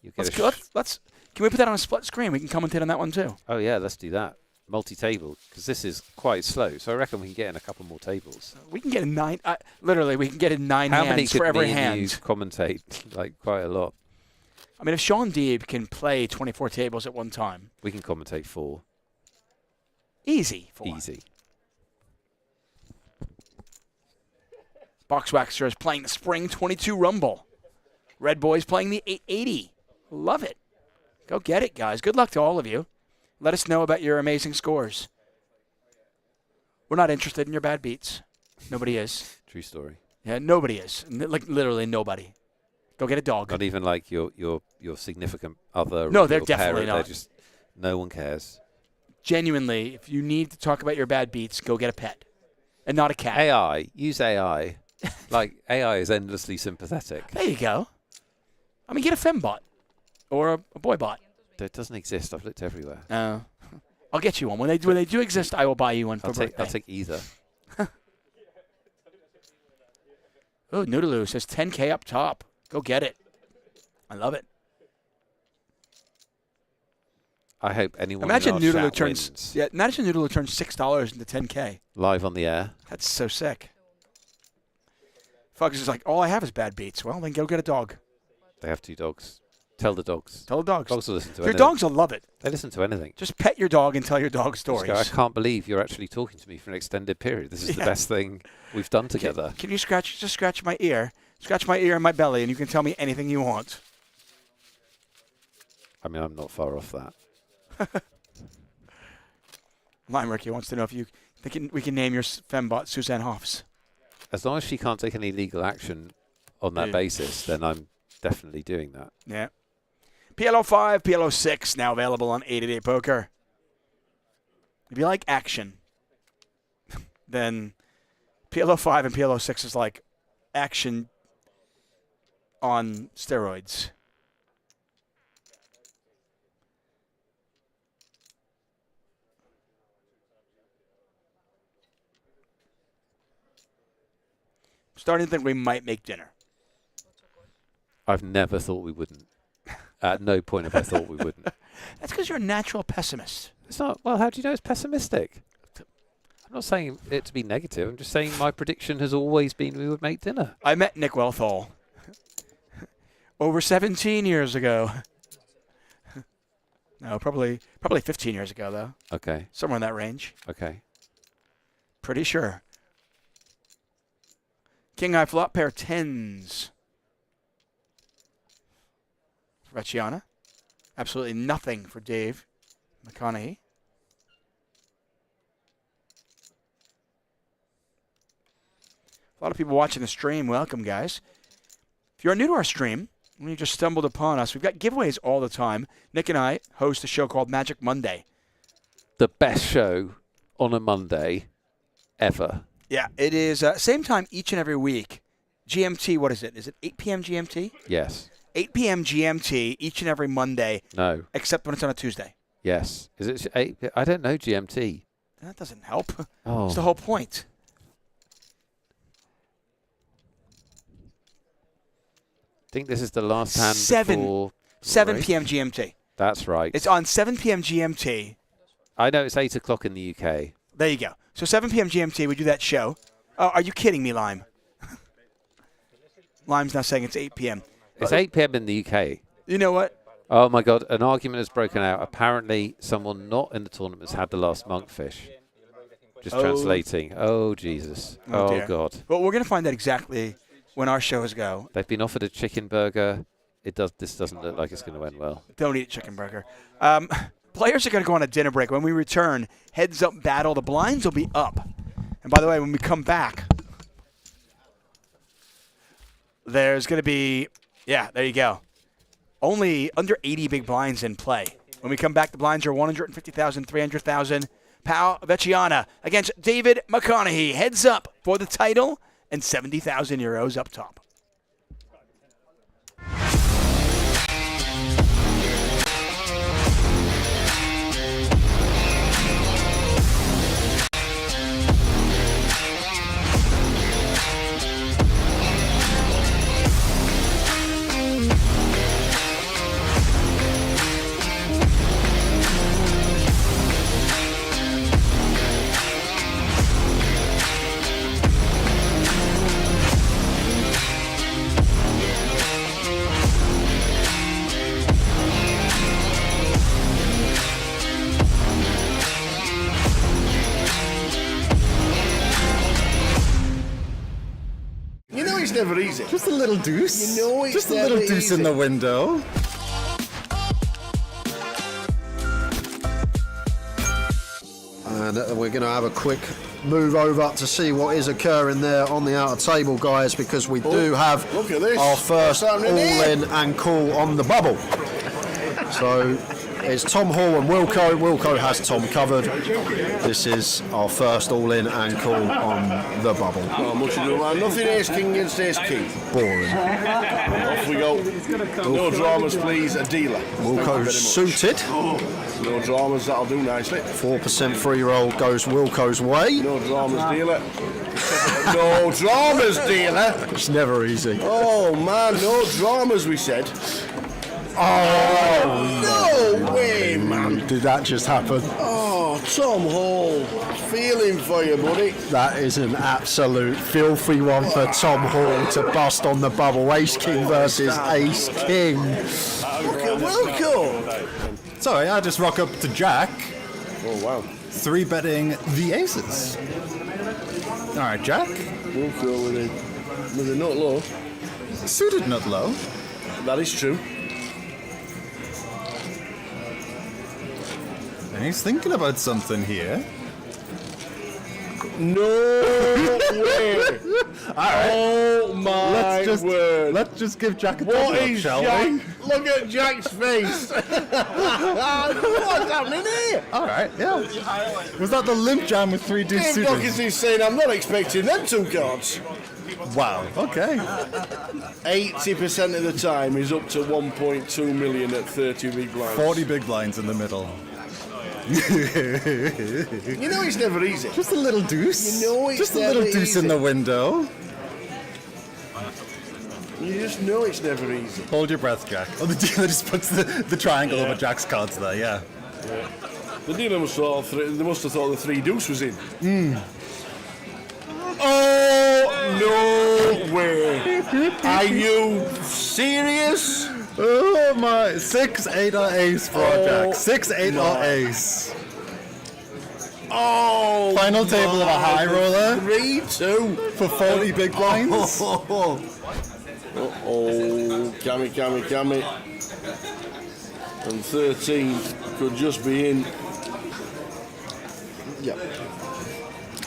it. Can we put that on a split screen? We can commentate on that one too. Oh, yeah, let's do that. Multi-table, because this is quite slow. So I reckon we can get in a couple more tables. We can get in 9. Literally, we can get in 9 How hands many for could every me and hand. you commentate? Like, quite a lot. I mean, if Sean Deeb can play 24 tables at one time. We can commentate 4. Easy. 4. Easy. Boxwaxer is playing the Spring 22 Rumble. Red Boy's playing the 880. Love it. Go get it, guys. Good luck to all of you. Let us know about your amazing scores. We're not interested in your bad beats. Nobody is. True story. Yeah, nobody is. Like, literally nobody. Go get a dog. Not even like your significant other. No, or they're your definitely parent. not. They're just, no one cares. Genuinely, if you need to talk about your bad beats, go get a pet. And not a cat. AI. Use AI. Like, AI is endlessly sympathetic. There you go. I mean, get a fembot. Or a boy bot. It doesn't exist. I've looked everywhere. I'll get you one. When they do exist, I will buy you one for birthday. I'll take either. Oh, Noodaloo says 10K up top. Go get it. I love it. I hope anyone Imagine in our Noodaloo chat turns. wins. Yeah, imagine Noodaloo turns $6 into 10K. Live on the air. That's so sick. Fuckers is like, all I have is bad beats. Well, then go get a dog. They have 2 dogs. Tell the dogs. Tell the dogs. Dogs will listen to Your anything. dogs will love it. They listen to anything. Just pet your dog and tell your dog stories. Go, I can't believe you're actually talking to me for an extended period. This is the best thing we've done together. Can you just scratch my ear? Scratch my ear and my belly, and you can tell me anything you want. I mean, I'm not far off that. Lime Ricky wants to know if we can name your fembot Suzanne Hoffs. As long as she can't take any legal action on that basis, then I'm definitely doing that. Yeah. PLO5, PLO6 now available on 888 Poker. If you like action, then PLO5 and PLO6 is like action on steroids. Starting to think we might make dinner. I've never thought we wouldn't. At no point have I thought we wouldn't. That's because you're a natural pessimist. It's not. Well, how do you know it's pessimistic? I'm not saying it to be negative. I'm just saying my prediction has always been we would make dinner. I met Nick Wellthall over 17 years ago. No, probably 15 years ago, though. Okay. Somewhere in that range. Okay. Pretty sure. King high flop, pair 10s. Vecchiana. Absolutely nothing for Dave McConaughey. A lot of people watching the stream. Welcome, guys. If you're new to our stream, and you just stumbled upon us, we've got giveaways all the time. Nick and I host a show called Magic Monday. The best show on a Monday ever. Yeah, it is same time each and every week. GMT, what is it? Is it 8 p.m. GMT? Yes. 8 p.m. GMT each and every Monday. No. Except when it's on a Tuesday. Yes. Is it 8? I don't know GMT. That doesn't help. Oh. It's the whole point. I think this is the last hand 7 before 7 p.m. GMT. That's right. It's on 7 p.m. GMT. I know it's 8 o'clock in the UK. There you go. So 7 p.m. GMT, we do that show. Oh, are you kidding me, Lime? Lime's now saying it's 8 p.m. It's 8 p.m. in the UK. You know what? Oh, my God. An argument has broken out. Apparently, someone not in the tournament's had the last monkfish. Just translating. Oh, Jesus. Oh, dear. God. Well, we're going to find out exactly when our shows go. They've been offered a chicken burger. This doesn't look like it's going to end well. Don't eat a chicken burger. Players are going to go on a dinner break. When we return, heads up battle. The blinds will be up. And by the way, when we come back, there's going to be, yeah, there you go. Only under 80 big blinds in play. When we come back, the blinds are 150,000, 300,000. Pau Vecchiana against David McConaughey. Heads up for the title and 70,000 euros up top. Never easy. Just a little deuce. You know it's just a little deuce easy. in the window. And we're going to have a quick move over to see what is occurring there on the outer table, guys, because we do have our first all-in and call on the bubble. So it's Tom Hall and Wilco. Wilco has Tom covered. This is our first all-in and call on the bubble. Not much to do, man. Nothing ace king against ace king. Boring. Off we go. No dramas, please. A dealer. Wilco's suited. No dramas, that'll do nicely. 4% free roll goes Wilco's way. No dramas, dealer. No dramas, dealer. It's never easy. Oh, man, no dramas, we said. Oh, no way, man. Did that just happen? Oh, Oh, Tom Hall, feeling for you, buddy. That is an absolute filthy one for Tom Hall to bust on the bubble. Ace King versus Ace King. Welcome. Sorry, I just rock up to Jack. Oh, wow. 3-betting the aces. All right, Jack. We'll go with a nut low. Suited nut low. That is true. And he's thinking about something here. No way! Right. Oh my word! Let's just give Jack a What double up, is shall Jack? we? Look at Jack's face! What's happening here? All right, yeah. Was that the limp jam with 3 deuce Dave suitors? Doherty's saying I'm not expecting them 2 cards. Wow. Okay. 80% of the time he's up to 1.2 million at 30 big blinds. 40 big blinds in the middle. You know it's never easy. Just a little deuce. You know it's just a little never deuce easy. in the window. You just know it's never easy. Hold your breath, Jack. Oh, the dealer just puts the triangle over Jack's cards there. Yeah. The dealer must have thought they must have thought the 3 deuce was in. Oh no way! Are you serious? Oh my! 6-8 or ace for Jack. 6-8 or ace. Oh! Final table of a high roller. 3-2 for 40 big blinds. Oh, Cammy. And 13 could just be in. Yep.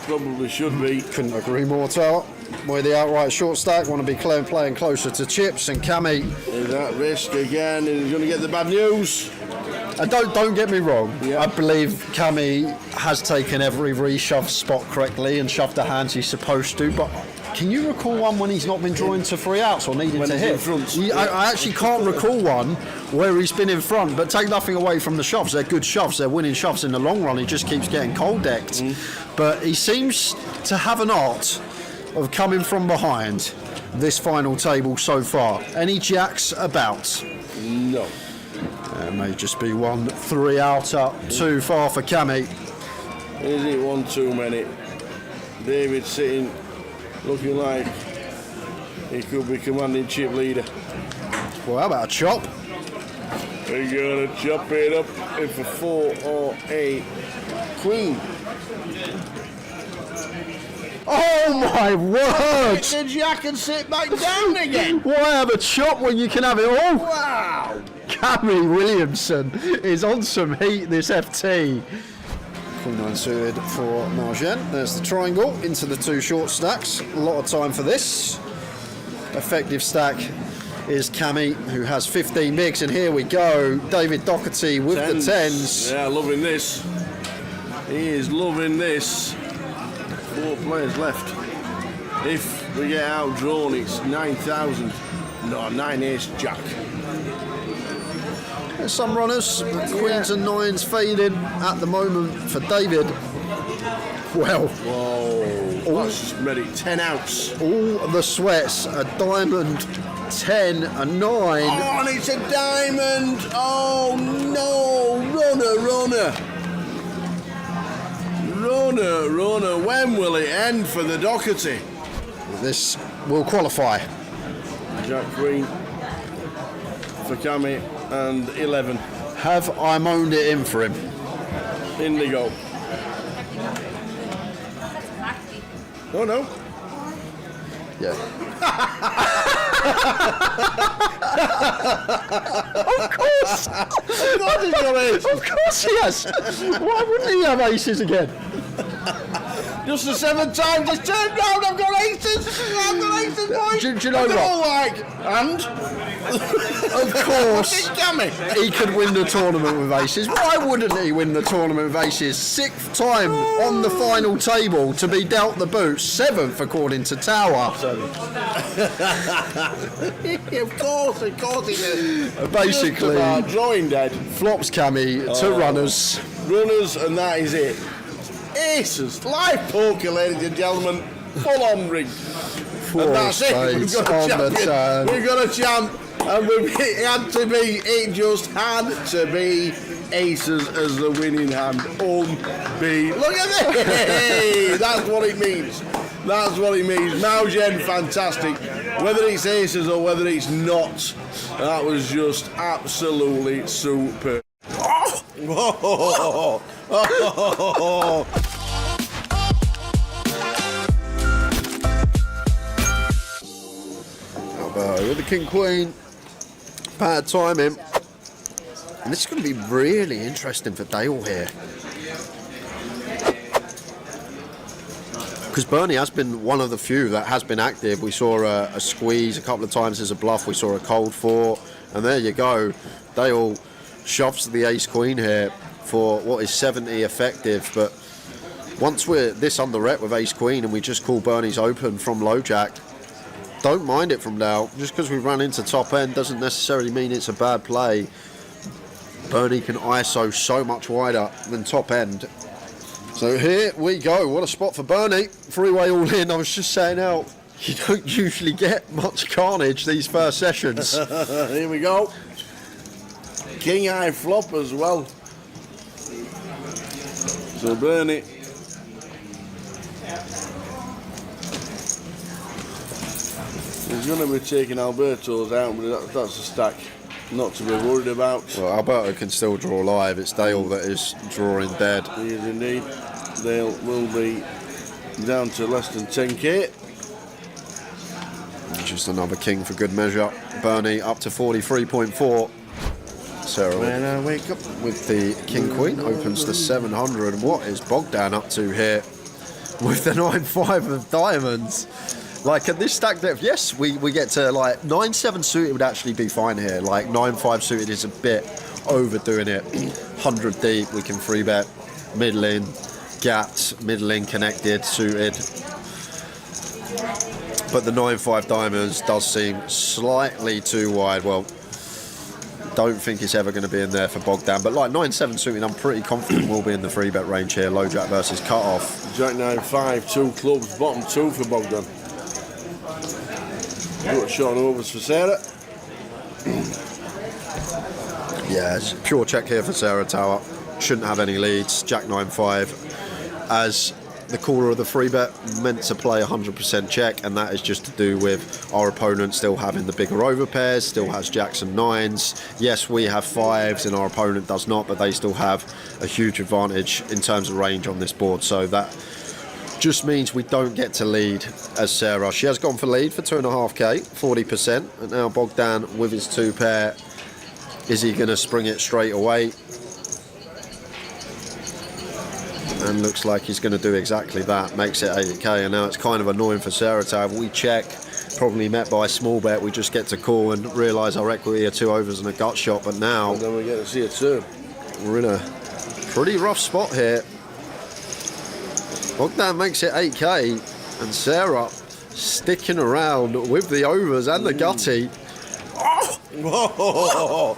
Probably should be. Couldn't agree more, Tower. With the outright short stack, want to be playing closer to chips, and Cammy is that risk again, and he's going to get the bad news. Don't get me wrong. I believe Cammy has taken every reshove spot correctly and shoved the hands he's supposed to, but can you recall one when he's not been drawing to 3 outs or needing to hit? I actually can't recall one where he's been in front, but take nothing away from the shoves. They're good shoves. They're winning shoves in the long run. He just keeps getting cold decked. But he seems to have an art of coming from behind this final table so far. Any jacks about? No. There may just be 1 3 outer too far for Cammy. Is it one too many? David sitting looking like he could be commanding chip leader. Well, how about a chop? We're gonna chop it up if a 4 or a queen. Oh my word! The jack and sit back down again. Why have a chop when you can have it all? Wow! Cammy Williamson is on some heat this FT. Queen 9 suited for Marjan. There's the triangle into the 2 short stacks. A lot of time for this. Effective stack is Cammy, who has 15 bigs, and here we go. David Doherty with the 10s. Yeah, loving this. He is loving this. 4 players left. If we get outdrawn, it's 9,000. No, 9 ace jack. There's some runners, queens and 9s fading at the moment for David. Well, whoa, that's made it 10 outs. All the sweats, a diamond, 10, a 9. Oh, and it's a diamond. Oh no, runner. When will it end for the Doherty? This will qualify. Jack Queen for Cammy and 11. Have I moaned it in for him? Indigo. Oh no. Yeah. Of course. Of course he has. Why wouldn't he have aces again? Just the 7th time, just turn round, I've got aces, boys. Do you know what? All like, and? Of course, he could win the tournament with aces. Why wouldn't he win the tournament with aces? 6th time on the final table to be dealt the boot. 7th according to Tower. Of course he did. Basically, drawing dead. Flops Cammy to runners. Runners, and that is it. Aces, live poker, ladies and gentlemen, full on ring. And that's it. We've got a champion. We've got a champ, and it just had to be aces as the winning hand. Look at this! That's what it means. That's what it means. Maugen, fantastic. Whether it's aces or whether it's not, that was just absolutely super. Oh! Alberto with the king queen. Bad timing. And this is going to be really interesting for Dale here. Because Bernie has been one of the few that has been active. We saw a squeeze a couple of times as a bluff. We saw a cold 4. And there you go. Dale shoves the ace-queen here for what is 70 effective. But once we're this under rep with ace-queen and we just call Bernie's open from low jack, don't mind it from Dale. Just because we run into top end doesn't necessarily mean it's a bad play. Bernie can ISO so much wider than top end. So here we go. What a spot for Bernie. Three-way all in. I was just saying out, you don't usually get much carnage these first sessions. Here we go. King high flop as well. So Bernie. He's going to be taking Alberto's out, but that's a stack not to be worried about. Well, Alberto can still draw live. It's Dale that is drawing dead. He is indeed. Dale will be down to less than 10k. Just another king for good measure. Bernie up to 43.4. Sarah when I wake up with the king queen opens to 700. And what is Bogdan up to here with the 9-5 of diamonds? Like at this stack depth, yes, we get to like 9-7 suited would actually be fine here. Like 9-5 suited is a bit overdoing it. 100 deep, we can free bet middling, gaps, middling, connected, suited. But the 9-5 diamonds does seem slightly too wide. Well, don't think it's ever going to be in there for Bogdan. But like 9-7 suited, I'm pretty confident we'll be in the free bet range here. Low jack versus cut off. Jack 9-5, 2 clubs, bottom 2 for Bogdan. Got Sean overs for Sarah. Yeah, it's a pure check here for Sarah Tower. Shouldn't have any leads. Jack 9-5 as the caller of the free bet, meant to play 100% check, and that is just to do with our opponent still having the bigger over pairs, still has jacks and 9s. Yes, we have 5s and our opponent does not, but they still have a huge advantage in terms of range on this board. So that just means we don't get to lead as Sarah. She has gone for lead for 2.5k, 40%. And now Bogdan with his 2 pair. Is he going to spring it straight away? And looks like he's going to do exactly that. Makes it 8k. And now it's kind of annoying for Sarah to have. We check, probably met by a small bet. We just get to call and realise our equity are 2 overs and a gut shot. But now and then we get to see it too. We're in a pretty rough spot here. Bogdan makes it 8k, and Sarah sticking around with the overs and the gutty. Oh!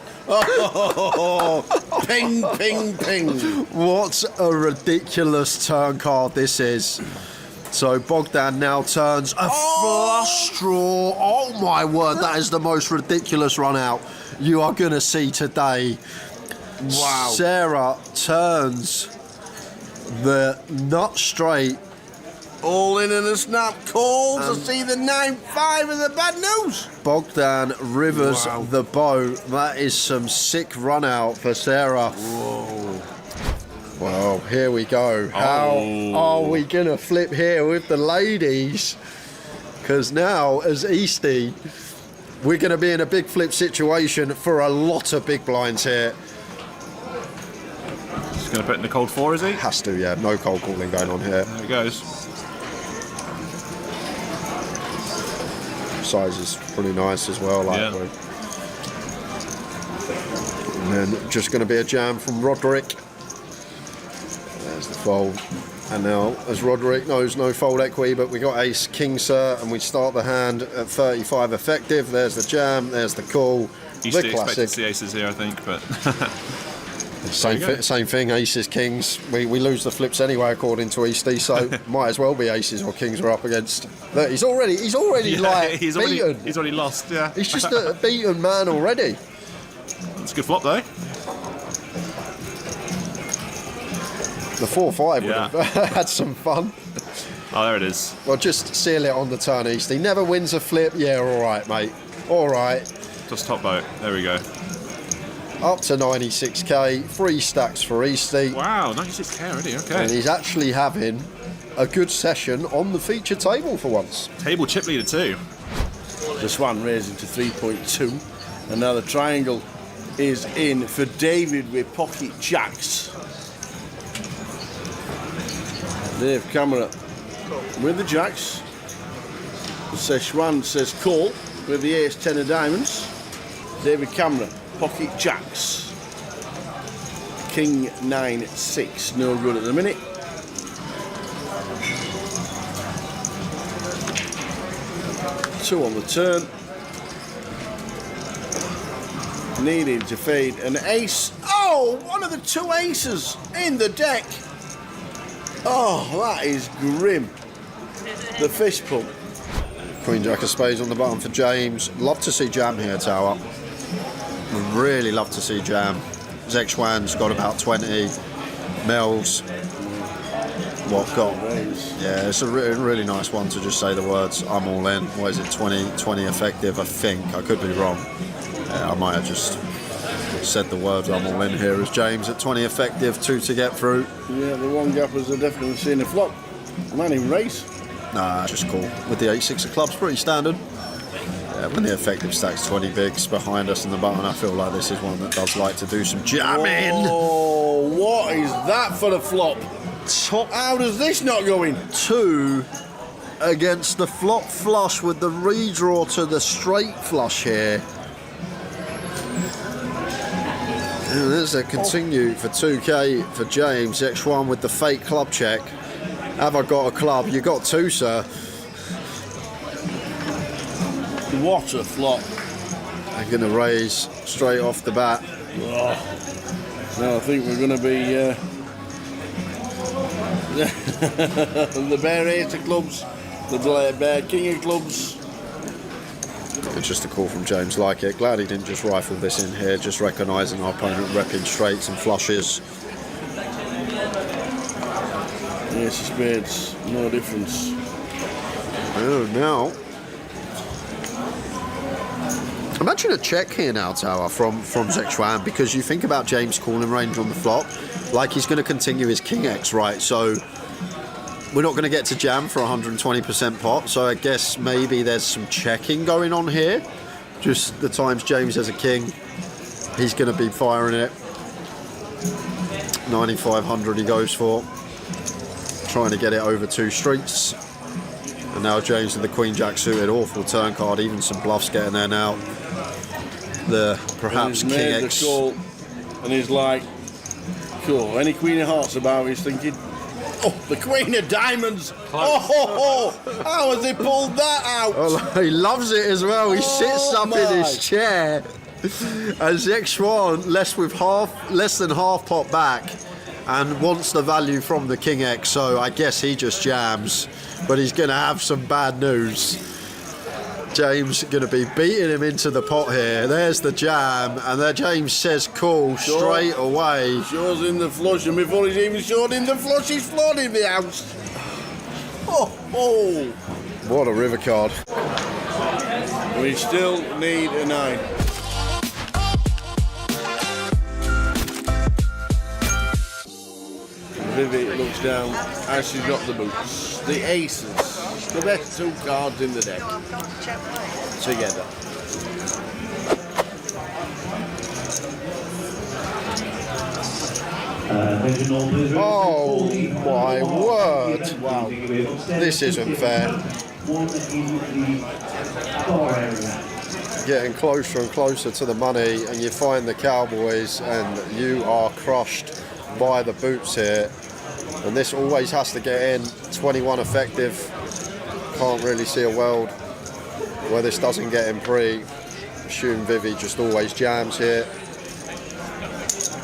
Ping, ping, ping. What a ridiculous turn card this is. So Bogdan now turns a flush draw. Oh my word, that is the most ridiculous run out you are going to see today. Wow. Sarah turns the nut straight. All in and a snap call to see the 9-5 of the bad news. Bogdan rivers the bow. That is some sick run out for Sarah. Whoa. Well, here we go. How are we going to flip here with the ladies? Because now, as Eastie, we're going to be in a big flip situation for a lot of big blinds here. He's going to put in the cold 4, is he? Has to, yeah. No cold calling going on here. There he goes. Size is pretty nice as well. Like, yeah. And then just going to be a jam from Roderick. There's the fold. And now, as Roderick knows, no fold equity, but we got ace king, sir, and we start the hand at 35 effective. There's the jam, there's the call. Used to expect to see aces here, I think, but same thing, aces, kings. We lose the flips anyway, according to Eastie, so might as well be aces or kings we're up against. Look, he's already like he's beaten. He's already lost, yeah. He's just a beaten man already. It's a good flop, though. The 4-5 would have had some fun. Oh, there it is. Well, just seal it on the turn, Easty. Never wins a flip. Yeah, all right, mate. All right. Just top boat. There we go. Up to 96k. 3 stacks for Easty. Wow, 96k already. Okay. And he's actually having a good session on the feature table for once. Table chip leader too. This one raising to 3.2. And now the triangle is in for David with pocket jacks. Dave Camera with the jacks. Szechuan says call with the ace 10 of diamonds. David Camera, pocket jacks. King 9-6, no good at the minute. Two on the turn. Needing to fade an ace. Oh, one of the 2 aces in the deck. Oh, that is grim. The fist pump. Queen Jack of Spades on the bottom for James. Love to see jam here, Tower. Would really love to see jam. Zexwan's got about 20. Mel's got? Yeah, it's a really nice one to just say the words, I'm all in. What is it, 20 effective, I think. I could be wrong. I might have just said the words, I'm all in here as James at 20 effective, 2 to get through. Yeah, the one gappers are definitely seeing a flop. Man in race. Nah, just cool. With the 8-6 of clubs, pretty standard. Yeah, when the effective stack's 20 bigs behind us in the button, I feel like this is one that does like to do some jamming. Oh, what is that for a flop? How does this not go in? 2 against the flop flush with the redraw to the straight flush here. And there's a continue for 2k for James. X1 with the fake club check. Have I got a club? You got 2, sir. What a flop. I'm going to raise straight off the bat. Oh. Now I think we're going to be the bare ace of clubs, the bare king of clubs. It's just a call from James, like it. Glad he didn't just rifle this in here, just recognising our opponent repping straights and flushes. Ace of spades, no difference. Oh, now. Imagine a check here now, Tower, from Zexwan, because you think about James' calling range on the flop, like he's going to continue his King X, right? So we're not going to get to jam for 120% pot, so I guess maybe there's some checking going on here. Just the times James has a king, he's going to be firing it. 9,500 he goes for, trying to get it over 2 streets. And now James with the Queen Jack suited, awful turn card, even some bluffs getting there now. The perhaps King X. The call, and he's like, cool, any Queen of Hearts about, he's thinking, oh, the Queen of Diamonds. Oh, how has he pulled that out? Oh, he loves it as well. He sits up in his chair. As X1 less than half pot back and wants the value from the King X, so I guess he just jams, but he's going to have some bad news. James going to be beating him into the pot here. There's the jam, and there James says call straight away. Shows him the flush, and before he's even showed him the flush, he's flooding the house. Oh. What a river card. We still need a 9. Vivi looks down as she's got the boots. The aces. The best 2 cards in the deck. Together. Oh my word. Wow. This isn't fair. Getting closer and closer to the money, and you find the Cowboys and you are crushed by the boots here. And this always has to get in. 21 effective. Can't really see a world where this doesn't get in pre. Assume Vivi just always jams here.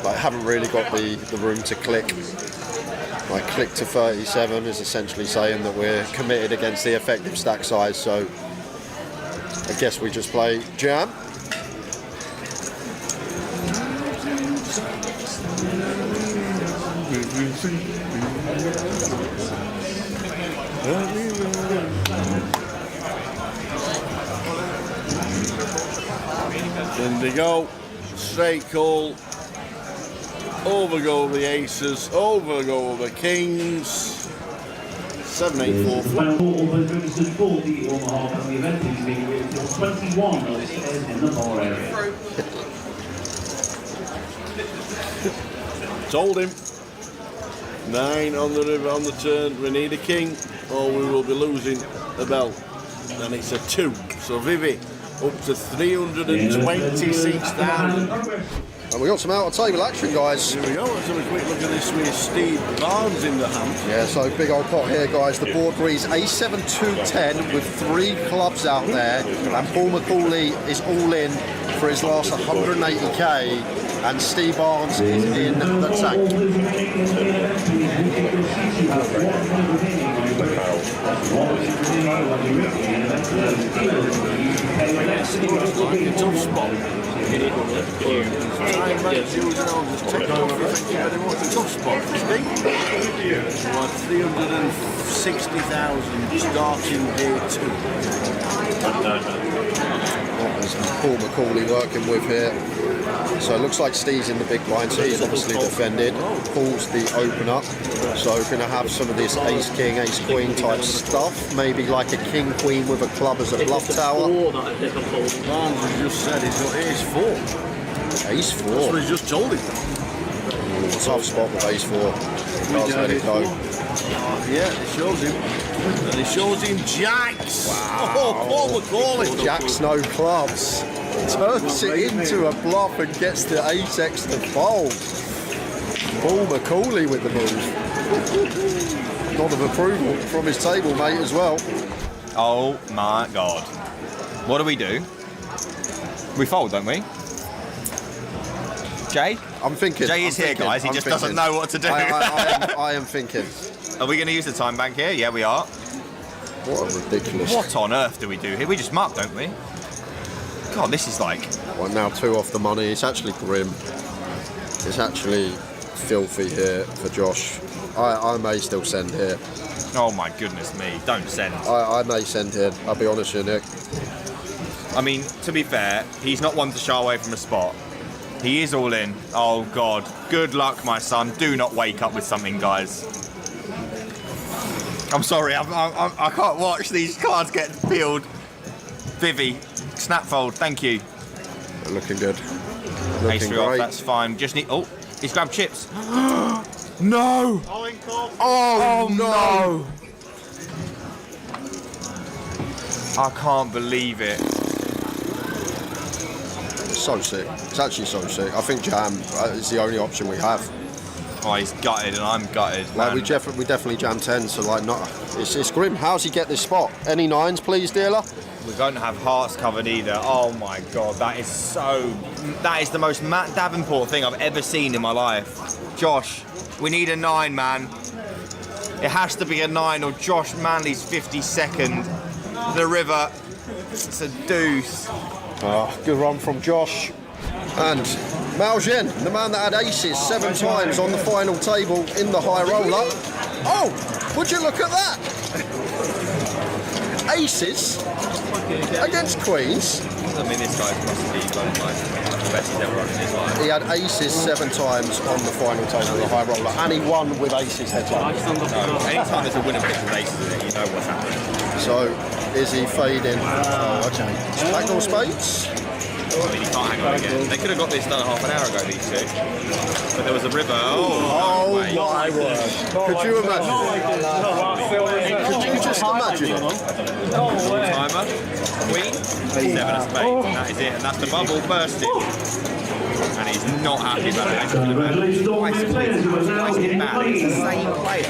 But haven't really got the room to click. My click to 37 is essentially saying that we're committed against the effective stack size, so I guess we just play jam. In they go. Straight call. Over go the aces. Over go the kings. 7, 8, 4. Final call was registered for the Omaha, and the event is being written till 21 upstairs in the bar area. Told him. 9 on the river on the turn. We need a king, or we will be losing the belt. And it's a 2. So Vivi up to 326,000. And we got some out-of-table action, guys. Here we go. Let's have a quick look at this with Steve Barnes in the hand. Yeah, so big old pot here, guys. The board reads A7 210 with 3 clubs out there, and Paul McCauley is all in for his last 180k, and Steve Barnes is in the tank. Tough spot. Tough spot, Steve. 360,000 starting day 2. What is Paul McCauley working with here? So it looks like Steve's in the big blind, so he's obviously defended. Paul's the opener, so we're going to have some of this ace-king, ace-queen type stuff. Maybe like a king-queen with a club as a bluff tower. Barnes has just said he's got ace-4. Ace-4? That's what he's just told him. Tough spot with ace-4. Can't let it go. Yeah, it shows him. And it shows him jacks. Wow. Oh, Paul McCauley. Jacks, no clubs. Turns it into a bluff and gets the ace-x to fold. Paul McCauley with the move. Nod of approval from his table mate as well. Oh my God. What do? We fold, don't we? Jay? I'm thinking. Jay is here, guys. He just doesn't know what to do. I am thinking. Are we going to use the time bank here? Yeah, we are. What a ridiculous. What on earth do we do here? We just mark, don't we? God, this is like... Well, now 2 off the money. It's actually grim. It's actually filthy here for Josh. I may still send here. Oh my goodness me, don't send. I may send here, I'll be honest with you, Nick. I mean, to be fair, he's not one to shy away from a spot. He is all in. Oh God, good luck, my son. Do not wake up with something, guys. I'm sorry, I can't watch these cards get peeled. Vivi, snap fold, thank you. They're looking good. Ace 3 off, that's fine. Just need, oh, he's grabbed chips. No! Oh no! I can't believe it. So sick. It's actually so sick. I think jam is the only option we have. Oh, he's gutted and I'm gutted. Like we definitely jam 10, so like not. It's grim. How's he get this spot? Any 9s, please, dealer? We don't have hearts covered either. Oh my God, that is the most Matt Davenport thing I've ever seen in my life. Josh, we need a 9, man. It has to be a 9 or Josh Manley's 52nd. The river, it's a deuce. Oh, good run from Josh. And Maljen, the man that had aces 7 times on the final table in the high roller. Oh, would you look at that? Aces against queens. I mean, this guy must be like the best he's ever run in his life. He had aces 7 times on the final table of the high roller, and he won with aces heads up. No, anytime there's a winner pick with aces in it, you know what's happening. So, is he fading? Oh, okay. Back all spades? I mean, he can't hang on again. They could have got this done half an hour ago, these two. But there was a river. Oh my word. Could you imagine it? Could you just imagine it? Timer. Queen. 7 of spades. And that is it. And that's the bubble bursting. And he's not happy about it. Twice hit bad. It's the same player.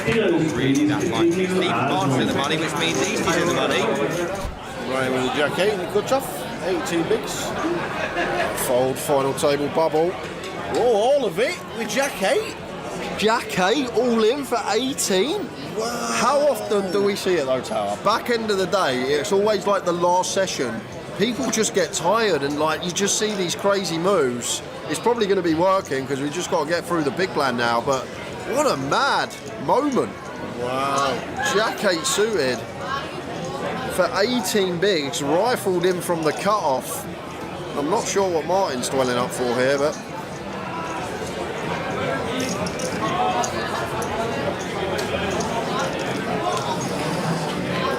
Not really that much. Steve Barnes in the money, which means Eastie's in the money. Right with the jack 8 and the cut-off. 18 bigs. Fold, final table bubble. Oh, all of it with jack 8. Jack 8 all in for 18? Wow. How often do we see it though, Tower? Back end of the day, it's always like the last session people just get tired and like you just see these crazy moves. It's probably going to be working because we just got to get through the big blind now, but what a mad moment. Wow. Jack 8 suited for 18 bigs, rifled in from the cutoff. I'm not sure what Martin's dwelling up for here, but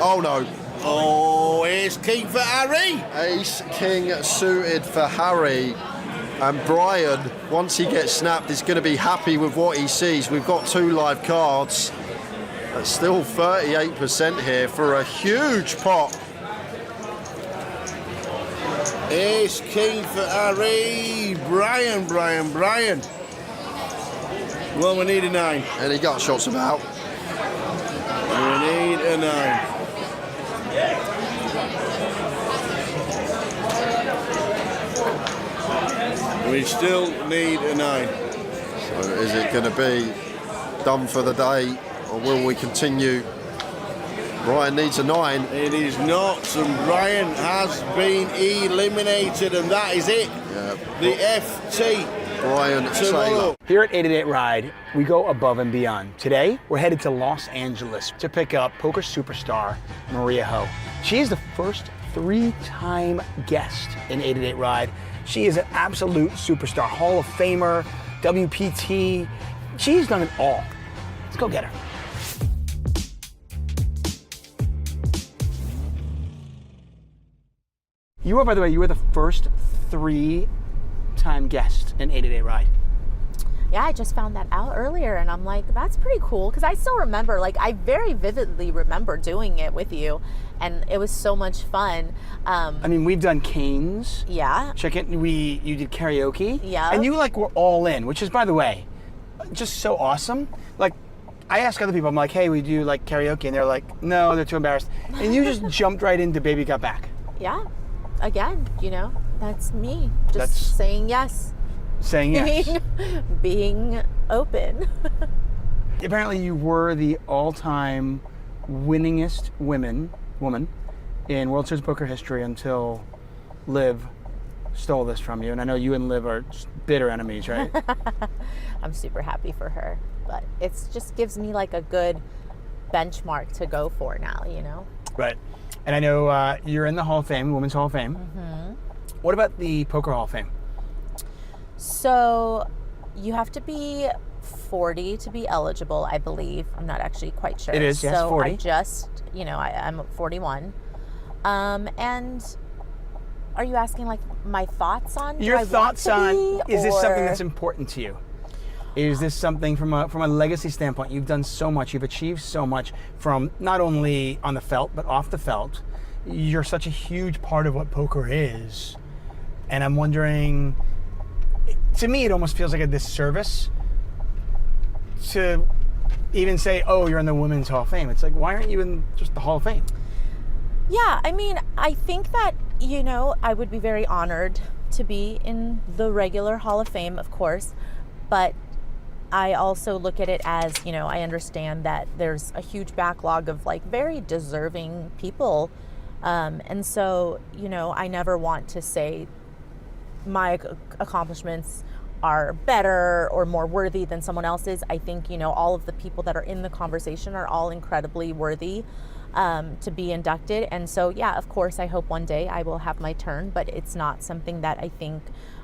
oh no. Oh, ace king for Harry. Ace king suited for Harry. And Brian, once he gets snapped, is going to be happy with what he sees. We've got 2 live cards. That's still 38% here for a huge pot. Ace king for Harry. Brian. Well, we need a 9. And he got shots about. We need a 9. We still need a 9. So is it going to be done for the day, or will we continue? Brian needs a 9. It is not, and Brian has been eliminated, and that is it. Yeah. The FT. Brian tomorrow. Here at 888 Ride, we go above and beyond. Today, we're headed to Los Angeles to pick up poker superstar Maria Ho. She is the first 3-time guest in 888 Ride. She is an absolute superstar, Hall of Famer, WPT. She's done it all. Let's go get her. You were, by the way, you were the first 3-time guest in 888 Ride. Yeah, I just found that out earlier, and I'm like, that's pretty cool, because I still remember, like, I very vividly remember doing it with you, and it was so much fun. I mean, we've done Canes. Yeah. You did karaoke. Yeah. And you, like, were all in, which is, by the way, just so awesome. Like, I ask other people, I'm like, hey, we do, like, karaoke, and they're like, no, they're too embarrassed. And you just jumped right into Baby Got Back. Yeah. Again, you know, that's me. Just saying yes. Saying yes. Being open. Apparently you were the all-time winningest woman in World Series poker history until Liv stole this from you. And I know you and Liv are bitter enemies, right? I'm super happy for her. But it just gives me like a good benchmark to go for now, you know? Right. And I know you're in the Hall of Fame, Women's Hall of Fame. Mm-hmm. What about the Poker Hall of Fame? So you have to be 40 to be eligible, I believe. I'm not actually quite sure. It is, yes, so 40. I just, you know, I'm 41. And are you asking like my thoughts on your thoughts on, is this something that's or- important to you? Is this something from a legacy standpoint? You've done so much, you've achieved so much from not only on the felt, but off the felt. You're such a huge part of what poker is. And I'm wondering, to me, it almost feels like a disservice to even say, oh, you're in the Women's Hall of Fame. It's like, why aren't you in just the Hall of Fame? Yeah, I mean, I think that, you know, I would be very honored to be in the regular Hall of Fame, of course, but I also look at it as, you know, I understand that there's a huge backlog of like very deserving people. And so, you know, I never want to say my accomplishments are better or more worthy than someone else's. I think, you know, all of the people that are in the conversation are all incredibly worthy to be inducted. And so, yeah, of course, I hope one day I will have my turn, but it's not something that I think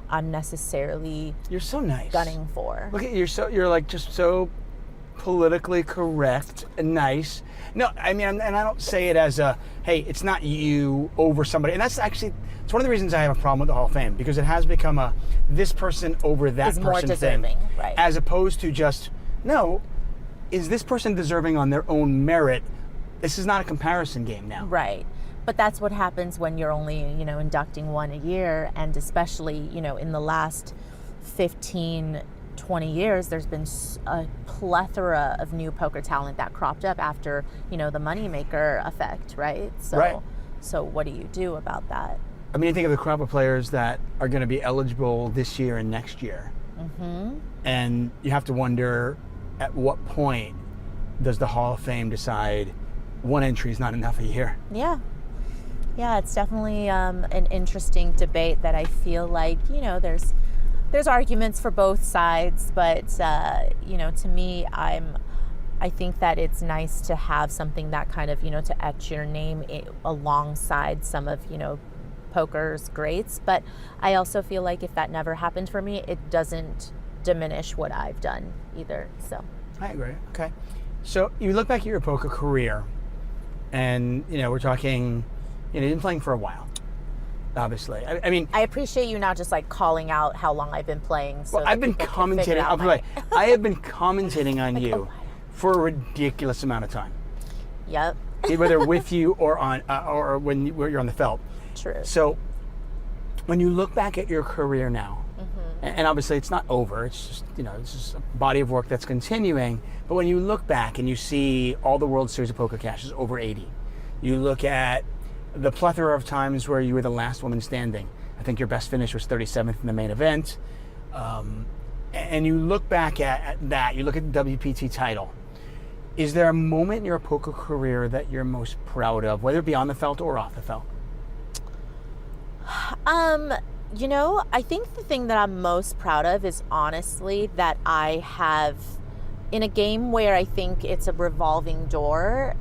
I'm necessarily You're so nice. gunning for. Look at you're like just so politically correct and nice. No, I mean, and I don't say it as a, hey, it's not you over somebody. And that's actually, it's one of the reasons I have a problem with the Hall of Fame, because it has become a this person over that Is person more deserving, thing. right. As opposed to just, no, is this person deserving on their own merit? This is not a comparison game now. Right. But that's what happens when you're only, you know, inducting one a year. And especially, you know, in the last 15, 20 years, there's been a plethora of new poker talent that cropped up after, you know, the moneymaker effect, right? So, Right. So what do you do about that? I mean, you think of the crop of players that are going to be eligible this year and next year. Mm-hmm. And you have to wonder, at what point does the Hall of Fame decide one entry is not enough a year? Yeah. Yeah, it's definitely an interesting debate that I feel like, you know, there's arguments for both sides, but you know, to me, I think that it's nice to have something that kind of, you know, to etch your name alongside some of, you know, poker's greats. But I also feel like if that never happened for me, it doesn't diminish what I've done either. So I agree. Okay. So you look back at your poker career, and, you know, we're talking, you know, you've been playing for a while, obviously. I mean, I appreciate you not just like calling out how long I've been playing. So well, I've been commentating. I have been commentating on you for a ridiculous amount of time. Yep. Whether with you or on, or when you're on the felt. True. So when you look back at your career now, and obviously it's not over, it's just, you know, it's just a body of work that's continuing. But when you look back and you see all the World Series of Poker cashes, over 80, you look at the plethora of times where you were the last woman standing. I think your best finish was 37th in the main event. And you look back at that, you look at the WPT title. Is there a moment in your poker career that you're most proud of, whether it be on the felt or off the felt? You know, I think the thing that I'm most proud of is honestly that I have, in a game where I think it's a revolving door,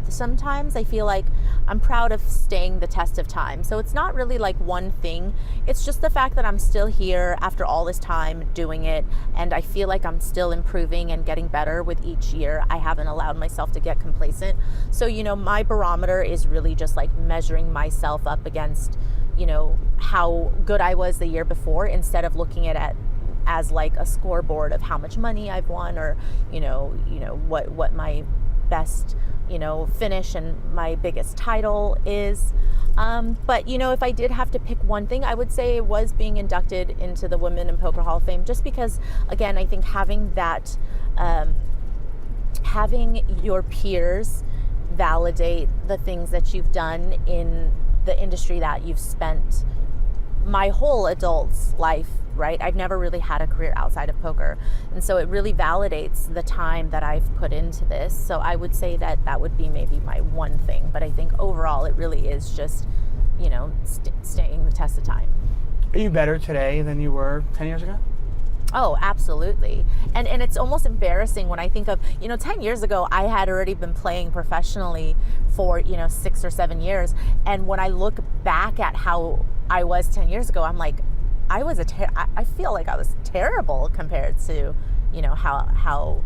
sometimes I feel like I'm proud of staying the test of time. So it's not really like one thing. It's just the fact that I'm still here after all this time doing it, and I feel like I'm still improving and getting better with each year. I haven't allowed myself to get complacent. So, you know, my barometer is really just like measuring myself up against, you know, how good I was the year before, instead of looking at it as like a scoreboard of how much money I've won, or, you know, what my best, you know, finish and my biggest title is. But, you know, if I did have to pick one thing, I would say it was being inducted into the Women in Poker Hall of Fame, just because, again, I think having that, having your peers validate the things that you've done in the industry that you've spent my whole adult's life, right? I've never really had a career outside of poker. And so it really validates the time that I've put into this. So I would say that that would be maybe my one thing. But I think overall it really is just, you know, staying the test of time. Are you better today than you were 10 years ago? Oh, absolutely. And it's almost embarrassing when I think of, you know, 10 years ago, I had already been playing professionally for, you know, 6 or 7 years. And when I look back at how I was 10 years ago, I'm like, I feel like I was terrible compared to, you know, how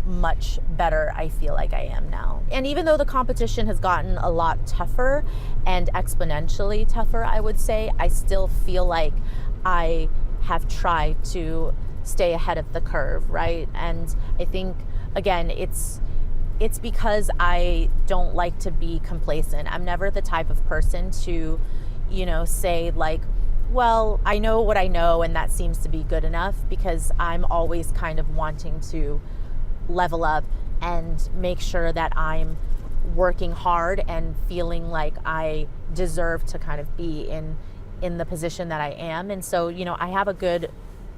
much better I feel like I am now. And even though the competition has gotten a lot tougher and exponentially tougher, I would say, I still feel like I have tried to stay ahead of the curve, right? And I think, again, it's because I don't like to be complacent. I'm never the type of person to, you know, say like, well, I know what I know and that seems to be good enough, because I'm always kind of wanting to level up and make sure that I'm working hard and feeling like I deserve to kind of be in the position that I am. And so, you know, I have a good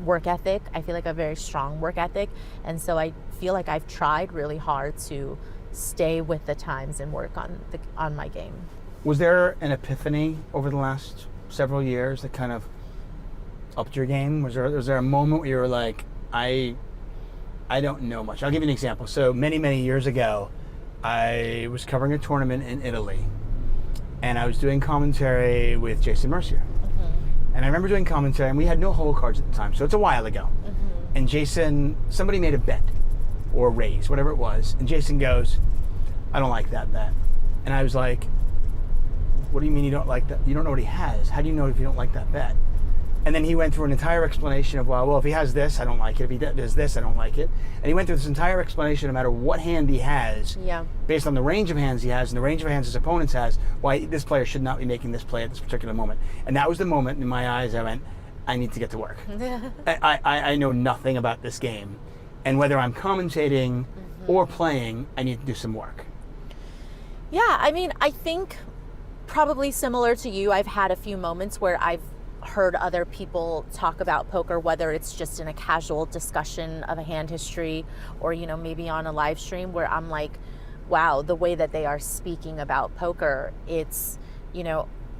work ethic. I feel like a very strong work ethic. And so I feel like I've tried really hard to stay with the times and work on my game. Was there an epiphany over the last several years that kind of upped your game? Was there a moment where you were like, I don't know much? I'll give you an example. So many years ago, I was covering a tournament in Italy, and I was doing commentary with Jason Mercier. And I remember doing commentary, and we had no hole cards at the time, so it's a while ago. And Jason, somebody made a bet or raise, whatever it was, and Jason goes, I don't like that bet. And I was like, what do you mean you don't like that? You don't know what he has. How do you know if you don't like that bet? And then he went through an entire explanation of, well, if he has this, I don't like it. If he does this, I don't like it. And he went through this entire explanation no matter what hand he has, based on the range of hands he has and the range of hands his opponents has, why this player should not be making this play at this particular moment. And that was the moment in my eyes I went, I need to get to work. I know nothing about this game. And whether I'm commentating or playing, I need to do some work. Yeah, I mean, I think probably similar to you, I've had a few moments where I've heard other people talk about poker, whether it's just in a casual discussion of a hand history or, you know, maybe on a live stream, where I'm like, wow, the way that they are speaking about poker, it's,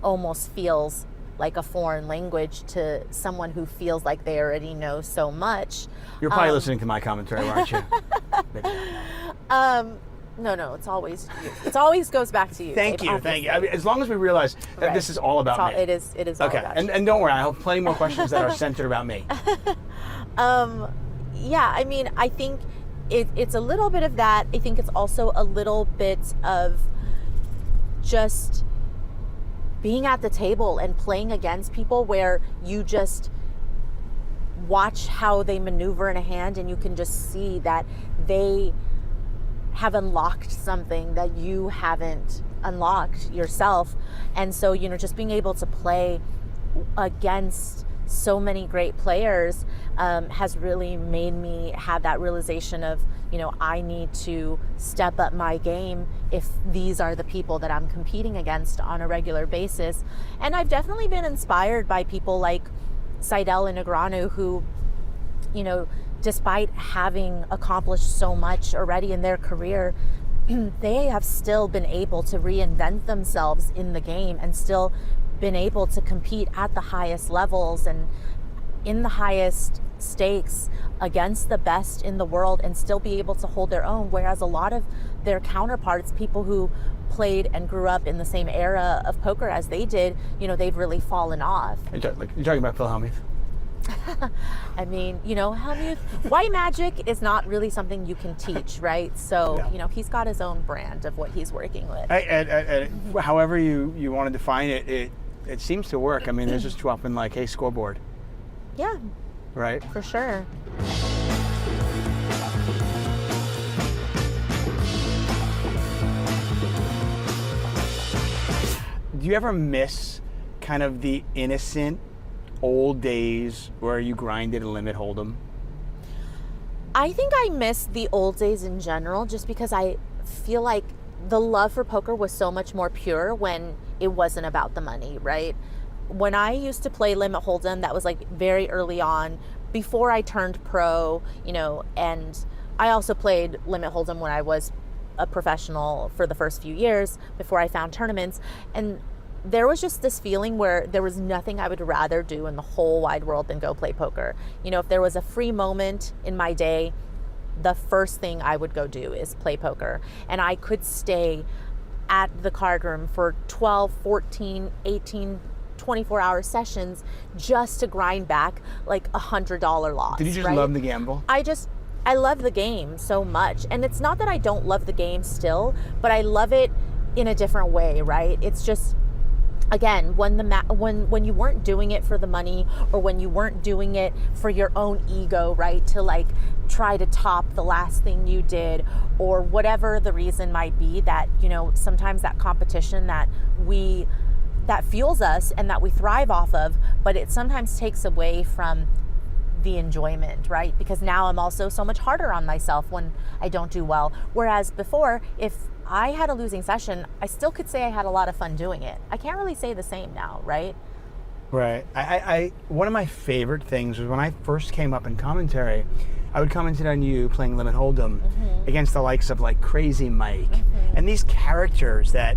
almost feels like a foreign language to someone who feels like they already know so much. You're probably listening to my commentary, aren't you? No, it's always you. It always goes back to you. Thank you. I mean, as long as we realize that this is all about me. It is all okay, about and don't worry, I have plenty more questions that are centered about me. Yeah, I mean, I think it's a little bit of that. I think it's also a little bit of just being at the table and playing against people where you just watch how they maneuver in a hand and you can just see that they have unlocked something that you haven't unlocked yourself. And so, just being able to play against so many great players has really made me have that realization of, I need to step up my game if these are the people that I'm competing against on a regular basis. And I've definitely been inspired by people like Seidel and Negreanu who, despite having accomplished so much already in their career, they have still been able to reinvent themselves in the game and still been able to compete at the highest levels and in the highest stakes against the best in the world and still be able to hold their own, whereas a lot of their counterparts, people who played and grew up in the same era of poker as they did, they've really fallen off. You're talking about Phil Hellmuth? I mean, Hellmuth, white magic is not really something you can teach, right? So, he's got his own brand of what he's working with. However you want to define it, it seems to work. I mean, there's just dropping like, hey, scoreboard. Yeah. Right? For sure. Do you ever miss kind of the innocent old days where you grinded a limit hold'em? I think I miss the old days in general just because I feel like the love for poker was so much more pure when it wasn't about the money, right? When I used to play limit hold'em, that was like very early on before I turned pro, and I also played limit hold'em when I was a professional for the first few years before I found tournaments. And there was just this feeling where there was nothing I would rather do in the whole wide world than go play poker. If there was a free moment in my day, the first thing I would go do is play poker. And I could stay at the card room for 12, 14, 18, 24-hour sessions just to grind back like $100 loss. Did you just right? love the gamble? I love the game so much. And it's not that I don't love the game still, but I love it in a different way, right? It's just, again, when you weren't doing it for the money or when you weren't doing it for your own ego, right? To like try to top the last thing you did or whatever the reason might be, that, sometimes that competition that fuels us and that we thrive off of, but it sometimes takes away from the enjoyment, right? Because now I'm also so much harder on myself when I don't do well. Whereas before, if I had a losing session, I still could say I had a lot of fun doing it. I can't really say the same now, right? Right. I one of my favorite things was when I first came up in commentary, I would commentate on you playing limit hold'em against the likes of like Crazy Mike and these characters that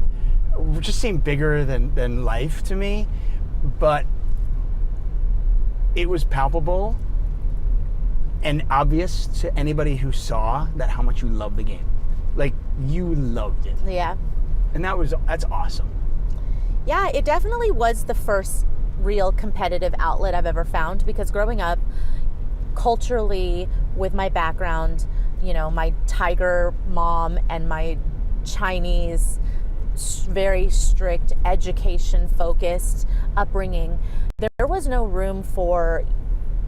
just seem bigger than life to me, but it was palpable and obvious to anybody who saw that how much you love the game. Like, you loved it. Yeah. And that's awesome. Yeah, it definitely was the first real competitive outlet I've ever found, because growing up culturally with my background, my tiger mom and my Chinese very strict education focused upbringing, there was no room for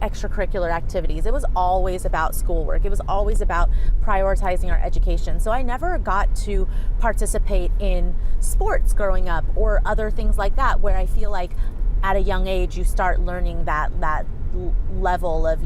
extracurricular activities. It was always about schoolwork. It was always about prioritizing our education. So I never got to participate in sports growing up or other things like that, where I feel like at a young age you start learning that level of,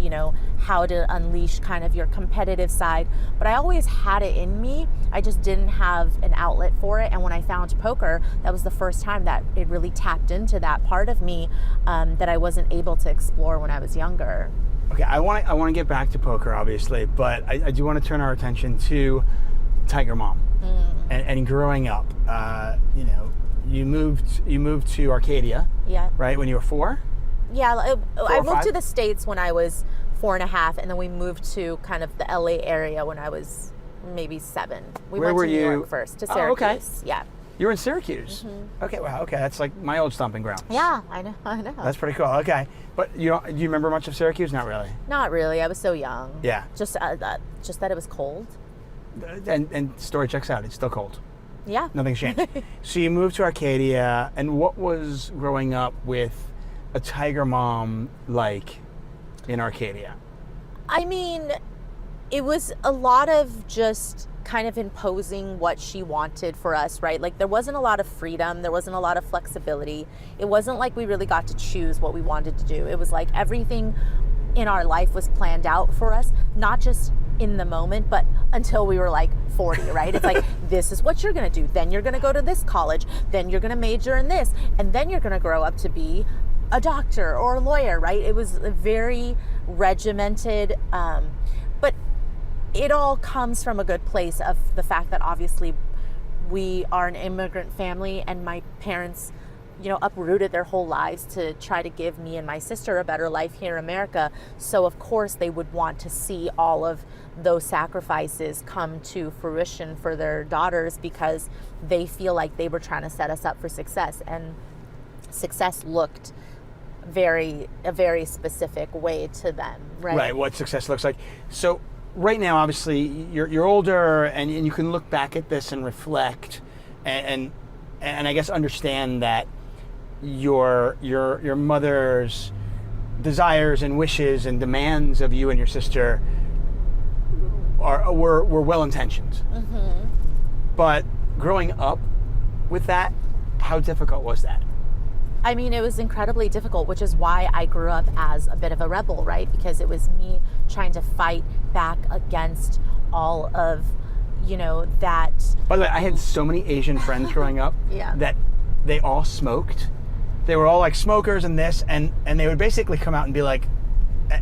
how to unleash kind of your competitive side. But I always had it in me. I just didn't have an outlet for it. And when I found poker, that was the first time that it really tapped into that part of me that I wasn't able to explore when I was younger. Okay, I want to get back to poker, obviously, but I do want to turn our attention to Tiger Mom and growing up. you moved to Arcadia. Yeah. Right when you were 4. Yeah, I moved 5? to the States when I was 4.5, and then we moved to kind of the LA area when I was maybe 7. We Where went were to New you? York first, to Oh, Syracuse. okay. Yeah. You were in Syracuse. Okay, wow. Okay, that's like my old stomping ground. Yeah, I know. That's pretty cool. Okay, but do you remember much of Syracuse? Not really. Not really. I was so young. Yeah. Just that it was cold. And story checks out. It's still cold. Yeah. Nothing's changed. So you moved to Arcadia, and what was growing up with a tiger mom like in Arcadia? I mean, it was a lot of just kind of imposing what she wanted for us, right? Like there wasn't a lot of freedom, there wasn't a lot of flexibility. It wasn't like we really got to choose what we wanted to do. It was like everything in our life was planned out for us, not just in the moment, but until we were like 40, right? It's like, this is what you're gonna do. Then you're gonna go to this college, then you're gonna major in this, and then you're gonna grow up to be a doctor or a lawyer, right? It was very regimented, but it all comes from a good place of the fact that obviously we are an immigrant family, and my parents, uprooted their whole lives to try to give me and my sister a better life here in America. So of course they would want to see all of those sacrifices come to fruition for their daughters, because they feel like they were trying to set us up for success, and success looked a very specific way to them, right? Right, what success looks like. So right now, obviously, you're older, and you can look back at this and reflect, and I guess understand that your mother's desires and wishes and demands of you and your sister were well intentioned. Mm-hmm. But growing up with that, how difficult was that? I mean, it was incredibly difficult, which is why I grew up as a bit of a rebel, right? Because it was me trying to fight back against all of, that. By the way, I had so many Asian friends growing up Yeah. that they all smoked. They were all like smokers and this, and they would basically come out and be like,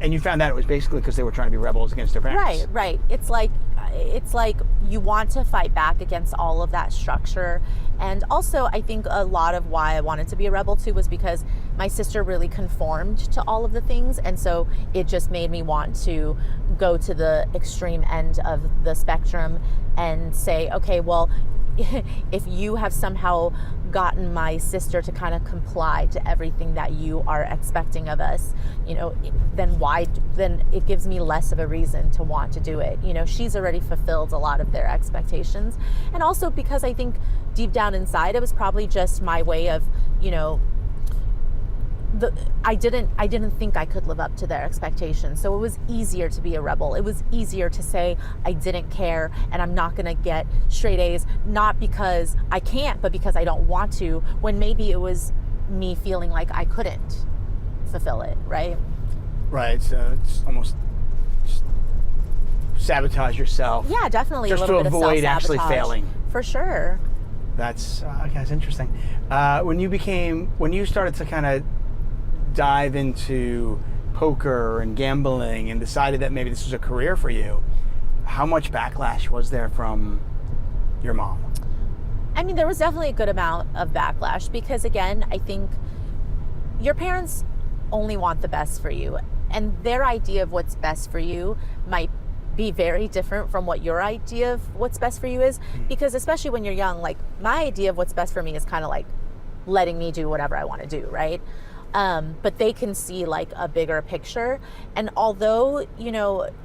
and you found out it was basically because they were trying to be rebels against their parents. Right. It's like you want to fight back against all of that structure. And also, I think a lot of why I wanted to be a rebel too was because my sister really conformed to all of the things, and so it just made me want to go to the extreme end of the spectrum and say, okay, well, if you have somehow gotten my sister to kind of comply to everything that you are expecting of us, then it gives me less of a reason to want to do it. She's already fulfilled a lot of their expectations. And also because I think deep down inside, it was probably just my way of, I didn't think I could live up to their expectations. So it was easier to be a rebel. It was easier to say I didn't care and I'm not going to get straight A's, not because I can't, but because I don't want to, when maybe it was me feeling like I couldn't fulfill it, right? Right, so it's almost just sabotage yourself. Yeah, definitely. Just a little to bit avoid of actually self-sabotage. failing. For sure. That's interesting. When you started to kind of dive into poker and gambling and decided that maybe this was a career for you, how much backlash was there from your mom? I mean, there was definitely a good amount of backlash because, again, I think your parents only want the best for you, and their idea of what's best for you might be very different from what your idea of what's best for you is, because especially when you're young, like my idea of what's best for me is kind of like letting me do whatever I want to do, right? But they can see like a bigger picture. And although,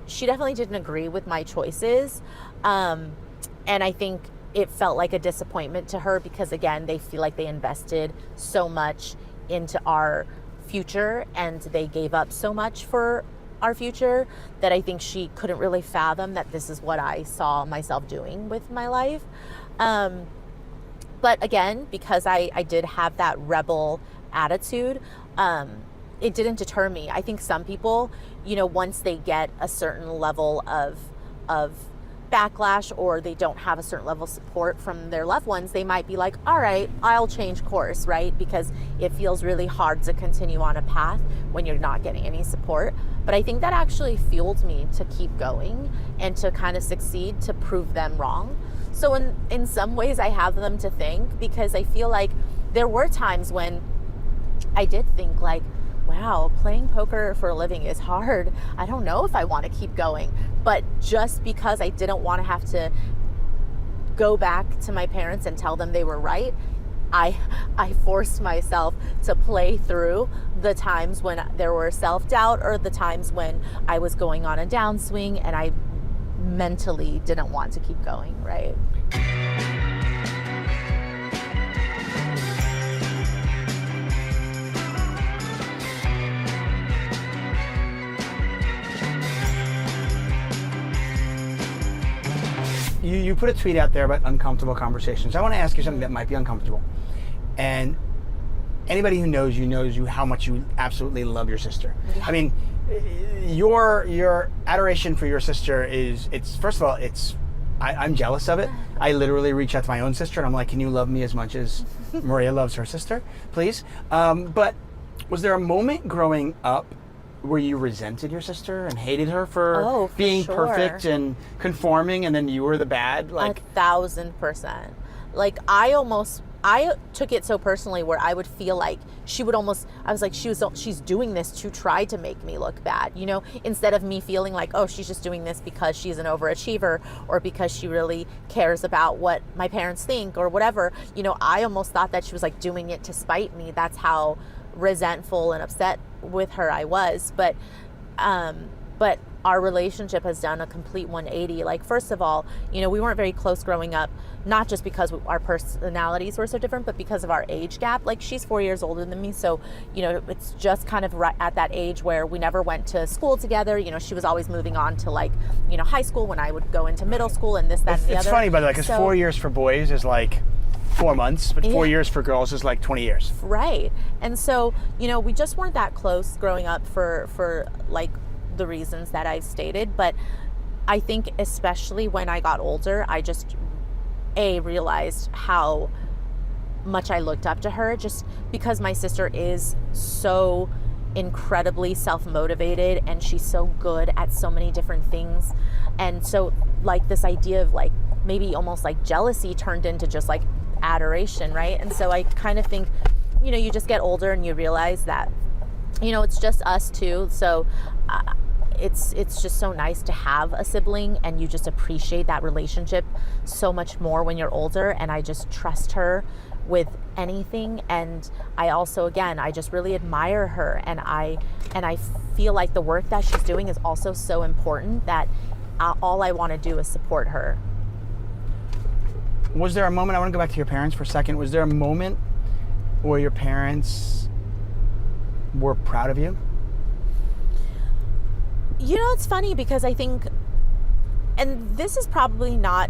she definitely didn't agree with my choices, and I think it felt like a disappointment to her because, again, they feel like they invested so much into our future and they gave up so much for our future that I think she couldn't really fathom that this is what I saw myself doing with my life. But again, because I did have that rebel attitude, it didn't deter me. I think some people, once they get a certain level of backlash or they don't have a certain level of support from their loved ones, they might be like, all right, I'll change course, right? Because it feels really hard to continue on a path when you're not getting any support. But I think that actually fueled me to keep going and to kind of succeed, to prove them wrong. So in some ways I have them to thank, because I feel like there were times when I did think like, wow, playing poker for a living is hard. I don't know if I want to keep going. But just because I didn't want to have to go back to my parents and tell them they were right, I forced myself to play through the times when there were self-doubt or the times when I was going on a downswing and I mentally didn't want to keep going, right? You put a tweet out there about uncomfortable conversations. I want to ask you something that might be uncomfortable. And anybody who knows you how much you absolutely love your sister. Yeah. I mean, your adoration for your sister first of all, I'm jealous of it. I literally reach out to my own sister and I'm like, can you love me as much as Maria loves her sister, please? But was there a moment growing up where you resented your sister and hated her for being perfect and conforming, and then you were the bad? Like 1,000%. Like I took it so personally where I would feel like I was like, she's doing this to try to make me look bad, you know, instead of me feeling like, oh, she's just doing this because she's an overachiever or because she really cares about what my parents think or whatever. You know, I almost thought that she was like doing it to spite me. That's how resentful and upset with her I was. But our relationship has done a complete 180. Like, first of all, you know, we weren't very close growing up, not just because our personalities were so different, but because of our age gap. Like, she's 4 years older than me, so, you know, it's just kind of right at that age where we never went to school together. You know, she was always moving on to, like, you know, high school when I would go into middle school and this, that, and the other. It's funny, by the way, because 4 years for boys is like 4 months, but 4 years for girls is like 20 years. Right. And so, you know, we just weren't that close growing up for like the reasons that I've stated. But I think especially when I got older, I just realized how much I looked up to her, just because my sister is so incredibly self-motivated and she's so good at so many different things. And so like this idea of like maybe almost like jealousy turned into just like adoration, right? And so I kind of think, you know, you just get older and you realize that, you know, it's just us two. So it's just so nice to have a sibling, and you just appreciate that relationship so much more when you're older. And I just trust her with anything. And I also, again, I just really admire her, and I feel like the work that she's doing is also so important that all I want to do is support her. Was there a moment, I want to go back to your parents for a second, was there a moment where your parents were proud of you? You know, it's funny because I think, and this is probably not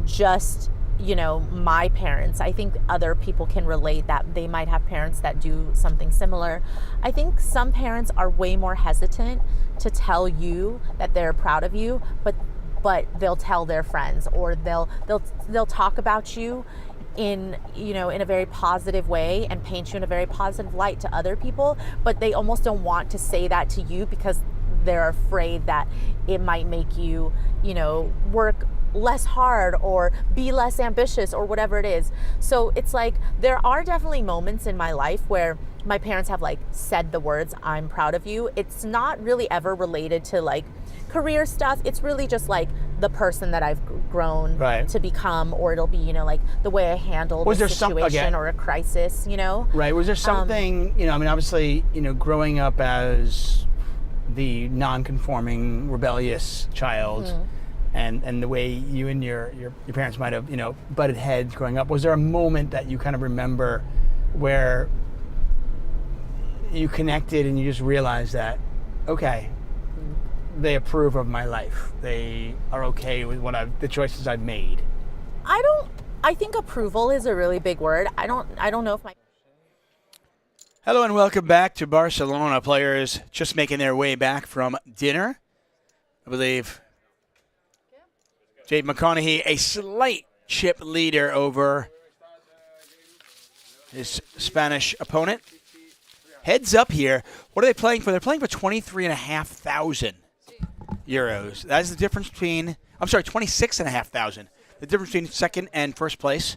just, you know, my parents. I think other people can relate that they might have parents that do something similar. I think some parents are way more hesitant to tell you that they're proud of you, but they'll tell their friends, or they'll talk about you in, you know, in a very positive way and paint you in a very positive light to other people, but they almost don't want to say that to you because they're afraid that it might make you, you know, work less hard or be less ambitious or whatever it is. So it's like there are definitely moments in my life where my parents have like said the words, "I'm proud of you." It's not really ever related to like career stuff. It's really just like the person that I've grown to become, or it'll be, you know, like the way I handled a situation or a crisis, you know? Right. Was there something, you know, I mean, obviously, you know, growing up as the non-conforming, rebellious child, and the way you and your parents might have, you know, butted heads growing up, was there a moment that you kind of remember where you connected and you just realized that, okay, they approve of my life, they are okay with the choices I've made? I think approval is a really big word. I don't know if my... Hello and welcome back to Barcelona. Players just making their way back from dinner. I believe Jade McConaughey, a slight chip leader over his Spanish opponent. Heads up here. What are they playing for? They're playing for 23,500 euros. That is the difference between, 26,500. The difference between second and first place.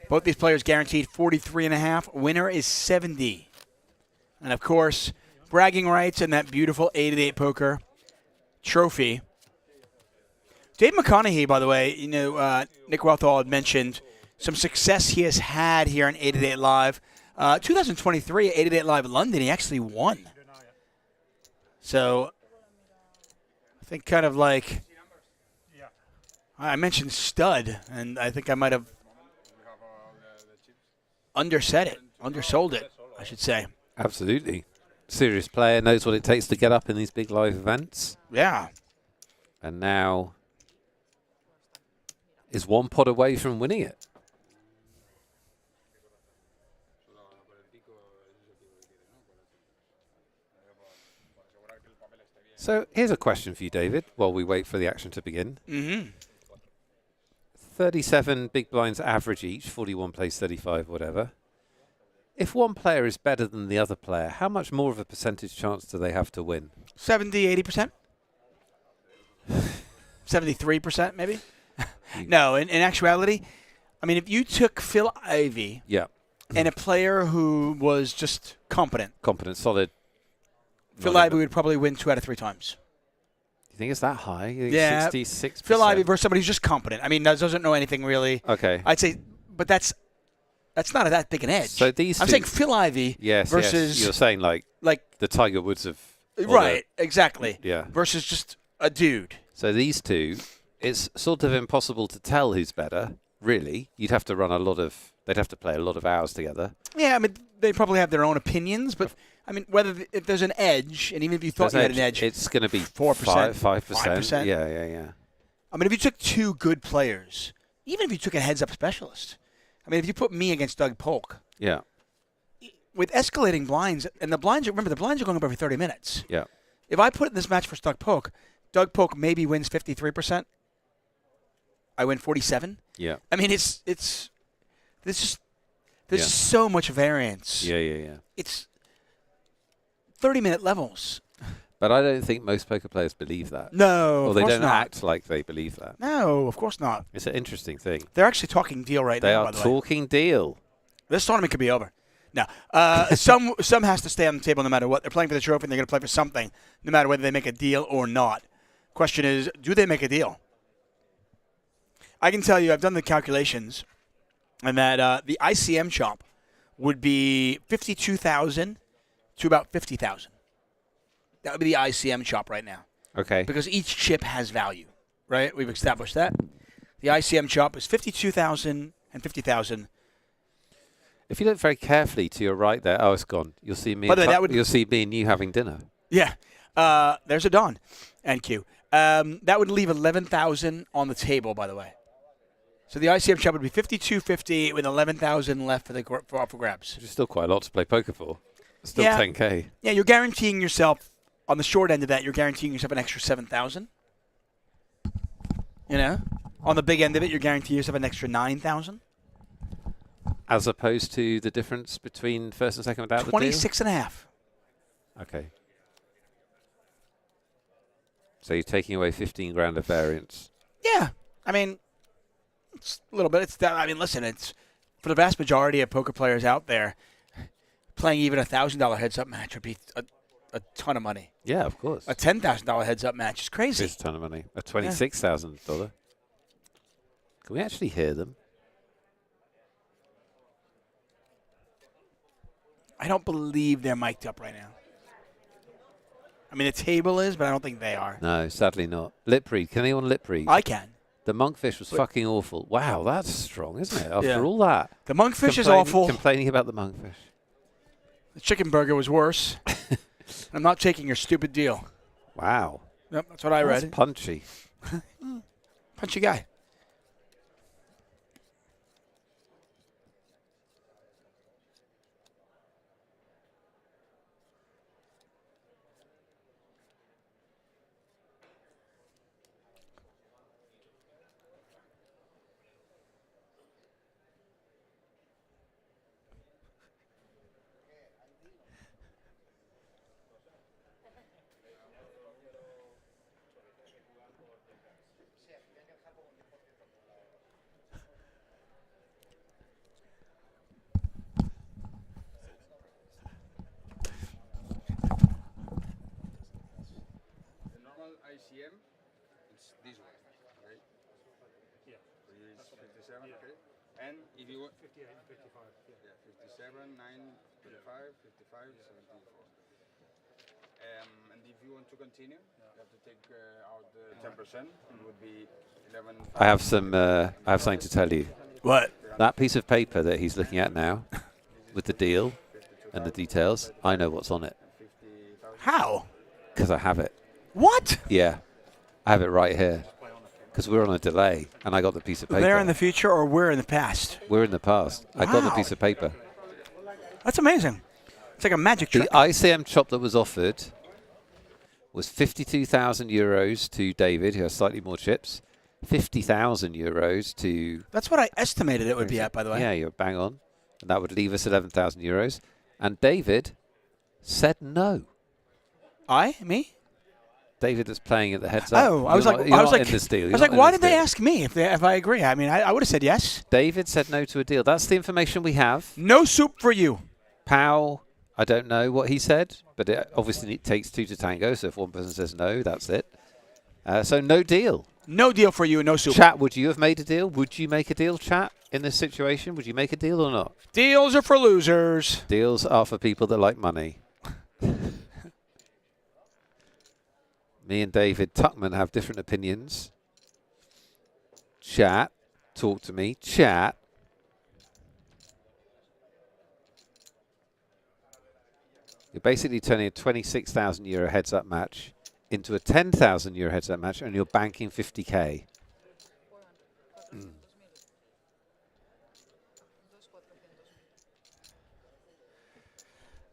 Both these players guaranteed 43.5. Winner is 70. And, of course, bragging rights and that beautiful 888 poker trophy. Dave McConaughey, by the way, Nick Wealthall had mentioned some success he has had here on 888 Live. 2023, 888 Live London, he actually won. So, I think kind of like, I mentioned stud, and I think I might have undersold it, I should say. Absolutely. Serious player, knows what it takes to get up in these big live events. Yeah. And now is one pot away from winning it. So here's a question for you, David, while we wait for the action to begin. 37 big blinds average each, 41 plays 35, whatever. If one player is better than the other player, how much more of a percentage chance do they have to win? 70, 80%? 73% maybe? No, in actuality, I mean, if you took Phil Ivey and a player who was just competent, solid, Phil Ivey would probably win 2 out of 3 times. You think it's that high? You think yeah, 66%? Phil Ivey versus somebody who's just competent. I mean, doesn't know anything really. Okay. I'd say, but that's not that big an edge. So these I'm saying Phil Ivey versus... Yes. You're saying like the Tiger Woods of... Right, exactly. Yeah. Versus just a dude. So these two, it's sort of impossible to tell who's better, really. You'd have to run they'd have to play a lot of hours together. Yeah, I mean, they probably have their own opinions, but... I mean, if there's an edge, and even if you thought you had an edge, it's going to be 4%, 5%. Yeah. I mean, if you took 2 good players, even if you took a heads-up specialist, I mean, if you put me against Doug Polk, with escalating blinds, and the blinds are going up every 30 minutes. Yeah. If I put in this match for Doug Polk maybe wins 53%. I win 47. Yeah. I mean, there's so much variance. Yeah. It's 30-minute levels. But I don't think most poker players believe that. No, or of they course don't not. act like they believe that. No, of course not. It's an interesting thing. They're actually talking deal right now, by the way. They are talking deal. This tournament could be over. No. Some has to stay on the table no matter what. They're playing for the trophy, and they're going to play for something, no matter whether they make a deal or not. Question is, do they make a deal? I can tell you, I've done the calculations, and that the ICM chop would be 52,000 to about 50,000. That would be the ICM chop right now. Okay. Because each chip has value, right? We've established that. The ICM chop is 52,000 and 50,000. If you look very carefully to your right there, it's gone. You'll see me. By the way, you'll see me and you having dinner. Yeah. There's a Don and Q. That would leave 11,000 on the table, by the way. So the ICM chop would be 52.50 with 11,000 left for grabs. Which is still quite a lot to play poker for. Still 10K. Yeah, you're guaranteeing yourself, on the short end of that, you're guaranteeing yourself an extra 7,000. You know? On the big end of it, you're guaranteeing yourself an extra 9,000. As opposed to the difference between first and second without the deal? 26.5. Okay. So you're taking away 15 grand of variance. Yeah. I mean, it's a little bit. Listen, it's for the vast majority of poker players out there, playing even $1,000 heads-up match would be a ton of money. Yeah, of course. A $10,000 heads-up match is crazy. It's a ton of money. A $26,000. Can we actually hear them? I don't believe they're mic'd up right now. I mean, the table is, but I don't think they are. No, sadly not. Lip read. Can anyone lip read? I can. The monkfish was fucking awful. Wow, that's strong, isn't it? After Yeah. all that. The monkfish is awful. Complaining about the monkfish. The chicken burger was worse. I'm not taking your stupid deal. Wow. Yep, that's what I read. That's punchy. Punchy guy. And if you want 58 and 55. yeah, 57, 9, 35, 55, 74. And if you want to continue, you have to take out the 10%. It would be 11. I have something to tell you. What? That piece of paper that he's looking at now, with the deal and the details, I know what's on it. How? Because I have it. What? Yeah, I have it right here. Because we're on a delay, and I got the piece of paper. They're in the future, or we're in the past? We're in the past. I got the Wow. piece of paper. That's amazing. It's like a magic trick. The ICM chop that was offered was 52,000 euros to David, who has slightly more chips. 50,000 euros to... That's what I estimated it would be at, by the way. Yeah, you're bang on. And that would leave us 11,000 euros. And David said no. Me? David is playing at the heads up. Oh, I was like, in this deal. I was like, why did they ask me if I agree? I mean, I would have said yes. David said no to a deal. That's the information we have. No soup for you. Pau, I don't know what he said, but it obviously takes two to tango. So if one person says no, that's it. So no deal. No deal for you, no soup. Chat, would you have made a deal? Would you make a deal, chat, in this situation? Would you make a deal or not? Deals are for losers. Deals are for people that like money. Me and David Tuckman have different opinions. Chat, talk to me. Chat. You're basically turning a 26,000 euro heads-up match into a 10,000 euro heads-up match, and you're banking 50k.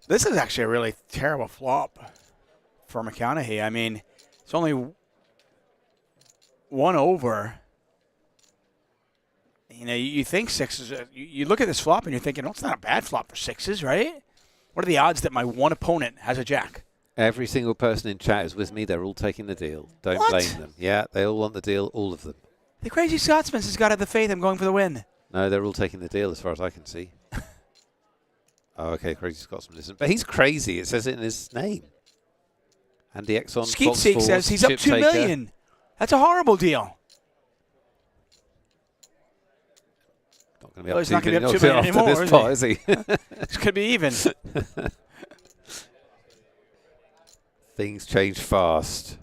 This is actually a really terrible flop for McConaughey. I mean, it's only one over. You know, you think sixes. You look at this flop and you're thinking, well, it's not a bad flop for sixes, right? What are the odds that my one opponent has a jack? Every single person in chat is with me. They're all taking the deal. Don't blame them. Yeah, they all want the deal, all of them. The crazy Scotsman has got to have the faith I'm going for the win. No, they're all taking the deal as far as I can see. Oh, okay, Crazy Scotsman isn't. But he's crazy. It says it in his name. Andy Exxon, Skeet Seek says he's up $2 million. That's a horrible deal. Not going to be up He's not $2 going to be up $2 million million anymore, this pot, is he? This could be even. Things change fast.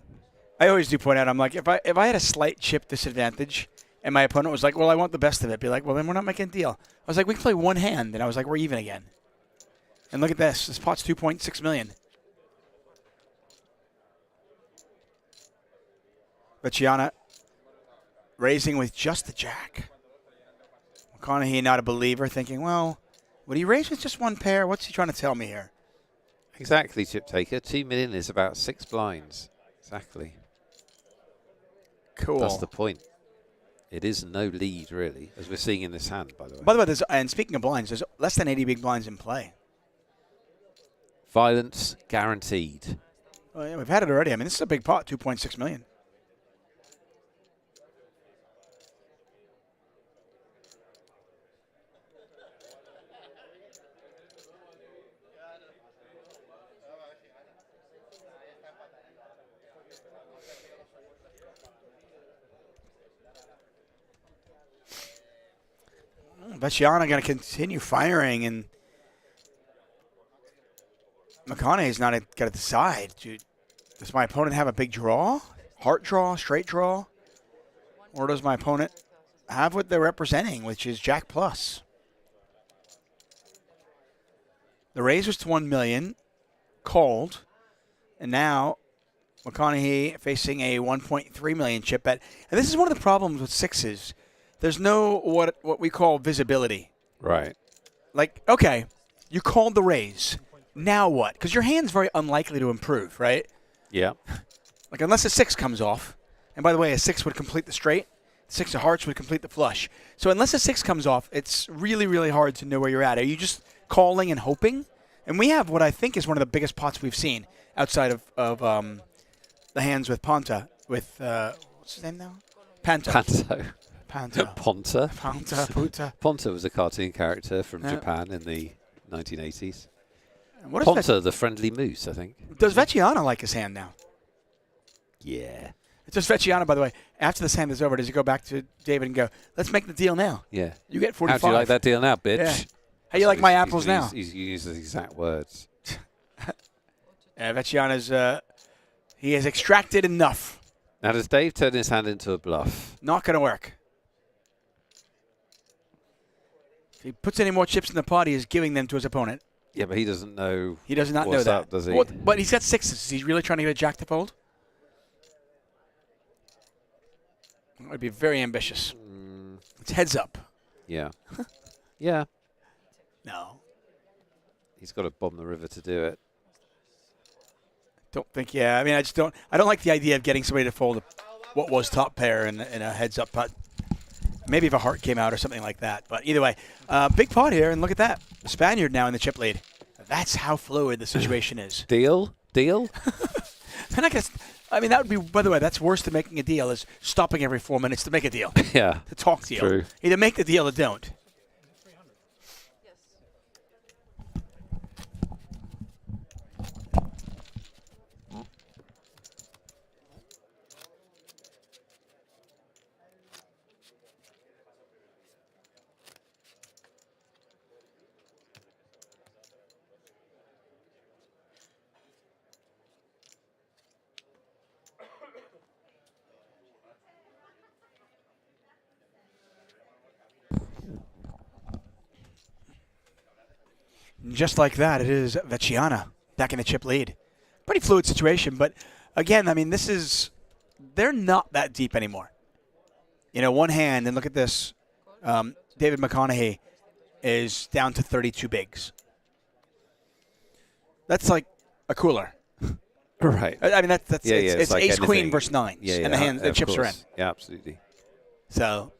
I always do point out, I'm like, if I had a slight chip disadvantage and my opponent was like, well, I want the best of it, be like, well, then we're not making a deal. I was like, we can play one hand. And I was like, we're even again. And look at this. This pot's $2.6 million. Vecchiana raising with just the jack. McConaughey not a believer, thinking, well, would he raise with just one pair? What's he trying to tell me here? Exactly, Chip Taker. 2 million is about 6 blinds. Exactly. Cool. That's the point. It is no lead, really, as we're seeing in this hand, by the way. By the way, and speaking of blinds, there's less than 80 big blinds in play. Violence guaranteed. Well, yeah, we've had it already. I mean, this is a big pot, $2.6 million. Vecchiana going to continue firing, and McConaughey's not got to decide. Does my opponent have a big draw? Heart draw? Straight draw? Or does my opponent have what they're representing, which is Jack plus? The raise was to $1 million, called, and now McConaughey facing a $1.3 million chip bet. And this is one of the problems with sixes. There's no what we call visibility. Right. Like, okay, you called the raise. Now what? Because your hand's very unlikely to improve, right? Yeah. Like, unless a 6 comes off. And by the way, a 6 would complete the straight. 6 of hearts would complete the flush. So unless a 6 comes off, it's really, really hard to know where you're at. Are you just calling and hoping? And we have what I think is one of the biggest pots we've seen outside of the hands with Panto. With, what's his name now? Panto. Panto. Ponta. Ponta, Puta. Ponta was a cartoon character from Japan in the 1980s. What is Ponta, the friendly moose, I think. Does Vecchiana like his hand now? Yeah. Just Vecchiano, by the way, after this hand is over, does he go back to David and go, let's make the deal now? Yeah. You get 45. How do you like that deal now, bitch? Yeah. How you like my apples now? He's used the exact words. Vecchiano's, he has extracted enough. Now, does Dave turn his hand into a bluff? Not going to work. If he puts any more chips in the pot, he is giving them to his opponent. Yeah, but he doesn't know. He does not know what's that. Up, does he? Well, but he's got sixes. Is he really trying to get a jack to fold? That would be very ambitious. It's heads up. Yeah. Yeah. No. He's got to bomb the river to do it. Don't think. Yeah. I mean, I don't like the idea of getting somebody to fold what was top pair in a heads up pot. Maybe if a heart came out or something like that. But either way, big pot here, and look at that. Spaniard now in the chip lead. That's how fluid the situation is. Deal? Deal? And I guess, I mean, that would be, by the way, that's worse than making a deal is stopping every 4 minutes to make a deal. Yeah. To talk deal. True. Either make the deal or don't. Just like that, it is Vecchiana back in the chip lead. Pretty fluid situation, but again, I mean, they're not that deep anymore. You know, one hand, and look at this. David McConaughey is down to 32 bigs. That's like a cooler. Right. I mean, that's it's like ace anything. queen versus nines, Yeah, and the chips are in. Yeah, absolutely. So.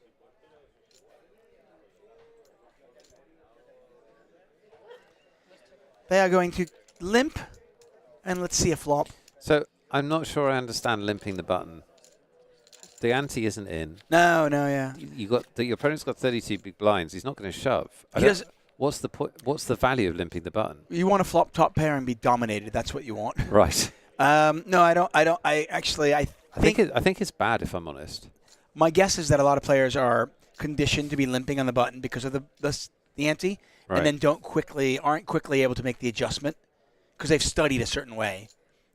They are going to limp, and let's see a flop. So I'm not sure I understand limping the button. The ante isn't in. No, yeah. Your opponent's got 32 big blinds. He's not going to shove. What's the point? What's the value of limping the button? You want to flop top pair and be dominated. That's what you want. Right. No, I don't. I think it's bad, if I'm honest. My guess is that a lot of players are conditioned to be limping on the button because of the ante, right. and then aren't quickly able to make the adjustment because they've studied a certain way,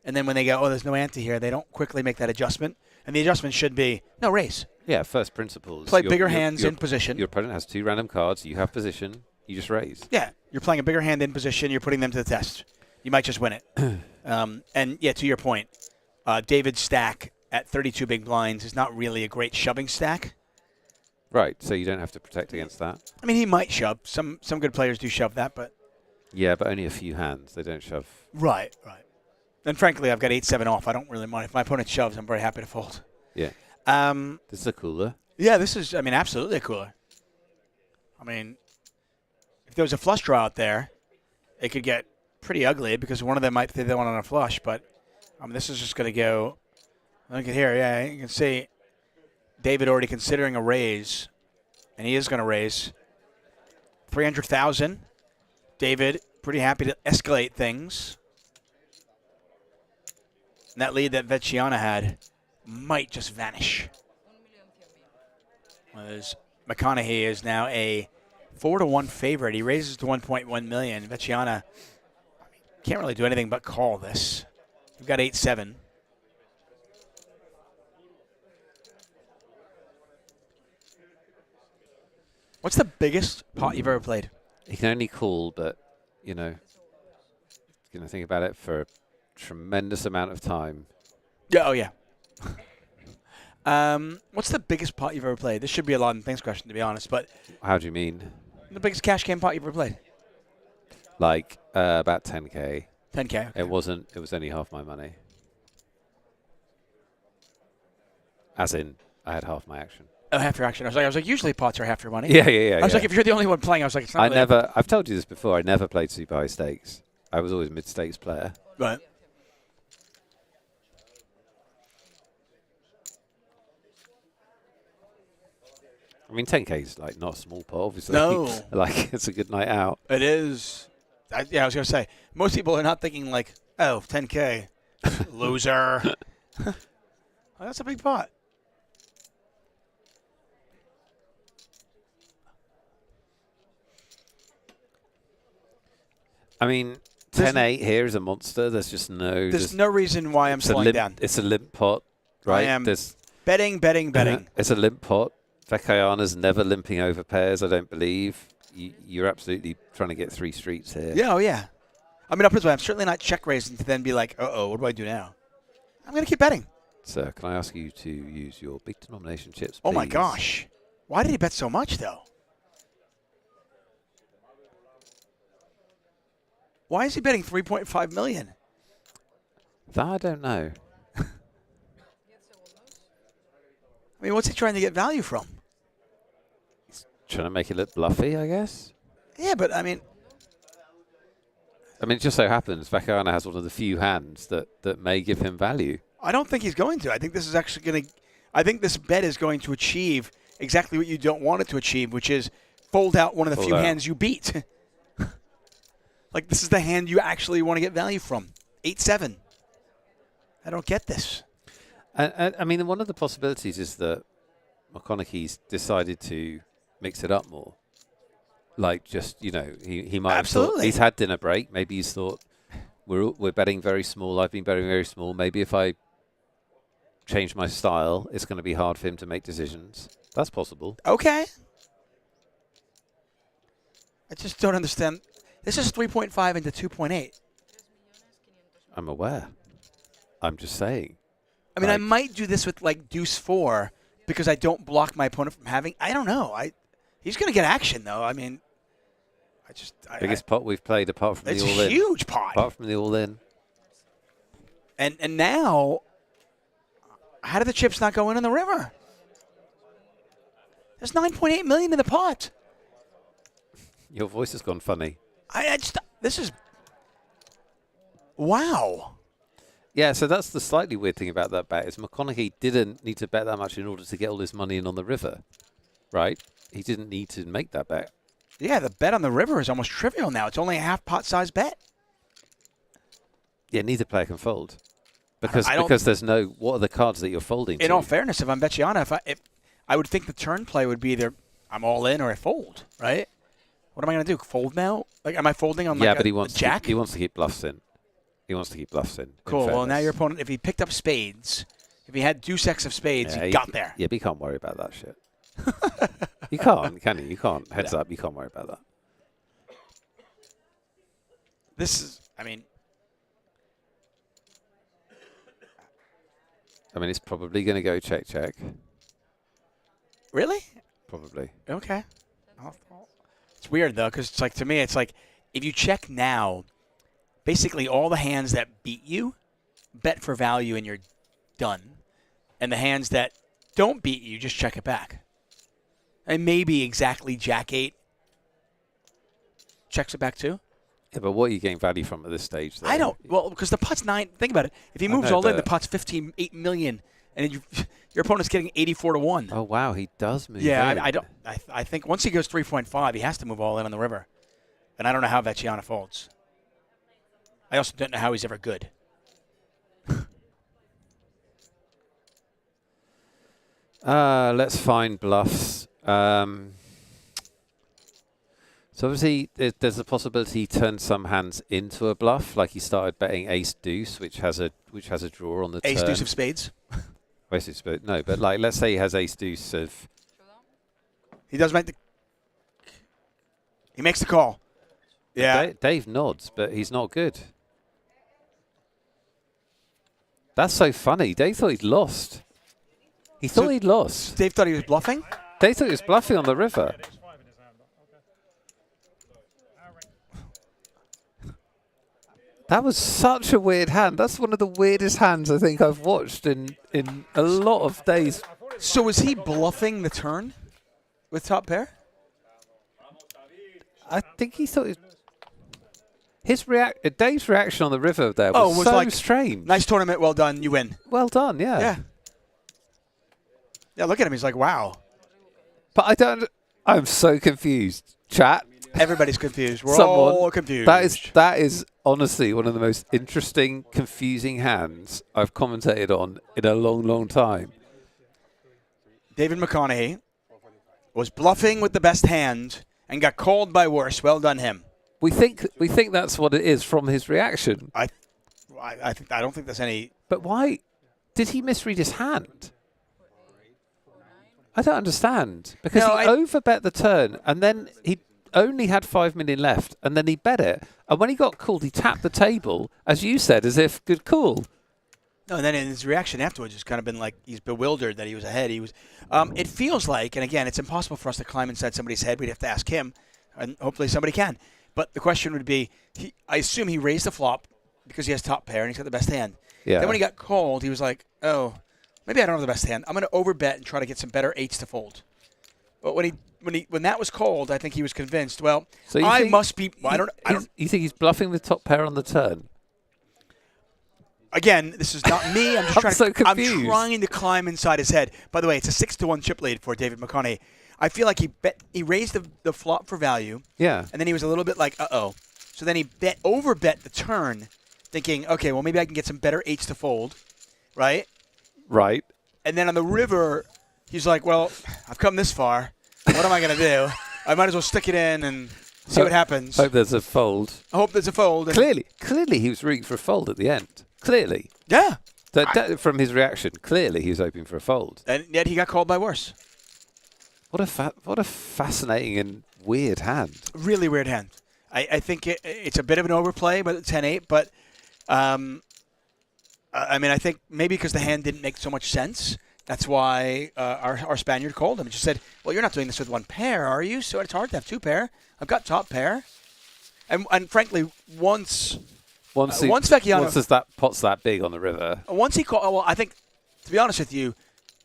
and then when they go, oh, there's no ante here, they don't quickly make that adjustment, and the adjustment should be no raise. Yeah, first principles. Play bigger hands in position. Your opponent has 2 random cards. You have position. You just raise. Yeah, you're playing a bigger hand in position. You're putting them to the test. You might just win it. And yeah, to your point, David's stack at 32 big blinds is not really a great shoving stack. Right, so you don't have to protect against that. I mean, he might shove. Some good players do shove that, but... Yeah, but only a few hands. They don't shove. Right. And frankly, I've got 8-7 off. I don't really mind. If my opponent shoves, I'm very happy to fold. Yeah. This is a cooler. Yeah, this is, absolutely a cooler. I mean, if there was a flush draw out there, it could get pretty ugly because one of them might think they want on a flush, but this is just going to go... Look at here. Yeah, you can see David already considering a raise, and he is going to raise 300,000. David pretty happy to escalate things. And that lead that Vecchiana had might just vanish. As McConaughey is now a 4-1 favorite. He raises to 1.1 million. Vecchiana can't really do anything but call this. We've got 8-7. What's the biggest pot you've ever played? You can only call, but, going to think about it for a tremendous amount of time. Yeah. Oh, yeah. What's the biggest pot you've ever played? This should be a lot of things question, to be honest, but... How do you mean? The biggest cash game pot you've ever played? Like, about 10K. 10K, okay. It was only half my money. As in, I had half my action. Oh, half your action. I was like, usually pots are half your money. Yeah. I was like, if you're the only one playing, I was like, it's not really I've told you this before, I never played super high stakes. I was always a mid-stakes player. Right. I mean, 10K is like not a small pot, obviously. No. Like, it's a good night out. It is. I was going to say, most people are not thinking like, oh, 10K, loser. Oh, that's a big pot. I mean, 10-8 here is a monster. There's just no... There's no reason why I'm slowing down. It's a limp pot, right? I am betting. It's a limp pot. Vecchiana's never limping over pairs, I don't believe. You're absolutely trying to get 3 streets here. Yeah, oh yeah. I mean, I'll put it this way, I'm certainly not check raising to then be like, uh-oh, what do I do now? I'm going to keep betting. Sir, can I ask you to use your big denomination chips, please? Oh, my gosh. Why did he bet so much, though? Why is he betting $3.5 million? That I don't know. I mean, what's he trying to get value from? Trying to make it look bluffy, I guess? Yeah, but, I mean, it just so happens Vecchiana has one of the few hands that may give him value. I don't think he's going to. I think this is actually going to... I think this bet is going to achieve exactly what you don't want it to achieve, which is fold out one of the few hands you beat. Like, this is the hand you actually want to get value from. 8-7. I don't get this. I mean, one of the possibilities is that McConaughey's decided to mix it up more. Like, just, he might have thought he's had dinner break. Maybe he's thought, we're betting very small. I've been betting very small. Maybe if I change my style, it's going to be hard for him to make decisions. That's possible. Okay. I just don't understand. This is 3.5 into 2.8. I'm aware. I'm just saying. I mean, I might do this with, like, deuce 4 because I don't block my opponent from having... I don't know. He's going to get action, though. I mean, biggest pot we've played apart from the all-in. It's a huge pot. Apart from the all-in. And now, how did the chips not go in on the river? There's $9.8 million in the pot. Your voice has gone funny. This is... Wow. Yeah, so that's the slightly weird thing about that bet is McConaughey didn't need to bet that much in order to get all his money in on the river, right? He didn't need to make that bet. Yeah, the bet on the river is almost trivial now. It's only a half pot size bet. Yeah, neither player can fold. Because there's no... What are the cards that you're folding to? In all fairness, if I'm Vecchiana, if I would think the turn play would be either I'm all in or I fold, right? What am I going to do? Fold now? Like, am I folding on but he wants a jack? He wants to keep bluffs in. He wants to keep bluffs in. Cool. Well, now your opponent, if he picked up spades, if he had deuce X of spades, he got there. Yeah, but you can't worry about that shit. You can't, can you? You can't. Heads up, you can't worry about that. This is, I mean, it's probably going to go check, check. Really? Probably. Okay. It's weird, though, because it's like, to me, it's like, if you check now, basically all the hands that beat you, bet for value and you're done. And the hands that don't beat you, just check it back. And maybe exactly Jack 8 checks it back too. Yeah, but what are you getting value from at this stage, though? I don't. Well, because the pot's 9. Think about it. If he moves all in, the pot's 8 million, and your opponent's getting 84-1. Oh wow, he does move. Yeah, in. I don't. I think once he goes 3.5, he has to move all in on the river, and I don't know how Vecchiana folds. I also don't know how he's ever good. Let's find bluffs. So obviously, there's a possibility he turns some hands into a bluff, like he started betting ace deuce, which has a draw on the turn. Ace deuce of spades. Ace deuce of spades. No, but like let's say he has ace deuce of. He does make the. He makes the call. Yeah. Dave nods, but he's not good. That's so funny. Dave thought he'd lost. He thought he'd lost. Dave thought he was bluffing? Dave thought he was bluffing on the river. That was such a weird hand. That's one of the weirdest hands I think I've watched in a lot of days. So was he bluffing the turn with top pair? I think he thought Dave's reaction on the river there was so like, strange. Nice tournament, well done, you win. Well done, yeah. Yeah. Yeah, look at him. He's like, wow. But I'm so confused. Chat, Everybody's confused. We're all confused. That is honestly one of the most interesting, confusing hands I've commentated on in a long, long time. David McConaughey was bluffing with the best hand and got called by worse. Well done, him. We think that's what it is from his reaction. I don't think there's any. But why did he misread his hand? I don't understand because he overbet the turn and then he only had 5 million left and then he bet it. And when he got called, he tapped the table, as you said, as if good call. No, and then in his reaction afterwards, it's kind of been like he's bewildered that he was ahead. He was. It feels like, and again, it's impossible for us to climb inside somebody's head. We'd have to ask him, and hopefully somebody can. But the question would be, I assume he raised the flop because he has top pair and he's got the best hand. Yeah. Then when he got called, he was like, oh, maybe I don't have the best hand. I'm going to overbet and try to get some better eights to fold. But when that was called, I think he was convinced. Well, so must be. Well, I don't. You think he's bluffing with top pair on the turn? Again, this is not me. I'm just so confused. I'm trying to climb inside his head. By the way, it's a 6-1 chip lead for David McConaughey. I feel like he raised the flop for value. Yeah. And then he was a little bit like, uh-oh. So then he overbet the turn, thinking, okay, well, maybe I can get some better eights to fold, right? Right. And then on the river, he's like, well, I've come this far. What am I going to do? I might as well stick it in and see what happens. Hope there's a fold. I hope there's a fold. Clearly he was rooting for a fold at the end. Clearly. Yeah. From his reaction, clearly he was hoping for a fold. And yet he got called by worse. What a fascinating and weird hand. Really weird hand. I think it's a bit of an overplay, but 10-8. But, I mean, I think maybe because the hand didn't make so much sense, that's why our Spaniard called him and just said, well, you're not doing this with one pair, are you? So it's hard to have two pair. I've got top pair. And frankly, once that pot's that big on the river. Once he called, well, I think, to be honest with you,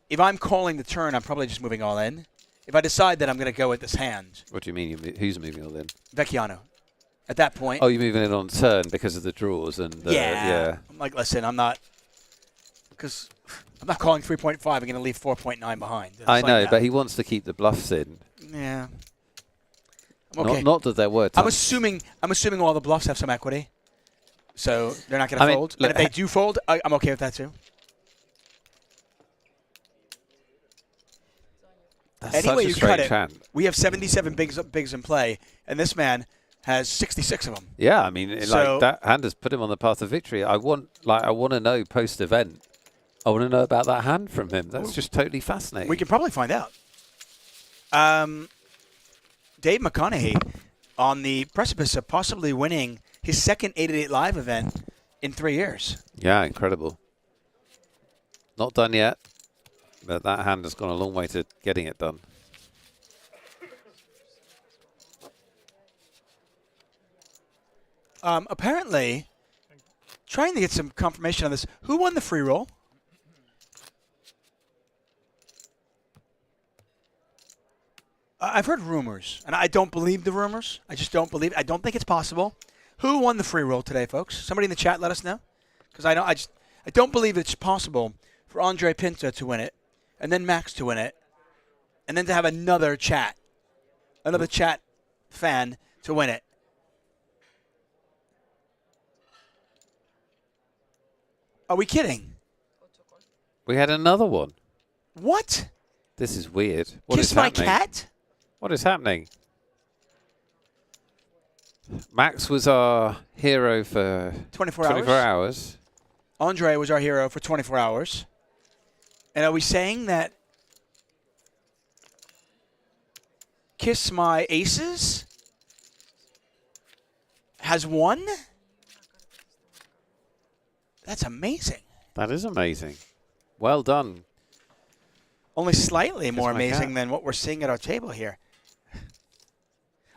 if I'm calling the turn, I'm probably just moving all in. If I decide that I'm going to go with this hand. What do you mean? Who's moving all in? Vecchiano. At that point. Oh, you're moving it on turn because of the draws and yeah. I'm like, listen, I'm not calling 3.5. I'm going to leave 4.9 behind. I know, but he wants to keep the bluffs in. Yeah. I'm okay. Not that there were. I'm assuming all the bluffs have some equity. So they're not going to fold. And if they do fold, I'm okay with that too. That's anyway, such a you cut it. hand. We have 77 bigs in play, and this man has 66 of them. Yeah, I mean, that hand has put him on the path of victory. I want to know post-event. I want to know about that hand from him. That's just totally fascinating. We can probably find out. Dave McConaughey on the precipice of possibly winning his second 888 Live event in 3 years. Yeah, incredible. Not done yet, but that hand has gone a long way to getting it done. Apparently, trying to get some confirmation on this, who won the free roll? I've heard rumors, and I don't believe the rumors. I just don't believe it. I don't think it's possible. Who won the free roll today, folks? Somebody in the chat, let us know. Because I don't believe it's possible for Andre Pinto to win it, and then Max to win it, and then to have another chat fan to win it. Are we kidding? We had another one. What? This is weird. What Kiss is my happening? cat? What is happening? Max was our hero for 24 hours. Andre was our hero for 24 hours. And are we saying that Kiss My Aces has won? That's amazing. That is amazing. Well done. Only slightly more my amazing cat. than what we're seeing at our table here.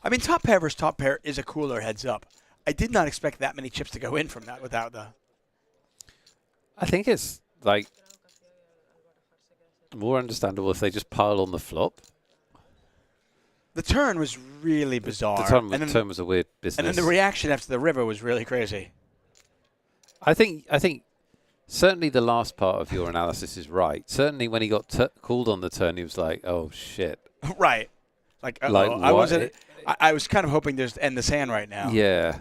I mean, top pair versus top pair is a cooler heads up. I did not expect that many chips to go in from that without the... I think it's like more understandable if they just pile on the flop. The turn was really bizarre. The turn was a weird business. And then the reaction after the river was really crazy. I think certainly the last part of your analysis is right. Certainly when he got called on the turn, he was like, "Oh shit!" Right. Like, like I wasn't. I was kind of hoping to just end this hand right now. Yeah.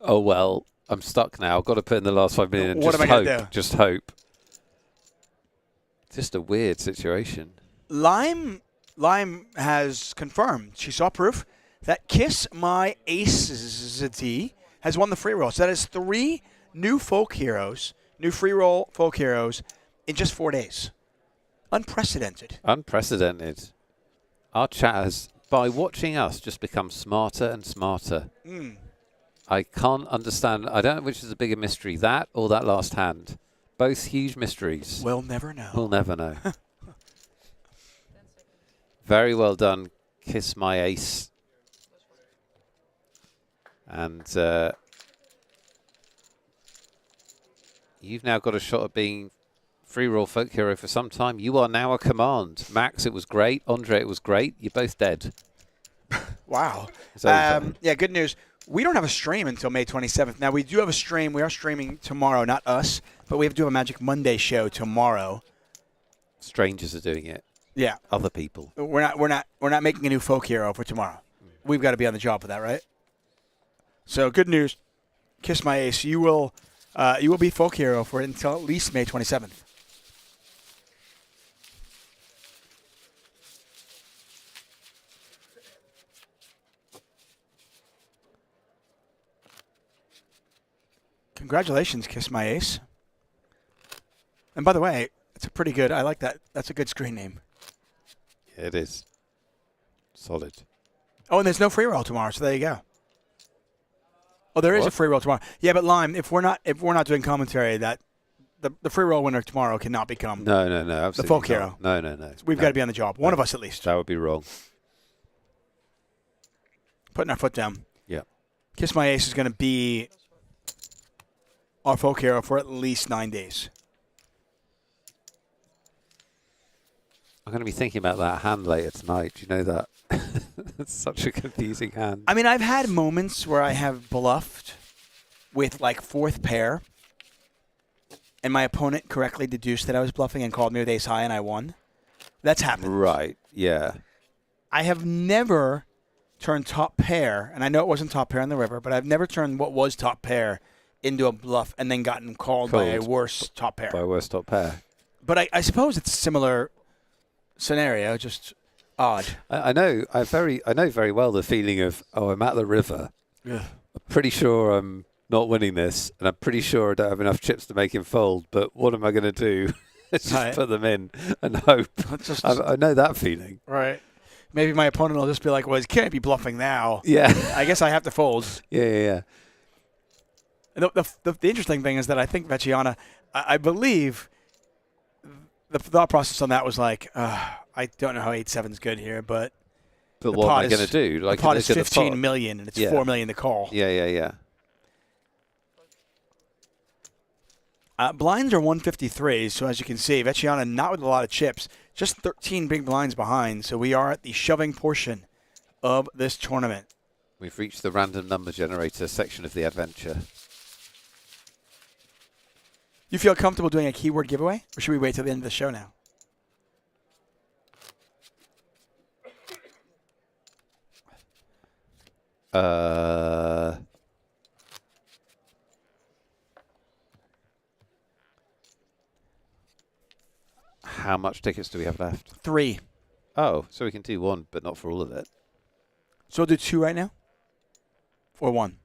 Oh, well, I'm stuck now. I've got to put in the last 5 million and What just am I gonna hope. do? Just hope. Just a weird situation. Lime has confirmed. She saw proof that Kiss My Aces has won the free roll. So that is 3 new folk heroes, new free roll folk heroes in just 4 days. Unprecedented. Unprecedented. Our chat has, by watching us, just become smarter and smarter. Mm. I can't understand. I don't know which is the bigger mystery, that or that last hand. Both huge mysteries. We'll never know. We'll never know. Very well done, Kiss My Ace. And you've now got a shot at being free roll folk hero for some time. You are now a command. Max, it was great. Andre, it was great. You're both dead. Wow. It's over. Yeah, good news. We don't have a stream until May 27th. Now, we do have a stream. We are streaming tomorrow, not us, but we have to do a Magic Monday show tomorrow. Strangers are doing it. Yeah. Other people. We're not making a new folk hero for tomorrow. We've got to be on the job for that, right? So, good news. Kiss My Ace. You will be folk hero for until at least May 27th. Congratulations, Kiss My Ace. And by the way, it's a pretty good, I like that. That's a good screen name. Yeah, it is. Solid. Oh, and there's no free roll tomorrow, so there you go. Oh, there is a free roll tomorrow. Yeah, but Lime, if we're not doing commentary, that the free roll winner tomorrow cannot become No, absolutely the folk not. hero. No. We've got to be on the job. One of us at least. That would be wrong. Putting our foot down. Yeah. Kiss My Ace is going to be our folk hero for at least 9 days. I'm going to be thinking about that hand later tonight. Do you know that? It's such a confusing hand. I mean, I've had moments where I have bluffed with like 4th pair, and my opponent correctly deduced that I was bluffing and called me with ace high, and I won. That's happened. Right, yeah. I have never turned top pair, and I know it wasn't top pair on the river, but I've never turned what was top pair into a bluff and then gotten called by a worse top pair. By a worse top pair. But I suppose it's a similar scenario, just odd. I know very well the feeling of, I'm at the river. Yeah. I'm pretty sure I'm not winning this, and I'm pretty sure I don't have enough chips to make him fold, but what am I going to do? Just put them in and hope. I know that feeling. Right. Maybe my opponent will just be like, well, he can't be bluffing now. Yeah. I guess I have to fold. Yeah. The interesting thing is that I think Vecchiana, I believe the thought process on that was like, I don't know how 8-7's good here, but what am I going to do? Like, the pot is 15 million, and it's 4 million to call. Yeah. Blinds are 153, so as you can see, Vecchiana not with a lot of chips, just 13 big blinds behind, so we are at the shoving portion of this tournament. We've reached the random number generator section of the adventure. You feel comfortable doing a keyword giveaway, or should we wait till the end of the show now? How much tickets do we have left? 3. Oh, so we can do 1, but not for all of it. So we'll do 2 right now? Or 1?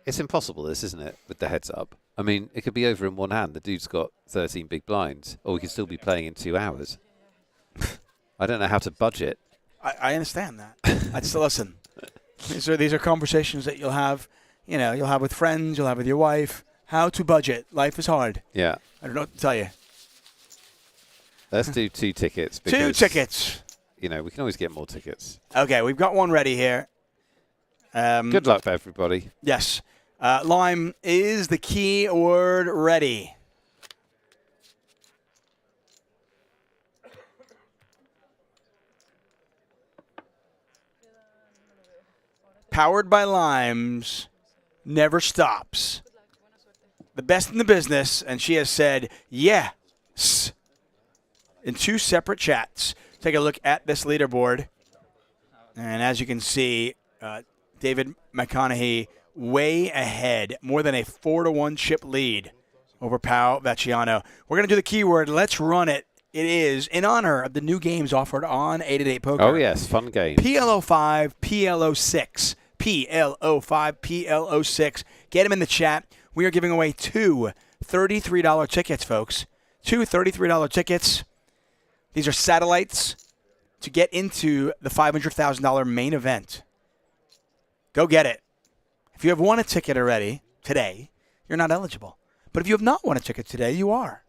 It's impossible, this, isn't it, with the heads up? I mean, it could be over in one hand. The dude's got 13 big blinds, or we could still be playing in 2 hours. I don't know how to budget. I understand that. Listen, these are conversations that you'll have, you'll have with friends, you'll have with your wife. How to budget. Life is hard. Yeah. I don't know what to tell you. Let's do 2 tickets. 2 tickets. We can always get more tickets. Okay, we've got one ready here. Good luck, everybody. Yes. Lime, is the key word ready? Powered by Limes, never stops. The best in the business, and she has said yes. in 2 separate chats. Take a look at this leaderboard. And as you can see, David McConaughey way ahead, more than a 4-1 chip lead over Pao Vecchiano. We're going to do the keyword. Let's run it. It is in honor of the new games offered on 888 Poker. Oh, yes, fun game. PLO5, PLO6. PLO5, PLO6. Get them in the chat. We are giving away 2 $33 tickets, folks. 2 $33 tickets. These are satellites to get into the $500,000 main event. Go get it. If you have won a ticket already today, you're not eligible. But if you have not won a ticket today, you are.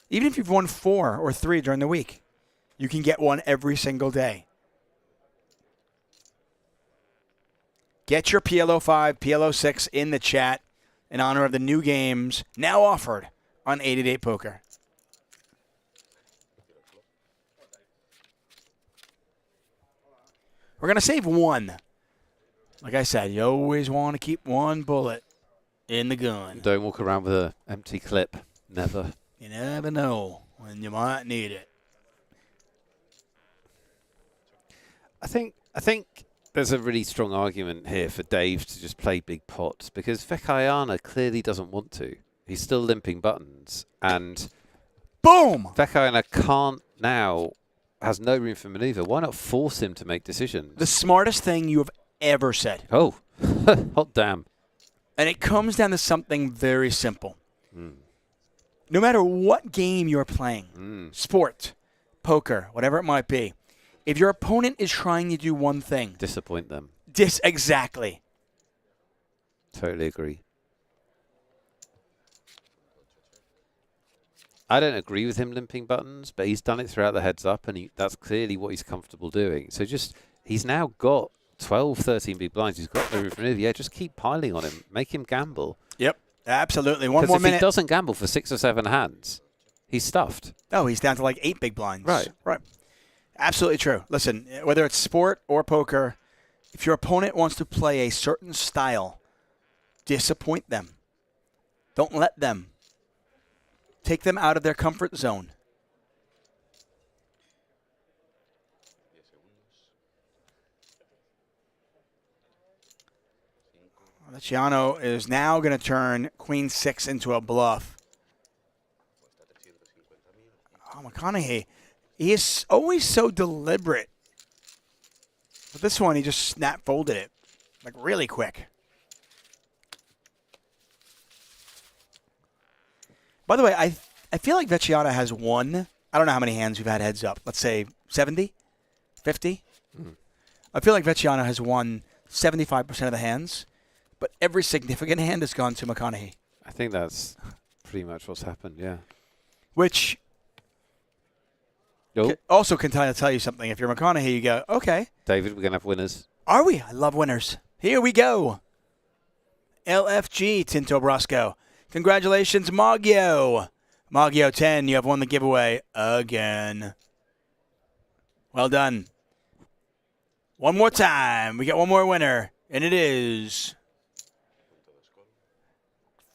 Even if you've won 4 or 3 during the week, you can get one every single day. Get your PLO5, PLO6 in the chat in honor of the new games now offered on 888 Poker. We're going to save 1. Like I said, you always want to keep 1 bullet in the gun. Don't walk around with an empty clip. Never. You never know when you might need it. I think there's a really strong argument here for Dave to just play big pots because Vecchiano clearly doesn't want to. He's still limping buttons. And boom! Vecchiano can't now, has no room for maneuver. Why not force him to make decisions? The smartest thing you have ever said. Oh, hot damn. And it comes down to something very simple. No matter what game you're playing, sport, poker, whatever it might be, if your opponent is trying to do one thing, disappoint them. Exactly. Totally agree. I don't agree with him limping buttons, but he's done it throughout the heads up, and that's clearly what he's comfortable doing. So he's now got 12, 13 big blinds. He's got no room for maneuver. Yeah, just keep piling on him. Make him gamble. Yep, absolutely. One more Because if minute. he doesn't gamble for 6 or 7 hands, he's stuffed. Oh, he's down to like 8 big blinds. Right. Absolutely true. Listen, whether it's sport or poker, if your opponent wants to play a certain style, disappoint them. Don't let them. Take them out of their comfort zone. Vecchiano is now going to turn Queen 6 into a bluff. Oh, McConaughey. He is always so deliberate. But this one, he just snap-folded it, like really quick. By the way, I feel like Vecchiano has won. I don't know how many hands we've had heads up. Let's say 70? 50? I feel like Vecchiano has won 75% of the hands, but every significant hand has gone to McConaughey. I think that's pretty much what's happened, yeah. Which also can tell you something. If you're McConaughey, you go, okay. David, we're going to have winners. Are we? I love winners. Here we go. LFG Tinto Brasco. Congratulations, Maggio. Maggio 10, you have won the giveaway again. Well done. One more time. We got one more winner, and it is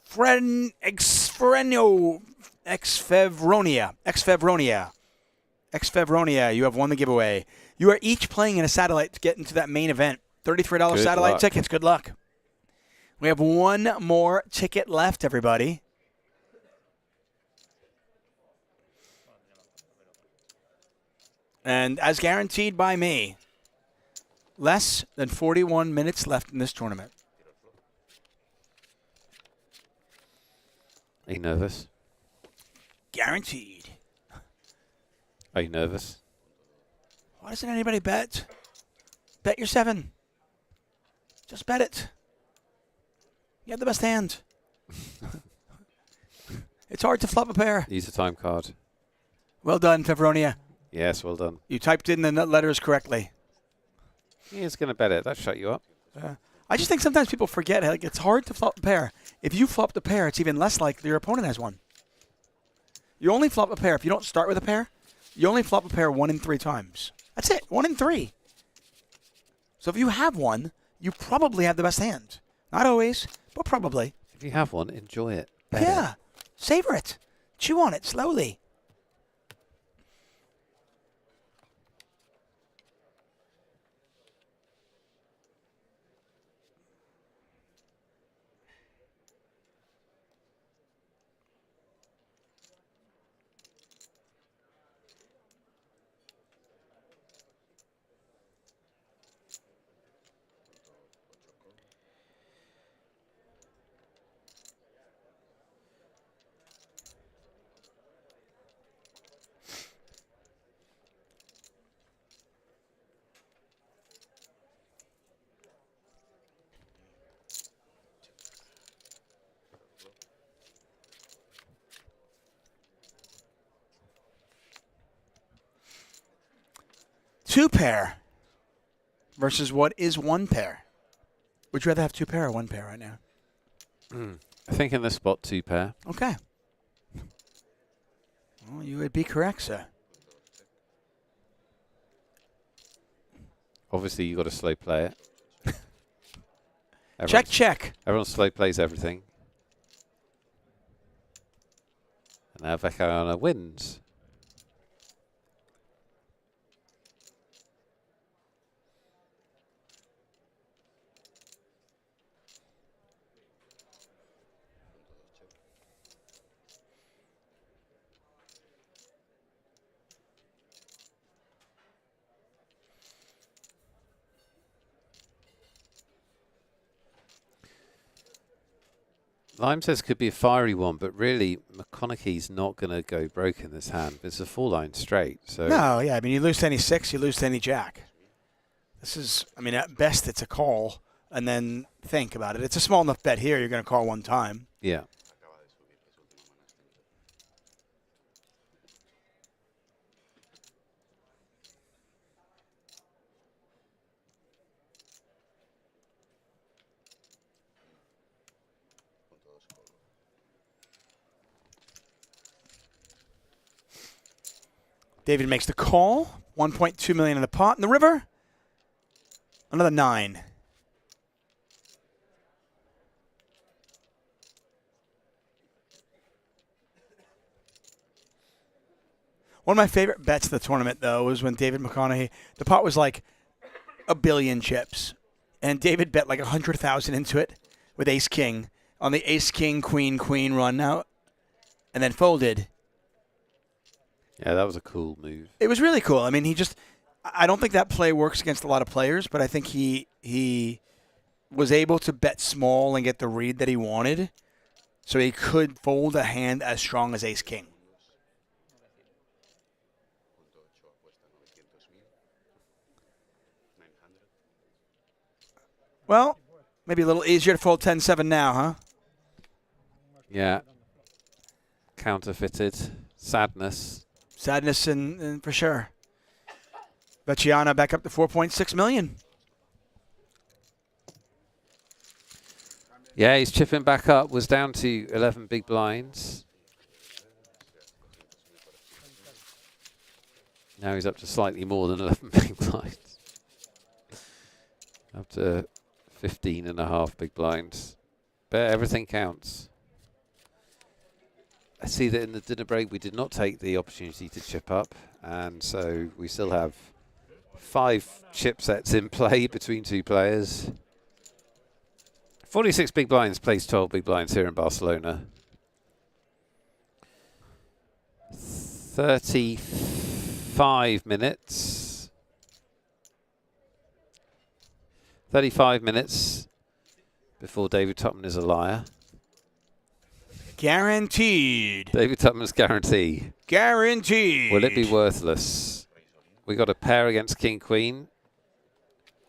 Xfevronia, you have won the giveaway. You are each playing in a satellite to get into that main event. $33 Good satellite luck. tickets. Good luck. We have one more ticket left, everybody. And as guaranteed by me, less than 41 minutes left in this tournament. Are you nervous? Guaranteed. Are you nervous? Why doesn't anybody bet? Bet your 7. Just bet it. You have the best hand. It's hard to flop a pair. Use a time card. Well done, Fevronia. Yes, well done. You typed in the letters correctly. He's going to bet it. That shut you up. I just think sometimes people forget. Like, it's hard to flop a pair. If you flop the pair, it's even less likely your opponent has one. You only flop a pair. If you don't start with a pair, you only flop a pair 1 in 3 times. That's it. 1 in 3. So if you have one, you probably have the best hand. Not always, but probably. If you have one, enjoy it. Bet Yeah. it. Savor it. Chew on it slowly. 2 pair versus what is 1 pair. Would you rather have 2 pair or 1 pair right now? I think in this spot, 2 pair. Okay. Well, you would be correct, sir. Obviously, you got to slow play it. Check. Everyone slow plays everything. And now Vecchiana wins. Lime says could be a fiery one, but really McConaughey's not going to go broke in this hand. It's a 4-line straight. So No, yeah. I mean, you lose to any 6, you lose to any jack. This is, I mean, at best it's a call, and then think about it. It's a small enough bet here. You're going to call 1 time. Yeah. David makes the call. 1.2 million in the pot. In the river, another 9. One of my favorite bets of the tournament, though, was when David McConaughey, the pot was like $1 billion chips, and David bet like 100,000 into it with Ace King on the Ace King Queen run out, and then folded. Yeah, that was a cool move. It was really cool. I mean, I don't think that play works against a lot of players, but I think he was able to bet small and get the read that he wanted, so he could fold a hand as strong as Ace King. Well, maybe a little easier to fold 10-7 now, huh? Yeah. Counterfeited. Sadness. Sadness and for sure. Vecchiana back up to 4.6 million. Yeah, he's chipping back up. Was down to 11 big blinds. Now he's up to slightly more than 11 big blinds. Up to 15.5 big blinds. But everything counts. I see that in the dinner break we did not take the opportunity to chip up, and so we still have 5 chip sets in play between 2 players. 46 big blinds plays 12 big blinds here in Barcelona. 35 minutes. 35 minutes before David Tupman is a liar. Guaranteed. David Tupman's guarantee. Guaranteed. Will it be worthless? We got a pair against King Queen.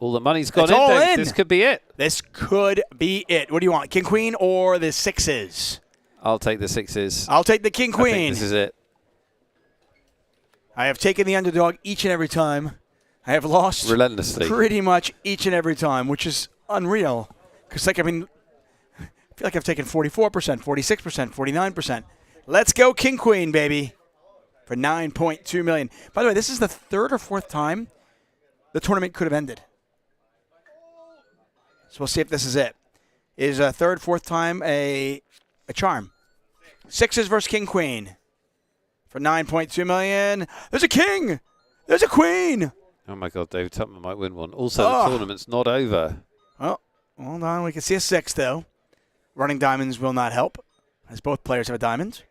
All the money's gone It's in. all David. in. This could be it. This could be it. What do you want, King Queen or the 6s? I'll take the 6s. I'll take the King Queen. I think this is it. I have taken the underdog each and every time. I have lost relentlessly pretty much each and every time, which is unreal. Because, I feel like I've taken 44%, 46%, 49%. Let's go King Queen, baby, for 9.2 million. By the way, this is the 3rd or 4th time the tournament could have ended. So we'll see if this is it. Is a 3rd, 4th time a charm? 6s versus King Queen for 9.2 million. There's a king. There's a queen. Oh my God, David Tupman might win one. Also, the tournament's not over. Oh, hold on. We can see a 6 though. Running diamonds will not help, as both players have a diamond.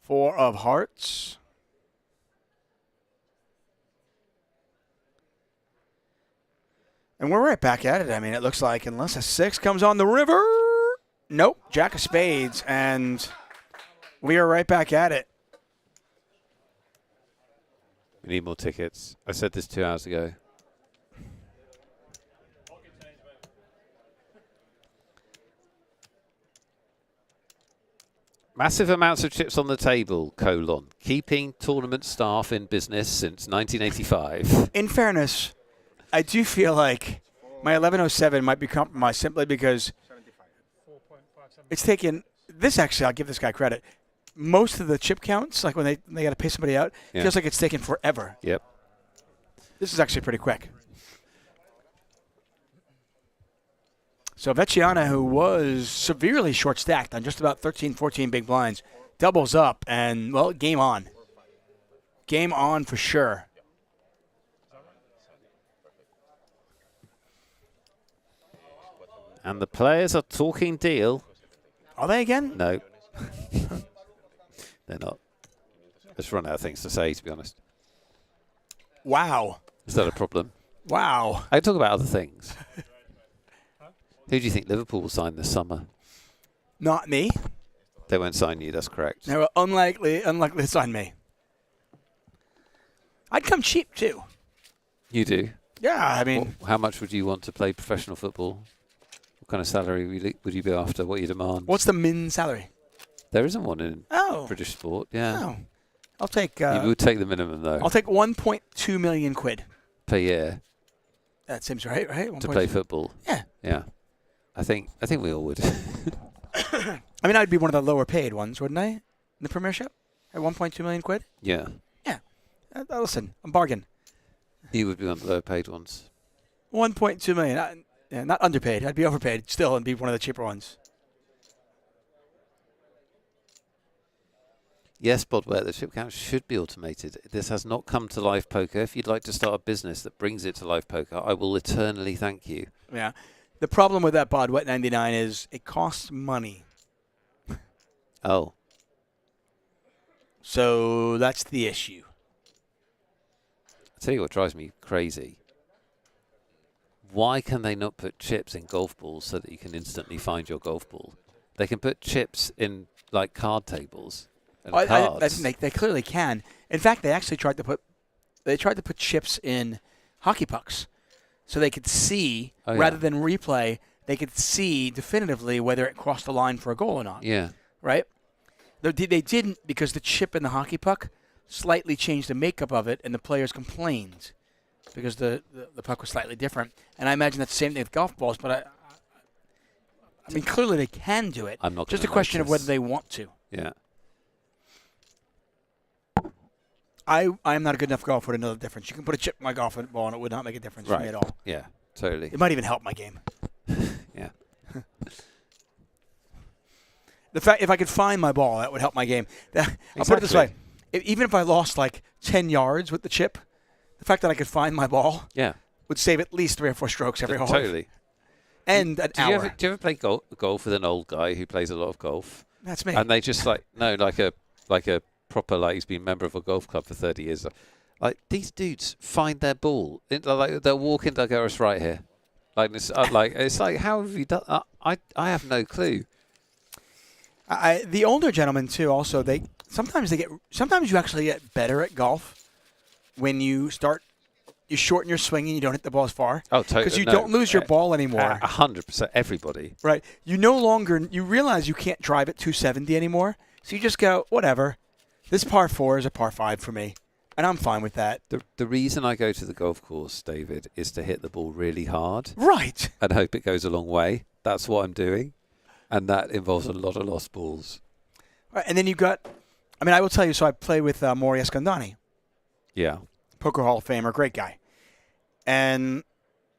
Four of hearts. And we're right back at it. I mean, it looks like unless a 6 comes on the river. Nope, Jack of Spades, and we are right back at it. We need more tickets. I said this 2 hours ago. Massive amounts of chips on the table, : keeping tournament staff in business since 1985. In fairness, I do feel like my 1107 might be compromised simply because it's taken this. Actually, I'll give this guy credit. Most of the chip counts, like when they got to pay somebody out, feels like it's taken forever. Yep. This is actually pretty quick. So Vecchiana, who was severely short-stacked on just about 13, 14 big blinds, doubles up, and, well, game on. Game on for sure. And the players are talking deal. Are they again? No. They're not. Just run out of things to say, to be honest. Wow. Is that a problem? Wow. I talk about other things. Who do you think Liverpool will sign this summer? Not me. They won't sign you, that's correct. They were unlikely to sign me. I'd come cheap, too. You do? Yeah, I mean... How much would you want to play professional football? What kind of salary would you be after? What you demand? What's the min salary? There isn't one in British sport, yeah. Oh. I'll take... you would take the minimum, though. I'll take 1.2 million quid. Per year? That seems right? To play football? Yeah. Yeah. I think we all would. I mean, I'd be one of the lower paid ones, wouldn't I? In the Premiership? At 1.2 million quid? Yeah. Yeah. Listen, a bargain. You would be one of the lower paid ones. 1.2 million. Not underpaid. I'd be overpaid still and be one of the cheaper ones. Yes, Bodware, the chip count should be automated. This has not come to live poker. If you'd like to start a business that brings it to live poker, I will eternally thank you. Yeah. The problem with that Bod Wet 99 is it costs money. Oh. So that's the issue. I'll tell you what drives me crazy. Why can they not put chips in golf balls so that you can instantly find your golf ball? They can put chips in, like, card tables and cards. I think they clearly can. In fact, they actually tried to put chips in hockey pucks. So they could see, rather than replay, they could see definitively whether it crossed the line for a goal or not. Yeah. Right? They didn't because the chip in the hockey puck slightly changed the makeup of it, and the players complained because the puck was slightly different. And I imagine that's the same thing with golf balls, but I mean, clearly they can do it. I'm not just a question of whether they want to. Yeah. I am not a good enough golfer to know the difference. You can put a chip in my golf ball and it would not make a difference for me at all. Yeah, totally. It might even help my game. Yeah. The fact, if I could find my ball, that would help my game. I'll put it this way. Even if I lost like 10 yards with the chip, the fact that I could find my ball would save at least 3 or 4 strokes every hole. Totally. And an hour. Do you ever play golf with an old guy who plays a lot of golf? That's me. And they just like a proper, like, he's been a member of a golf club for 30 years. Like, these dudes find their ball. Like, they'll walk in, they'll go, it's right here. Like, it's like, how have you done? I have no clue. The older gentlemen too. Also, sometimes you actually get better at golf when you shorten your swing and you don't hit the ball as far. Oh, totally. Because you don't lose your ball anymore. 100%. Everybody. Right. You realize you can't drive at 270 anymore. So you just go, whatever. This par 4 is a par 5 for me, and I'm fine with that. The reason I go to the golf course, David, is to hit the ball really hard. Right. And hope it goes a long way. That's what I'm doing. And that involves a lot of lost balls. Right, and then you've got, I will tell you, so I play with Maury Escandani. Yeah. Poker Hall of Famer, great guy. And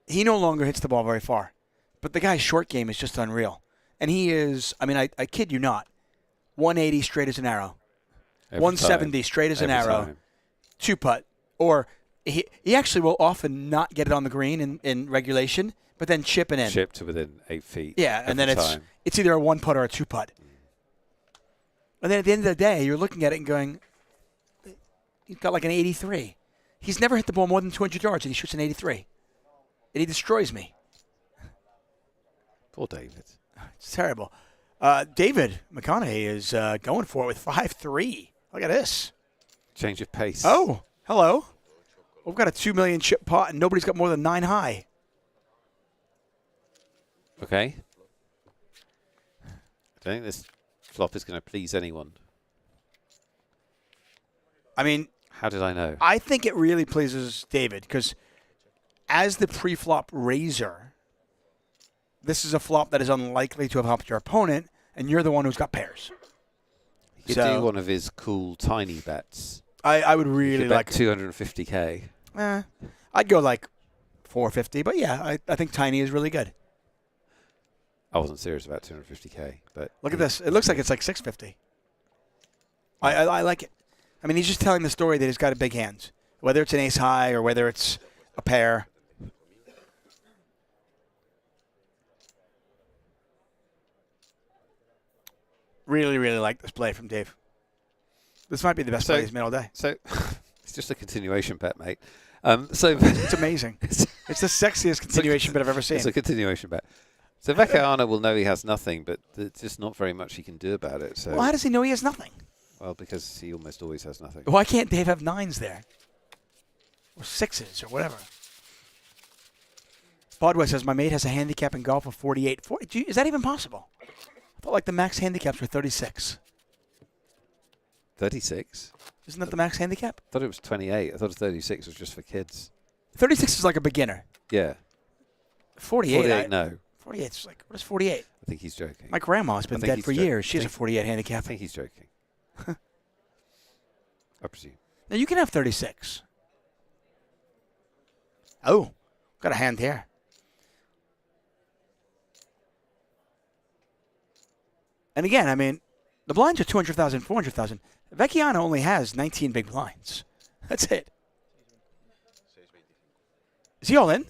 he no longer hits the ball very far. But the guy's short game is just unreal. And he is, I kid you not, 180 straight as an arrow. 170 straight as an arrow. 2-putt. Or he actually will often not get it on the green in regulation, but then chip it in. Chip to within 8 feet. Yeah, and then it's either a 1-putt or a 2-putt. And then at the end of the day, you're looking at it and going, he's got like an 83. He's never hit the ball more than 200 yards, and he shoots an 83. And he destroys me. Poor David. It's terrible. David McConaughey is going for it with 5-3. Look at this. Change of pace. Oh, hello. We've got a 2 million chip pot, and nobody's got more than 9 high. Okay. I don't think there's flop is going to please anyone. I mean, how did I know? I think it really pleases David because as the pre-flop raiser, this is a flop that is unlikely to have helped your opponent, and you're the one who's got pairs. He could do one of his cool tiny bets. I would really like 250k. I'd go like 450, but yeah, I think tiny is really good. I wasn't serious about 250k, but look at this. It looks like it's like 650. I like it. I mean, he's just telling the story that he's got a big hand, whether it's an ace high or whether it's a pair. Really, really like this play from Dave. This might be the best play he's made all day. So it's just a continuation bet, mate. It's amazing. It's the sexiest continuation bet I've ever seen. It's a continuation bet. So Vecchiano will know he has nothing, but there's just not very much he can do about it. So well, how does he know he has nothing? Well, because he almost always has nothing. Why can't Dave have 9s there? Or 6s or whatever. Bodway says, my mate has a handicap in golf of 48. Is that even possible? I thought like the max handicaps were 36. 36? Isn't that the max handicap? I thought it was 28. I thought 36 was just for kids. 36 is like a beginner. Yeah. 48? 48, no. 48 is like, what is 48? I think he's joking. My grandma's been dead for years. She has a 48 handicap. I think he's joking. I presume. Now you can have 36. Oh, got a hand here. And again, I mean, the blinds are 200,000, 400,000. Vecchiano only has 19 big blinds. That's it. Is he all in?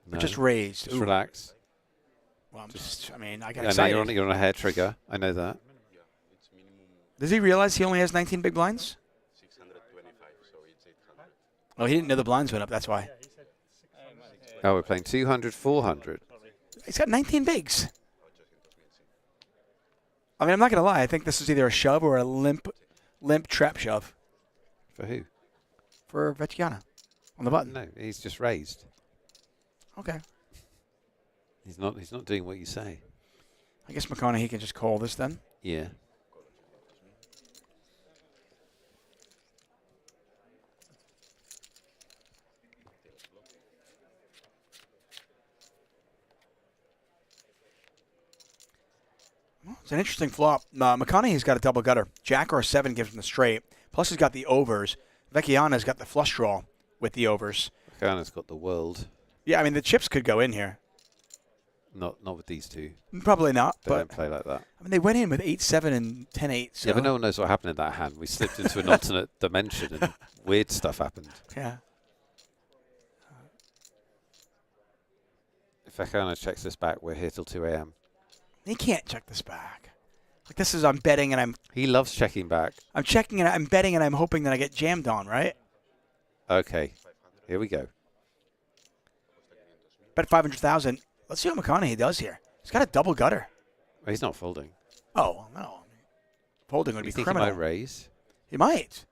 No. Or just raised? Just relax. Well, I'm just, I mean, I got I know excited. you're on a hair trigger. I know that. Does he realize he only has 19 big blinds? 625, so it's 800. Oh, he didn't know the blinds went up, that's why. Oh, we're playing 200, 400. He's got 19 bigs. I mean, I'm not going to lie. I think this is either a shove or a limp trap shove. For who? For Vecchiano. On the button. No, he's just raised. Okay. He's not doing what you say. I guess McConaughey can just call this then. Yeah. Well, it's an interesting flop. McConaughey's got a double gutter. Jack or a 7 gives him the straight. Plus he's got the overs. Vecchiano's got the flush draw with the overs. Vecchiano's got the world. Yeah, I mean, the chips could go in here. Not with these two. Probably not. They don't play like that. I mean, they went in with 8-7 and 10-8. So. Yeah, but no one knows what happened in that hand. We slipped into an alternate dimension and weird stuff happened. Yeah. If Vecchiano checks this back, we're here till 2 a.m. He can't check this back. Like, this is, I'm betting and I'm... He loves checking back. I'm checking and I'm betting and I'm hoping that I get jammed on, right? Okay. Here we go. Bet 500,000. Let's see what McConaughey does here. He's got a double gutter. Well, he's not folding. Oh, no. Folding would be think criminal. He might raise? He might.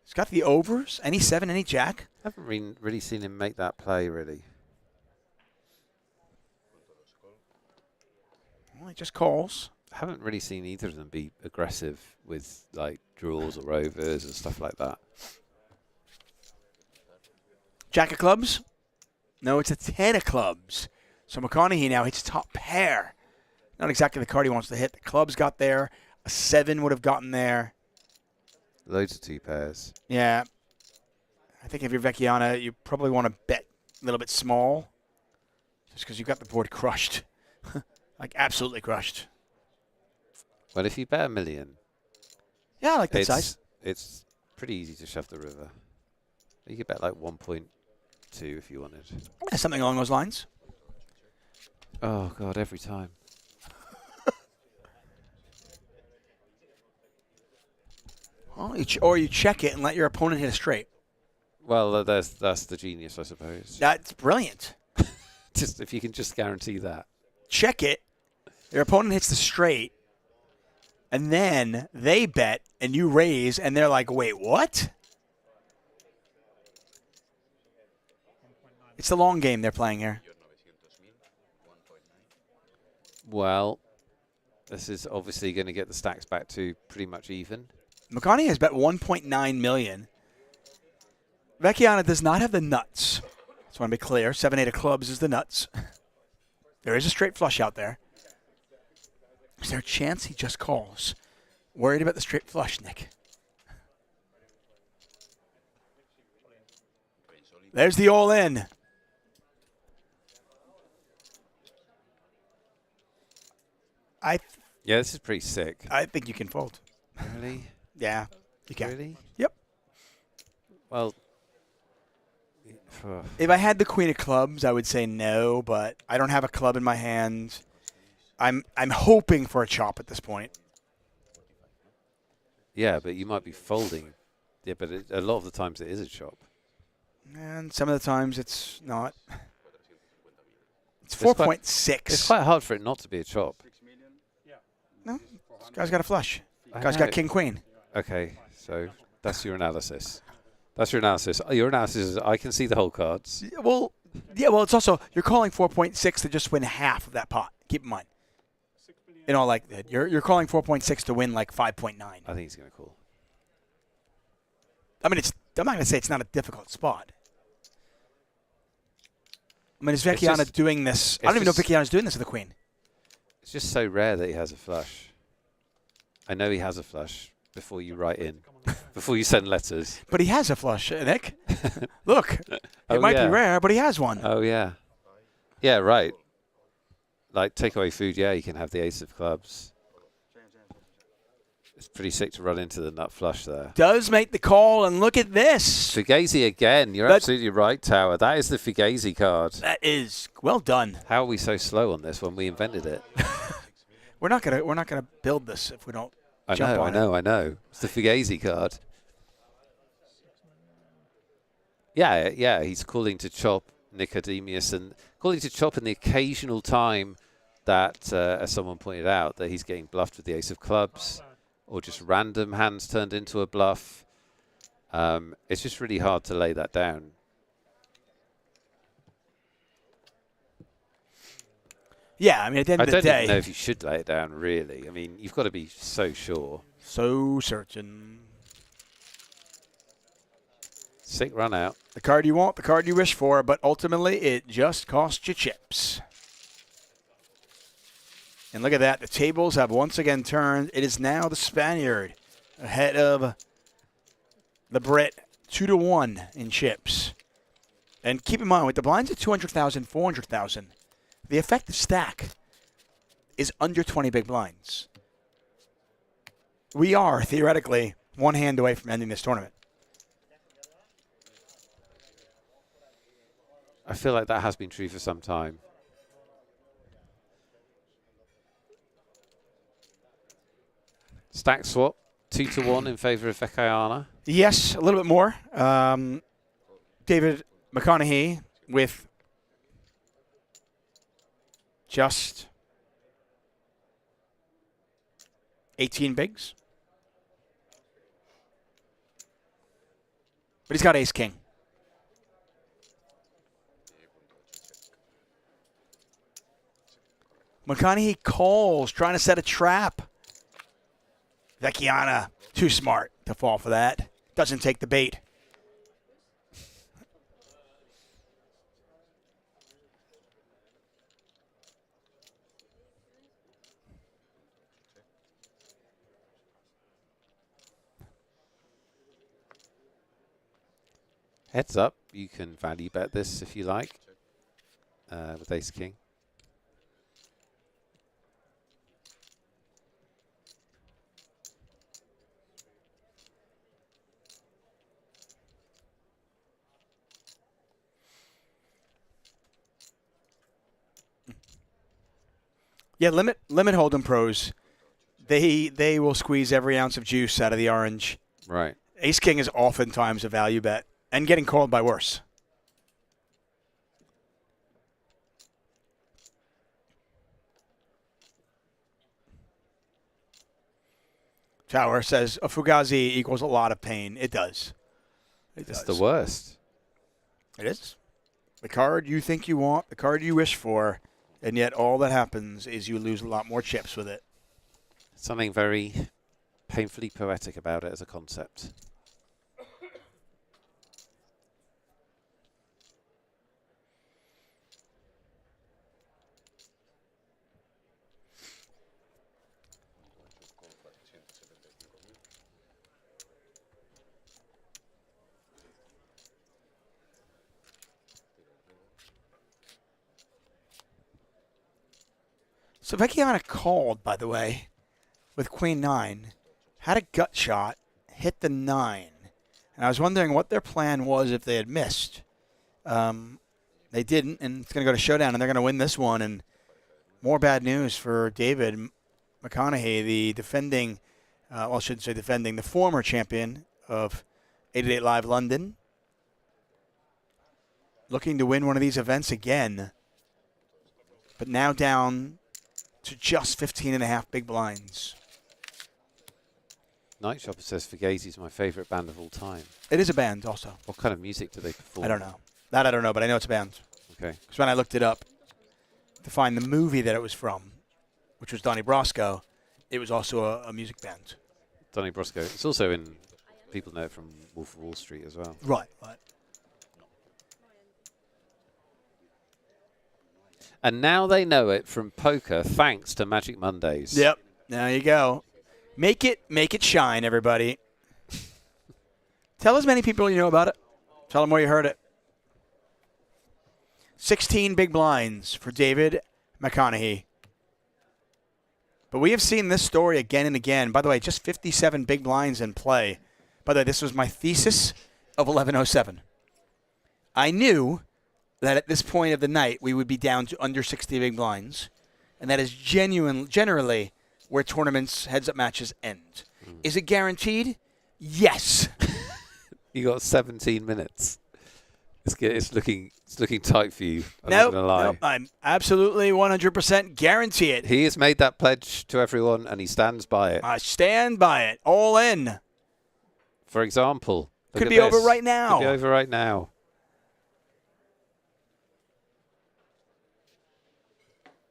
He's got the overs. Any 7, any jack. I haven't really seen him make that play, really. Well, he just calls. I haven't really seen either of them be aggressive with, like, draws or overs and stuff like that. Jack of clubs? No, it's a 10 of clubs. So McConaughey now hits top pair. Not exactly the card he wants to hit. The clubs got there. A 7 would have gotten there. Loads of 2 pairs. Yeah. I think if you're Vecchiano, you probably want to bet a little bit small. Just because you've got the board crushed. Like, absolutely crushed. Well, if you bet $1 million... Yeah, I like that size. It's pretty easy to shove the river. You could bet like 1.2 if you wanted. Yeah, something along those lines. Oh, God, every time. Well, or you check it and let your opponent hit a straight. Well, that's the genius, I suppose. That's brilliant. Just if you can just guarantee that. Check it. Your opponent hits the straight. And then they bet and you raise and they're like, wait, what? It's the long game they're playing here. Well, This is obviously going to get the stacks back to pretty much even. McConaughey has bet 1.9 million. Vecchiana does not have the nuts. Just want to be clear. 7-8 of clubs is the nuts. There is a straight flush out there. Is there a chance he just calls? Worried about the straight flush, Nick. There's the all-in. Yeah, this is pretty sick. I think you can fold. Really? Yeah, you can. Really? Yep. Well, if I had the queen of clubs, I would say no, but I don't have a club in my hand. I'm hoping for a chop at this point. yeah, but you might be folding. Yeah, but a lot of the times it is a chop. And some of the times it's not. It's quite- 4.6. It's quite hard for it not to be a chop. No, this guy's got a flush. I Guy's know. got king queen. Okay, so that's your analysis. That's your analysis. Your analysis is I can see the whole cards. Well, it's also you're calling 4.6 to just win half of that pot. Keep in mind. In all likelihood, you're calling 4.6 to win like 5.9. I think he's going to call. I mean, I'm not going to say it's not a difficult spot. I mean, is Vecchiana doing this? I don't even know if Vecchiana's doing this with the queen. It's just so rare that he has a flush. I know he has a flush before you write in, before you send letters. But he has a flush, Nick. Look, it Oh, might yeah. be rare, but he has one. Oh, yeah. Yeah, right. Like, take away food, yeah, you can have the ace of clubs. It's pretty sick to run into the nut flush there. Does make the call, and look at this. Fugazi again. You're absolutely right, Tower. That is the Fugazi card. That is well done. How are we so slow on this when we invented it? We're not gonna build this if we don't jump on it. I know. It's the Fugazi card. Yeah, he's calling to chop Nicodemus and calling to chop in the occasional time that, as someone pointed out, that he's getting bluffed with the ace of clubs or just random hands turned into a bluff. It's just really hard to lay that down. Yeah, I mean, at the end of the I don't day, even know if you should lay it down, really. I mean, you've got to be so sure. So certain. Sick run out. The card you want, the card you wish for, but ultimately it just cost you chips. And look at that. The tables have once again turned. It is now the Spaniard ahead of the Brit 2-1 in chips. And keep in mind, with the blinds at 200,000, 400,000, the effective stack is under 20 big blinds. We are, theoretically, one hand away from ending this tournament. I feel like that has been true for some time. Stack swap, 2-1 in favor of Vecchiana. Yes, a little bit more. David McConaughey with just 18 bigs. But he's got ace-king. McConaughey calls, trying to set a trap. Vecchiana, too smart to fall for that. Doesn't take the bait. Heads up, you can value bet this if you like with ace-king. Yeah, limit hold'em pros. They will squeeze every ounce of juice out of the orange. Right. Ace king is oftentimes a value bet and getting called by worse. Tower says a Fugazi equals a lot of pain. It does. It's the worst. It is. The card you think you want, the card you wish for, and yet all that happens is you lose a lot more chips with it. Something very painfully poetic about it as a concept. So Vecchiana called, by the way, with Queen 9, had a gut shot, hit the 9. And I was wondering what their plan was if they had missed. They didn't, and it's going to go to showdown, and they're going to win this one. And more bad news for David McConaughey, the defending, well, I shouldn't say defending, the former champion of 888 Live London. Looking to win one of these events again, but now down to just 15.5 big blinds. Night Shopper says Fugazi is my favourite band of all time. It is a band also. What kind of music do they perform? I don't know. That I don't know, but I know it's a band. Okay. Because when I looked it up to find the movie that it was from, which was Donnie Brasco, it was also a music band. Donnie Brasco. It's also in, people know it from Wolf of Wall Street as well. Right, right. And now they know it from poker thanks to Magic Mondays. Yep. There you go. Make it shine, everybody. Tell as many people you know about it. Tell them where you heard it. 16 big blinds for David McConaughey. But we have seen this story again and again. By the way, just 57 big blinds in play. By the way, this was my thesis of 1107. I knew that at this point of the night, we would be down to under 60 big blinds. And that is generally where tournaments, heads-up matches end. Is it guaranteed? Yes. You got 17 minutes. It's looking tight for you. I'm not gonna lie. Nope, I'm absolutely 100% guarantee it. He has made that pledge to everyone, and he stands by it. I stand by it. All in. For example, Could be over right now. Could be over right now.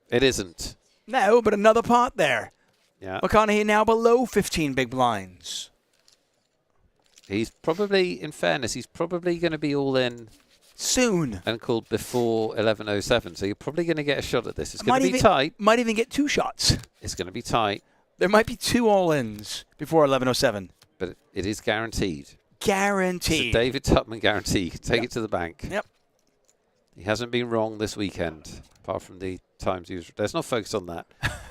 It isn't. No, but another pot there. Yeah. McConaughey now below 15 big blinds. He's probably, in fairness, he's probably going to be all in soon and called before 11:07. So you're probably going to get a shot at this. It's going to be tight. Might even get 2 shots. It's going to be tight. There might be 2 all-ins before 11:07. But it is guaranteed. Guaranteed. It's a David Tupman guarantee. Take it to the bank. Yep. He hasn't been wrong this weekend, apart from the times he was. Let's not focus on that.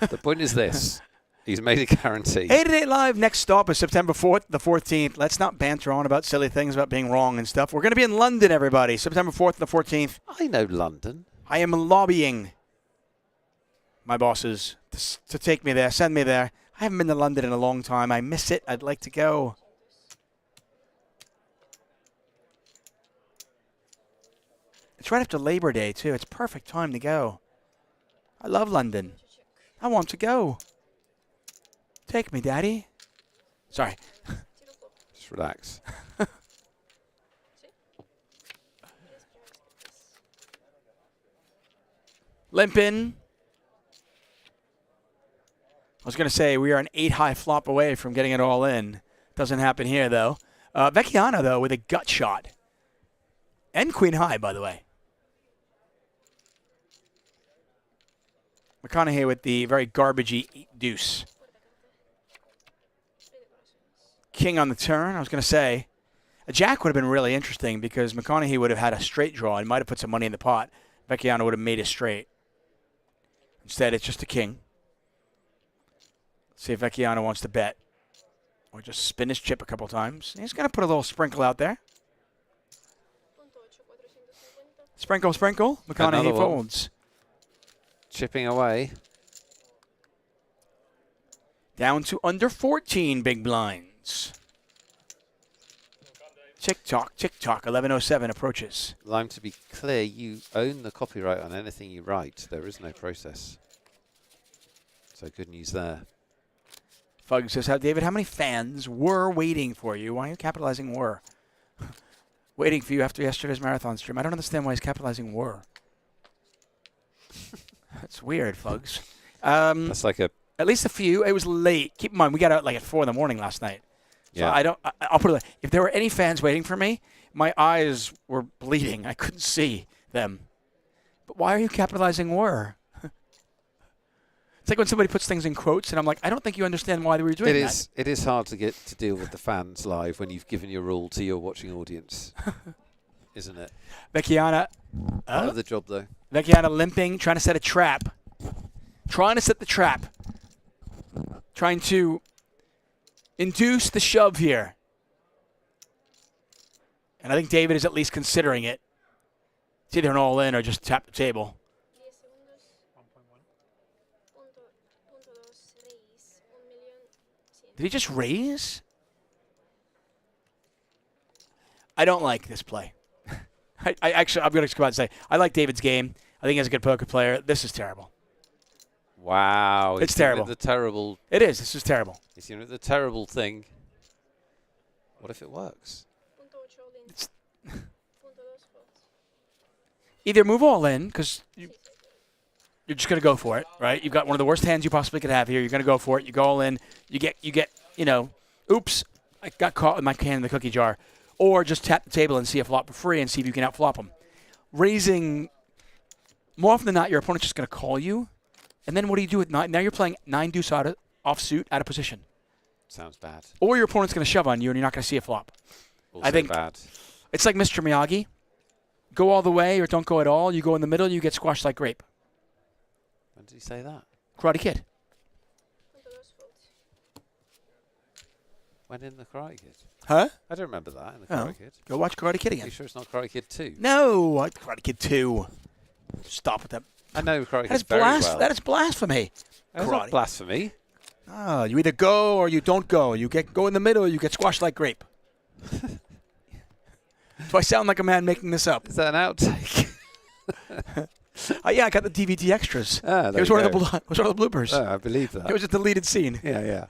The point is this. He's made a guarantee. 888 Live, next stop is September 4th, the 14th. Let's not banter on about silly things about being wrong and stuff. We're going to be in London, everybody, September 4th and the 14th. I know London. I am lobbying my bosses to take me there, send me there. I haven't been to London in a long time. I miss it. I'd like to go. It's right after Labor Day, too. It's perfect time to go. I love London. I want to go. Take me, Daddy. Sorry. Just relax. Limpin. I was going to say we are an 8-high flop away from getting it all in. Doesn't happen here, though. Vecchiana, though, with a gut shot. And Queen High, by the way. McConaughey with the very garbagey deuce. King on the turn. I was going to say a jack would have been really interesting because McConaughey would have had a straight draw and might have put some money in the pot. Vecchiana would have made a straight. Instead, it's just a king. See if Vecchiana wants to bet. Or just spin his chip a couple times. He's going to put a little sprinkle out there. Sprinkle, sprinkle. McConaughey folds. Chipping away. Down to under 14 big blinds. Tick-tock, tick-tock. 11:07 approaches. Lime, to be clear, you own the copyright on anything you write. There is no process. So good news there. Fug says, David, how many fans were waiting for you? Why are you capitalizing were? Waiting for you after yesterday's marathon stream. I don't understand why he's capitalizing were. That's weird, Fugs. That's like a At least a few. It was late. Keep in mind, we got out like at 4 in the morning last night. So Yeah. I'll put it like, if there were any fans waiting for me, my eyes were bleeding. I couldn't see them. But why are you capitalizing were? It's like when somebody puts things in quotes, and I'm like, I don't think you understand why they were doing that. It is hard to get to deal with the fans live when you've given your all to your watching audience, isn't it? Vecchiana. Part of the job, though. Vecchiana limping, trying to set a trap. Trying to set the trap. Trying to induce the shove here. And I think David is at least considering it. It's either an all-in or just tap the table. Did he just raise? I don't like this play. I'm going to come out and say, I like David's game. I think he's a good poker player. This is terrible. Wow. It's terrible. The terrible. It is. This is terrible. He's doing the terrible thing. What if it works? Either move all in, because you're just going to go for it, right? You've got one of the worst hands you possibly could have here. You're going to go for it. You go all in. You get, oops, I got caught with my hand in the cookie jar. Or just tap the table and see a flop for free and see if you can outflop them. Raising, more often than not, your opponent's just going to call you. And then what do you do with 9? Now you're playing 9 deuce offsuit, out of position. Sounds bad. Or your opponent's going to shove on you and you're not going to see a flop. Also I think bad. It's like Mr. Miyagi. Go all the way or don't go at all. You go in the middle, you get squashed like grape. When did he say that? Karate Kid. When in the Karate Kid? Huh? I don't remember that in the Karate Kid. Go watch Karate Kid again. Are you sure it's not Karate Kid 2? No, Karate Kid 2. Stop with that. I know Karate Kid That is very well. That is blasphemy. That's not blasphemy. Oh, you either go or you don't go. You go in the middle or you get squashed like grape. Do I sound like a man making this up? Is that an outtake? Yeah, I got the DVD extras. It was one of the bloopers. Oh, I believe that. It was a deleted scene. Yeah.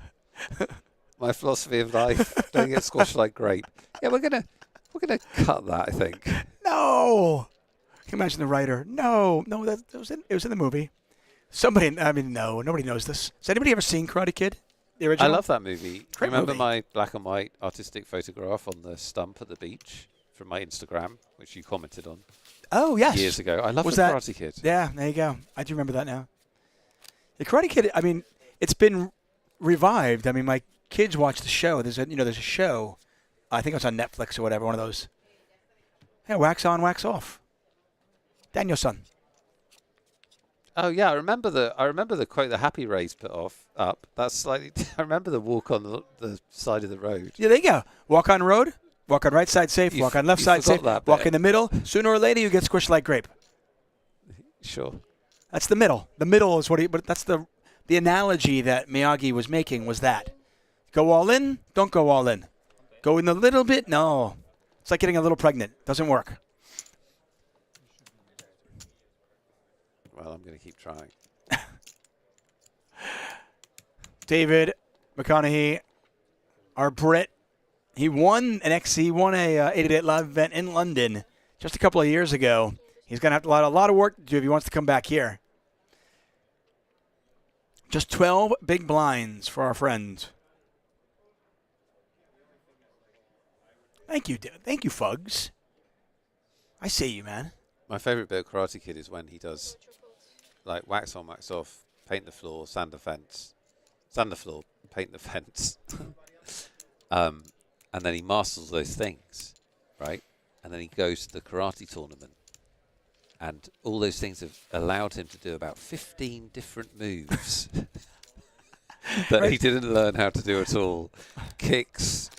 My philosophy of life: don't get squashed like grape. Yeah, we're gonna cut that. I think. No. Can you imagine the writer? No, it was in the movie. Nobody knows this. Has anybody ever seen Karate Kid? The original? I love that movie. Great Remember movie. my black and white artistic photograph on the stump at the beach from my Instagram, which you commented on? Oh, yes. Years ago. I love Was the that- Karate Kid. Yeah, there you go. I do remember that now. The Karate Kid, I mean, it's been revived. I mean, my kids watch the show. There's a show. I think it was on Netflix or whatever, one of those. Yeah, wax on, wax off. Daniel-san. Oh yeah, I remember the quote that Happy Ray's put up. That's slightly. I remember the walk on the side of the road. Yeah, there you go. Walk on road, walk on right side safe, walk on left side forgot safe, that walk bit. in the middle. Sooner or later, you get squished like grape. Sure. That's the middle. The middle is but that's the analogy that Miyagi was making was that. Go all in, don't go all in. Go in a little bit, no. It's like getting a little pregnant. Doesn't work. Well, I'm going to keep trying. David McConaughey, our Brit, he won a 888 Live event in London just a couple of years ago. He's going to have a lot of work to do if he wants to come back here. Just 12 big blinds for our friend. Thank you, David. Thank you, Fugs. I see you, man. My favorite bit of Karate Kid is when he does like wax on, wax off, paint the floor, sand the fence, sand the floor, paint the fence, and then he masters those things, right? And then he goes to the karate tournament, and all those things have allowed him to do about 15 different moves that he didn't learn how to do at all. Kicks,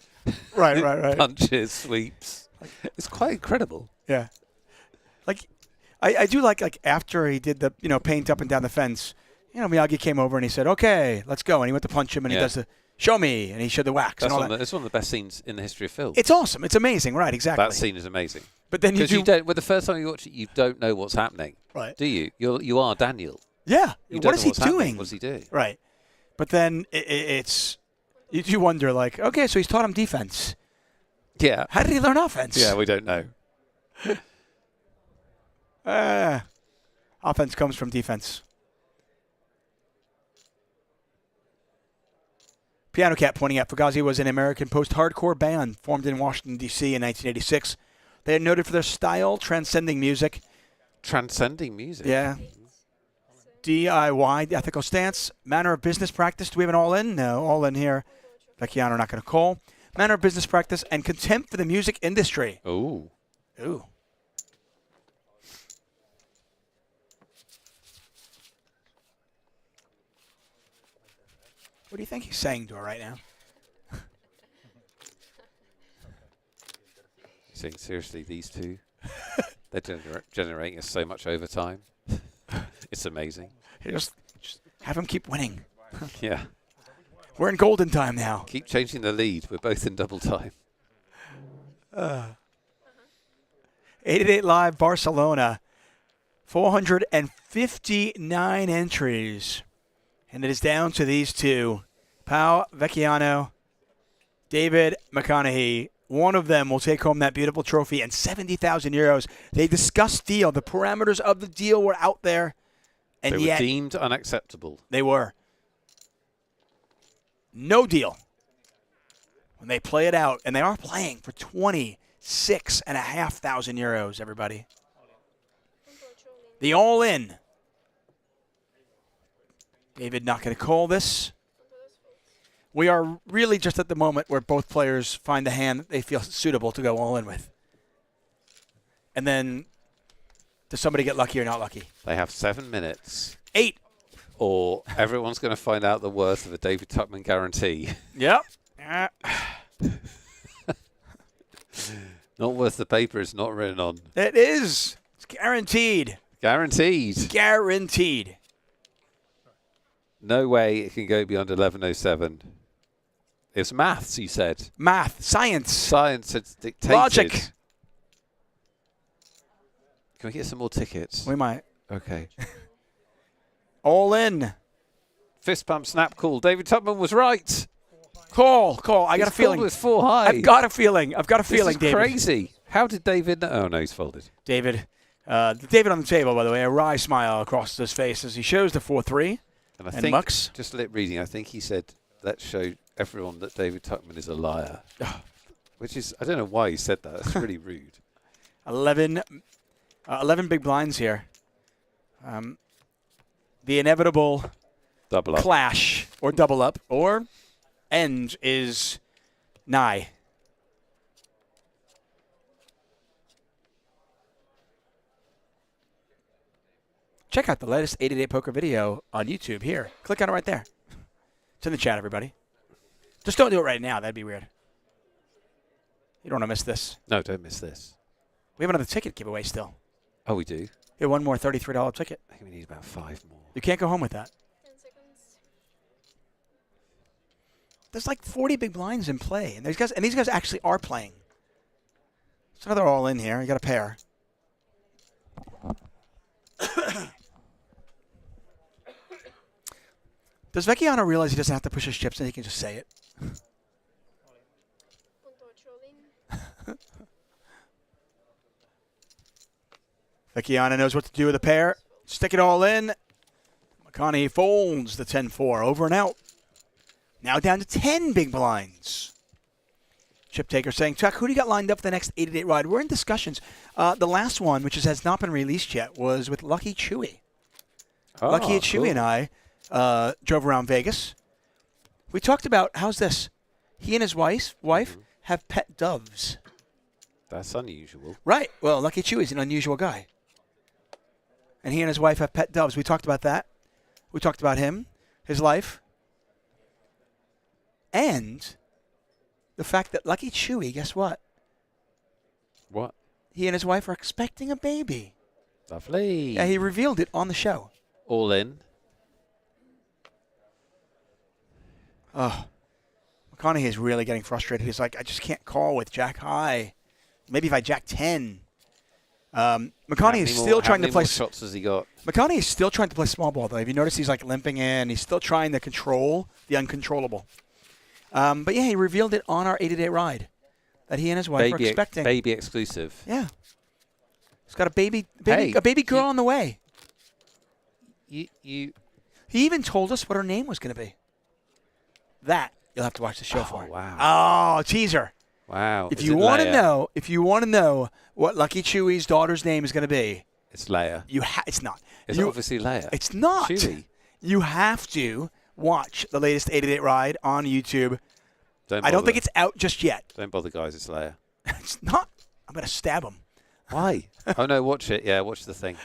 right. punches, sweeps. It's quite incredible. Yeah. Like, I do like after he did the, paint up and down the fence, Miyagi came over and he said, okay, let's go. And he went to punch him and he does the show me and he showed the wax and all that. It's one of the best scenes in the history of film. It's awesome. It's amazing. Right, exactly. That scene is amazing. But then you don't, the first time you watch it, you don't know what's happening. Right. Do you? You are Daniel. Yeah. You What don't is know he what's happening. doing? What's he doing? Right. But then it's, you wonder like, okay, so he's taught him defense. Yeah. How did he learn offense? Yeah, we don't know. Offense comes from defense. Piano Cat pointing out Fugazi was an American post-hardcore band formed in Washington, D.C. in 1986. They are noted for their style, transcending music. Transcending music? Yeah. DIY, the ethical stance. Manner of business practice. Do we have an all-in? No, all-in here. Vecchiano not going to call. Manner of business practice and contempt for the music industry. Ooh. Ooh. What do you think he's saying to her right now? Saying, seriously, these two? They're generating us so much overtime. It's amazing. Just have them keep winning. Yeah. We're in golden time now. Keep changing the lead. We're both in double time. 888 Live Barcelona. 459 entries. And it is down to these two. Pau Vecchiano, David McConaughey. One of them will take home that beautiful trophy and 70,000 euros. They discussed deal. The parameters of the deal were out there. And they yet were deemed unacceptable. They were. No deal. When they play it out, and they are playing for 26,500 euros, everybody. The all-in. David not going to call this. We are really just at the moment where both players find the hand that they feel suitable to go all in with. And then, does somebody get lucky or not lucky? They have 7 minutes. 8. Or everyone's going to find out the worth of a David Tuchman guarantee. Yep. Not worth the paper it's not written on. It is. It's guaranteed. Guaranteed. Guaranteed. No way it can go beyond 11:07. It's maths, you said. Math. Science. Science has dictated. Logic. Can we get some more tickets? We might. Okay. All in. Fist pump, snap, call. David Tuchman was right. Call. I got a feeling. With 4 high. I've got a feeling, This is David. crazy. How did David know? Oh, no, he's folded. David on the table, by the way, a wry smile across his face as he shows the 4-3. And I think, Mux. just lip reading, I think he said, let's show everyone that David Tuchman is a liar. Which is, I don't know why he said that. That's really rude. 11 big blinds here. The inevitable double up. Clash or double up or end is nigh. Check out the latest 888 Poker video on YouTube here. Click on it right there. It's in the chat, everybody. Just don't do it right now. That'd be weird. You don't want to miss this. No, don't miss this. We have another ticket giveaway still. Oh, we do? Yeah, one more $33 ticket. I think we need about 5 more. You can't go home with that. 10 seconds. There's like 40 big blinds in play, and these guys actually are playing. So they're all in here. You got a pair. Does Vecchiano realize he doesn't have to push his chips and he can just say it? Vecchiano knows what to do with a pair. Stick it all in. McConaughey folds the 10-4. Over and out. Now down to 10 big blinds. Chip Taker saying, Chuck, who do you got lined up for the next 888 ride? We're in discussions. The last one, which has not been released yet, was with Lucky Chewy. Lucky Chewy and I drove around Vegas. We talked about, how's this? He and his wife have pet doves. That's unusual. Right. Well, Lucky Chewy's an unusual guy. And he and his wife have pet doves. We talked about that. We talked about him, his life, and the fact that Lucky Chewy, guess what? What? He and his wife are expecting a baby. Lovely. Yeah, he revealed it on the show. All in. Oh, McConaughey is really getting frustrated. He's like, I just can't call with Jack High. Maybe if I Jack 10. McConaughey is still trying to play. How many more shots has he got? McConaughey is still trying to play small ball, though. Have you noticed he's like limping in? He's still trying to control the uncontrollable. But yeah, he revealed it on our 888 ride that he and his wife are expecting. Baby exclusive. Yeah. He's got a baby girl on the way. He even told us what her name was going to be. That you'll have to watch the show for. Wow. Oh, teaser. Wow. If Is you it want to Leia? know what Lucky Chewie's daughter's name is going to be, It's Leia. it's not. It's obviously Leia. It's not. Chewie. You have to watch the latest 888 ride on YouTube. I don't think it's out just yet. Don't bother, guys. It's Leia. It's not. I'm going to stab him. Why? Oh, no, watch it. Yeah, watch the thing.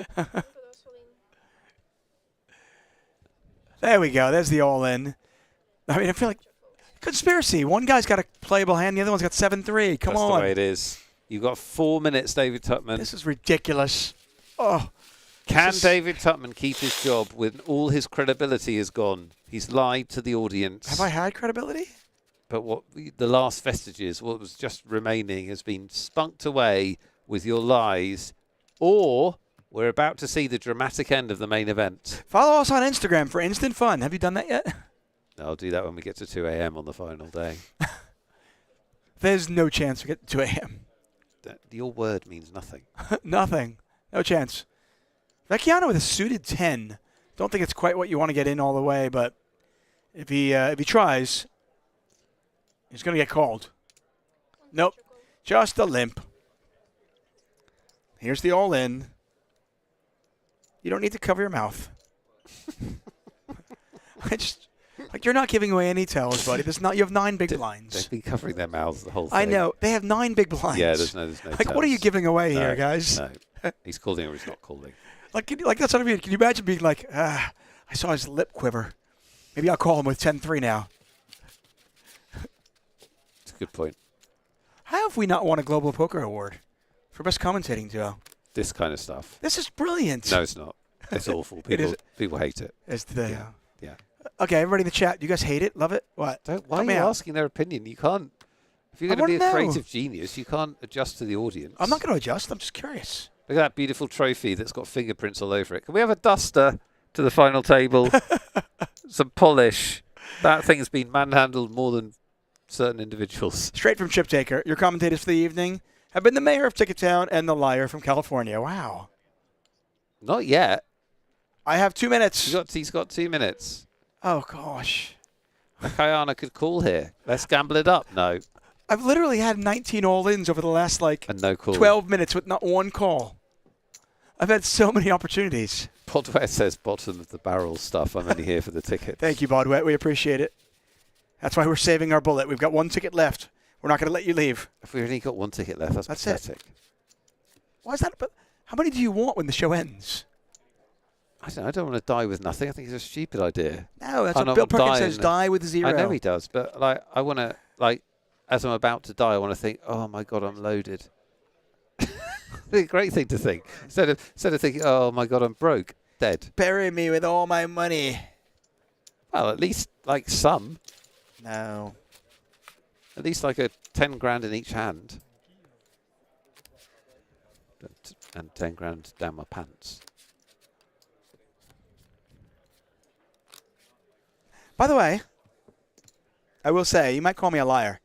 There we go. There's the all-in. I mean, I feel like conspiracy. One guy's got a playable hand. The other one's got 7-3. Come That's on. the way it is. You've got 4 minutes, David Tutman. This is ridiculous. Oh. Can David Tutman keep his job when all his credibility is gone? He's lied to the audience. Have I had credibility? But what the last vestiges, what was just remaining, has been spunked away with your lies, or we're about to see the dramatic end of the main event. Follow us on Instagram for instant fun. Have you done that yet? I'll do that when we get to 2 a.m. on the final day. There's no chance we get to 2 a.m. Your word means nothing. Nothing. No chance. Vecchiano with a suited 10. Don't think it's quite what you want to get in all the way, but if he tries, he's going to get called. Nope. Just a limp. Here's the all-in. You don't need to cover your mouth. You're not giving away any tells, buddy. You have 9 big blinds. They've been covering their mouths the whole thing. I know. They have 9 big blinds. Yeah, there's no Like, what are you giving away here, guys? No. He's calling or he's not calling. Like that's what I mean. Can you imagine being like, I saw his lip quiver. Maybe I'll call him with 10-3 now. It's a good point. How have we not won a Global Poker Award for Best Commentating Duo? This kind of stuff. This is brilliant. No, it's not. It's awful. People hate it. It's the Yeah. Okay, everybody in the chat, you guys hate it? Love it? What? Why are you asking their opinion? You can't. If you're going to be a creative genius, you can't adjust to the audience. I'm not going to adjust. I'm just curious. Look at that beautiful trophy that's got fingerprints all over it. Can we have a duster to the final table? Some polish. That thing's been manhandled more than certain individuals. Straight from Chip Taker, your commentators for the evening have been the mayor of Tickettown and the liar from California. Wow. Not yet. I have 2 minutes. He's got 2 minutes. Oh, gosh. Kayana could call here. Let's gamble it up. No. I've literally had 19 all-ins over the last, and no call. 12 minutes with not one call. I've had so many opportunities. Podwet says bottom of the barrel stuff. I'm only here for the ticket. Thank you, Bodwet. We appreciate it. That's why we're saving our bullet. We've got 1 ticket left. We're not going to let you leave. If we only got 1 ticket left, that's pathetic. It. Why is that? But how many do you want when the show ends? I don't want to die with nothing. I think it's a stupid idea. No, that's what Bill Perkins says, die with 0. I know he does, but I want to, as I'm about to die, I want to think, oh my God, I'm loaded. It's a great thing to think. Instead of thinking, oh my God, I'm broke, dead. Bury me with all my money. Well, at least some. No. At least like a 10 grand in each hand. And 10 grand down my pants. By the way, I will say, you might call me a liar,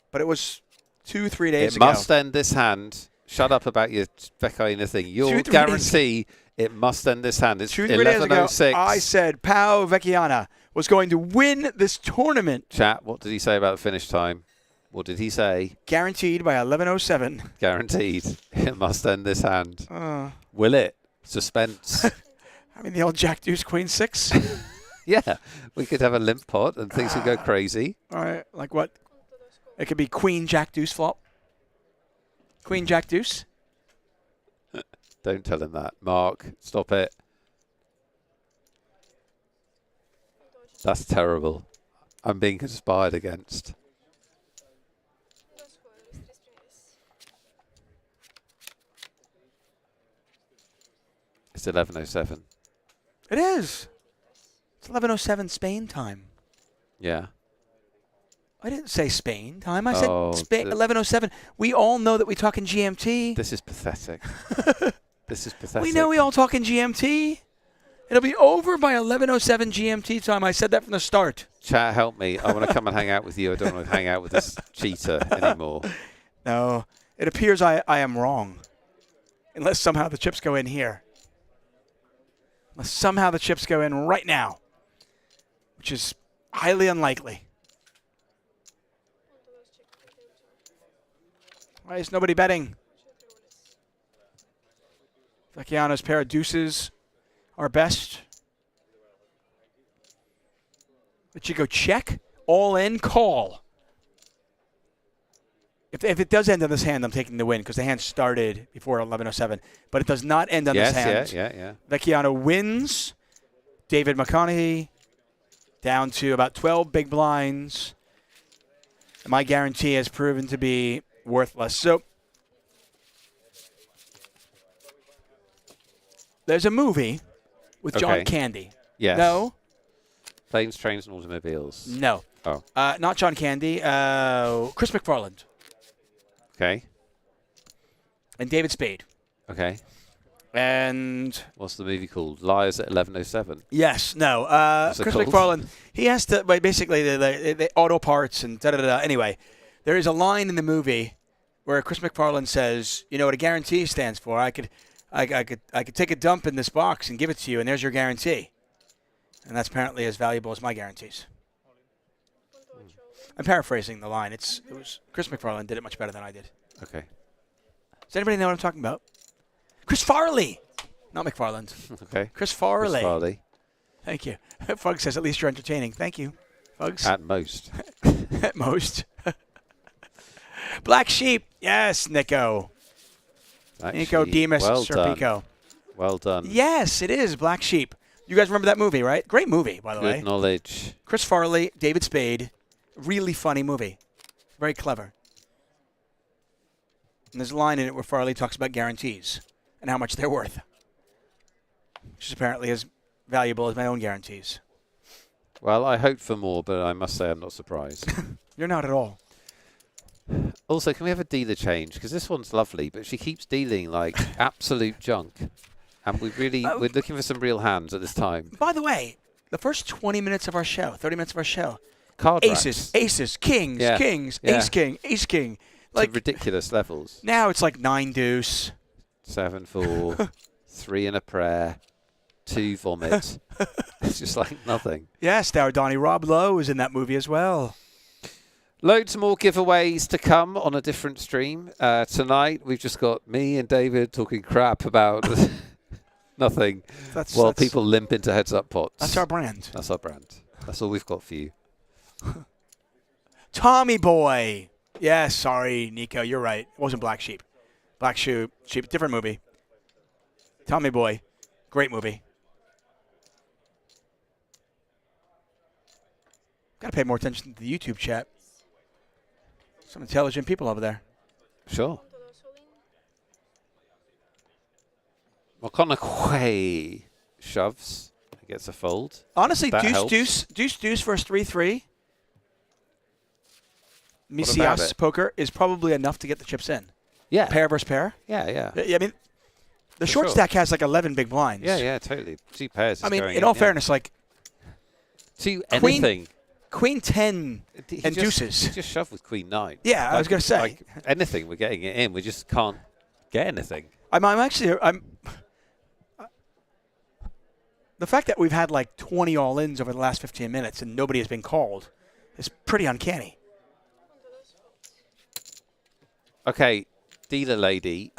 but it was 2-3 days ago. It must end this hand. Shut up about your Vecchiana thing. You'll guarantee it must end this hand. It's 2-3 days ago, 11:06. I said Pau Vecchiana was going to win this tournament. Chat, what did he say about the finish time? What did he say? Guaranteed by 11:07. Guaranteed. It must end this hand. Will it? Suspense. I mean, the old Jack Deuce Queen 6. Yeah, we could have a limp pot and things could go crazy. All right, like what? It could be Queen Jack Deuce flop. Queen Jack Deuce. Don't tell him that. Mark, stop it. That's terrible. I'm being conspired against. It's 11:07. It is. It's 11:07 Spain time. Yeah. I didn't say Spain time. I said 11:07. We all know that we talk in GMT. This is pathetic. This is pathetic. We know we all talk in GMT. It'll be over by 11:07 GMT time. I said that from the start. Chat, help me. I want to come and hang out with you. I don't want to hang out with this cheater anymore. No. It appears I am wrong. Unless somehow the chips go in here. Unless somehow the chips go in right now. Which is highly unlikely. Why is nobody betting? Vecchiano's pair of deuces are best. But you go check, all in, call. If it does end on this hand, I'm taking the win because the hand started before 11:07. But it does not end on this hand. Yeah. Vecchiano wins. David McConaughey down to about 12 big blinds. And my guarantee has proven to be worthless. So there's a movie with John Candy. Yes. No. Planes, Trains, and Automobiles. No. Oh. Not John Candy. Chris McFarland. Okay. And David Spade. Okay. And what's the movie called? Liars at 11:07. Yes. No. Chris called? McFarland. He has to. Basically, the auto parts and da da da. Anyway, there is a line in the movie where Chris McFarland says, "You know what a guarantee stands for? I could take a dump in this box and give it to you, and there's your guarantee." And that's apparently as valuable as my guarantees. I'm paraphrasing the line. It was Chris McFarland did it much better than I did. Okay. Does anybody know what I'm talking about? Chris Farley, not McFarland. Okay. Chris Farley. Chris Farley. Thank you. Fugg says at least you're entertaining. Thank you, Fuggs. At most. At most. Black Sheep. Yes, Nico. Nico Demas Serpico. Well done. Yes, it is Black Sheep. You guys remember that movie, right? Great movie, by the way. Good knowledge. Chris Farley, David Spade. Really funny movie. Very clever. And there's a line in it where Farley talks about guarantees and how much they're worth, which is apparently as valuable as my own guarantees. Well, I hoped for more, but I must say I'm not surprised. You're not at all. Also, can we have a dealer change? Because this one's lovely, but she keeps dealing like absolute junk. And we're looking for some real hands at this time. By the way, the first 20 minutes of our show, 30 minutes of our show, card aces, kings, kings, ace, king, ace, king. Like ridiculous levels. Now it's like 9 deuce. 7-4, 3 and a prayer, 2 vomit. It's just like nothing. Yes, our Donnie Rob Lowe is in that movie as well. Loads more giveaways to come on a different stream. Tonight we've just got me and David talking crap about nothing while people limp into heads-up pots. That's our brand. That's our brand. That's all we've got for you. Tommy Boy. Yes, sorry, Nico, you're right. It wasn't Black Sheep. Black Sheep, different movie. Tommy Boy, great movie. Got to pay more attention to the YouTube chat. Some intelligent people over there. Sure. McConaughey shoves. Gets a fold. Honestly, that deuce, helps. deuce versus 3-3. What about Misias it? poker is probably enough to get the chips in. Yeah. Pair versus pair. Yeah. I mean, the For short sure. stack has like 11 big blinds. Yeah, totally. 2 pairs. I mean, going in all yeah. fairness, like anything. Queen 10 and deuces. He just shoved with Queen 9. Yeah, I was going to say. Like anything, we're getting it in. We just can't get anything. I'm the fact that we've had like 20 all-ins over the last 15 minutes and nobody has been called is pretty uncanny. Okay, dealer lady,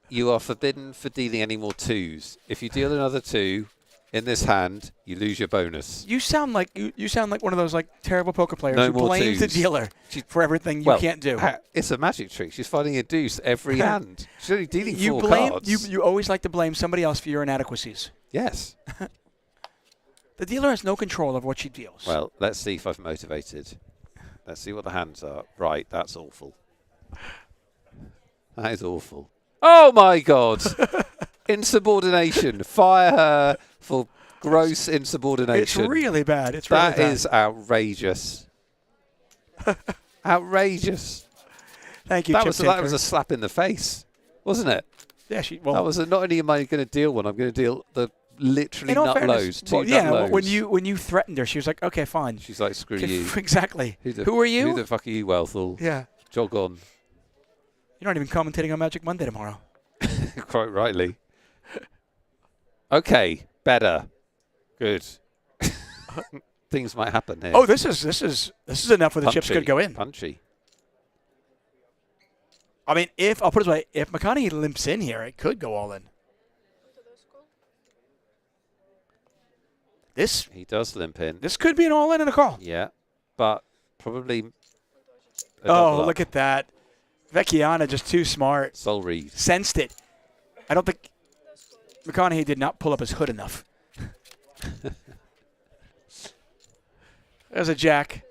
you are forbidden for dealing any more 2s. If you deal another 2 in this hand, you lose your bonus. You sound like you sound like one of those like terrible poker players No who more blames the 2s. dealer for everything you can't do. It's a magic trick. She's finding a deuce every hand. She's only dealing 4 cards. You always like to blame somebody else for your inadequacies. Yes. The dealer has no control over what she deals. Well, let's see if I've motivated. Let's see what the hands are. Right, that's awful. That is awful. Oh, my God. Insubordination. Fire her for gross insubordination. It's really bad. It's really bad. That is outrageous. Outrageous. Thank you, that Chip was a slap in the face, wasn't it? Yeah, that was not only am I going to deal one, I'm going to deal the literally In all nut fairness, lows. 2 well, nut yeah, lows. when you threatened her, she was like, "Okay, fine." She's like, "Screw you." Exactly. Who are you? Who the fuck are you, Wealthall? Yeah. Jog on. You're not even commentating on Magic Monday tomorrow. Quite rightly. Okay, better. Good. Things might happen here. Oh, this is enough where the chips Punchy. could go in. Punchy. I mean, I'll put it this way, if McConaughey limps in here, it could go all in. He does limp in. This could be an all in and a call. Yeah, but probably. Oh, look at that. Vecchiana just too smart. Soul read. Sensed it. I don't think McConaughey did not pull up his hood enough. There's a jack.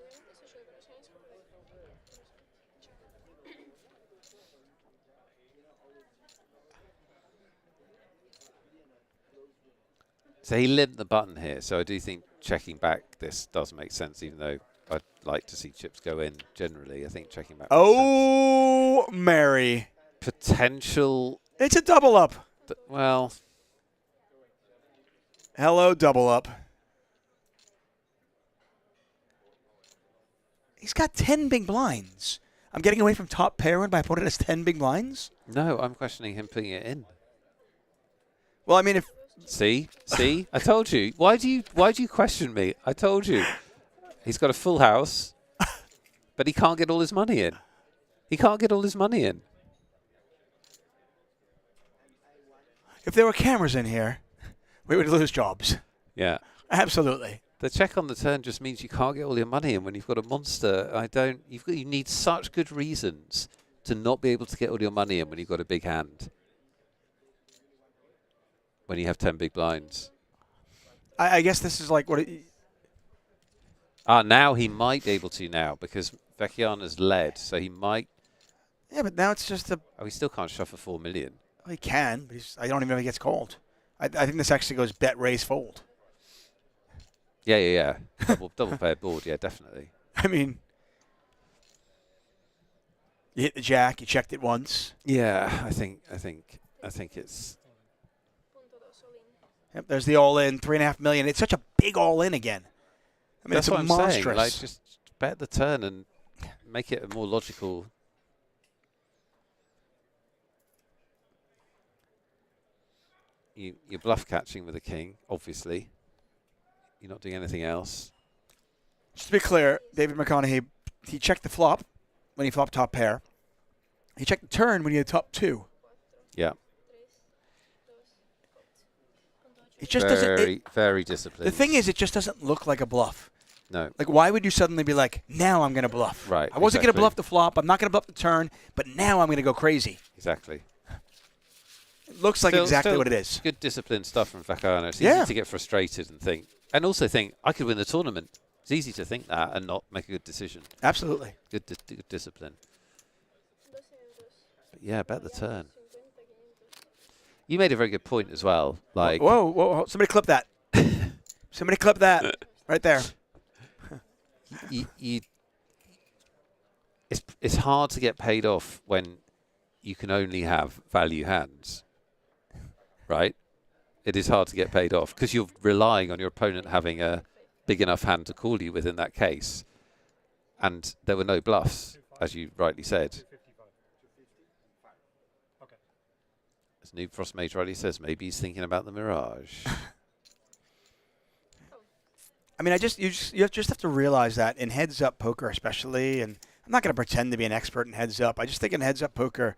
So he limped the button here, so I do think checking back this does make sense, even though I'd like to see chips go in generally. I think checking back. Oh, Mary. Potential. It's a double up. Well. Hello, double up. He's got 10 big blinds. I'm getting away from top pair when my opponent has 10 big blinds? No, I'm questioning him putting it in. Well, I mean, if... See? I told you. Why do you question me? I told you. He's got a full house, but he can't get all his money in. He can't get all his money in. If there were cameras in here, we would lose jobs. Yeah. Absolutely. The check on the turn just means you can't get all your money in when you've got a monster. You need such good reasons to not be able to get all your money in when you've got a big hand. When you have 10 big blinds. I guess this is like what... Now he might be able to now because Vecchiana's led, so he might... Yeah, but now it's just a... Oh, he still can't shuffle 4 million. Well, he can, but I don't even know if he gets called. I think this actually goes bet, raise, fold. Yeah. double pair board, yeah, definitely. I mean... You hit the jack, you checked it once. Yeah, I think it's... Yep, there's the all-in, 3.5 million. It's such a big all-in again. I mean, That's it's what I'm monstrous. saying. Like, just bet the turn and make it a more logical. You're bluff catching with a king, obviously. You're not doing anything else. Just to be clear, David McConaughey, he checked the flop when he flopped top pair. He checked the turn when he had top 2. Yeah. It just very disciplined. The thing is, it just doesn't look like a bluff. No. Like, why would you suddenly be like, now I'm going to bluff? Right. I wasn't going to bluff the flop. I'm not going to bluff the turn, but now I'm going to go crazy. Exactly. It looks like exactly what it is. Good disciplined stuff from Vecchiana. It's Yeah. easy to get frustrated and think, and also think, I could win the tournament. It's easy to think that and not make a good decision. Absolutely. Good discipline. But yeah, bet the turn. You made a very good point as well. Like, whoa! Somebody clip that. Somebody clip that right there. It's hard to get paid off when you can only have value hands, right? It is hard to get paid off because you're relying on your opponent having a big enough hand to call you with in that case. And there were no bluffs, as you rightly said. As Noob Frost Mage rightly says, maybe he's thinking about the Mirage. I mean, you just have to realize that in heads-up poker especially, and I'm not going to pretend to be an expert in heads-up. I just think in heads-up poker,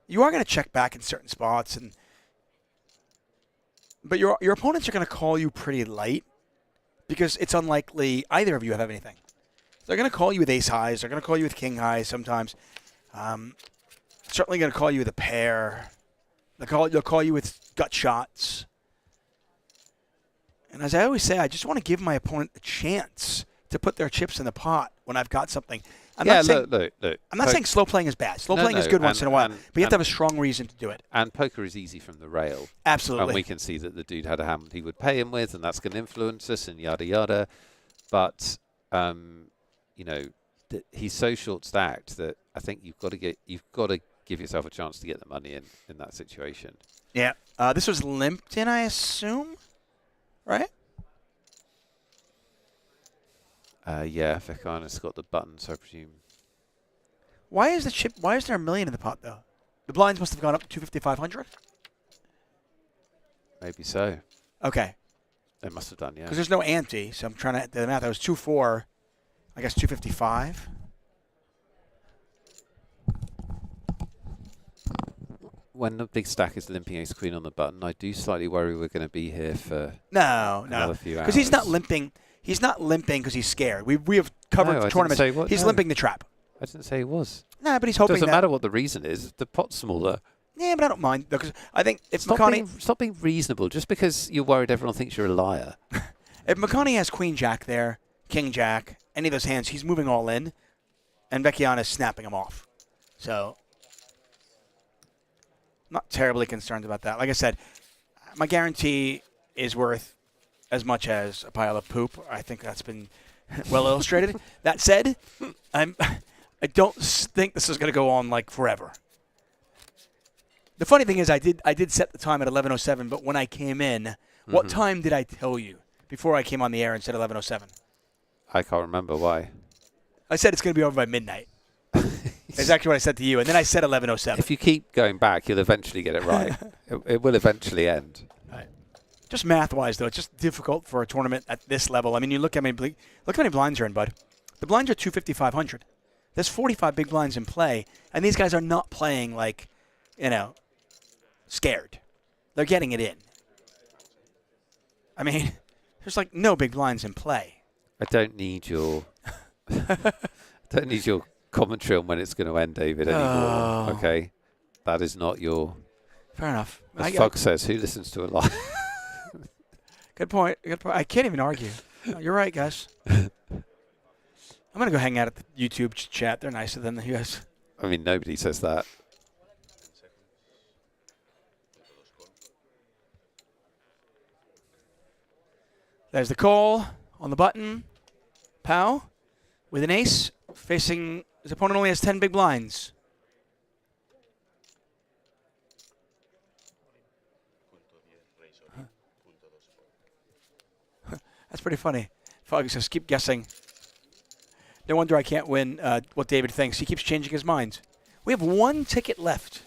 you are going to check back in certain spots, but your opponents are going to call you pretty light because it's unlikely either of you have anything. They're going to call you with ace highs. They're going to call you with king highs sometimes. Certainly going to call you with a pair. They'll call you with gut shots. And as I always say, I just want to give my opponent a chance to put their chips in the pot when I've got something. I'm not saying slow playing is bad. Slow playing is good once in a while, but you have to have a strong reason to do it. And poker is easy from the rail. Absolutely. And we can see that the dude had a hand he would pay him with, and that's going to influence us, and yada yada. But he's so short stacked that I think you've got to give yourself a chance to get the money in that situation. Yeah. This was limped in, I assume, right? Yeah, Vecchiana's got the button, so I presume. Why is there $1 million in the pot though? The blinds must have gone up to 250-500. Maybe so. Okay. They must have done, yeah. Because there's no ante, so I'm trying to do the math. That was 2-4. I guess 255. when the big stack is limping ace queen on the button, I do slightly worry we're going to be here for another few hours. Because he's not limping. He's not limping because he's scared. We have covered the tournament. He's limping the trap. I didn't say he was. No, but he's hoping Doesn't matter what the reason is. The pot's smaller. Yeah, but I don't mind because I think if Stop being reasonable just because you're worried everyone thinks you're a liar. If McConaughey has queen jack there, king jack, any of those hands, he's moving all in, and Vecchiana's snapping him off. So, not terribly concerned about that. Like I said, my guarantee is worth as much as a pile of poop. I think that's been well illustrated. That said, I don't think this is going to go on like forever. The funny thing is, I did set the time at 11:07, but when I came in, what time did I tell you before I came on the air and said 11:07? I can't remember why. I said it's going to be over by midnight. Exactly what I said to you, and then I said 11:07. If you keep going back, you'll eventually get it right. It will eventually end. Right. Just math-wise, though, it's just difficult for a tournament at this level. I mean, you look how many blinds are in, bud. The blinds are 250, 500. There's 45 big blinds in play, and these guys are not playing like, scared. They're getting it in. I mean, there's like no big blinds in play. I don't need your commentary on when it's going to end, David, anymore. Okay? That is not your... Fair enough. As Fug says, who listens to a lie? Good point. I can't even argue. No, you're right, guys. I'm going to go hang out at the YouTube chat. They're nicer than you guys. I mean, nobody says that. There's the call on the button. Pow with an ace facing his opponent only has 10 big blinds. That's pretty funny. Fog says, keep guessing. No wonder I can't win what David thinks. He keeps changing his mind. We have one ticket left.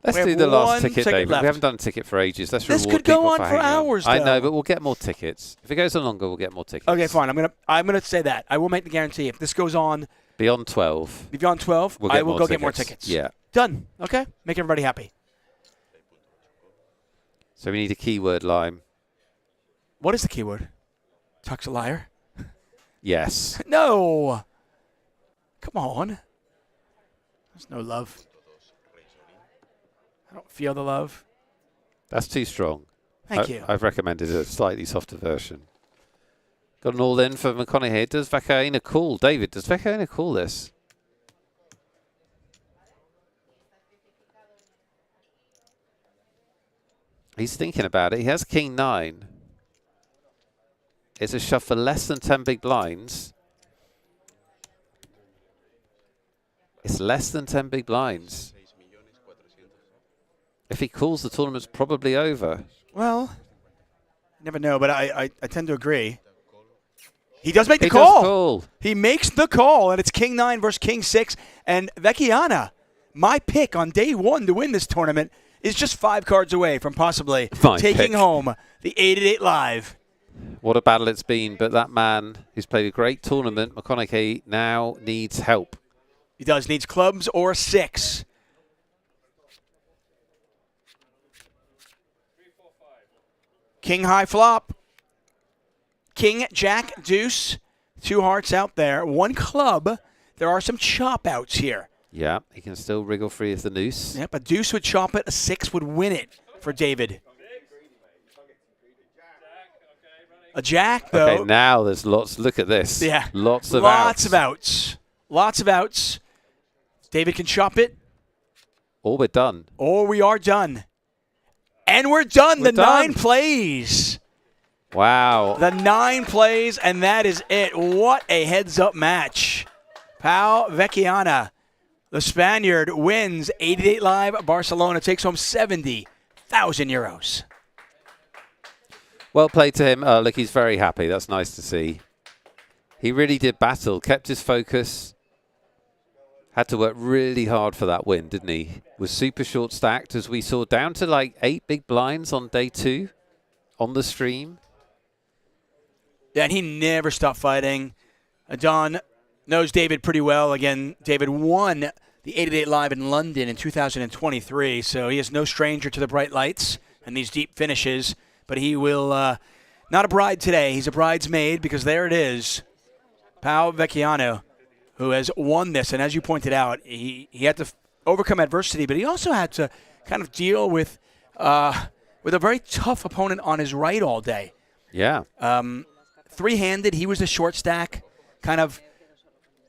Let's do the last ticket, David. We haven't done a ticket for ages. Let's reward people for hanging on. This could go on for hours, though. I know, but we'll get more tickets. If it goes on longer, we'll get more tickets. Okay, fine. I'm gonna say that. I will make the guarantee. If this goes on beyond 12, I will go get more tickets. Yeah. Done. Okay. Make everybody happy. So we need a keyword, Lime. What is the keyword? Tuck's a liar? Yes. No. Come on. There's no love. I don't feel the love. That's too strong. Thank you. I've recommended a slightly softer version. Got an all-in for McConaughey. Does Vecchiana call? David, does Vecchiana call this? He's thinking about it. He has king 9. It's a shove for less than 10 big blinds. It's less than 10 big blinds. If he calls, the tournament's probably over. Well, never know, but I tend to agree. He does make the call. Does call. He makes the call, and it's king 9 versus king 6. And Vecchiana, my pick on day 1 to win this tournament, is just 5 cards away from possibly taking home the 888 Live. What a battle it's been, but that man who's played a great tournament, McConaughey, now needs help. He does, needs clubs or 6. King high flop. King, jack, deuce. 2 hearts out there. 1 club. There are some chop outs here. Yeah, he can still wriggle free as the noose. Yep, a deuce would chop it. A 6 would win it for David. A jack, though. Okay, now there's lots. Look at this. Yeah. Lots of outs. Lots of outs. David can chop it. Or we're done. Or we are done. And we're done. The 9 plays. Wow. The 9 plays, and that is it. What a heads-up match. Pau Vecchiana, the Spaniard, wins 88 Live. Barcelona takes home 70,000 euros. Well played to him. Look, he's very happy. That's nice to see. He really did battle, kept his focus. Had to work really hard for that win, didn't he? Was super short stacked, as we saw, down to like 8 big blinds on day 2. on the stream. Yeah, and he never stopped fighting. Don knows David pretty well. Again, David won the 888 Live in London in 2023, so he is no stranger to the bright lights and these deep finishes. But he will not a bride today. He's a bridesmaid because there it is. Paolo Vecchiano, who has won this. And as you pointed out, he had to overcome adversity, but he also had to kind of deal with a very tough opponent on his right all day. Yeah. Three-handed, he was a short stack, kind of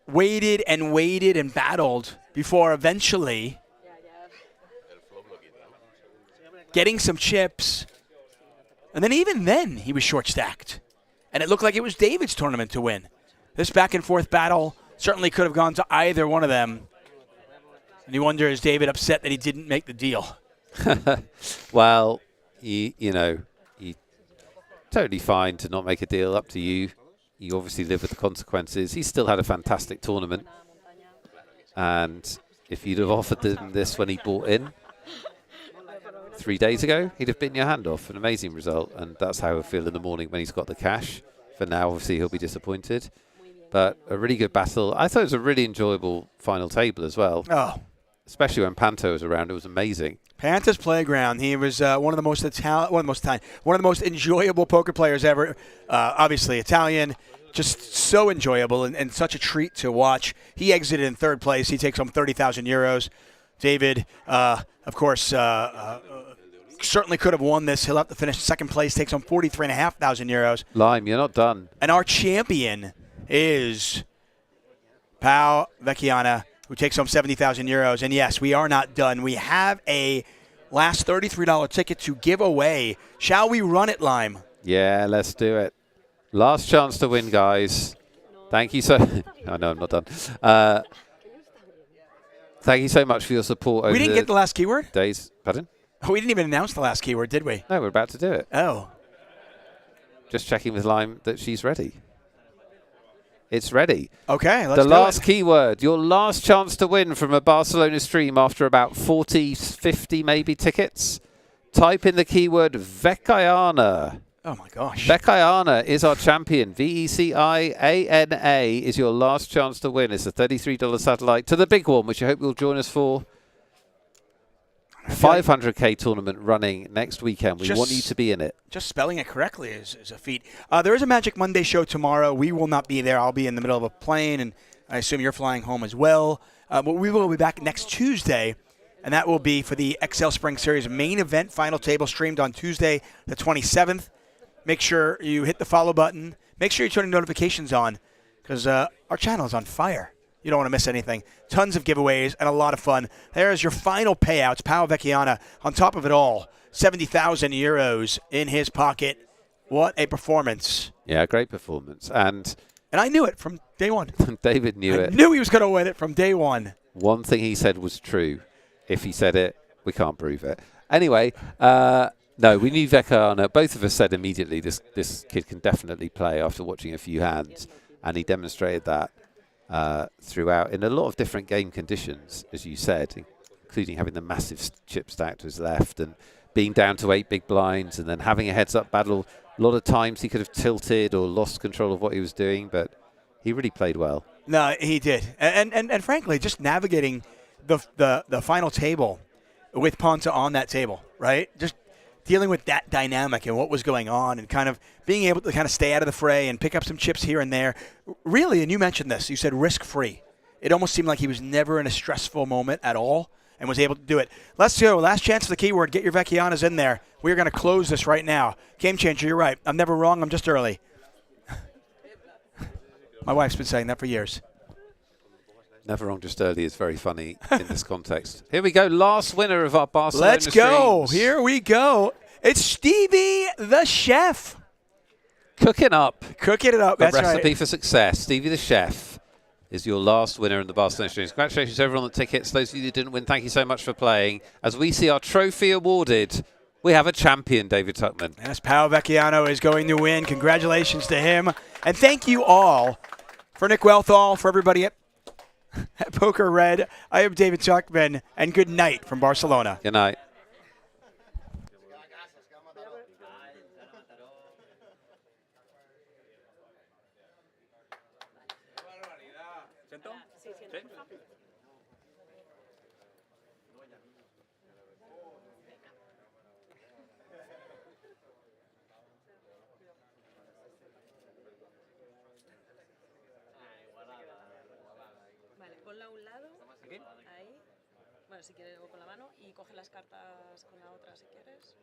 waited and battled before eventually getting some chips. And then even then, he was short-stacked. And it looked like it was David's tournament to win. This back-and-forth battle certainly could have gone to either one of them. And you wonder, is David upset that he didn't make the deal? Well, you know, totally fine to not make a deal. Up to you. You obviously live with the consequences. He still had a fantastic tournament. And if you'd have offered him this when he bought in 3 days ago, he'd have bitten your hand off. An amazing result. And that's how he'll feel in the morning when he's got the cash. For now, obviously, he'll be disappointed. But a really good battle. I thought it was a really enjoyable final table as well. Oh. Especially when Panto was around. It was amazing. Panto's playground. He was one of the most enjoyable poker players ever. Obviously Italian, just so enjoyable and such a treat to watch. He exited in third place. He takes home 30,000 euros. David, of course, certainly could have won this. He'll have to finish second place. Takes home 43,500 euros. Lime, you're not done. And our champion is Paolo Vecchiano, who takes home 70,000 euros. And yes, we are not done. We have a last $33 ticket to give away. Shall we run it, Lime? Yeah, let's do it. Last chance to win, guys. Thank you so oh, no, I'm not done. Thank you so much for your support over We didn't get the last keyword? Days. Pardon? We didn't even announce the last keyword, did we? No, we're about to do it. Oh. Just checking with Lime that she's ready. It's ready. Okay, let's do it. The last keyword, your last chance to win from a Barcelona stream after about 40, 50 maybe tickets. Type in the keyword Vecchiana. Oh my gosh. Vecchiana is our champion. Vecchiana is your last chance to win. It's a $33 satellite to the big one, which I hope you'll join us for. 500k tournament running next weekend. We want you to be in it. Just spelling it correctly is a feat. There is a Magic Monday show tomorrow. We will not be there. I'll be in the middle of a plane, and I assume you're flying home as well. But we will be back next Tuesday, and that will be for the XL Spring Series main event final table streamed on Tuesday the 27th. Make sure you hit the follow button. Make sure you turn notifications on because our channel is on fire. You don't want to miss anything. Tons of giveaways and a lot of fun. There's your final payouts. Paolo Vecchiano, on top of it all, 70,000 euros in his pocket. What a performance. Yeah, great performance. And I knew it from day one. David knew it. I knew he was going to win it from day one. One thing he said was true. If he said it, we can't prove it. Anyway, no, we knew Vecchiano. Both of us said immediately this kid can definitely play after watching a few hands. And he demonstrated that. Throughout in a lot of different game conditions, as you said, including having the massive chip stack to his left and being down to 8 big blinds and then having a heads-up battle. A lot of times he could have tilted or lost control of what he was doing, but he really played well. No, he did. And frankly, just navigating the final table with Panto on that table, right? Just dealing with that dynamic and what was going on and kind of being able to kind of stay out of the fray and pick up some chips here and there. Really, and you mentioned this, you said risk-free. It almost seemed like he was never in a stressful moment at all and was able to do it. Let's go. Last chance for the keyword. Get your Vecchianas in there. We are going to close this right now. Game changer, you're right. I'm never wrong. I'm just early. My wife's been saying that for years. Never wrong, just early is very funny in this context. Here we go. Last winner of our Barcelona Let's go. streams. Here we go. It's Stevie the Chef. Cooking up. Cooking it up. That's a recipe right. for success. Stevie the Chef is your last winner in the Barcelona streams. Congratulations to everyone on the tickets. Those of you who didn't win, thank you so much for playing. As we see our trophy awarded, we have a champion, David Tuckman. Yes, Paolo Vecchiano is going to win. Congratulations to him. And thank you all. For Nick Wealthall, for everybody at Poker Red, I am David Tuckman, and good night from Barcelona. Good night. sientes, por favor? Vale, ponla a un lado, ahí. Bueno, si quieres, o con la mano, y coge las cartas con la otra si quieres.